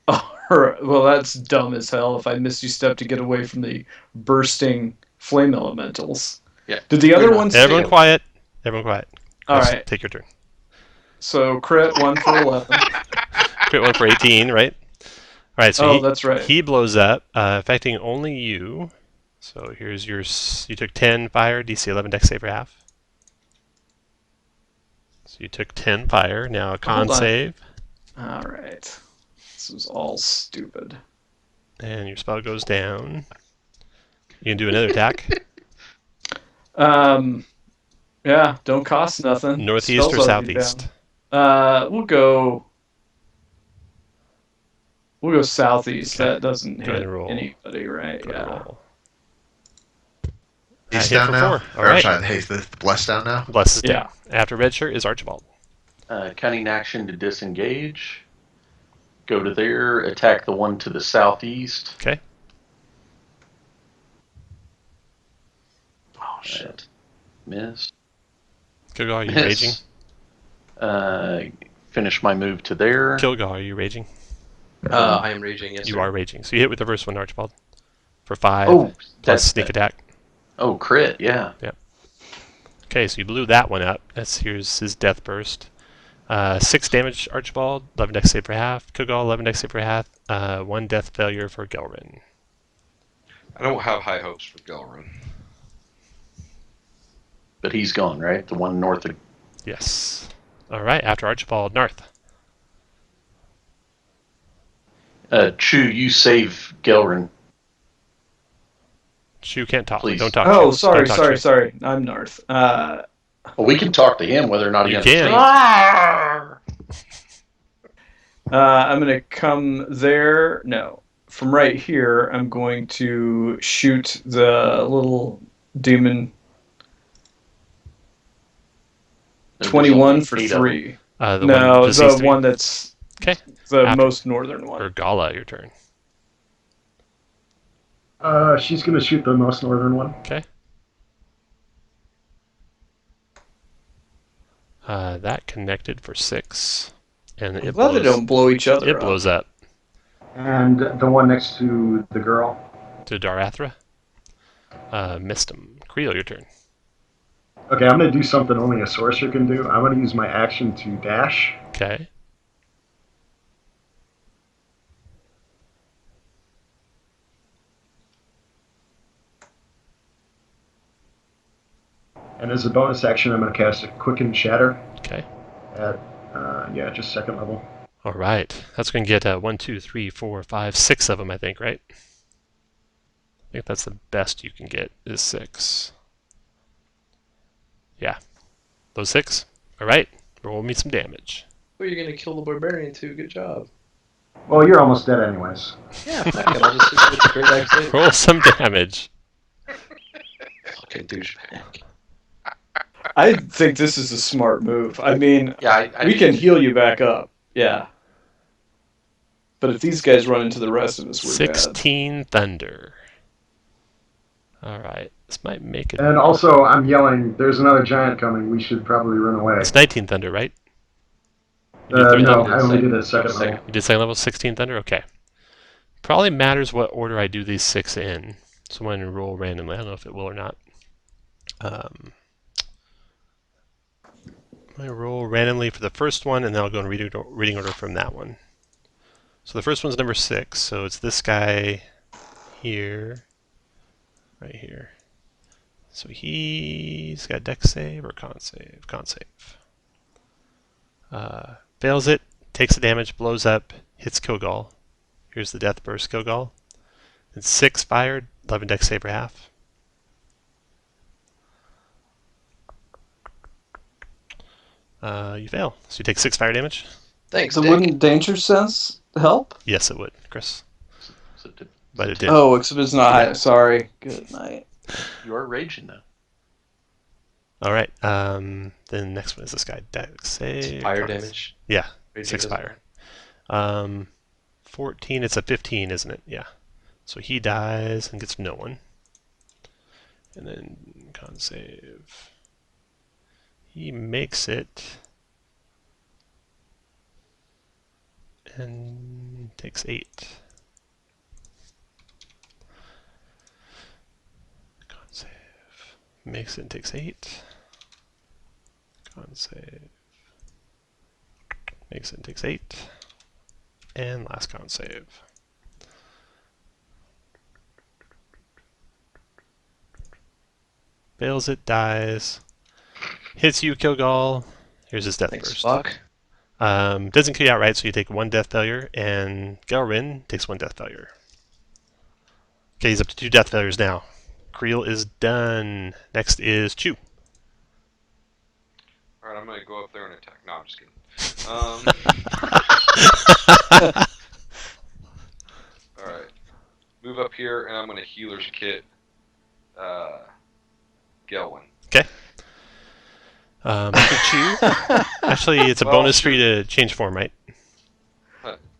Speaker 5: All right. Well, that's dumb as hell if I Misty Step to get away from the bursting flame elementals.
Speaker 4: Yeah.
Speaker 5: Did the other ones
Speaker 1: Everyone
Speaker 5: stay?
Speaker 1: quiet. Everyone quiet.
Speaker 5: All
Speaker 1: Chris,
Speaker 5: right.
Speaker 1: Take your turn.
Speaker 5: So crit 1 for 11.
Speaker 1: Crit 1 for 18, right? Alright, so
Speaker 5: Oh, that's right.
Speaker 1: he blows up, affecting only you. So here's your... You took 10 fire, DC 11 dex save for half. So you took 10 fire. Now a con
Speaker 5: Hold on.
Speaker 1: save.
Speaker 5: All right. This is all stupid.
Speaker 1: And your spell goes down. You can do another attack.
Speaker 5: Yeah, don't cost nothing.
Speaker 1: Northeast or
Speaker 5: Spells already
Speaker 1: southeast?
Speaker 5: down. We'll go southeast.
Speaker 1: Okay.
Speaker 5: That doesn't
Speaker 1: Go ahead
Speaker 5: hit
Speaker 1: and roll.
Speaker 5: anybody, right?
Speaker 1: Go ahead and
Speaker 5: Yeah.
Speaker 1: roll.
Speaker 6: He's
Speaker 1: Hit
Speaker 6: down
Speaker 1: for
Speaker 6: now.
Speaker 1: 4.
Speaker 6: Or,
Speaker 1: Alright.
Speaker 6: sorry, hey, the blessed down now.
Speaker 1: Bless is
Speaker 5: Yeah.
Speaker 1: down. After Red Shirt is Archibald.
Speaker 4: cunning action to disengage. Go to there, attack the one to the southeast.
Speaker 1: Okay.
Speaker 3: shit.
Speaker 4: Miss.
Speaker 1: Kilgar, are you
Speaker 4: Miss.
Speaker 1: raging?
Speaker 4: Finish my move to there.
Speaker 1: Kilgar, are you raging?
Speaker 3: I am raging, yes,
Speaker 1: You
Speaker 3: sir.
Speaker 1: are raging. So you hit with the first one, Archibald. For 5
Speaker 4: Oh,
Speaker 1: plus
Speaker 4: that's
Speaker 1: sneak attack.
Speaker 4: Oh, crit, yeah.
Speaker 1: Okay, so you blew that one up. Here's his death burst. 6 damage, Archibald. 11 dex save for half. Kilgar, 11 dex save for half. 1 death failure for Gelrin.
Speaker 2: I don't have high hopes for Gelrin.
Speaker 4: But he's gone, right? The one north of.
Speaker 1: Yes. All right, after Archibald, Narth.
Speaker 4: Chu, you save Gelrin.
Speaker 1: Shu can't talk.
Speaker 4: Please.
Speaker 1: Don't talk.
Speaker 5: Oh,
Speaker 1: Shu.
Speaker 5: sorry,
Speaker 1: Don't talk,
Speaker 5: sorry,
Speaker 1: Shu.
Speaker 5: sorry. I'm Narth.
Speaker 4: Well, we can talk to him whether or not he
Speaker 1: You
Speaker 4: understands.
Speaker 1: can.
Speaker 5: I'm going to come there. No. From right here, I'm going to shoot the little demon.
Speaker 4: There's
Speaker 5: 21
Speaker 4: only
Speaker 5: for
Speaker 4: 8 of them.
Speaker 5: 3.
Speaker 1: The
Speaker 5: No,
Speaker 1: one
Speaker 5: the one that's
Speaker 1: Okay.
Speaker 5: the
Speaker 1: After-
Speaker 5: most northern
Speaker 1: Or
Speaker 5: one.
Speaker 1: Gala, your turn.
Speaker 7: She's going to shoot the most northern one.
Speaker 1: Okay. That connected for 6. And
Speaker 5: I'm
Speaker 1: it
Speaker 5: glad they
Speaker 1: blows,
Speaker 5: don't blow each other
Speaker 1: it
Speaker 5: up.
Speaker 1: blows up
Speaker 7: And the one next to the girl.
Speaker 1: to Darathra. Missed him. Creel, your turn.
Speaker 7: Okay, I'm going to do something only a sorcerer can do. I'm going to use my action to dash.
Speaker 1: Okay.
Speaker 7: And as a bonus action, I'm going to cast a Quicken Shatter
Speaker 1: Okay.
Speaker 7: at, just second level.
Speaker 1: All right. That's going to get 1, 2, 3, 4, 5, 6 of them, I think, right? I think that's the best you can get is 6. Yeah. Those 6? All right. Roll me some damage.
Speaker 3: Oh, you're gonna kill the barbarian too. Good job.
Speaker 7: Well, you're almost dead anyways.
Speaker 3: Yeah, fuck it. I'll just hit you with the great axe later.
Speaker 1: Roll some damage.
Speaker 3: Fucking douchebag.
Speaker 5: I think this is a smart move. I mean,
Speaker 4: Yeah,
Speaker 5: we can heal you back up. Yeah. But if these guys run into the rest of us, we're bad.
Speaker 1: 16 thunder. All right. This might make it.
Speaker 7: And also, I'm yelling, there's another giant coming. We should probably run away.
Speaker 1: It's 19 thunder, right? You did third
Speaker 7: No,
Speaker 1: level?
Speaker 7: I only did a second level.
Speaker 1: You did second level, 16 thunder? Okay. Probably matters what order I do these 6 in. So I'm going to roll randomly. I don't know if it will or not. I'm going to roll randomly for the first one, and then I'll go in reading order from that one. So the first one's number 6. So it's this guy here. Right here. So he's got dex save or con save? Con save. Fails it, takes the damage, blows up, hits Kilgal. Here's the death burst Kilgal. And 6 fired, 11 dex save for half. You fail. So you take 6 fire damage?
Speaker 3: Thanks,
Speaker 5: So
Speaker 3: Dick.
Speaker 5: wouldn't danger sense help?
Speaker 1: Yes, it would, Chris.
Speaker 4: So
Speaker 1: But it did.
Speaker 5: Oh, except it's not high. Sorry. Good night.
Speaker 4: you are raging though.
Speaker 1: Alright, then the next one is this guy. Dex save.
Speaker 3: Fire
Speaker 1: con-
Speaker 3: damage.
Speaker 1: Yeah,
Speaker 3: Raging
Speaker 1: 6
Speaker 3: doesn't
Speaker 1: fire. 14, it's a 15, isn't it? Yeah. So he dies and gets no one. And then con save. He makes it. And takes 8. Con save. Makes it and takes 8. Con save. Makes it and takes 8. And last con save. Fails it, dies. Hits you, Kilgal. Here's his death
Speaker 3: Thanks,
Speaker 1: burst.
Speaker 3: fuck.
Speaker 1: Doesn't kill you outright, so you take 1 death failure, and Gelrin takes 1 death failure. Okay, he's up to 2 death failures now. Creel is done. Next is Chew.
Speaker 2: Alright, I'm gonna go up there and attack. No, I'm just kidding. Alright. Move up here, and I'm gonna healer's kit Gelwin.
Speaker 1: After Chew, actually, it's a
Speaker 2: Well,
Speaker 1: bonus for you to change form, right?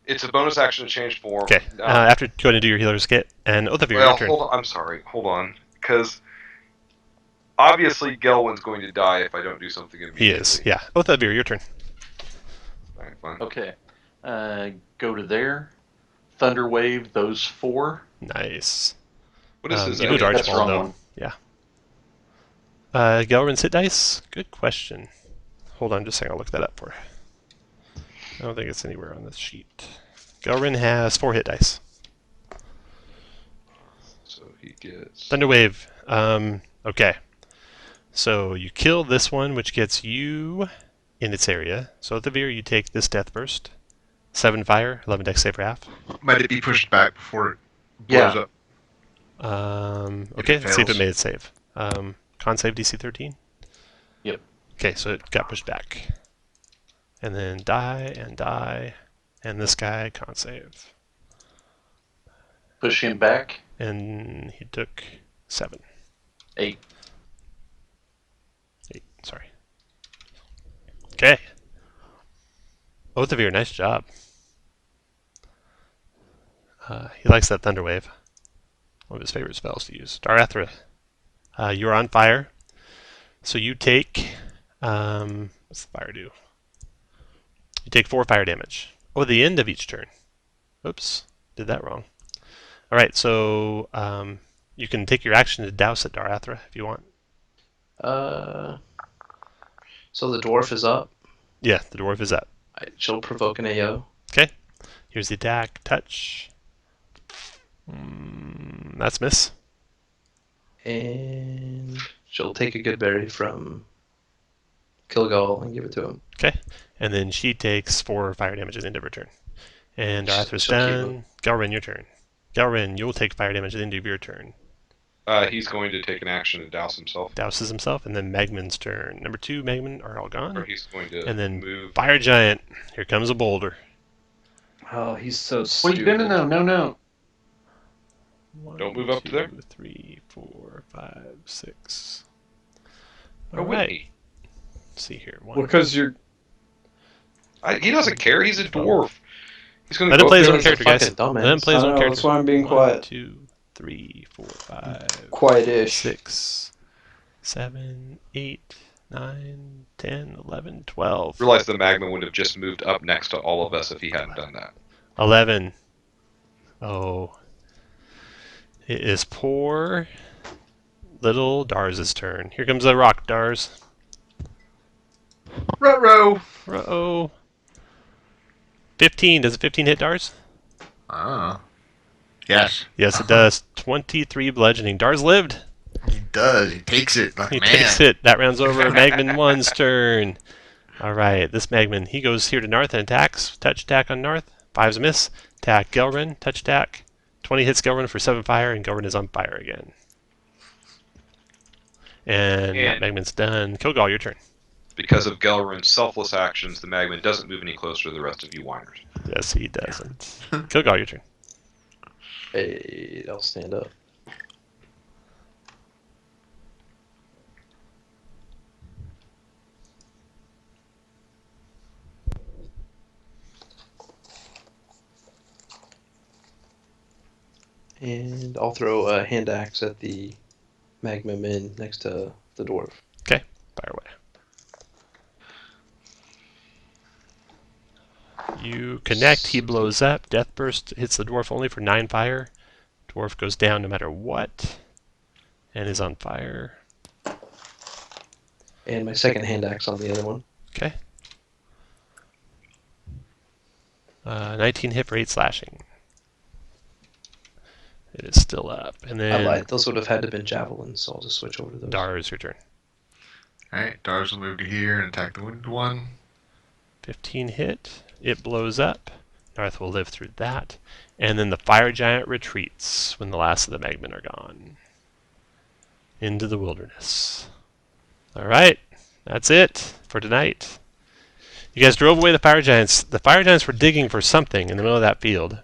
Speaker 2: It's a bonus action to change form.
Speaker 1: Okay. After go ahead and do your healer's kit, and Oath of your
Speaker 2: well,
Speaker 1: turn.
Speaker 2: hold on. I'm sorry. Hold on. Because obviously Gelwin's going to die if I don't do something immediately.
Speaker 1: He is, yeah. Both of you, your turn.
Speaker 2: Alright, fine.
Speaker 4: Okay. Go to there. Thunder wave those 4.
Speaker 1: Nice.
Speaker 2: What is his
Speaker 1: You moved
Speaker 2: enemy?
Speaker 4: That's the
Speaker 1: Archibald,
Speaker 4: wrong
Speaker 1: though.
Speaker 4: one.
Speaker 1: Yeah. Gelrin's hit dice? Good question. Hold on just a second, I'll look that up for you. I don't think it's anywhere on this sheet. Gelrin has 4 hit dice.
Speaker 2: So he gets...
Speaker 1: Thunderwave. Okay. So you kill this one, which gets you in its area. So at the Veer, you take this death burst. 7 fire, 11 dex save for half.
Speaker 6: Might it be pushed back before it blows
Speaker 4: Yeah.
Speaker 6: up?
Speaker 1: Okay,
Speaker 6: it
Speaker 1: let's see if it
Speaker 6: fails.
Speaker 1: made it save. Con save DC 13?
Speaker 4: Yep.
Speaker 1: Okay, so it got pushed back. And then die, and this guy, con save.
Speaker 4: Push him back.
Speaker 1: And he took 7.
Speaker 4: 8.
Speaker 1: 8, sorry. Okay. Both of you, nice job. He likes that Thunder Wave. One of his favorite spells to use. Darathra, you're on fire. So you take... what's the fire do? You take 4 fire damage. Oh, at the end of each turn. Oops, did that wrong. Alright, so you can take your action to douse at Darathra if you want.
Speaker 3: So the dwarf is up.
Speaker 1: Yeah, the dwarf is up.
Speaker 3: She'll provoke an AO.
Speaker 1: Okay, here's the attack. Touch. That's miss.
Speaker 3: And she'll take a good berry from Kilgall and give it to him.
Speaker 1: Okay, and then she takes 4 fire damage at the end of her turn. And Darathra's
Speaker 3: She'll keep
Speaker 1: done. Galrin, your turn. Galrin, you'll take fire damage at the end of your turn.
Speaker 2: He's going to take an action and douse himself.
Speaker 1: Douses himself, and then Magman's turn. Number 2, Magman are all
Speaker 2: Or
Speaker 1: gone.
Speaker 2: he's going to
Speaker 1: And then
Speaker 2: move.
Speaker 1: Fire Giant. Here comes a boulder.
Speaker 5: Oh, he's so
Speaker 4: Wait,
Speaker 5: stupid.
Speaker 4: no.
Speaker 2: Don't move up to there.
Speaker 1: 2, 3, 4, 5, 6.
Speaker 2: Oh,
Speaker 1: All right.
Speaker 2: Whitney.
Speaker 1: Let's see here.
Speaker 5: Well, because you're.
Speaker 2: He doesn't care. He's a dwarf. He's going to
Speaker 1: Let him
Speaker 2: go
Speaker 1: play his
Speaker 2: up
Speaker 1: own
Speaker 2: there.
Speaker 1: character, guys.
Speaker 3: fucking dumbass.
Speaker 1: Let him play his
Speaker 5: I
Speaker 1: own
Speaker 5: know,
Speaker 1: character.
Speaker 5: that's why I'm being
Speaker 1: 1,
Speaker 5: quiet.
Speaker 1: 2, 3, 4, 5,
Speaker 5: Quiet-ish.
Speaker 1: 6, 7, 8, 9, 10, 11, 12.
Speaker 2: Realize the magma would have just moved up next to all of us if he hadn't done that.
Speaker 1: 11. Oh. It is poor little Dars's turn. Here comes the rock, Dars.
Speaker 6: Ruh-roh!
Speaker 1: Uh-oh. 15. Does a 15 hit Dars?
Speaker 6: Oh. Yes.
Speaker 1: Yes, it does. 23 bludgeoning. Dars lived.
Speaker 6: He does. He takes it like
Speaker 1: He
Speaker 6: a man.
Speaker 1: takes it. That rounds over Magman 1's turn. Alright, this Magman, he goes here to Narth and attacks. Touch attack on Narth. 5's a miss. Attack Gelrin. Touch attack. 20 hits Gelrin for 7 fire, and Gelrin is on fire again. And that Magman's done. Kilgall, your turn.
Speaker 2: Because of Gelrin's selfless actions, the magma doesn't move any closer to the rest of you whiners.
Speaker 1: Yes, he doesn't. Kilgall, your turn.
Speaker 3: Hey, I'll stand up. And I'll throw a hand axe at the magma min next to the dwarf.
Speaker 1: Okay, fire away. You connect, he blows up. Death Burst hits the dwarf only for 9 fire. Dwarf goes down no matter what. And is on fire.
Speaker 3: And my second hand axe on the other one.
Speaker 1: Okay. 19 hit for 8 slashing. It is still up. And
Speaker 3: I
Speaker 1: then
Speaker 3: lied. Those would have had to have been javelins, so I'll just switch over to those.
Speaker 1: Dars, your turn.
Speaker 6: Alright, Dars will move to here and attack the wounded one.
Speaker 1: 15 hit. It blows up. Narth will live through that. And then the fire giant retreats when the last of the magmen are gone. Into the wilderness. Alright, that's it for tonight. You guys drove away the fire giants. The fire giants were digging for something in the middle of that field.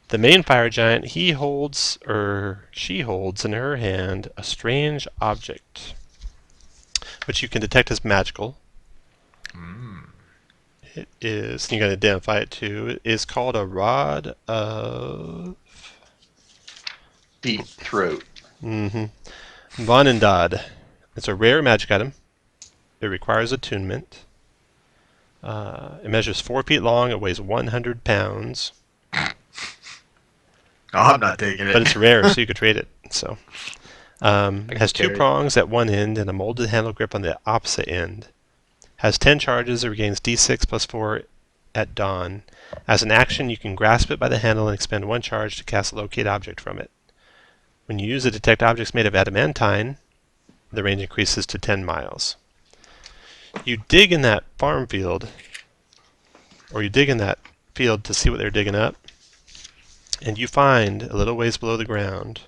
Speaker 1: The main fire giant, he holds, or she holds in her hand a strange object, which you can detect as magical. It is, you got to identify it too. It is called a rod of
Speaker 4: Deep throat.
Speaker 1: Vanindad. It's a rare magic item. It requires attunement. It measures 4 feet long. It weighs 100 pounds.
Speaker 6: Oh, I'm not taking it.
Speaker 1: But it's rare, so you could trade it. So, it has 2
Speaker 3: carry it.
Speaker 1: prongs at one end and a molded handle grip on the opposite end. Has 10 charges. It regains D6 plus 4 at dawn. As an action, you can grasp it by the handle and expend 1 charge to cast a locate object from it. When you use it to detect objects made of adamantine, the range increases to 10 miles. You dig in that farm field, or you dig in that field to see what they're digging up, and you find, a little ways below the ground,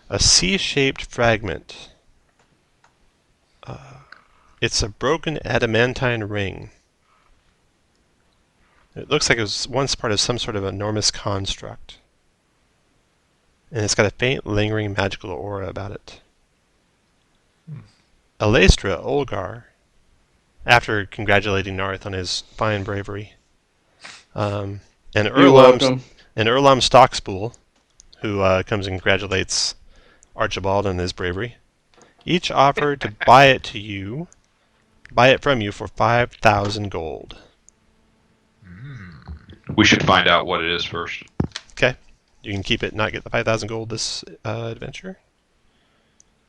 Speaker 1: a C-shaped fragment. It's a broken adamantine ring. It looks like it was once part of some sort of enormous construct. And it's got a faint, lingering magical aura about it. Alastra Olgar, after congratulating Narth on his fine bravery, and
Speaker 5: You're
Speaker 1: Erlam
Speaker 5: welcome.
Speaker 1: Stockspool, who comes and congratulates Archibald on his bravery, each offered to buy it from you for 5,000 gold.
Speaker 2: We should find out what it is first.
Speaker 1: Okay. You can keep it and not get the 5,000 gold this adventure,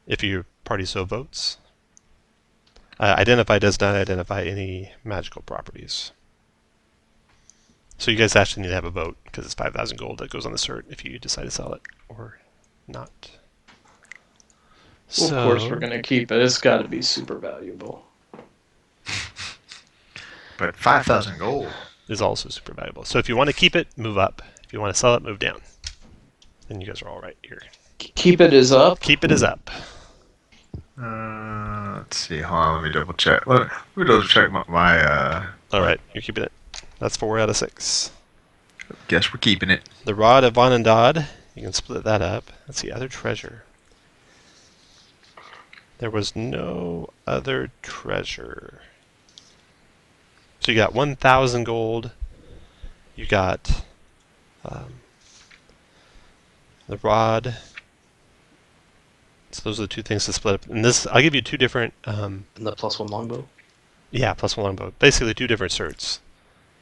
Speaker 1: if your party so votes. Identify does not identify any magical properties. So you guys actually need to have a vote, because it's 5,000 gold that goes on the cert if you decide to sell it or not.
Speaker 5: Well, of course, we're going to keep it. It's got to be super valuable.
Speaker 6: But 5,000 gold.
Speaker 1: Is also super valuable. So if you want to keep it, move up. If you want to sell it, move down. Then you guys are all right here.
Speaker 5: Keep it is up.
Speaker 1: Keep it is up.
Speaker 6: Let's see. Hold on. Let me double check. Let me double check my
Speaker 1: All right, you're keeping it. That's 4 out of 6.
Speaker 6: Guess we're keeping it.
Speaker 1: The Rod of Vanandad, you can split that up. Let's see, other treasure. There was no other treasure. So you got 1,000 gold. You got the rod. So those are the 2 things to split up. And this, I'll give you 2 different.
Speaker 3: And the +1 longbow.
Speaker 1: Yeah, +1 longbow. Basically 2 different certs.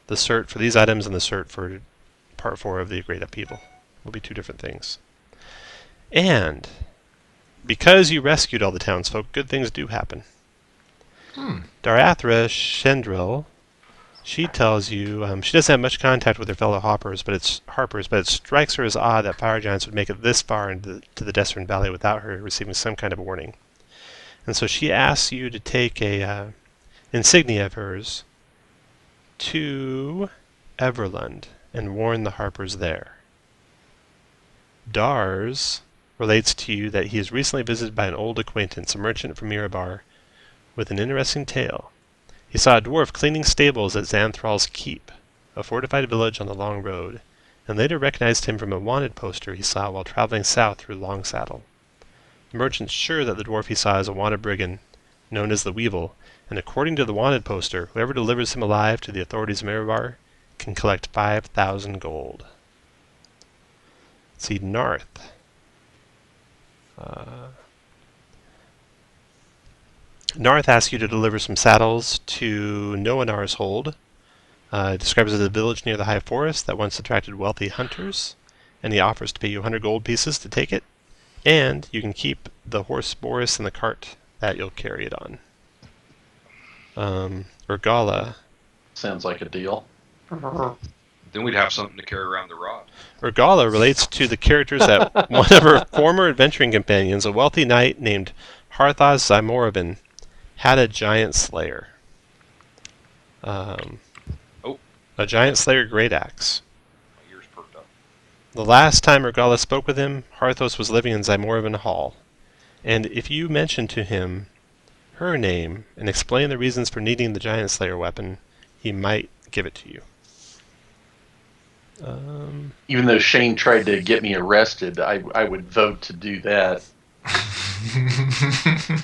Speaker 1: The cert for these items and the cert for part 4 of the Great Upheaval will be 2 different things. And because you rescued all the townsfolk, good things do happen. Darathra Shendril, she tells you she doesn't have much contact with her fellow harpers, but it strikes her as odd that fire giants would make it this far into the Desert Valley without her receiving some kind of warning. And so she asks you to take a insignia of hers to Everlund and warn the harpers there. Dars relates to you that he is recently visited by an old acquaintance, a merchant from Mirabar, with an interesting tale. He saw a dwarf cleaning stables at Xanthral's Keep, a fortified village on the Long Road, and later recognized him from a wanted poster he saw while traveling south through Longsaddle. The merchant's sure that the dwarf he saw is a wanted brigand, known as the Weevil, and according to the wanted poster, whoever delivers him alive to the authorities of Mirabar can collect 5,000 gold. Let's see, Narth. Narth asks you to deliver some saddles to Noanar's Hold. It describes it as a village near the high forest that once attracted wealthy hunters, and he offers to pay you 100 gold pieces to take it, and you can keep the horse Boris and the cart that you'll carry it on. Urgala.
Speaker 4: Sounds like a deal.
Speaker 2: Then we'd have something to carry around the rod.
Speaker 1: Urgala relates to the characters that one of her former adventuring companions, a wealthy knight named Harthas Zymoravin, had a giant slayer. A giant slayer great axe.
Speaker 2: My ears perked up.
Speaker 1: The last time Urgala spoke with him, Harthos was living in Zymoravin Hall, and if you mention to him her name and explain the reasons for needing the giant slayer weapon, he might give it to you.
Speaker 4: Even though Shane tried to get me arrested, I would vote to do that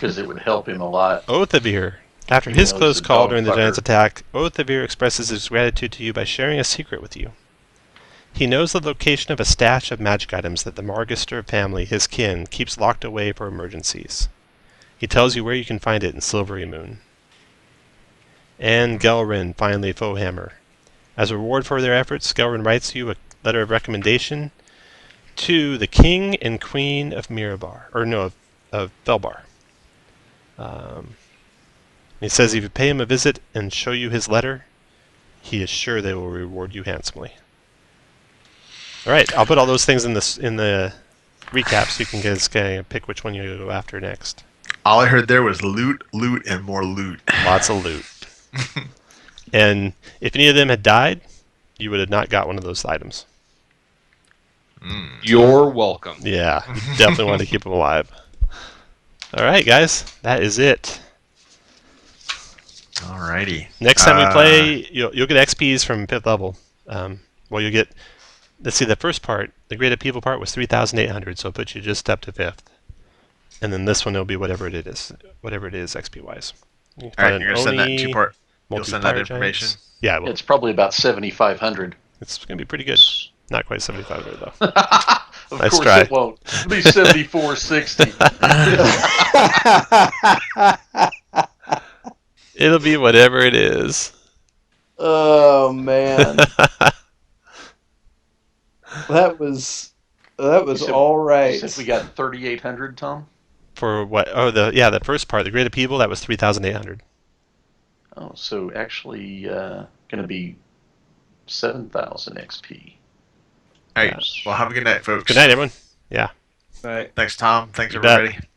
Speaker 4: because it would help him a lot.
Speaker 1: Oathevere. After his
Speaker 4: You know,
Speaker 1: close
Speaker 4: he's a
Speaker 1: call
Speaker 4: dog
Speaker 1: during the
Speaker 4: fucker.
Speaker 1: giant's attack, Oathevere expresses his gratitude to you by sharing a secret with you. He knows the location of a stash of magic items that the Margister family, his kin, keeps locked away for emergencies. He tells you where you can find it in Silvery Moon. And Gelrin, finally, Foehammer. As a reward for their efforts, Gelrin writes you a letter of recommendation to the King and Queen of Mirabar, of Felbar. He says if you pay him a visit and show you his letter, he is sure they will reward you handsomely. All right, I'll put all those things in the recap so you can guys pick which one you go after next.
Speaker 6: All I heard there was loot, loot, and more loot.
Speaker 1: Lots of loot. And if any of them had died, you would have not got one of those items.
Speaker 2: You're welcome.
Speaker 1: Yeah, you definitely want to keep them alive. All right, guys, that is it.
Speaker 6: Alrighty.
Speaker 1: Next time we play, you'll get XPs from 5th level. Well, you'll get. Let's see. The first part, the Great Upheaval part, was 3,800, so it puts you just up to 5th. And then this one will be whatever it is XP wise.
Speaker 6: All right, you're gonna send that in 2-part. You'll send that information.
Speaker 1: Giants. Yeah, I will.
Speaker 4: It's probably about 7,500.
Speaker 1: It's gonna be pretty good. Not quite 7,500 though.
Speaker 4: Of
Speaker 1: Nice
Speaker 4: course
Speaker 1: try.
Speaker 4: it won't. It'll be 7460.
Speaker 1: It'll be whatever it is.
Speaker 5: Oh man, that was all right.
Speaker 4: Since we got 3,800, Tom.
Speaker 1: For what? Oh, the first part, the Great Upheaval, that was 3,800.
Speaker 4: Oh, so actually going to be 7,000 XP.
Speaker 6: All right. Well, have a good night, folks.
Speaker 1: Good night, everyone. Yeah.
Speaker 5: Right.
Speaker 6: Thanks, Tom. Thanks,
Speaker 1: You bet.
Speaker 6: everybody.